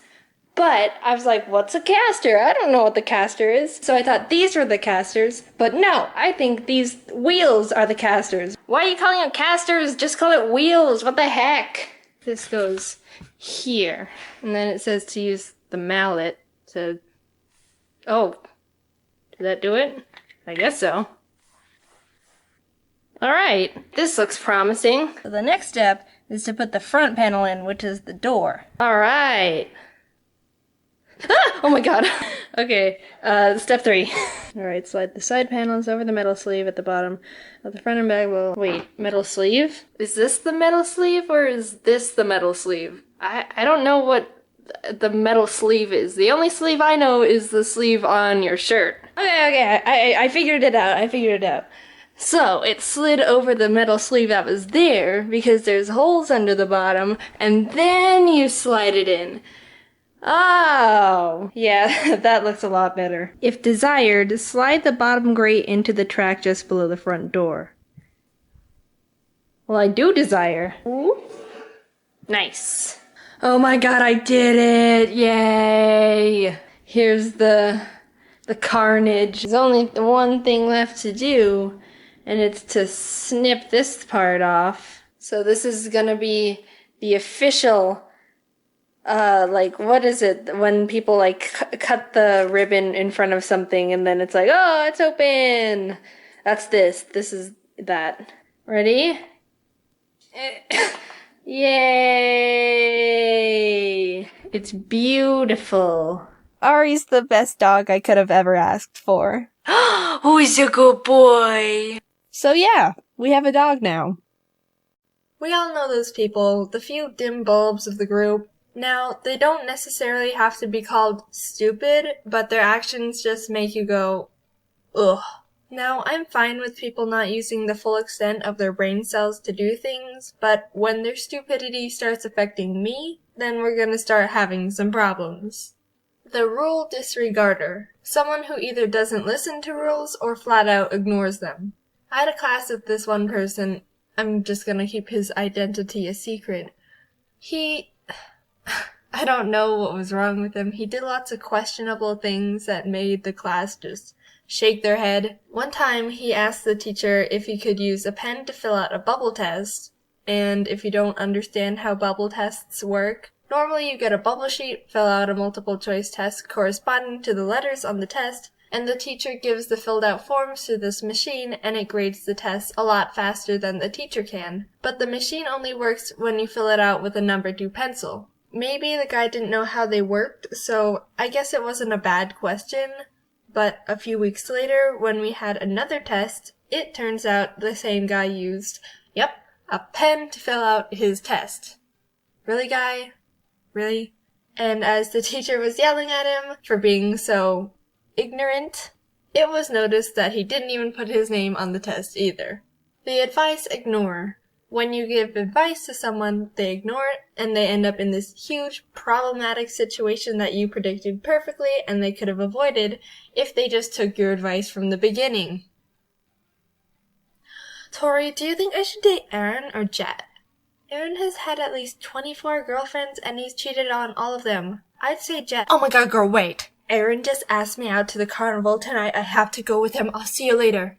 Speaker 3: But I was like, what's a caster? I don't know what the caster is. So I thought these were the casters. But no, I think these wheels are the casters. Why are you calling them casters? Just call it wheels. What the heck? This goes here. And then it says to use the mallet to... Oh. Did that do it? I guess so. Alright, this looks promising. So the next step is to put the front panel in, which is the door. Alright. Ah! Oh my god. Okay, step 3. Alright, slide the side panels over the metal sleeve at the bottom of the front and back. Well, wait, metal sleeve? Is this the metal sleeve or is this the metal sleeve? I don't know what the metal sleeve is. The only sleeve I know is the sleeve on your shirt. Okay, I figured it out. So, it slid over the metal sleeve that was there because there's holes under the bottom, and then you slide it in. Oh, yeah, that looks a lot better. If desired, slide the bottom grate into the track just below the front door. Well, I do desire. Ooh. Nice. Oh my god, I did it! Yay! Here's the carnage. There's only one thing left to do, and it's to snip this part off. So this is gonna be the official... like, what is it when people, like, cut the ribbon in front of something and then it's like, oh, it's open! That's this. This is that. Ready? Yay! It's beautiful.
Speaker 2: Ari's the best dog I could have ever asked for.
Speaker 23: Who's a good boy?
Speaker 2: So yeah, we have a dog now.
Speaker 4: We all know those people, the few dim bulbs of the group. Now, they don't necessarily have to be called stupid, but their actions just make you go, ugh. Now, I'm fine with people not using the full extent of their brain cells to do things, but when their stupidity starts affecting me, then we're gonna start having some problems. The rule disregarder. Someone who either doesn't listen to rules or flat out ignores them. I had a class with this one person. I'm just gonna keep his identity a secret. I don't know what was wrong with him. He did lots of questionable things that made the class just shake their head. One time he asked the teacher if he could use a pen to fill out a bubble test. And if you don't understand how bubble tests work, normally you get a bubble sheet, fill out a multiple choice test corresponding to the letters on the test, and the teacher gives the filled out forms to this machine and it grades the test a lot faster than the teacher can. But the machine only works when you fill it out with a number 2 pencil. Maybe the guy didn't know how they worked, so I guess it wasn't a bad question. But a few weeks later, when we had another test, it turns out the same guy used, a pen to fill out his test. Really, guy? Really? And as the teacher was yelling at him for being so ignorant, it was noticed that he didn't even put his name on the test either. The advice ignore. When you give advice to someone, they ignore it, and they end up in this huge, problematic situation that you predicted perfectly and they could have avoided if they just took your advice from the beginning. Tori, do you think I should date Aaron or Jet? Aaron has had at least 24 girlfriends and he's cheated on all of them. I'd say Jet. Oh my god, girl, wait! Aaron just asked me out to the carnival tonight. I have to go with him. I'll see you later.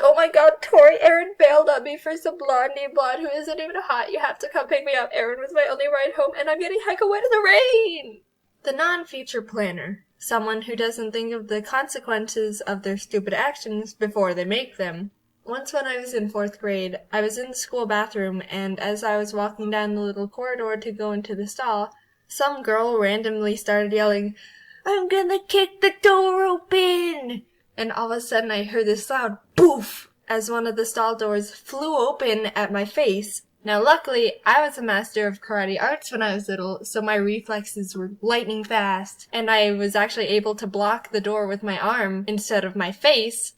Speaker 4: Oh my god, Tori, Aaron bailed on me for some blonde named Blonde who isn't even hot. You have to come pick me up. Aaron was my only ride home and I'm getting hecka wet in the rain! The non-future planner. Someone who doesn't think of the consequences of their stupid actions before they make them. Once when I was in 4th grade, I was in the school bathroom and as I was walking down the little corridor to go into the stall, some girl randomly started yelling, "I'm gonna kick the door open!" And all of a sudden I heard this loud poof as one of the stall doors flew open at my face. Now luckily, I was a master of karate arts when I was little, so my reflexes were lightning fast, and I was actually able to block the door with my arm instead of my face.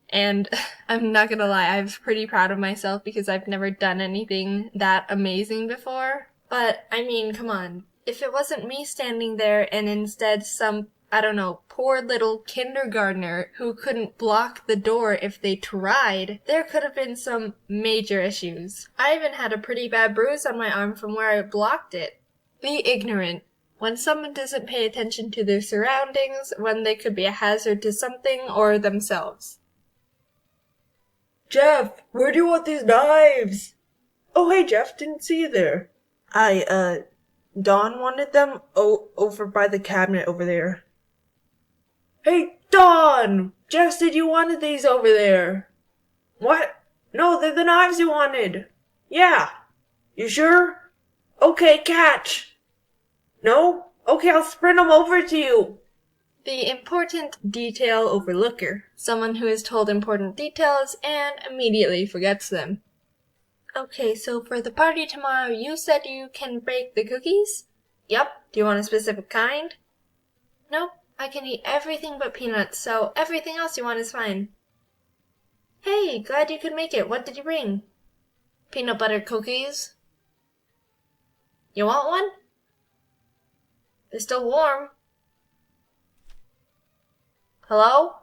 Speaker 4: And I'm not gonna lie, I was pretty proud of myself because I've never done anything that amazing before. But, I mean, come on. If it wasn't me standing there and instead some, I don't know, poor little kindergartner who couldn't block the door if they tried, there could have been some major issues. I even had a pretty bad bruise on my arm from where I blocked it. Be ignorant. when someone doesn't pay attention to their surroundings, when they could be a hazard to something or themselves.
Speaker 12: Jeff, where do you want these knives? Oh, hey, Jeff, didn't see you there. Dawn wanted them over by the cabinet over there. Hey, Dawn! Jeff said you wanted these over there. What? No, they're the knives you wanted. Yeah. You sure? Okay, catch. No? Okay, I'll sprint them over to you.
Speaker 4: The important detail overlooker. Someone who is told important details and immediately forgets them. Okay, so for the party tomorrow, you said you can bake the cookies? Yep. Do you want a specific kind? Nope. I can eat everything but peanuts, so everything else you want is fine. Hey, glad you could make it. What did you bring? Peanut butter cookies. You want one? They're still warm. Hello?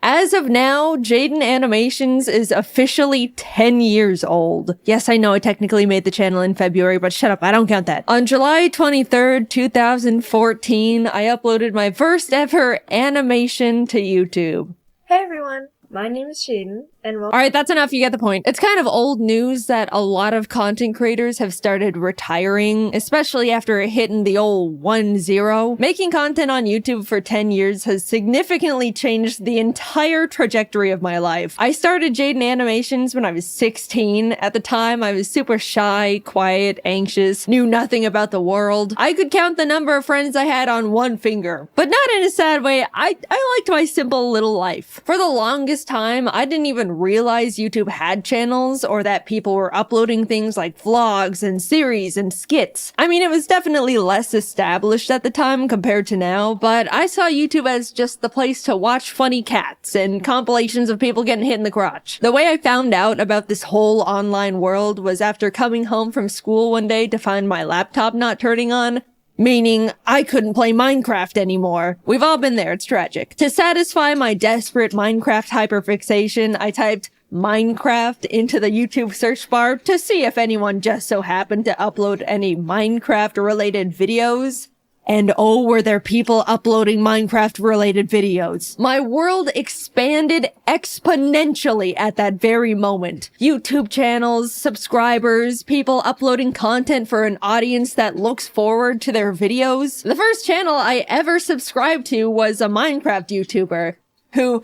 Speaker 2: As of now, Jaiden Animations is officially 10 years old. Yes, I know I technically made the channel in February, but shut up, I don't count that. On July 23rd, 2014, I uploaded my first ever animation to YouTube.
Speaker 4: Hey everyone, my name is Jaiden, and welcome.
Speaker 2: Alright, that's enough, you get the point. It's kind of old news that a lot of content creators have started retiring, especially after hitting the old 1-0. Making content on YouTube for 10 years has significantly changed the entire trajectory of my life. I started Jaiden Animations when I was 16. At the time, I was super shy, quiet, anxious, knew nothing about the world. I could count the number of friends I had on one finger. But not in a sad way, I liked my simple little life. For the longest time, I didn't even realize YouTube had channels or that people were uploading things like vlogs and series and skits. I mean, it was definitely less established at the time compared to now, but I saw YouTube as just the place to watch funny cats and compilations of people getting hit in the crotch. The way I found out about this whole online world was after coming home from school one day to find my laptop not turning on. Meaning, I couldn't play Minecraft anymore. We've all been there, it's tragic. To satisfy my desperate Minecraft hyperfixation, I typed Minecraft into the YouTube search bar to see if anyone just so happened to upload any Minecraft-related videos. And oh, were there people uploading Minecraft-related videos. My world expanded exponentially at that very moment. YouTube channels, subscribers, people uploading content for an audience that looks forward to their videos. The first channel I ever subscribed to was a Minecraft YouTuber who...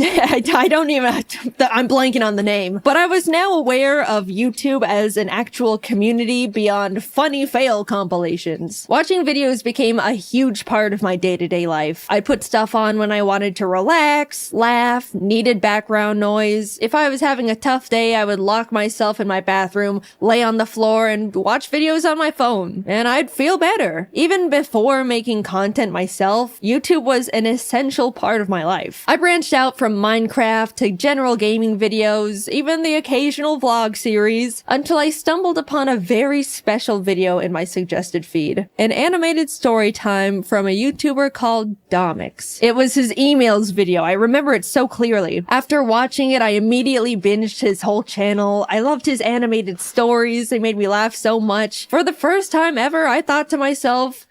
Speaker 2: I don't even, I'm blanking on the name, but I was now aware of YouTube as an actual community beyond funny fail compilations. Watching videos became a huge part of my day-to-day life. I put stuff on when I wanted to relax, laugh, needed background noise. If I was having a tough day, I would lock myself in my bathroom, lay on the floor, and watch videos on my phone, and I'd feel better. Even before making content myself, YouTube was an essential part of my life. I branched out from Minecraft to general gaming videos, even the occasional vlog series, until I stumbled upon a very special video in my suggested feed. An animated story time from a YouTuber called Domix. It was his emails video, I remember it so clearly. After watching it, I immediately binged his whole channel. I loved his animated stories, they made me laugh so much. For the first time ever, I thought to myself,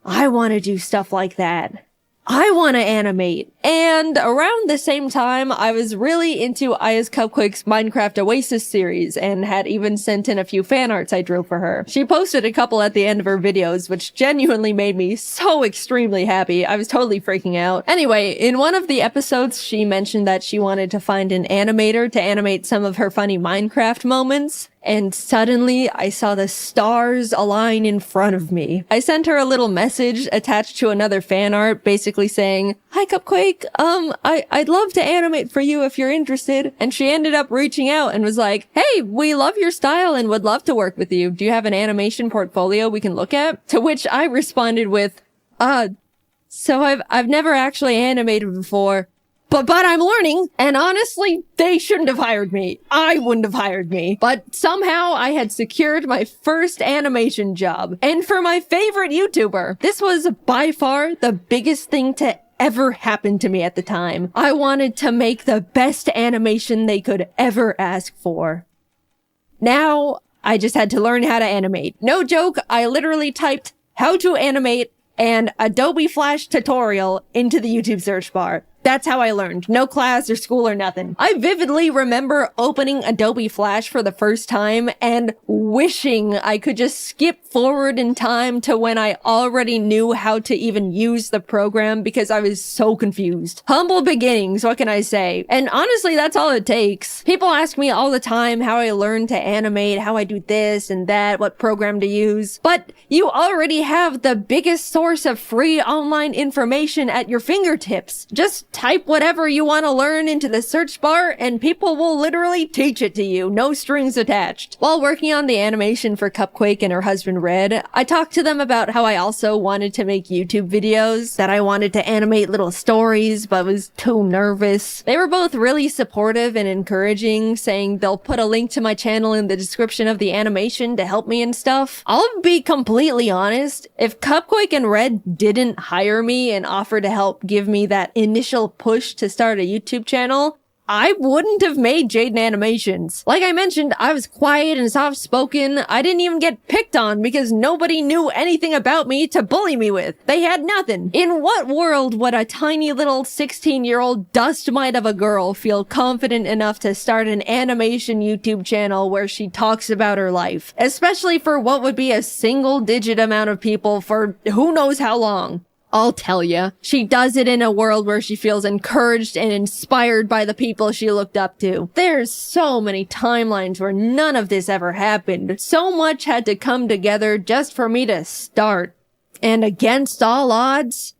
Speaker 2: I want to do stuff like that. I want to animate. And around the same time, I was really into Aya's Cupquake's Minecraft Oasis series and had even sent in a few fan arts I drew for her. She posted a couple at the end of her videos, which genuinely made me so extremely happy. I was totally freaking out. Anyway, in one of the episodes, she mentioned that she wanted to find an animator to animate some of her funny Minecraft moments. And suddenly, I saw the stars align in front of me. I sent her a little message attached to another fan art, basically saying, "Hi Cupquake, I'd love to animate for you if you're interested." And she ended up reaching out and was like, "Hey, we love your style and would love to work with you. Do you have an animation portfolio we can look at?" To which I responded with, so I've never actually animated before. But I'm learning, and honestly, they shouldn't have hired me. I wouldn't have hired me. But somehow I had secured my first animation job. And for my favorite YouTuber, this was by far the biggest thing to ever happen to me at the time. I wanted to make the best animation they could ever ask for. Now, I just had to learn how to animate. No joke, I literally typed how to animate and Adobe Flash tutorial into the YouTube search bar. That's how I learned. No class or school or nothing. I vividly remember opening Adobe Flash for the first time and wishing I could just skip forward in time to when I already knew how to even use the program because I was so confused. Humble beginnings, what can I say? And honestly, that's all it takes. People ask me all the time how I learned to animate, how I do this and that, what program to use. But you already have the biggest source of free online information at your fingertips. Just type whatever you want to learn into the search bar and people will literally teach it to you, no strings attached. While working on the animation for Cupquake and her husband Red, I talked to them about how I also wanted to make YouTube videos, that I wanted to animate little stories but was too nervous. They were both really supportive and encouraging, saying they'll put a link to my channel in the description of the animation to help me and stuff. I'll be completely honest, if Cupquake and Red didn't hire me and offer to help give me that initial push to start a YouTube channel, I wouldn't have made Jaiden Animations. Like I mentioned, I was quiet and soft-spoken. I didn't even get picked on because nobody knew anything about me to bully me with. They had nothing. In what world would a tiny little 16-year-old dust mite of a girl feel confident enough to start an animation YouTube channel where she talks about her life? Especially for what would be a single-digit amount of people for who knows how long. I'll tell ya, she does it in a world where she feels encouraged and inspired by the people she looked up to. There's so many timelines where none of this ever happened. So much had to come together just for me to start. And against all odds,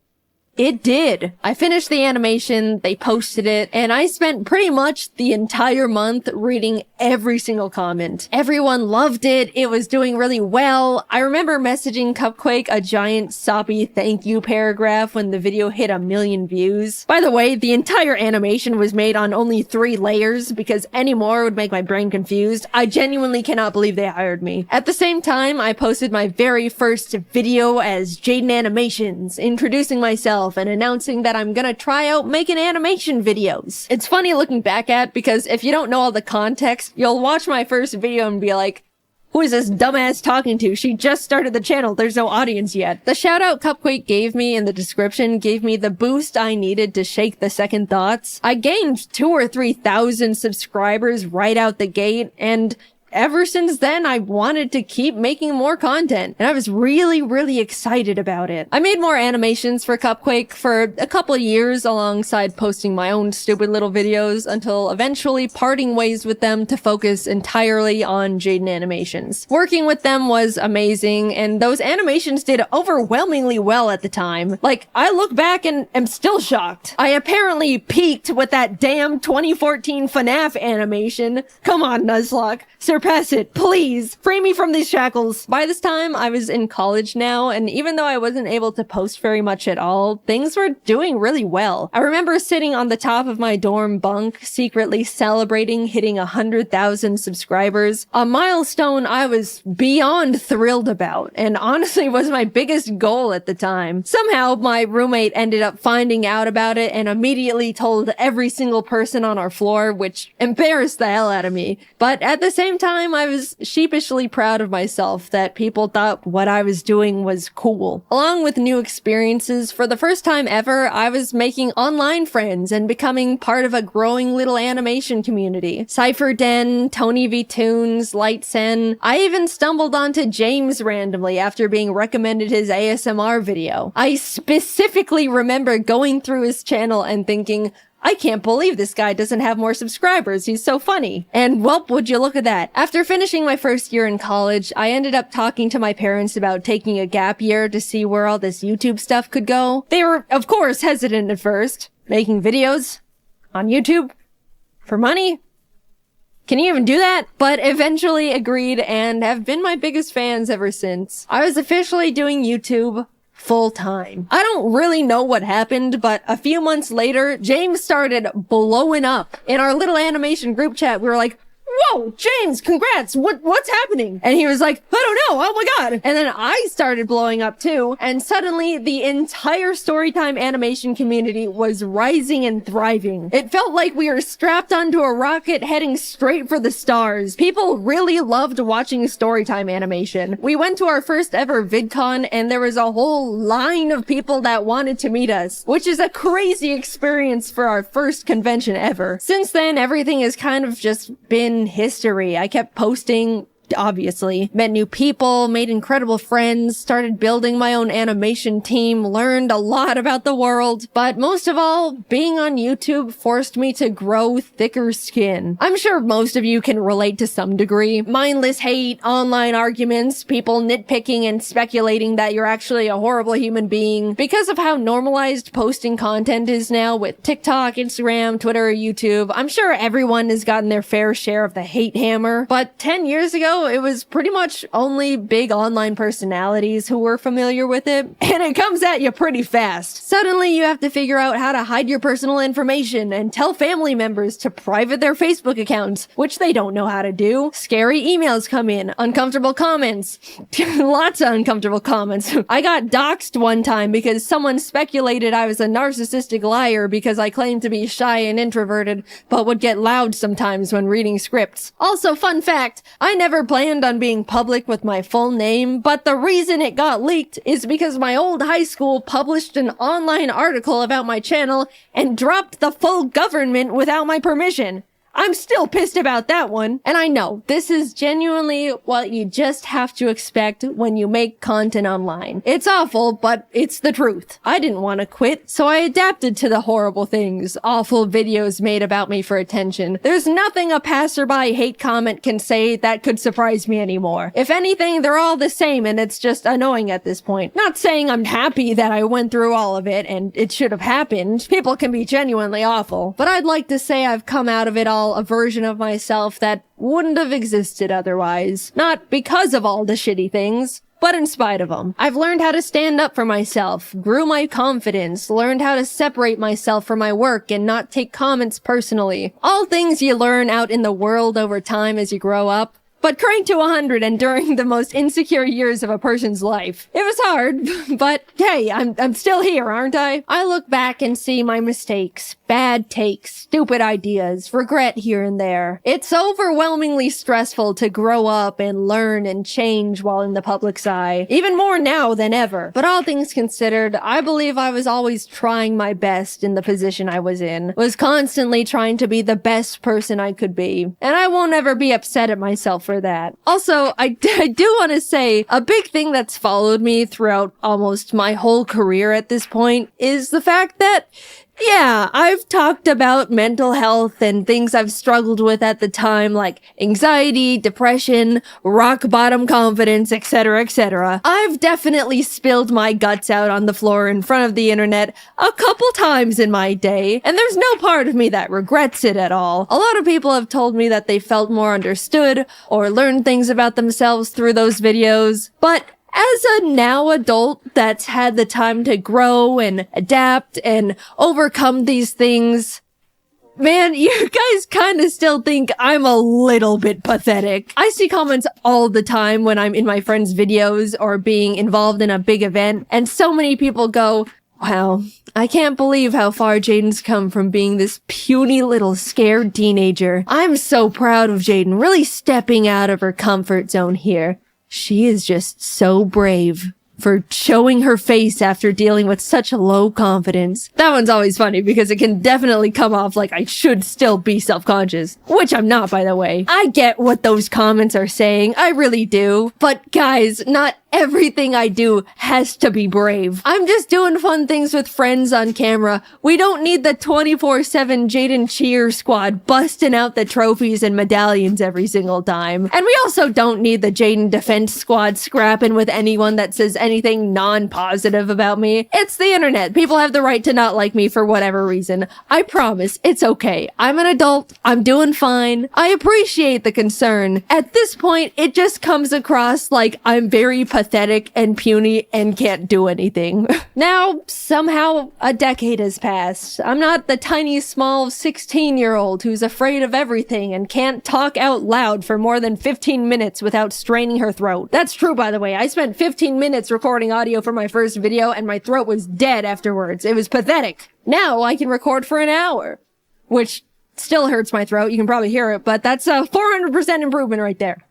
Speaker 2: it did. I finished the animation, they posted it, and I spent pretty much the entire month reading every single comment. Everyone loved it, it was doing really well. I remember messaging Cupquake a giant soppy thank you paragraph when the video hit 1 million views. By the way, the entire animation was made on only 3 layers because any more would make my brain confused. I genuinely cannot believe they hired me. At the same time, I posted my very first video as Jaiden Animations, introducing myself and announcing that I'm gonna try out making animation videos. It's funny looking back at because if you don't know all the context, you'll watch my first video and be like, who is this dumbass talking to? She just started the channel. There's no audience yet. The shout out Cupquake gave me in the description gave me the boost I needed to shake the second thoughts. I gained 2,000 or 3,000 subscribers right out the gate, and ever since then, I wanted to keep making more content, and I was really excited about it. I made more animations for Cupquake for a couple of years alongside posting my own stupid little videos until eventually parting ways with them to focus entirely on Jaiden Animations. Working with them was amazing, and those animations did overwhelmingly well at the time. Like, I look back and am still shocked. I apparently peaked with that damn 2014 FNAF animation. Come on, Nuzlocke. Surpass it, please. Free me from these shackles. By this time, I was in college now, and even though I wasn't able to post very much at all, things were doing really well. I remember sitting on the top of my dorm bunk, secretly celebrating hitting 100,000 subscribers, a milestone I was beyond thrilled about, and honestly was my biggest goal at the time. Somehow, my roommate ended up finding out about it and immediately told every single person on our floor, which embarrassed the hell out of me. But at the same time, I was sheepishly proud of myself that people thought what I was doing was cool. Along with new experiences, for the first time ever, I was making online friends and becoming part of a growing little animation community. Cypher Den, Tony V Toons, Lightsen. I even stumbled onto James randomly after being recommended his ASMR video. I specifically remember going through his channel and thinking, I can't believe this guy doesn't have more subscribers. He's so funny. And welp, would you look at that. After finishing my first year in college, I ended up talking to my parents about taking a gap year to see where all this YouTube stuff could go. They were, of course, hesitant at first. Making videos on YouTube for money? Can you even do that? But eventually agreed and have been my biggest fans ever since. I was officially doing YouTube full time. I don't really know what happened, but a few months later, James started blowing up. In our little animation group chat, we were like, whoa, James, congrats. What's happening? And he was like, I don't know. Oh my God. And then I started blowing up too. And suddenly the entire Storytime animation community was rising and thriving. It felt like we were strapped onto a rocket heading straight for the stars. People really loved watching Storytime animation. We went to our first ever VidCon and there was a whole line of people that wanted to meet us, which is a crazy experience for our first convention ever. Since then, everything has kind of just been history. I kept posting, obviously, met new people, made incredible friends, started building my own animation team, learned a lot about the world, but most of all, being on YouTube forced me to grow thicker skin. I'm sure most of you can relate to some degree. Mindless hate, online arguments, people nitpicking and speculating that you're actually a horrible human being. Because of how normalized posting content is now with TikTok, Instagram, Twitter, YouTube, I'm sure everyone has gotten their fair share of the hate hammer, but 10 years ago, it was pretty much only big online personalities who were familiar with it, and it comes at you pretty fast. Suddenly, you have to figure out how to hide your personal information and tell family members to private their Facebook accounts, which they don't know how to do. Scary emails come in, uncomfortable comments, lots of uncomfortable comments. I got doxxed one time because someone speculated I was a narcissistic liar because I claimed to be shy and introverted, but would get loud sometimes when reading scripts. Also, fun fact, I never planned on being public with my full name, but the reason it got leaked is because my old high school published an online article about my channel and dropped the full government without my permission. I'm still pissed about that one. And I know, this is genuinely what you just have to expect when you make content online. It's awful, but it's the truth. I didn't want to quit, so I adapted to the horrible things awful videos made about me for attention. There's nothing a passerby hate comment can say that could surprise me anymore. If anything, they're all the same and it's just annoying at this point. Not saying I'm happy that I went through all of it and it should have happened. People can be genuinely awful, but I'd like to say I've come out of it all a version of myself that wouldn't have existed otherwise. Not because of all the shitty things, but in spite of them. I've learned how to stand up for myself, grew my confidence, learned how to separate myself from my work and not take comments personally. All things you learn out in the world over time as you grow up. But cranked to 100 and during the most insecure years of a person's life. It was hard, but hey, I'm still here, aren't I? I look back and see my mistakes, bad takes, stupid ideas, regret here and there. It's overwhelmingly stressful to grow up and learn and change while in the public's eye. Even more now than ever. But all things considered, I believe I was always trying my best in the position I was in. Was constantly trying to be the best person I could be. And I won't ever be upset at myself for that. Also, I do want to say a big thing that's followed me throughout almost my whole career at this point is the fact that yeah, I've talked about mental health and things I've struggled with at the time, like anxiety, depression, rock bottom confidence, etc., etc. I've definitely spilled my guts out on the floor in front of the internet a couple times in my day, and there's no part of me that regrets it at all. A lot of people have told me that they felt more understood or learned things about themselves through those videos, but as a now adult that's had the time to grow and adapt and overcome these things, man, you guys kind of still think I'm a little bit pathetic. I see comments all the time when I'm in my friends' videos or being involved in a big event, and so many people go, wow, I can't believe how far Jaiden's come from being this puny little scared teenager. I'm so proud of Jaiden really stepping out of her comfort zone here. She is just so brave for showing her face after dealing with such low confidence. That one's always funny because it can definitely come off like I should still be self-conscious, which I'm not, by the way. I get what those comments are saying, I really do. But guys, not everything I do has to be brave. I'm just doing fun things with friends on camera. We don't need the 24/7 Jaiden cheer squad busting out the trophies and medallions every single time. And we also don't need the Jaiden defense squad scrapping with anyone that says anything non-positive about me. It's the internet. People have the right to not like me for whatever reason. I promise, it's okay. I'm an adult. I'm doing fine. I appreciate the concern. At this point, it just comes across like I'm very pathetic and puny and can't do anything. Now, somehow, a decade has passed. I'm not the tiny, small 16-year-old who's afraid of everything and can't talk out loud for more than 15 minutes without straining her throat. That's true, by the way. I spent 15 minutes recording audio for my first video and my throat was dead afterwards. It was pathetic. Now I can record for an hour, which still hurts my throat. You can probably hear it, but that's a 400% improvement right there.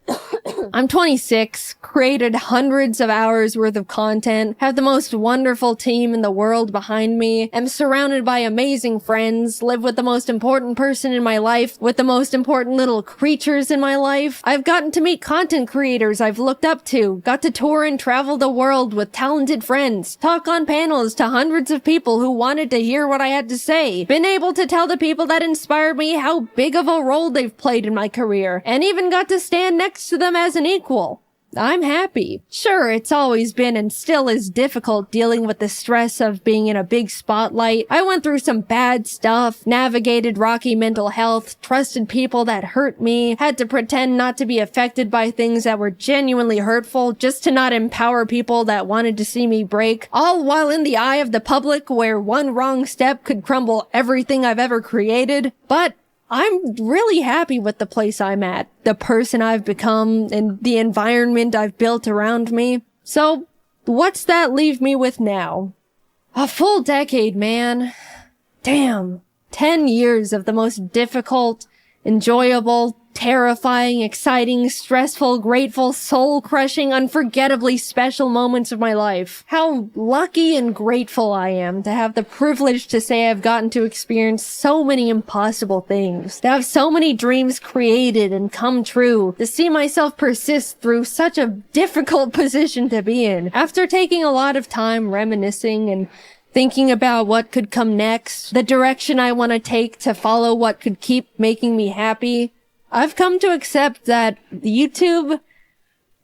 Speaker 2: I'm 26, created hundreds of hours worth of content, have the most wonderful team in the world behind me, am surrounded by amazing friends, live with the most important person in my life, with the most important little creatures in my life. I've gotten to meet content creators I've looked up to, got to tour and travel the world with talented friends, talk on panels to hundreds of people who wanted to hear what I had to say, been able to tell the people that inspired me how big of a role they've played in my career, and even got to stand next to them as an equal. I'm happy. Sure, it's always been and still is difficult dealing with the stress of being in a big spotlight. I went through some bad stuff, navigated rocky mental health, trusted people that hurt me, had to pretend not to be affected by things that were genuinely hurtful just to not empower people that wanted to see me break, all while in the eye of the public where one wrong step could crumble everything I've ever created. But I'm really happy with the place I'm at, the person I've become, and the environment I've built around me. So, what's that leave me with now? A full decade, man. Damn. 10 years of the most difficult, enjoyable, terrifying, exciting, stressful, grateful, soul-crushing, unforgettably special moments of my life. How lucky and grateful I am to have the privilege to say I've gotten to experience so many impossible things, to have so many dreams created and come true, to see myself persist through such a difficult position to be in. After taking a lot of time reminiscing and thinking about what could come next, the direction I want to take to follow what could keep making me happy, I've come to accept that YouTube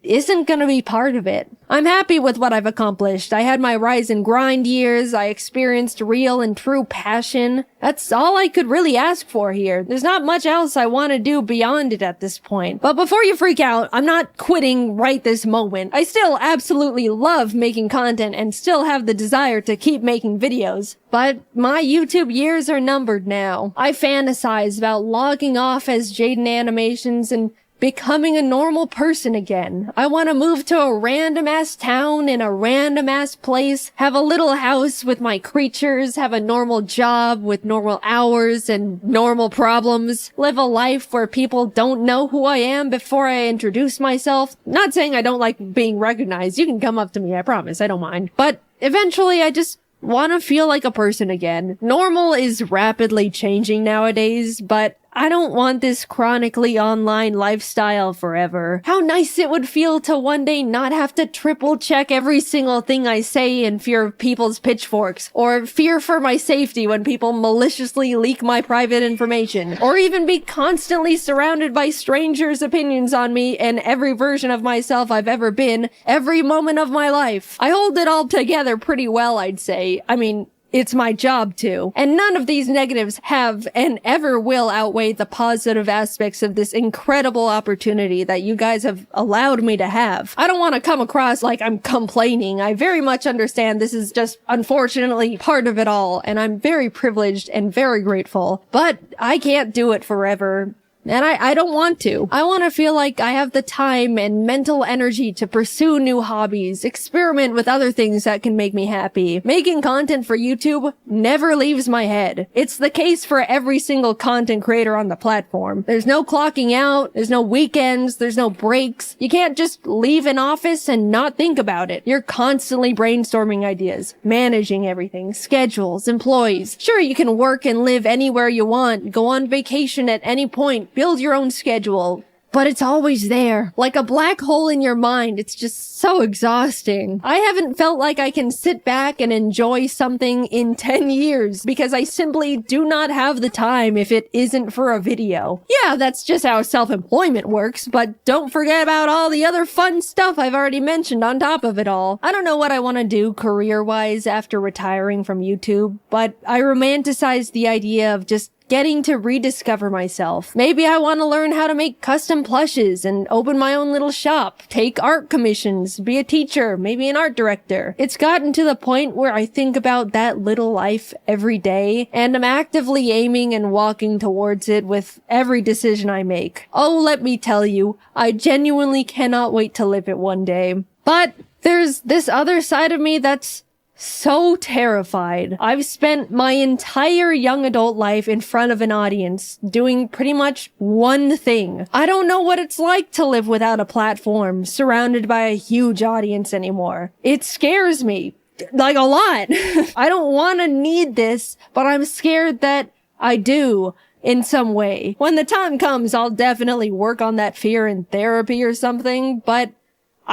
Speaker 2: isn't gonna be part of it. I'm happy with what I've accomplished. I had my rise and grind years. I experienced real and true passion. That's all I could really ask for here. There's not much else I want to do beyond it at this point. But before you freak out, I'm not quitting right this moment. I still absolutely love making content and still have the desire to keep making videos. But my YouTube years are numbered now. I fantasize about logging off as Jaiden Animations and becoming a normal person again. I want to move to a random-ass town in a random-ass place, have a little house with my creatures, have a normal job with normal hours and normal problems, live a life where people don't know who I am before I introduce myself. Not saying I don't like being recognized. You can come up to me, I promise. I don't mind. But eventually I just want to feel like a person again. Normal is rapidly changing nowadays, but I don't want this chronically online lifestyle forever. How nice it would feel to one day not have to triple check every single thing I say in fear of people's pitchforks, or fear for my safety when people maliciously leak my private information, or even be constantly surrounded by strangers' opinions on me and every version of myself I've ever been, every moment of my life. I hold it all together pretty well, I'd say. I mean, it's my job to. And none of these negatives have and ever will outweigh the positive aspects of this incredible opportunity that you guys have allowed me to have. I don't want to come across like I'm complaining. I very much understand this is just unfortunately part of it all, and I'm very privileged and very grateful. But I can't do it forever. And I don't want to. I want to feel like I have the time and mental energy to pursue new hobbies, experiment with other things that can make me happy. Making content for YouTube never leaves my head. It's the case for every single content creator on the platform. There's no clocking out, there's no weekends, there's no breaks. You can't just leave an office and not think about it. You're constantly brainstorming ideas, managing everything, schedules, employees. Sure, you can work and live anywhere you want, go on vacation at any point, build your own schedule, but it's always there. Like a black hole in your mind. It's just so exhausting. I haven't felt like I can sit back and enjoy something in 10 years because I simply do not have the time if it isn't for a video. Yeah, that's just how self-employment works, but don't forget about all the other fun stuff I've already mentioned on top of it all. I don't know what I want to do career-wise after retiring from YouTube, but I romanticize the idea of just getting to rediscover myself. Maybe I want to learn how to make custom plushes and open my own little shop, take art commissions, be a teacher, maybe an art director. It's gotten to the point where I think about that little life every day, and I'm actively aiming and walking towards it with every decision I make. Oh, let me tell you, I genuinely cannot wait to live it one day. But there's this other side of me that's so terrified. I've spent my entire young adult life in front of an audience doing pretty much one thing. I don't know what it's like to live without a platform, surrounded by a huge audience anymore. It scares me, like a lot. I don't want to need this, but I'm scared that I do. In some way. When the time comes, I'll definitely work on that fear in therapy or something, but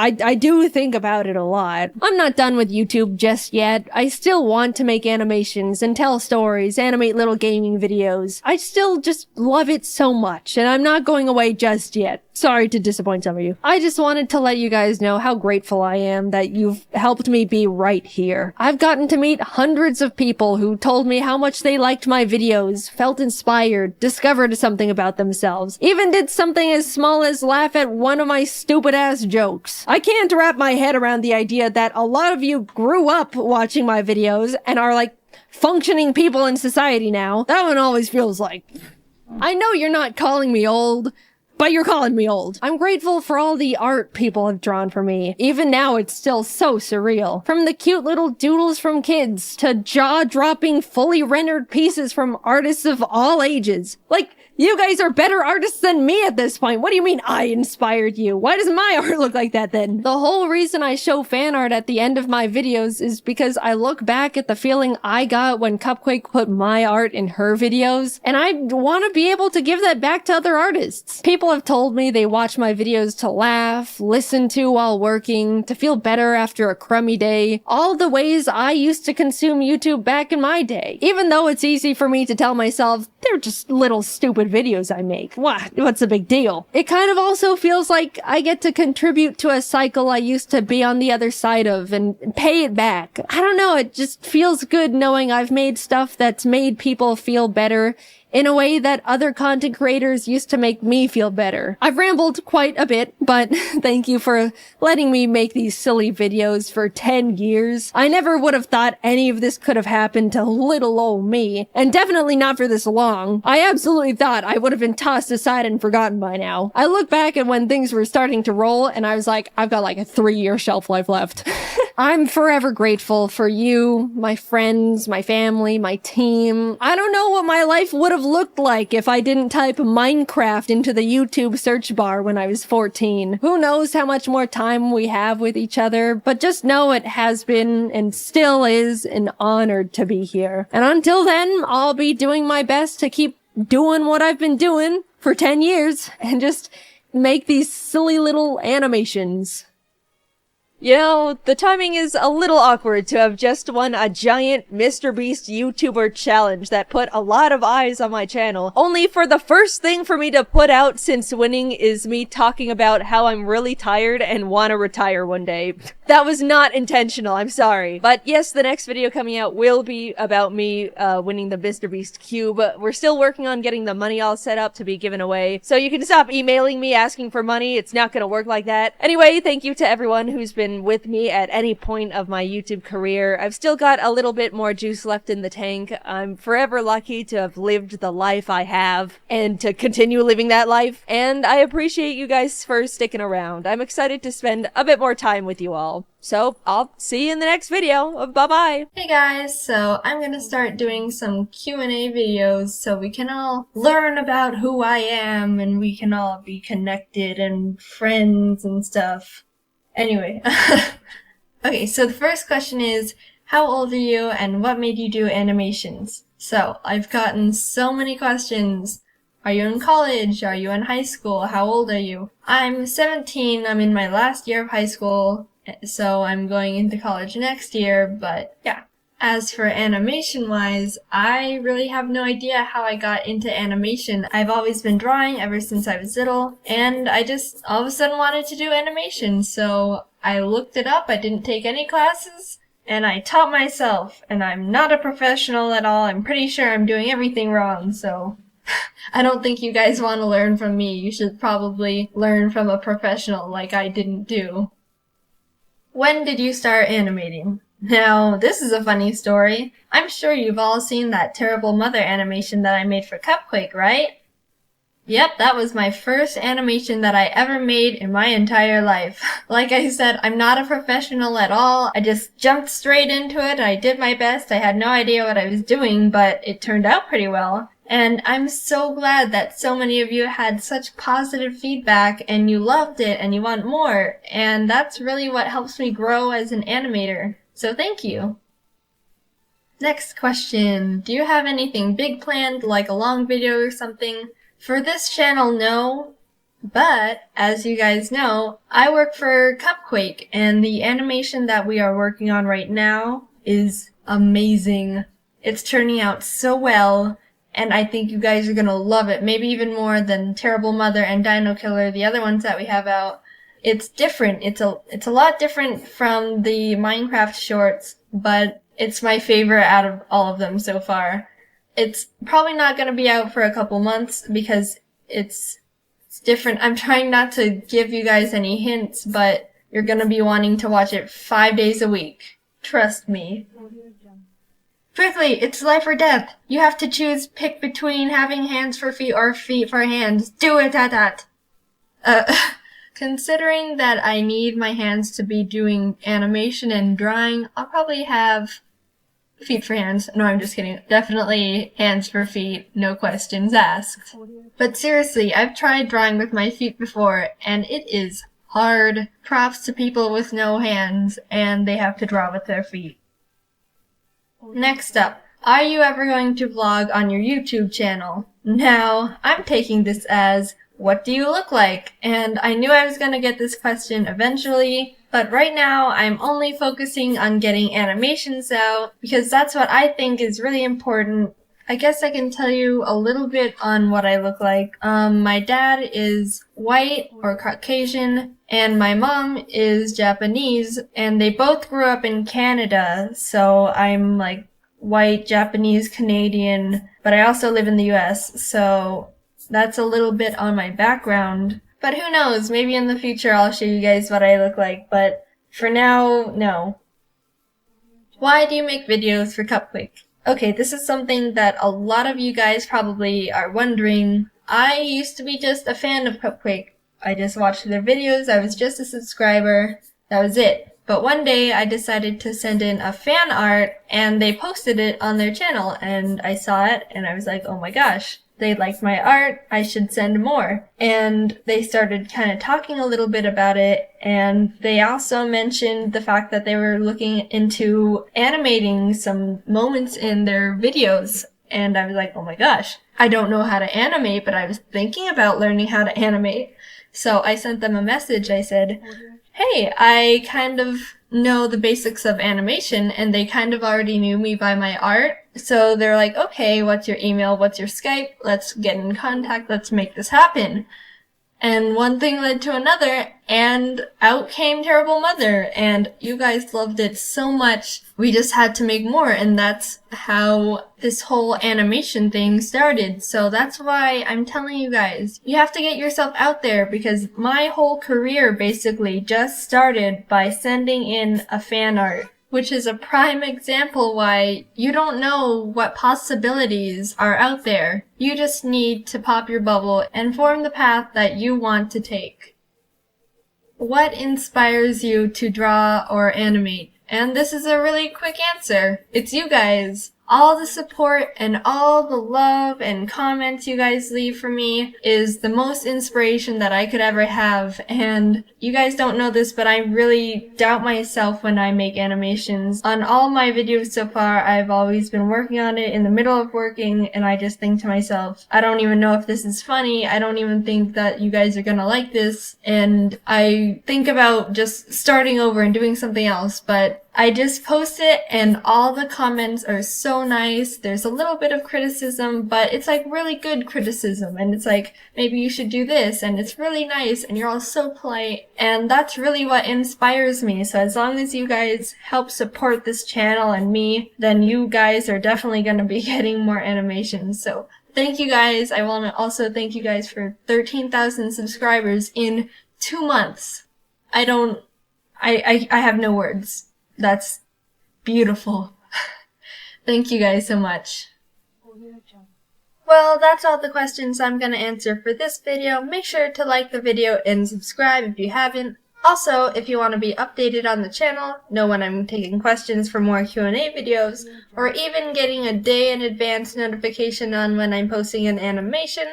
Speaker 2: I do think about it a lot. I'm not done with YouTube just yet. I still want to make animations and tell stories, animate little gaming videos. I still just love it so much, and I'm not going away just yet. Sorry to disappoint some of you. I just wanted to let you guys know how grateful I am that you've helped me be right here. I've gotten to meet hundreds of people who told me how much they liked my videos, felt inspired, discovered something about themselves, even did something as small as laugh at one of my stupid ass jokes. I can't wrap my head around the idea that a lot of you grew up watching my videos and are like functioning people in society now. That one always feels like, I know you're not calling me old, but you're calling me old. I'm grateful for all the art people have drawn for me. Even now, it's still so surreal. From the cute little doodles from kids to jaw-dropping, fully rendered pieces from artists of all ages. Like, you guys are better artists than me at this point. What do you mean I inspired you? Why does my art look like that then? The whole reason I show fan art at the end of my videos is because I look back at the feeling I got when Cupquake put my art in her videos, and I want to be able to give that back to other artists. People have told me they watch my videos to laugh, listen to while working, to feel better after a crummy day. All the ways I used to consume YouTube back in my day. Even though it's easy for me to tell myself, they're just little stupid videos I make. What's the big deal? It kind of also feels like I get to contribute to a cycle I used to be on the other side of and pay it back. I don't know, it just feels good knowing I've made stuff that's made people feel better in a way that other content creators used to make me feel better. I've rambled quite a bit, but thank you for letting me make these silly videos for 10 years. I never would have thought any of this could have happened to little old me, and definitely not for this long. I absolutely thought I would have been tossed aside and forgotten by now. I look back at when things were starting to roll, and I was like, I've got like a 3-year shelf life left. I'm forever grateful for you, my friends, my family, my team. I don't know what my life would have looked like if I didn't type Minecraft into the YouTube search bar when I was 14. Who knows how much more time we have with each other, but just know it has been and still is an honor to be here. And until then, I'll be doing my best to keep doing what I've been doing for 10 years and just make these silly little animations. You know, the timing is a little awkward to have just won a giant MrBeast YouTuber challenge that put a lot of eyes on my channel, only for the first thing for me to put out since winning is me talking about how I'm really tired and want to retire one day. That was not intentional, I'm sorry. But yes, the next video coming out will be about me winning the MrBeast Cube. We're still working on getting the money all set up to be given away, so you can stop emailing me asking for money. It's not gonna work like that. Anyway, thank you to everyone who's been with me at any point of my YouTube career. I've still got a little bit more juice left in the tank. I'm forever lucky to have lived the life I have and to continue living that life. And I appreciate you guys for sticking around. I'm excited to spend a bit more time with you all. So I'll see you in the next video. Bye-bye.
Speaker 4: Hey guys, so I'm gonna start doing some Q&A videos so we can all learn about who I am and we can all be connected and friends and stuff. Anyway, okay, so the first question is, how old are you and what made you do animations? So, I've gotten so many questions. Are you in college? Are you in high school? How old are you? I'm 17, I'm in my last year of high school, so I'm going into college next year, but yeah. As for animation-wise, I really have no idea how I got into animation. I've always been drawing ever since I was little, and I just all of a sudden wanted to do animation, so I looked it up, I didn't take any classes,
Speaker 1: and I taught myself, and I'm not a professional at all. I'm pretty sure I'm doing everything wrong, so I don't think you guys want to learn from me. You should probably learn from a professional like I didn't do. When did you start animating? Now, this is a funny story. I'm sure you've all seen that Terrible Mother animation that I made for Cupquake, right? Yep, that was my first animation that I ever made in my entire life. Like I said, I'm not a professional at all. I just jumped straight into it. I did my best. I had no idea what I was doing, but it turned out pretty well. And I'm so glad that so many of you had such positive feedback and you loved it and you want more. And that's really what helps me grow as an animator. So thank you. Next question. Do you have anything big planned, like a long video or something? For this channel, no. But, as you guys know, I work for Cupquake, and the animation that we are working on right now is amazing. It's turning out so well, and I think you guys are gonna love it, maybe even more than Terrible Mother and Dino Killer, the other ones that we have out. It's different. It's a lot different from the Minecraft shorts, but it's my favorite out of all of them so far. It's probably not going to be out for a couple months because it's different. I'm trying not to give you guys any hints, but you're going to be wanting to watch it 5 days a week. Trust me. Quickly, it's life or death. You have to pick between having hands for feet or feet for hands. Do it at that. Considering that I need my hands to be doing animation and drawing, I'll probably have feet for hands. No, I'm just kidding. Definitely hands for feet, no questions asked. But seriously, I've tried drawing with my feet before, and it is hard. Props to people with no hands, and they have to draw with their feet. Next up, are you ever going to vlog on your YouTube channel? Now, I'm taking this as, what do you look like? And I knew I was going to get this question eventually, but right now I'm only focusing on getting animations out because that's what I think is really important. I guess I can tell you a little bit on what I look like. My dad is white or Caucasian, and my mom is Japanese, and they both grew up in Canada, so I'm like white, Japanese, Canadian, but I also live in the US, so that's a little bit on my background. But who knows, maybe in the future I'll show you guys what I look like, but for now, no. Why do you make videos for Cupquake? Okay, this is something that a lot of you guys probably are wondering. I used to be just a fan of Cupquake. I just watched their videos, I was just a subscriber, that was it. But one day I decided to send in a fan art and they posted it on their channel and I saw it and I was like, oh my gosh. They liked my art, I should send more. And they started kind of talking a little bit about it, and they also mentioned the fact that they were looking into animating some moments in their videos. And I was like, oh my gosh, I don't know how to animate, but I was thinking about learning how to animate. So I sent them a message. I said, hey, I kind of know the basics of animation, and they kind of already knew me by my art. So they're like, okay, what's your email? What's your Skype? Let's get in contact. Let's make this happen. And one thing led to another, and out came Terrible Mother, and you guys loved it so much, we just had to make more, and that's how this whole animation thing started. So that's why I'm telling you guys, you have to get yourself out there, because my whole career basically just started by sending in a fan art, which is a prime example why you don't know what possibilities are out there. You just need to pop your bubble and form the path that you want to take. What inspires you to draw or animate? And this is a really quick answer. It's you guys. All the support and all the love and comments you guys leave for me is the most inspiration that I could ever have. And you guys don't know this, but I really doubt myself when I make animations. On all my videos so far, I've always been working on it in the middle of working, and I just think to myself, I don't even know if this is funny. I don't even think that you guys are gonna like this. And I think about just starting over and doing something else, but
Speaker 4: I just post it and all the comments are so nice. There's a little bit of criticism, but it's like really good criticism. And it's like, maybe you should do this. And it's really nice. And you're all so polite. And that's really what inspires me. So as long as you guys help support this channel and me, then you guys are definitely going to be getting more animations. So thank you guys. I want to also thank you guys for 13,000 subscribers in 2 months. I have no words. That's beautiful. Thank you guys so much. Well, that's all the questions I'm going to answer for this video. Make sure to like the video and subscribe if you haven't. Also, if you want to be updated on the channel, know when I'm taking questions for more Q&A videos, or even getting a day in advance notification on when I'm posting an animation,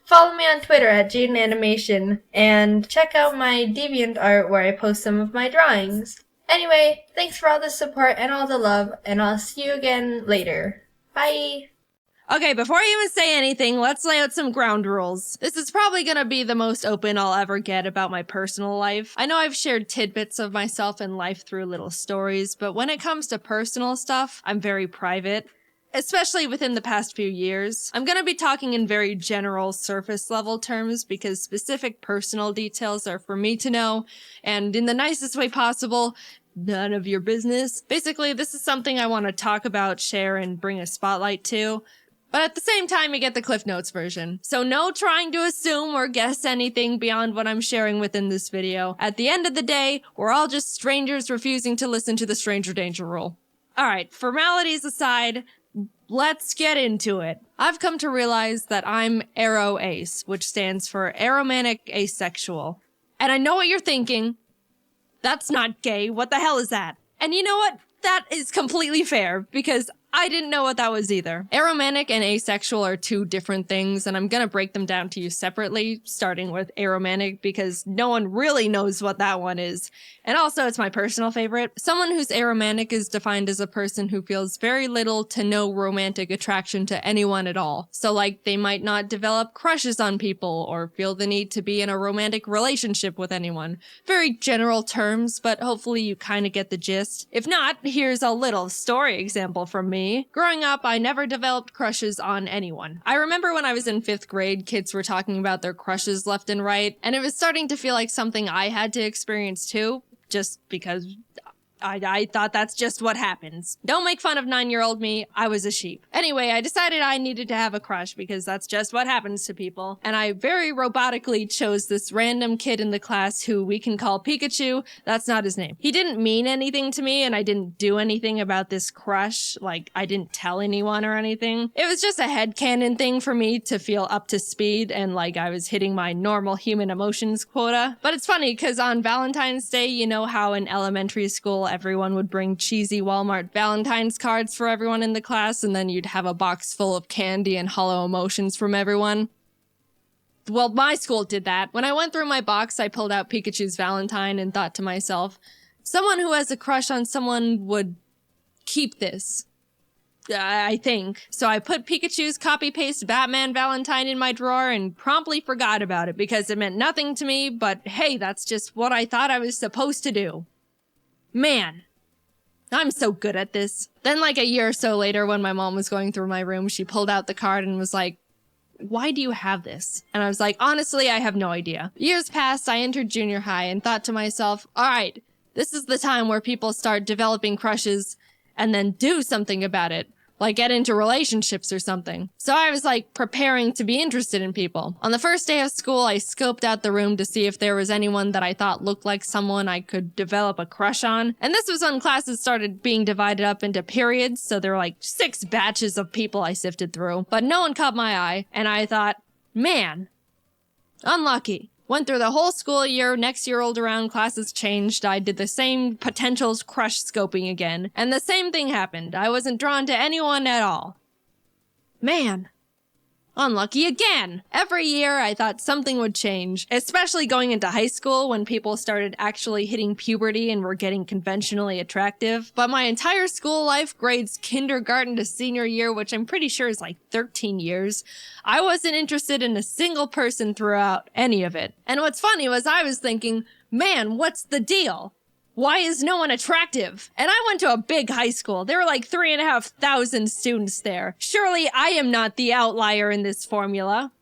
Speaker 4: follow me on Twitter at JaidenAnimations, and check out my DeviantArt where I post some of my drawings. Anyway, thanks for all the support and all the love, and I'll see you again later. Bye!
Speaker 2: Okay, before I even say anything, let's lay out some ground rules. This is probably gonna be the most open I'll ever get about my personal life. I know I've shared tidbits of myself and life through little stories, but when it comes to personal stuff, I'm very private. Especially within the past few years. I'm gonna be talking in very general surface level terms because specific personal details are for me to know, and in the nicest way possible, none of your business. Basically, this is something I want to talk about, share, and bring a spotlight to. But at the same time, you get the Cliff Notes version. So no trying to assume or guess anything beyond what I'm sharing within this video. At the end of the day, we're all just strangers refusing to listen to the stranger danger rule. Alright, formalities aside, let's get into it. I've come to realize that I'm aro-ace, which stands for aromantic asexual. And I know what you're thinking. That's not gay. What the hell is that? And you know what? That is completely fair, because I didn't know what that was either. Aromantic and asexual are two different things, and I'm gonna break them down to you separately, starting with aromantic, because no one really knows what that one is. And also, it's my personal favorite. Someone who's aromantic is defined as a person who feels very little to no romantic attraction to anyone at all. So like, they might not develop crushes on people, or feel the need to be in a romantic relationship with anyone. Very general terms, but hopefully you kinda get the gist. If not, here's a little story example from me. Growing up, I never developed crushes on anyone. I remember when I was in 5th grade, kids were talking about their crushes left and right, and it was starting to feel like something I had to experience too, just because I thought that's just what happens. Don't make fun of 9-year-old me, I was a sheep. Anyway, I decided I needed to have a crush because that's just what happens to people. And I very robotically chose this random kid in the class who we can call Pikachu. That's not his name. He didn't mean anything to me and I didn't do anything about this crush. Like, I didn't tell anyone or anything. It was just a headcanon thing for me to feel up to speed and like I was hitting my normal human emotions quota. But it's funny because on Valentine's Day, you know how in elementary school everyone would bring cheesy Walmart Valentine's cards for everyone in the class, and then you'd have a box full of candy and hollow emotions from everyone. Well, my school did that. When I went through my box, I pulled out Pikachu's Valentine and thought to myself, someone who has a crush on someone would keep this. I think. So I put Pikachu's copy-paste Batman Valentine in my drawer and promptly forgot about it because it meant nothing to me, but hey, that's just what I thought I was supposed to do. Man, I'm so good at this. Then like a year or so later when my mom was going through my room, she pulled out the card and was like, why do you have this? And I was like, honestly, I have no idea. Years passed, I entered junior high and thought to myself, all right, this is the time where people start developing crushes and then do something about it. Like get into relationships or something. So I was like preparing to be interested in people. On the first day of school, I scoped out the room to see if there was anyone that I thought looked like someone I could develop a crush on. And this was when classes started being divided up into periods, so there were like 6 batches of people I sifted through. But no one caught my eye, and I thought, man, unlucky. Went through the whole school year, next year rolled around, classes changed, I did the same potentials crush scoping again, and the same thing happened. I wasn't drawn to anyone at all. Man. Unlucky again! Every year I thought something would change, especially going into high school when people started actually hitting puberty and were getting conventionally attractive. But my entire school life, grades kindergarten to senior year, which I'm pretty sure is like 13 years, I wasn't interested in a single person throughout any of it. And what's funny was I was thinking, man, what's the deal? Why is no one attractive? And I went to a big high school. There were like 3,500 students there. Surely I am not the outlier in this formula.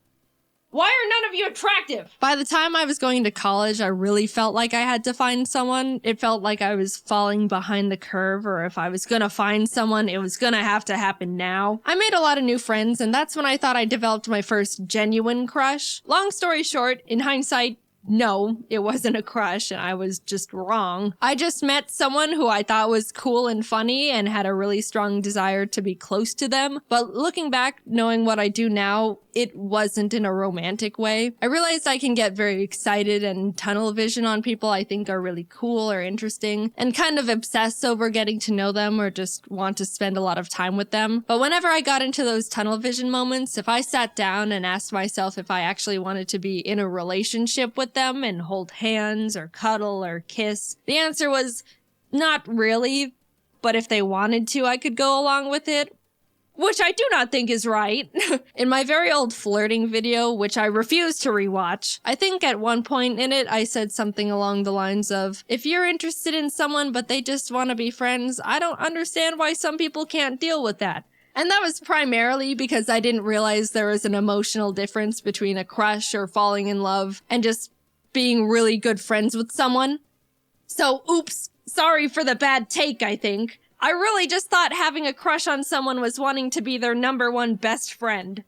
Speaker 2: Why are none of you attractive? By the time I was going to college, I really felt like I had to find someone. It felt like I was falling behind the curve, or if I was gonna find someone, it was gonna have to happen now. I made a lot of new friends, and that's when I thought I developed my first genuine crush. Long story short, in hindsight, no, it wasn't a crush, and I was just wrong. I just met someone who I thought was cool and funny and had a really strong desire to be close to them. But looking back, knowing what I do now, it wasn't in a romantic way. I realized I can get very excited and tunnel vision on people I think are really cool or interesting, and kind of obsess over getting to know them or just want to spend a lot of time with them. But whenever I got into those tunnel vision moments, if I sat down and asked myself if I actually wanted to be in a relationship with them and hold hands or cuddle or kiss, the answer was not really, but if they wanted to, I could go along with it. Which I do not think is right. In my very old flirting video, which I refuse to rewatch, I think at one point in it I said something along the lines of, if you're interested in someone but they just want to be friends, I don't understand why some people can't deal with that. And that was primarily because I didn't realize there was an emotional difference between a crush or falling in love and just being really good friends with someone. So, oops, sorry for the bad take, I think. I really just thought having a crush on someone was wanting to be their number one best friend.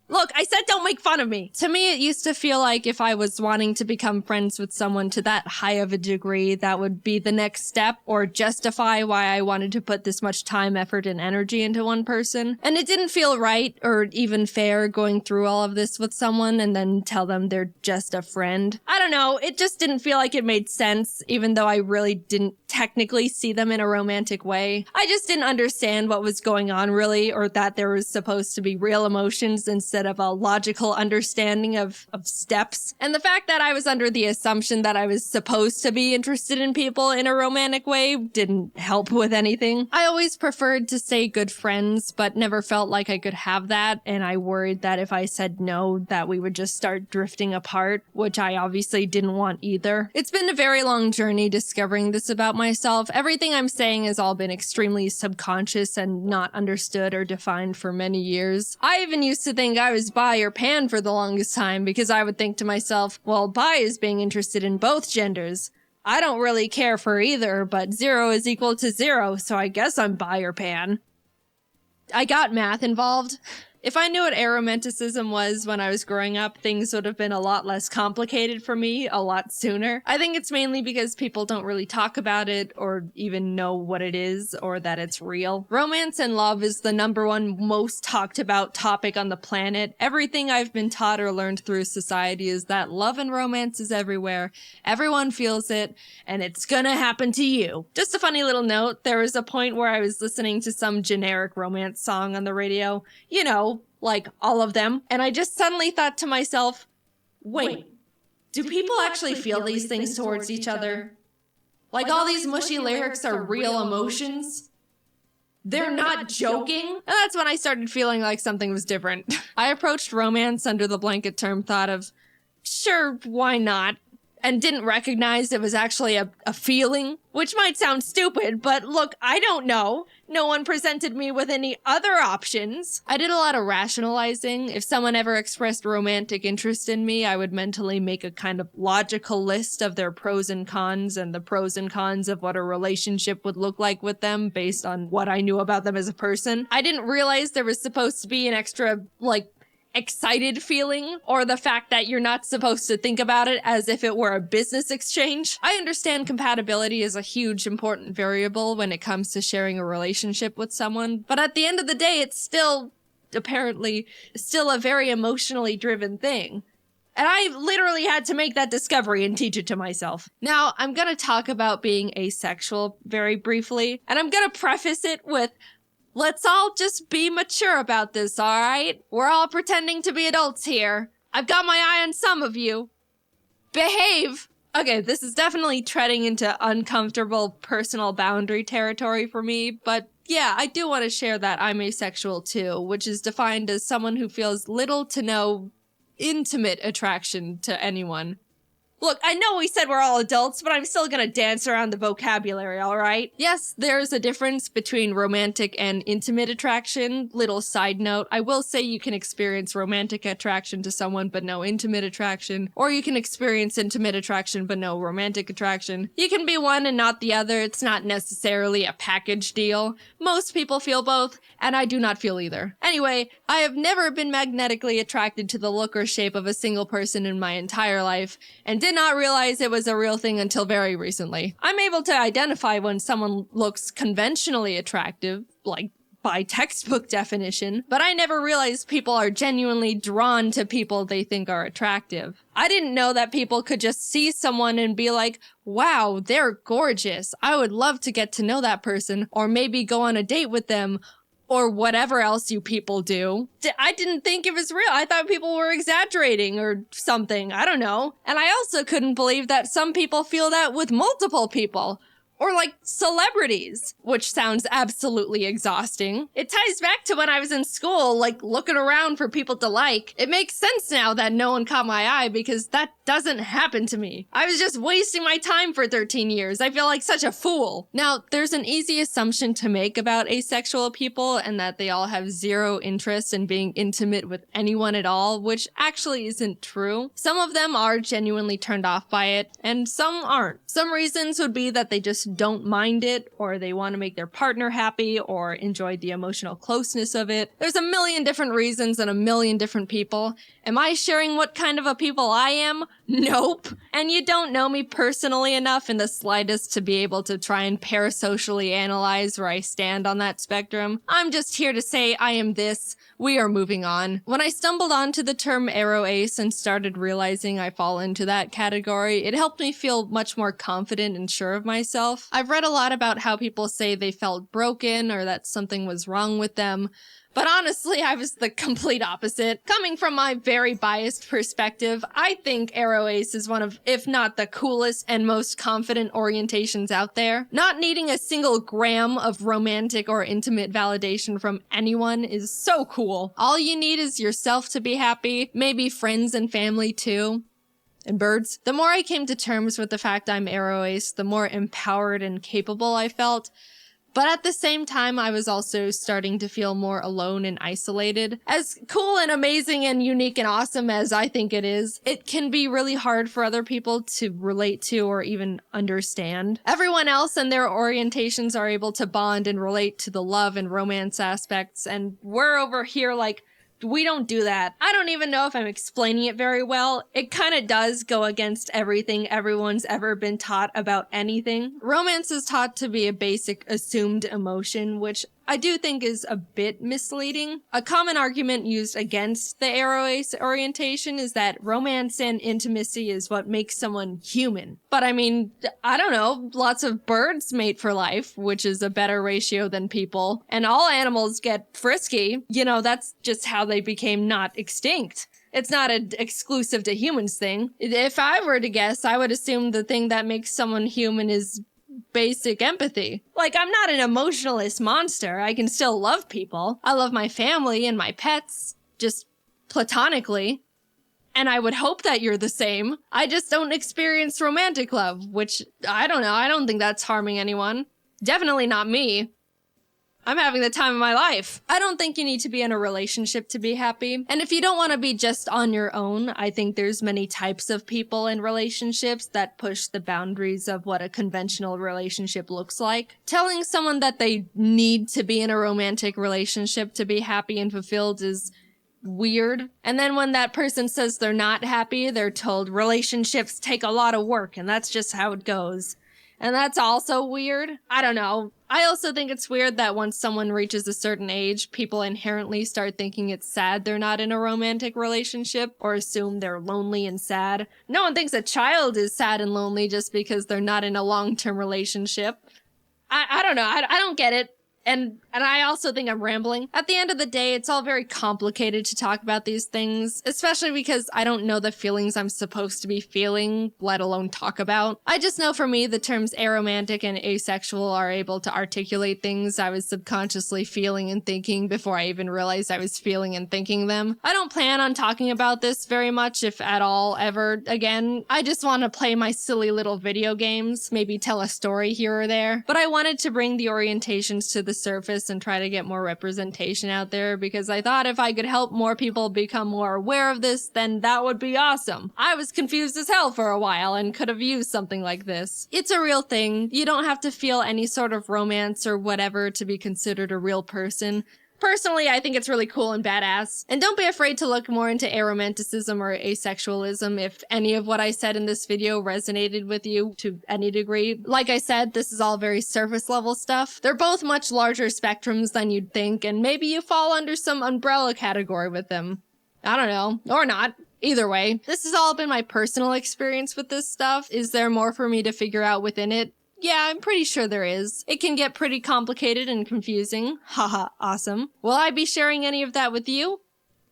Speaker 2: Look, I said don't make fun of me. To me, it used to feel like if I was wanting to become friends with someone to that high of a degree, that would be the next step or justify why I wanted to put this much time, effort, and energy into one person. And it didn't feel right or even fair going through all of this with someone and then tell them they're just a friend. I don't know, it just didn't feel like it made sense, even though I really didn't technically see them in a romantic way. I just didn't understand what was going on really, or that there was supposed to be real emotions instead of a logical understanding of steps. And the fact that I was under the assumption that I was supposed to be interested in people in a romantic way didn't help with anything. I always preferred to stay good friends, but never felt like I could have that, and I worried that if I said no, that we would just start drifting apart, which I obviously didn't want either. It's been a very long journey discovering this about myself. Everything I'm saying has all been extremely subconscious and not understood or defined for many years. I even used to think I was bi or pan for the longest time because I would think to myself, well, bi is being interested in both genders. I don't really care for either, but 0 is equal to 0, so I guess I'm bi or pan. I got math involved. If I knew what aromanticism was when I was growing up, things would have been a lot less complicated for me a lot sooner. I think it's mainly because people don't really talk about it or even know what it is or that it's real. Romance and love is the #1 most talked about topic on the planet. Everything I've been taught or learned through society is that love and romance is everywhere. Everyone feels it, and it's gonna happen to you. Just a funny little note, there was a point where I was listening to some generic romance song on the radio. You know, like all of them. And I just suddenly thought to myself, wait, do people actually feel these things towards each other? Like all these mushy lyrics are real emotions? They're not joking? And that's when I started feeling like something was different. I approached romance under the blanket term thought of, sure, why not? And didn't recognize it was actually a feeling, which might sound stupid, but look, I don't know. No one presented me with any other options. I did a lot of rationalizing. If someone ever expressed romantic interest in me, I would mentally make a kind of logical list of their pros and cons and the pros and cons of what a relationship would look like with them based on what I knew about them as a person. I didn't realize there was supposed to be an extra, excited feeling, or the fact that you're not supposed to think about it as if it were a business exchange. I understand compatibility is a huge important variable when it comes to sharing a relationship with someone, but at the end of the day, it's still, apparently, still a very emotionally driven thing. And I literally had to make that discovery and teach it to myself. Now, I'm gonna talk about being asexual very briefly, and I'm gonna preface it with, let's all just be mature about this, alright? We're all pretending to be adults here. I've got my eye on some of you. Behave! Okay, this is definitely treading into uncomfortable personal boundary territory for me, but yeah, I do want to share that I'm asexual too, which is defined as someone who feels little to no intimate attraction to anyone. Look, I know we said we're all adults, but I'm still gonna dance around the vocabulary, alright? Yes, there's a difference between romantic and intimate attraction. Little side note, I will say you can experience romantic attraction to someone but no intimate attraction, or you can experience intimate attraction but no romantic attraction. You can be one and not the other. It's not necessarily a package deal. Most people feel both, and I do not feel either. Anyway, I have never been magnetically attracted to the look or shape of a single person in my entire life, and did not realize it was a real thing until very recently. I'm able to identify when someone looks conventionally attractive, like by textbook definition, but I never realized people are genuinely drawn to people they think are attractive. I didn't know that people could just see someone and be like, wow, they're gorgeous. I would love to get to know that person, or maybe go on a date with them, or whatever else you people do. I didn't think it was real. I thought people were exaggerating or something. I don't know. And I also couldn't believe that some people feel that with multiple people. Or like celebrities, which sounds absolutely exhausting. It ties back to when I was in school, like looking around for people to like. It makes sense now that no one caught my eye because that doesn't happen to me. I was just wasting my time for 13 years. I feel like such a fool. Now, there's an easy assumption to make about asexual people and that they all have zero interest in being intimate with anyone at all, which actually isn't true. Some of them are genuinely turned off by it, and some aren't. Some reasons would be that they just don't mind it, or they want to make their partner happy, or enjoy the emotional closeness of it. There's a million different reasons and a million different people. Am I sharing what kind of a people I am? Nope. And you don't know me personally enough in the slightest to be able to try and parasocially analyze where I stand on that spectrum. I'm just here to say I am this. We are moving on. When I stumbled onto the term aro ace and started realizing I fall into that category, it helped me feel much more confident and sure of myself. I've read a lot about how people say they felt broken or that something was wrong with them. But honestly, I was the complete opposite. Coming from my very biased perspective, I think aro ace is one of, if not the coolest and most confident orientations out there. Not needing a single gram of romantic or intimate validation from anyone is so cool. All you need is yourself to be happy, maybe friends and family too. And birds. The more I came to terms with the fact I'm aro ace, the more empowered and capable I felt. But at the same time, I was also starting to feel more alone and isolated. As cool and amazing and unique and awesome as I think it is, it can be really hard for other people to relate to or even understand. Everyone else and their orientations are able to bond and relate to the love and romance aspects, and we're over here like, we don't do that. I don't even know if I'm explaining it very well. It kind of does go against everything everyone's ever been taught about anything. Romance is taught to be a basic assumed emotion, which I do think is a bit misleading. A common argument used against the aro ace orientation is that romance and intimacy is what makes someone human. But I mean, I don't know, lots of birds mate for life, which is a better ratio than people, and all animals get frisky. You know, that's just how they became not extinct. It's not an exclusive to humans thing. If I were to guess, I would assume the thing that makes someone human is basic empathy. Like, I'm not an emotionalist monster. I can still love people. I love my family and my pets, just platonically. And I would hope that you're the same. I just don't experience romantic love, which, I don't know, I don't think that's harming anyone. Definitely not me. I'm having the time of my life. I don't think you need to be in a relationship to be happy. And if you don't want to be just on your own, I think there's many types of people in relationships that push the boundaries of what a conventional relationship looks like. Telling someone that they need to be in a romantic relationship to be happy and fulfilled is weird. And then when that person says they're not happy, they're told relationships take a lot of work and that's just how it goes. And that's also weird. I don't know. I also think it's weird that once someone reaches a certain age, people inherently start thinking it's sad they're not in a romantic relationship or assume they're lonely and sad. No one thinks a child is sad and lonely just because they're not in a long-term relationship. I don't know. I don't get it. And I also think I'm rambling. At the end of the day, it's all very complicated to talk about these things, especially because I don't know the feelings I'm supposed to be feeling, let alone talk about. I just know for me, the terms aromantic and asexual are able to articulate things I was subconsciously feeling and thinking before I even realized I was feeling and thinking them. I don't plan on talking about this very much, if at all, ever again. I just want to play my silly little video games, maybe tell a story here or there. But I wanted to bring the orientations to the surface and try to get more representation out there because I thought if I could help more people become more aware of this, then that would be awesome. I was confused as hell for a while and could have used something like this. It's a real thing. You don't have to feel any sort of romance or whatever to be considered a real person. Personally, I think it's really cool and badass. And don't be afraid to look more into aromanticism or asexualism if any of what I said in this video resonated with you to any degree. Like I said, this is all very surface level stuff. They're both much larger spectrums than you'd think, and maybe you fall under some umbrella category with them. I don't know. Or not. Either way, this has all been my personal experience with this stuff. Is there more for me to figure out within it? Yeah, I'm pretty sure there is. It can get pretty complicated and confusing. Haha, awesome. Will I be sharing any of that with you?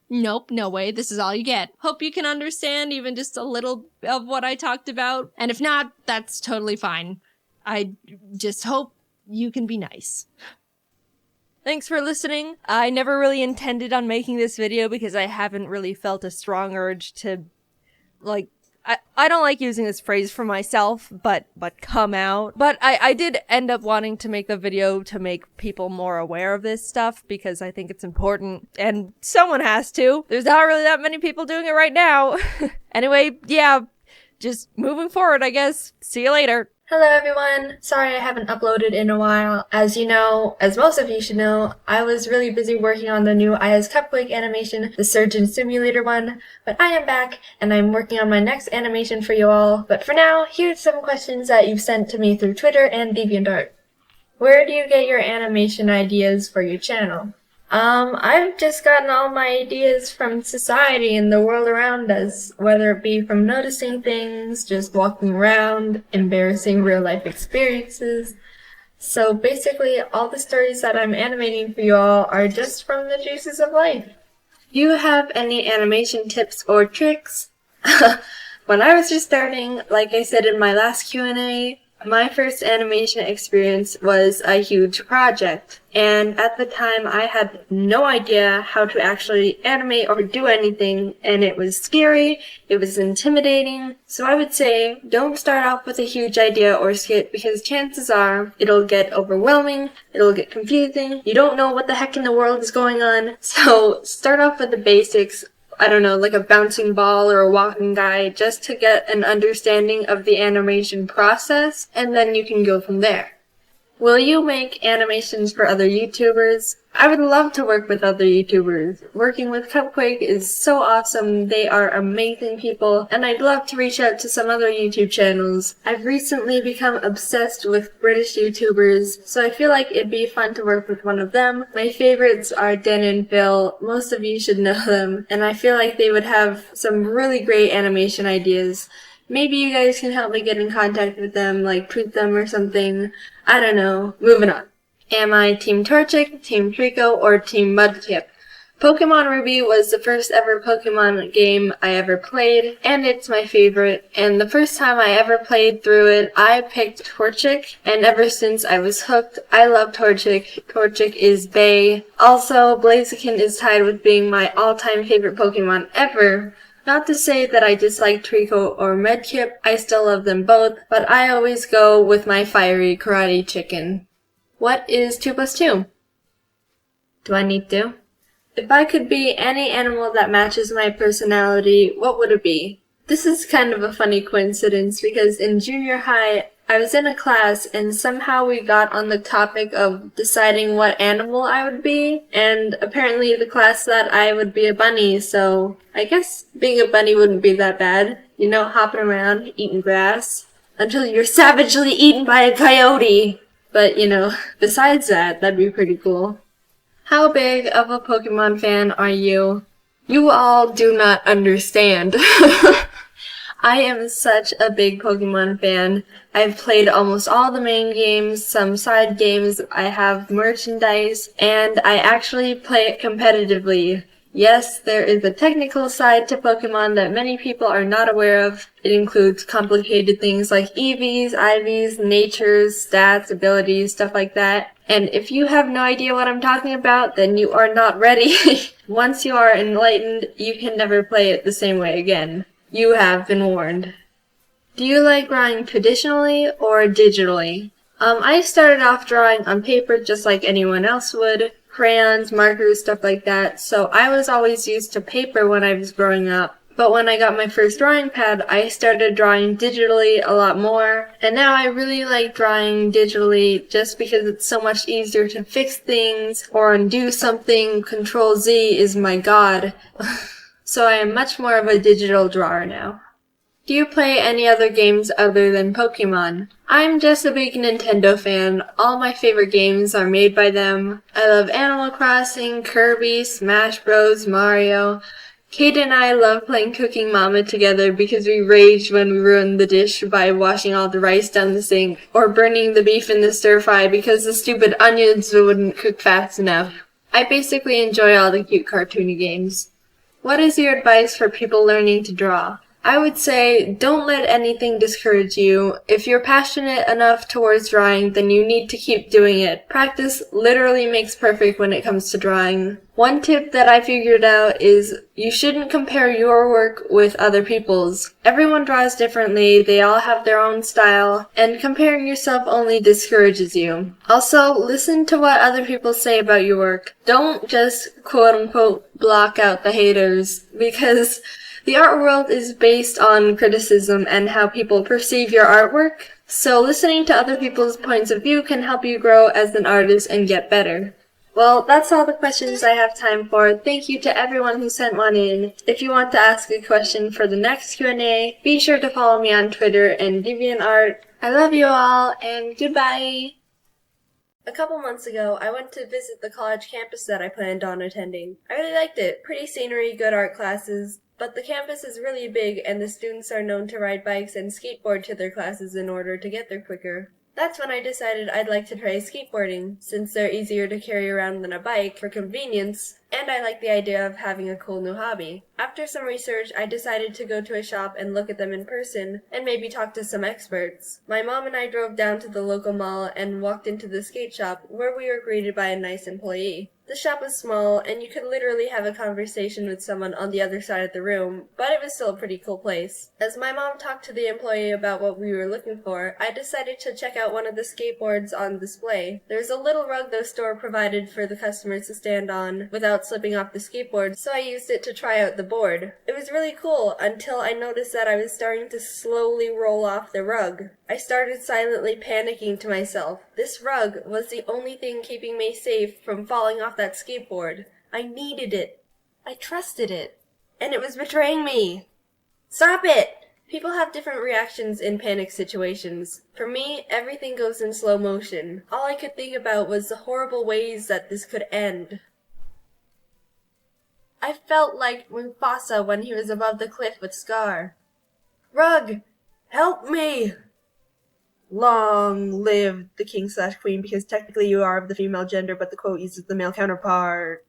Speaker 2: Nope, no way. This is all you get. Hope you can understand even just a little of what I talked about. And if not, that's totally fine. I just hope you can be nice. Thanks for listening. I never really intended on making this video because I haven't really felt a strong urge to, like, I don't like using this phrase for myself, but come out. But I did end up wanting to make the video to make people more aware of this stuff because I think it's important and someone has to. There's not really that many people doing it right now. Anyway, yeah, just moving forward, I guess. See you later.
Speaker 4: Hello everyone! Sorry I haven't uploaded in a while. As you know, as most of you should know, I was really busy working on the new Aya's Cupquake animation, the Surgeon Simulator one, but I am back and I'm working on my next animation for you all. But for now, here's some questions that you've sent to me through Twitter and DeviantArt. Where do you get your animation ideas for your channel? I've just gotten all my ideas from society and the world around us, whether it be from noticing things, just walking around, embarrassing real-life experiences. So basically, all the stories that I'm animating for you all are just from the juices of life. Do you have any animation tips or tricks? When I was just starting, like I said in my last Q&A, my first animation experience was a huge project, and at the time I had no idea how to actually animate or do anything, and it was scary, it was intimidating. So I would say, don't start off with a huge idea or skit because chances are it'll get overwhelming, it'll get confusing, you don't know what the heck in the world is going on. So start off with the basics. I don't know, like a bouncing ball or a walking guide, just to get an understanding of the animation process, and then you can go from there. Will you make animations for other YouTubers? I would love to work with other YouTubers. Working with Cupquake is so awesome, they are amazing people, and I'd love to reach out to some other YouTube channels. I've recently become obsessed with British YouTubers, so I feel like it'd be fun to work with one of them. My favorites are Dan and Phil, most of you should know them, and I feel like they would have some really great animation ideas. Maybe you guys can help me get in contact with them, like tweet them or something. I don't know. Moving on. Am I Team Torchic, Team Trico, or Team Mudkip? Pokemon Ruby was the first ever Pokemon game I ever played, and it's my favorite. And the first time I ever played through it, I picked Torchic, and ever since I was hooked, I love Torchic. Torchic is bae. Also, Blaziken is tied with being my all-time favorite Pokemon ever. Not to say that I dislike Trico or Mudkip, I still love them both, but I always go with my fiery karate chicken. What is 2 plus 2? Do I need to? If I could be any animal that matches my personality, what would it be? This is kind of a funny coincidence because in junior high, I was in a class and somehow we got on the topic of deciding what animal I would be, and apparently the class thought I would be a bunny, so I guess being a bunny wouldn't be that bad. You know, hopping around, eating grass, until you're savagely eaten by a coyote. But, you know, besides that, that'd be pretty cool. How big of a Pokemon fan are you? You all do not understand. I am such a big Pokemon fan. I've played almost all the main games, some side games, I have merchandise, and I actually play it competitively. Yes, there is a technical side to Pokemon that many people are not aware of. It includes complicated things like EVs, IVs, natures, stats, abilities, stuff like that. And if you have no idea what I'm talking about, then you are not ready. Once you are enlightened, you can never play it the same way again. You have been warned. Do you like drawing traditionally or digitally? I started off drawing on paper just like anyone else would. Crayons, markers, stuff like that. So I was always used to paper when I was growing up. But when I got my first drawing pad, I started drawing digitally a lot more. And now I really like drawing digitally just because it's so much easier to fix things or undo something. Control Z is my god. So I am much more of a digital drawer now. Do you play any other games other than Pokemon? I'm just a big Nintendo fan. All my favorite games are made by them. I love Animal Crossing, Kirby, Smash Bros, Mario. Kate and I love playing Cooking Mama together because we raged when we ruined the dish by washing all the rice down the sink, or burning the beef in the stir-fry because the stupid onions wouldn't cook fast enough. I basically enjoy all the cute cartoony games. What is your advice for people learning to draw? I would say, don't let anything discourage you. If you're passionate enough towards drawing, then you need to keep doing it. Practice literally makes perfect when it comes to drawing. One tip that I figured out is you shouldn't compare your work with other people's. Everyone draws differently, they all have their own style, and comparing yourself only discourages you. Also, listen to what other people say about your work. Don't just quote-unquote block out the haters, because the art world is based on criticism and how people perceive your artwork, so listening to other people's points of view can help you grow as an artist and get better. Well, that's all the questions I have time for. Thank you to everyone who sent one in. If you want to ask a question for the next Q&A, be sure to follow me on Twitter and DeviantArt. I love you all, and goodbye! A couple months ago, I went to visit the college campus that I planned on attending. I really liked it. Pretty scenery, good art classes. But the campus is really big and the students are known to ride bikes and skateboard to their classes in order to get there quicker. That's when I decided I'd like to try skateboarding, since they're easier to carry around than a bike for convenience, and I like the idea of having a cool new hobby. After some research, I decided to go to a shop and look at them in person, and maybe talk to some experts. My mom and I drove down to the local mall and walked into the skate shop, where we were greeted by a nice employee. The shop was small, and you could literally have a conversation with someone on the other side of the room, but it was still a pretty cool place. As my mom talked to the employee about what we were looking for, I decided to check out one of the skateboards on display. There's a little rug the store provided for the customers to stand on without slipping off the skateboard, so I used it to try out the board. It was really cool until I noticed that I was starting to slowly roll off the rug. I started silently panicking to myself. This rug was the only thing keeping me safe from falling off that skateboard. I needed it. I trusted it. And it was betraying me. Stop it! People have different reactions in panic situations. For me, everything goes in slow motion. All I could think about was the horrible ways that this could end. I felt like Mufasa when he was above the cliff with Scar. Rug! Help me! Long live the king/queen, because technically you are of the female gender, but the quote uses the male counterpart.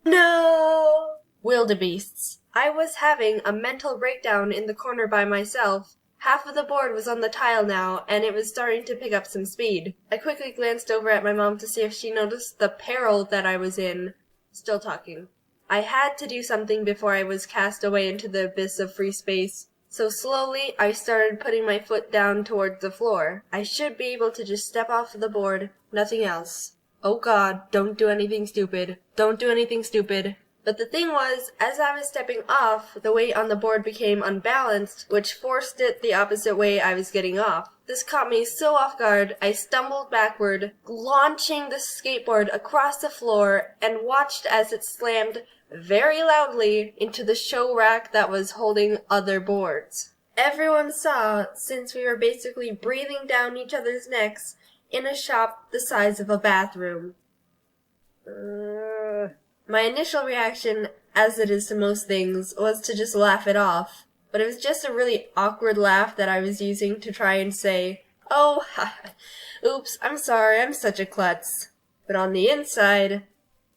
Speaker 4: No! Wildebeests. I was having a mental breakdown in the corner by myself. Half of the board was on the tile now, and it was starting to pick up some speed. I quickly glanced over at my mom to see if she noticed the peril that I was in. Still talking. I had to do something before I was cast away into the abyss of free space. So slowly, I started putting my foot down towards the floor. I should be able to just step off the board, nothing else. Oh god, don't do anything stupid. Don't do anything stupid. But the thing was, as I was stepping off, the weight on the board became unbalanced, which forced it the opposite way I was getting off. This caught me so off guard, I stumbled backward, launching the skateboard across the floor, and watched as it slammed very loudly into the show rack that was holding other boards. Everyone saw, since we were basically breathing down each other's necks in a shop the size of a bathroom. My initial reaction, as it is to most things, was to just laugh it off. but it was just a really awkward laugh that I was using to try and say, "Oh, oops, I'm sorry, I'm such a klutz." But on the inside,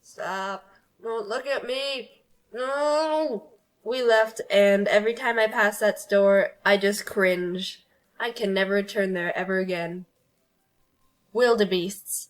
Speaker 4: "Stop, don't look at me, no." We left, and every time I pass that store, I just cringe. I can never return there ever again. Wildebeests.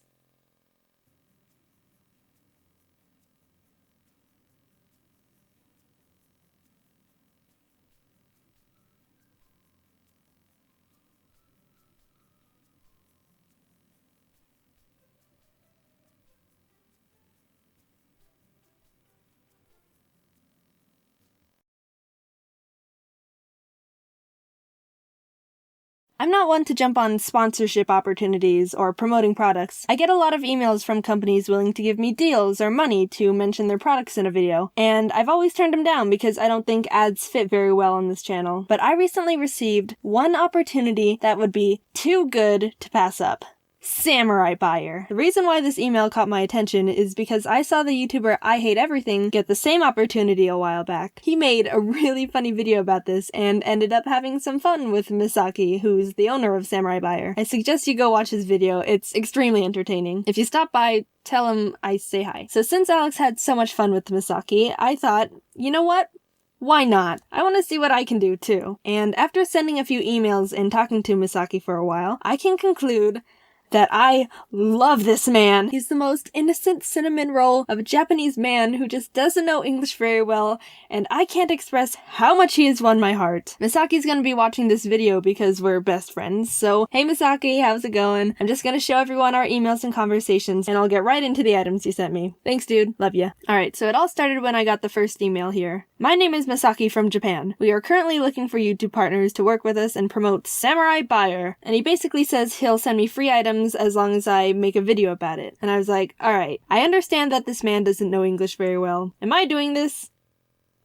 Speaker 2: I'm not one to jump on sponsorship opportunities or promoting products. I get a lot of emails from companies willing to give me deals or money to mention their products in a video, and I've always turned them down because I don't think ads fit very well on this channel. But I recently received one opportunity that would be too good to pass up. Samurai Buyer. The reason why this email caught my attention is because I saw the YouTuber I Hate Everything get the same opportunity a while back. He made a really funny video about this and ended up having some fun with Misaki, who's the owner of Samurai Buyer. I suggest you go watch his video, it's extremely entertaining. If you stop by, tell him I say hi. So since Alex had so much fun with Misaki, I thought, you know what? Why not? I want to see what I can do too. And after sending a few emails and talking to Misaki for a while, I can conclude that I love this man. He's the most innocent cinnamon roll of a Japanese man who just doesn't know English very well, and I can't express how much he has won my heart. Misaki's gonna be watching this video because we're best friends, so hey Misaki, how's it going? I'm just gonna show everyone our emails and conversations, and I'll get right into the items you sent me. Thanks dude, love ya. Alright, so it all started when I got the first email here. My name is Misaki from Japan. We are currently looking for YouTube partners to work with us and promote Samurai Buyer. And he basically says he'll send me free items as long as I make a video about it. And I was like, alright, I understand that this man doesn't know English very well. Am I doing this?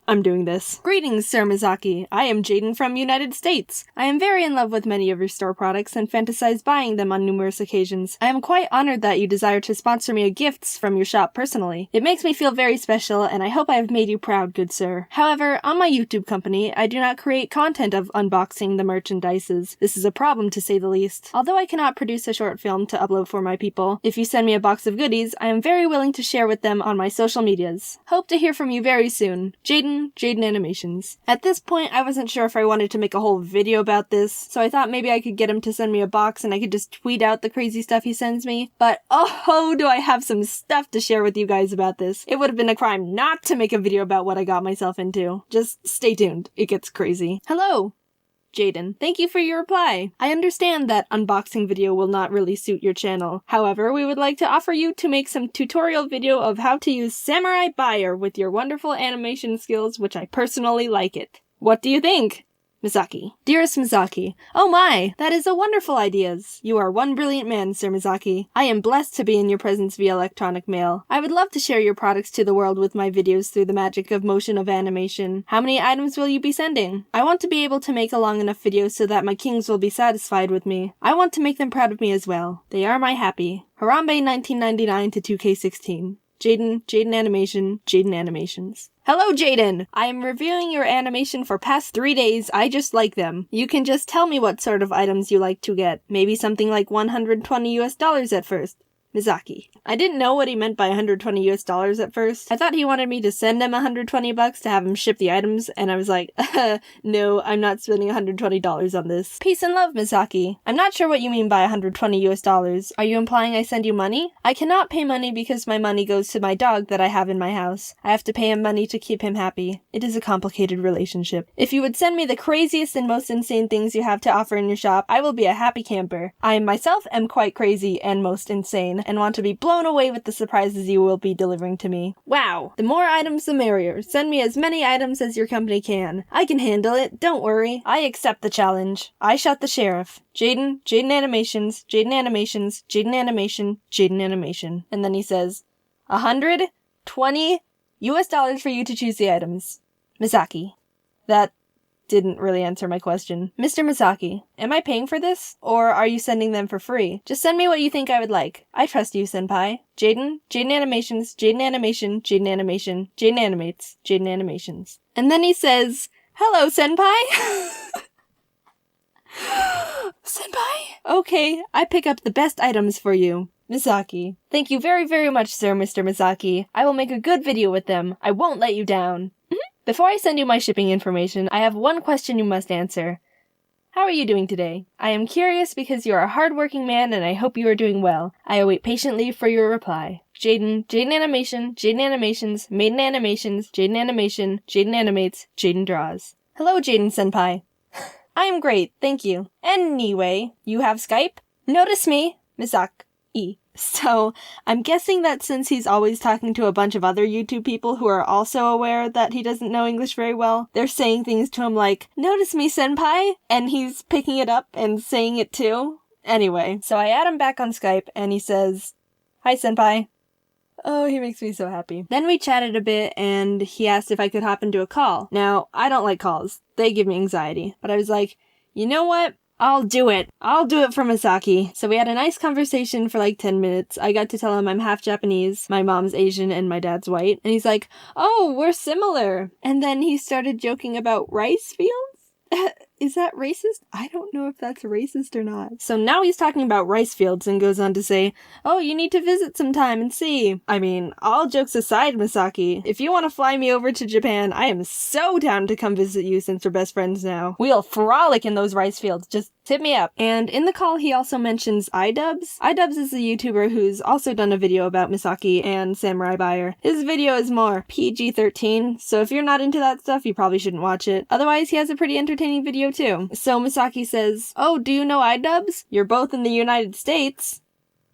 Speaker 2: I'm doing this. Greetings, Sir Mizaki. I am Jaiden from United States. I am very in love with many of your store products and fantasize buying them on numerous occasions. I am quite honored that you desire to sponsor me a gifts from your shop personally. It makes me feel very special, and I hope I have made you proud, good sir. However, on my YouTube company, I do not create content of unboxing the merchandises. This is a problem to say the least. Although I cannot produce a short film to upload for my people, if you send me a box of goodies, I am very willing to share with them on my social medias. Hope to hear from you very soon. Jaiden Animations. At this point, I wasn't sure if I wanted to make a whole video about this, so I thought maybe I could get him to send me a box and I could just tweet out the crazy stuff he sends me. But oh, do I have some stuff to share with you guys about this. It would have been a crime not to make a video about what I got myself into. Just stay tuned. It gets crazy. Hello, Jaiden. Thank you for your reply. I understand that unboxing video will not really suit your channel. However, we would like to offer you to make some tutorial video of how to use Samurai Buyer with your wonderful animation skills, which I personally like it. What do you think? Misaki. Dearest Misaki, oh my, that is a wonderful ideas. You are one brilliant man, Sir Misaki. I am blessed to be in your presence via electronic mail. I would love to share your products to the world with my videos through the magic of motion of animation. How many items will you be sending? I want to be able to make a long enough video so that my kings will be satisfied with me. I want to make them proud of me as well. They are my happy. Harambe 1999 to 2K16. Jaiden Animations. Hello, Jaiden! I am reviewing your animation for past 3 days. I just like them. You can just tell me what sort of items you like to get. Maybe something like $120 at first. Misaki. I didn't know what he meant by $120 at first. I thought he wanted me to send him $120 to have him ship the items, and I was like, no, I'm not spending $120 on this. Peace and love, Misaki. I'm not sure what you mean by $120. Are you implying I send you money? I cannot pay money because my money goes to my dog that I have in my house. I have to pay him money to keep him happy. It is a complicated relationship. If you would send me the craziest and most insane things you have to offer in your shop, I will be a happy camper. I myself am quite crazy and most insane, and want to be blown away with the surprises you will be delivering to me. Wow! The more items the merrier. Send me as many items as your company can. I can handle it, don't worry. I accept the challenge. I shot the sheriff. Jaiden Animations, Jaiden Animation. And then he says, $120 for you to choose the items. Misaki. That didn't really answer my question. Mr. Misaki, am I paying for this? Or are you sending them for free? Just send me what you think I would like. I trust you, senpai. Jaiden Animations, Jaiden Animation, Jaiden Animates, Jaiden Animations. And then he says, Hello, Senpai! Senpai? Okay, I pick up the best items for you. Misaki. Thank you very, very much, sir, Mr. Misaki. I will make a good video with them. I won't let you down. Before I send you my shipping information, I have one question you must answer. How are you doing today? I am curious because you are a hardworking man and I hope you are doing well. I await patiently for your reply. Jaiden, Jaiden Animation, Jaiden Animations, Maiden Animations, Jaiden Animation, Jaiden Animates, Jaiden Draws. Hello, Jaiden Senpai. I am great, thank you. Anyway, you have Skype? Notice me, Misaki. So, I'm guessing that since he's always talking to a bunch of other YouTube people who are also aware that he doesn't know English very well, they're saying things to him like, "Notice me, senpai," and he's picking it up and saying it too. Anyway, so I add him back on Skype, and he says, "Hi, senpai." Oh, he makes me so happy. Then we chatted a bit, and he asked if I could hop into a call. Now, I don't like calls. They give me anxiety. But I was like, you know what? I'll do it. I'll do it for Misaki. So we had a nice conversation for like 10 minutes. I got to tell him I'm half Japanese, my mom's Asian, and my dad's white. And he's like, oh, we're similar. And then he started joking about rice fields? Is that racist? I don't know if that's racist or not. So now he's talking about rice fields and goes on to say, oh, you need to visit sometime and see. I mean, all jokes aside, Misaki, if you want to fly me over to Japan, I am so down to come visit you since we're best friends now. We'll frolic in those rice fields. Just hit me up. And in the call, he also mentions iDubbbz. iDubbbz is a YouTuber who's also done a video about Misaki and Samurai Buyer. His video is more PG-13, so if you're not into that stuff, you probably shouldn't watch it. Otherwise, he has a pretty entertaining video too. So Misaki says, oh, do you know iDubbbz? You're both in the United States.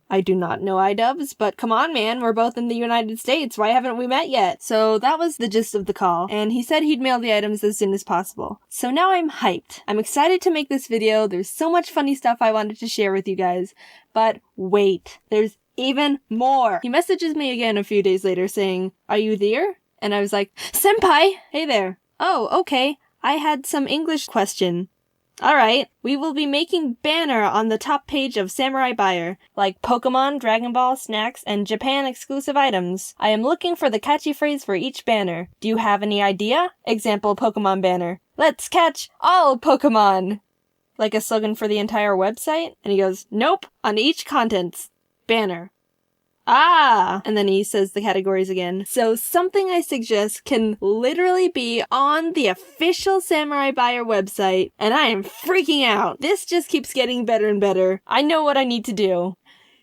Speaker 2: I do not know iDubbbz, but come on, man, we're both in the United States. Why haven't we met yet? So that was the gist of the call, and he said he'd mail the items as soon as possible. So now I'm hyped. I'm excited to make this video. There's so much funny stuff I wanted to share with you guys. But wait, there's even more. He messages me again a few days later saying, are you there? And I was like, senpai! Hey there. Oh, okay. I had some English question. Alright, we will be making banner on the top page of Samurai Buyer, like Pokemon, Dragon Ball, snacks, and Japan exclusive items. I am looking for the catchy phrase for each banner. Do you have any idea? Example Pokemon banner. Let's catch all Pokemon! Like a slogan for the entire website? And he goes, nope, on each contents. Banner. Ah! And then he says the categories again. So something I suggest can literally be on the official Samurai Buyer website, and I am freaking out. This just keeps getting better and better. I know what I need to do.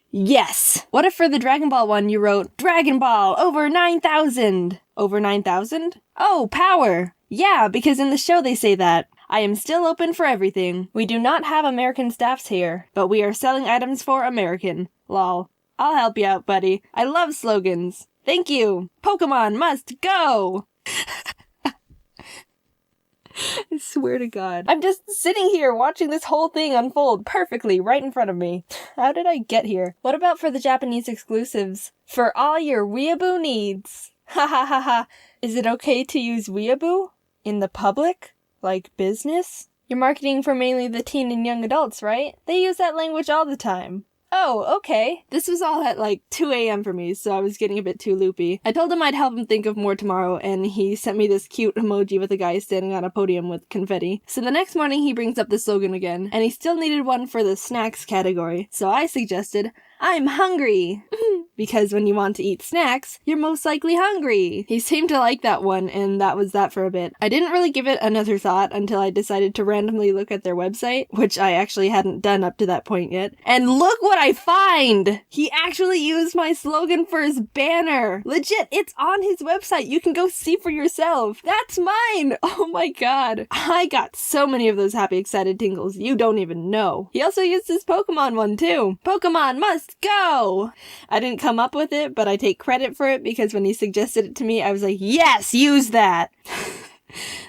Speaker 2: Yes! What if for the Dragon Ball one you wrote, Dragon Ball, over 9,000? Over 9,000? Oh, power! Yeah, because in the show they say that. I am still open for everything. We do not have American staffs here, but we are selling items for American. Lol. I'll help you out, buddy. I love slogans. Thank you. Pokemon must go! I swear to God. I'm just sitting here watching this whole thing unfold perfectly right in front of me. How did I get here? What about for the Japanese exclusives? For all your weeaboo needs. Ha ha ha ha. Is it okay to use weeaboo? In the public? Like business? You're marketing for mainly the teen and young adults, right? They use that language all the time. Oh, okay. This was all at like 2 a.m. for me, so I was getting a bit too loopy. I told him I'd help him think of more tomorrow, and he sent me this cute emoji with a guy standing on a podium with confetti. So the next morning he brings up the slogan again, and he still needed one for the snacks category. So I suggested, I'm hungry! Because when you want to eat snacks, you're most likely hungry. He seemed to like that one, and that was that for a bit. I didn't really give it another thought until I decided to randomly look at their website, which I actually hadn't done up to that point yet. And look what I find! He actually used my slogan for his banner! Legit, it's on his website. You can go see for yourself. That's mine! Oh my god. I got so many of those happy, excited tingles. You don't even know. He also used his Pokemon one too. Pokemon must go! I didn't come up with it, but I take credit for it because when he suggested it to me, I was like, yes, use that!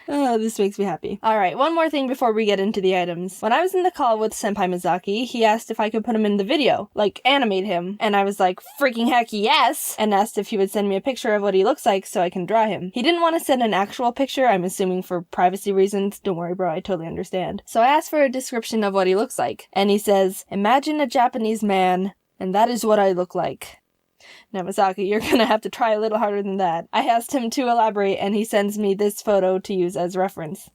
Speaker 2: Oh, this makes me happy. Alright, one more thing before we get into the items. When I was in the call with Senpai Misaki, he asked if I could put him in the video, like animate him, and I was like, freaking heck yes! And asked if he would send me a picture of what he looks like so I can draw him. He didn't want to send an actual picture, I'm assuming for privacy reasons. Don't worry bro, I totally understand. So I asked for a description of what he looks like, and he says, imagine a Japanese man, and that is what I look like. Now, Misaki, you're gonna have to try a little harder than that. I asked him to elaborate, and he sends me this photo to use as reference.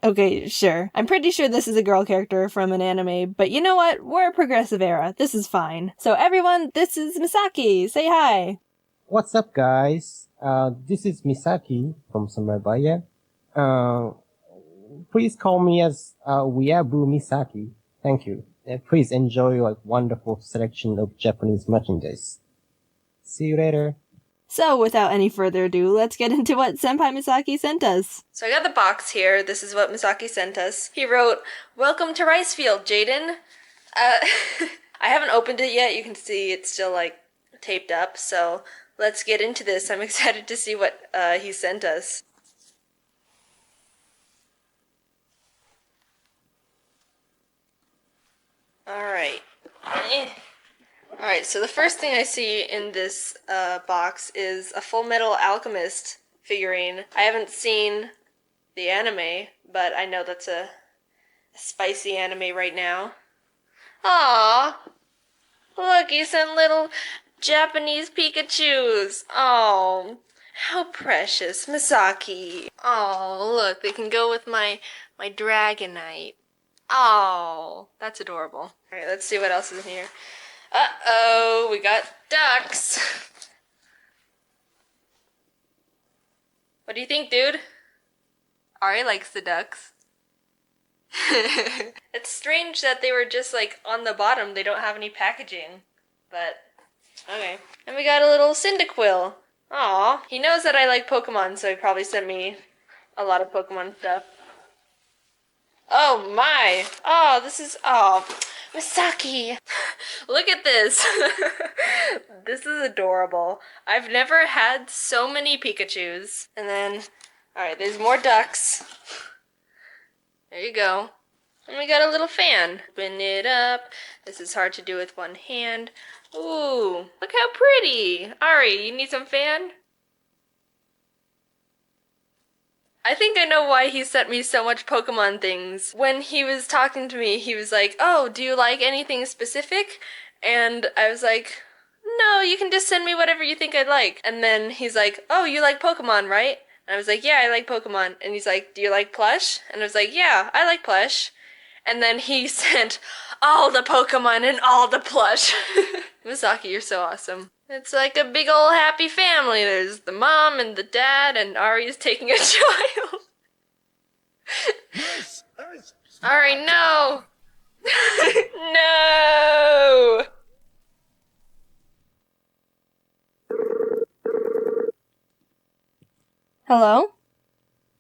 Speaker 2: Okay, sure. I'm pretty sure this is a girl character from an anime, but you know what? We're a progressive era. This is fine. So everyone, this is Misaki. Say hi.
Speaker 13: What's up, guys? This is Misaki from Samabaya. Please call me as Weeaboo Misaki. Thank you. Please enjoy like wonderful selection of Japanese merchandise. See you later.
Speaker 2: So without any further ado, let's get into what Senpai Misaki sent us.
Speaker 6: So I got the box here. This is what Misaki sent us. He wrote, "Welcome to Ricefield, Jaiden." I haven't opened it yet. You can see it's still like taped up. So let's get into this. I'm excited to see what he sent us. Alright. Alright, so the first thing I see in this box is a Full Metal Alchemist figurine. I haven't seen the anime, but I know that's a spicy anime right now. Aww! Look, he sent little Japanese Pikachus! Oh, how precious. Misaki. Oh, look, they can go with my Dragonite. Oh, that's adorable. Alright, let's see what else is in here. Uh-oh, we got ducks. What do you think, dude? Ari likes the ducks. It's strange that they were just like on the bottom. They don't have any packaging. But, okay. And we got a little Cyndaquil. Aw, he knows that I like Pokemon, so he probably sent me a lot of Pokemon stuff. Oh my! Oh, this is, oh, Misaki! Look at this! This is adorable. I've never had so many Pikachus. And then, alright, there's more ducks. There you go. And we got a little fan. Open it up. This is hard to do with one hand. Ooh, look how pretty! Ari, you need some fan? I think I know why he sent me so much Pokemon things. When he was talking to me, he was like, "Oh, do you like anything specific?" And I was like, "No, you can just send me whatever you think I'd like." And then he's like, "Oh, you like Pokemon, right?" And I was like, "Yeah, I like Pokemon." And he's like, "Do you like plush?" And I was like, "Yeah, I like plush." And then he sent all the Pokemon and all the plush. Misaki, you're so awesome. It's like a big ol' happy family. There's the mom and the dad, and Ari's taking a child. Ari, no! No!
Speaker 2: Hello?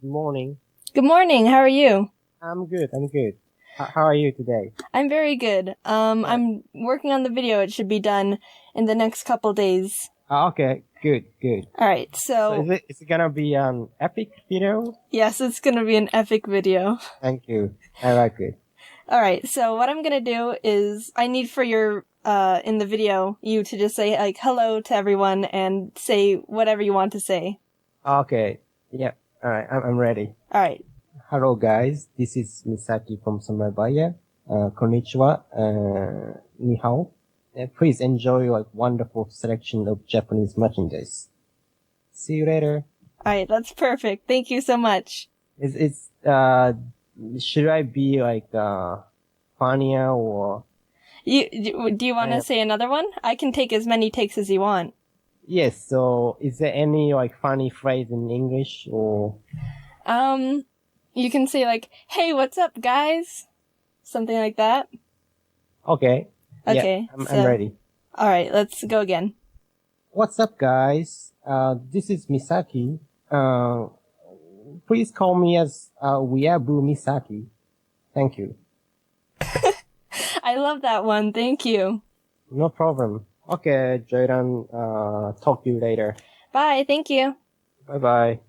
Speaker 13: Good morning.
Speaker 2: Good morning, how are you?
Speaker 13: I'm good. How are you today?
Speaker 2: I'm very good. I'm working on the video. It should be done in the next couple days.
Speaker 13: Okay, good.
Speaker 2: Alright, so
Speaker 13: is it gonna be an epic video?
Speaker 2: yes, it's gonna be an epic video.
Speaker 13: Thank you. I like it.
Speaker 2: Alright, so what I'm gonna do is I need for your, in the video, you to just say, like, hello to everyone and say whatever you want to say.
Speaker 13: Okay. Yep. Alright, I'm ready.
Speaker 2: Alright.
Speaker 13: Hello guys, this is Misaki from Samabaya. Konnichiwa. Ni hao. Please enjoy like wonderful selection of Japanese merchandise. See you later.
Speaker 2: Alright, that's perfect. Thank you so much.
Speaker 13: Should I be like funnier or?
Speaker 2: Do you want to say another one? I can take as many takes as you want.
Speaker 13: Yes. So, is there any like funny phrase in English or?
Speaker 2: You can say like, "Hey, what's up, guys?" Something like that.
Speaker 13: Okay.
Speaker 2: Okay.
Speaker 13: Yeah, I'm ready.
Speaker 2: Alright, let's go again.
Speaker 13: What's up, guys? This is Misaki. Please call me as Weeaboo Misaki. Thank you.
Speaker 2: I love that one. Thank you.
Speaker 13: No problem. Okay, Jaiden. Talk to you later.
Speaker 2: Bye. Thank you.
Speaker 13: Bye bye.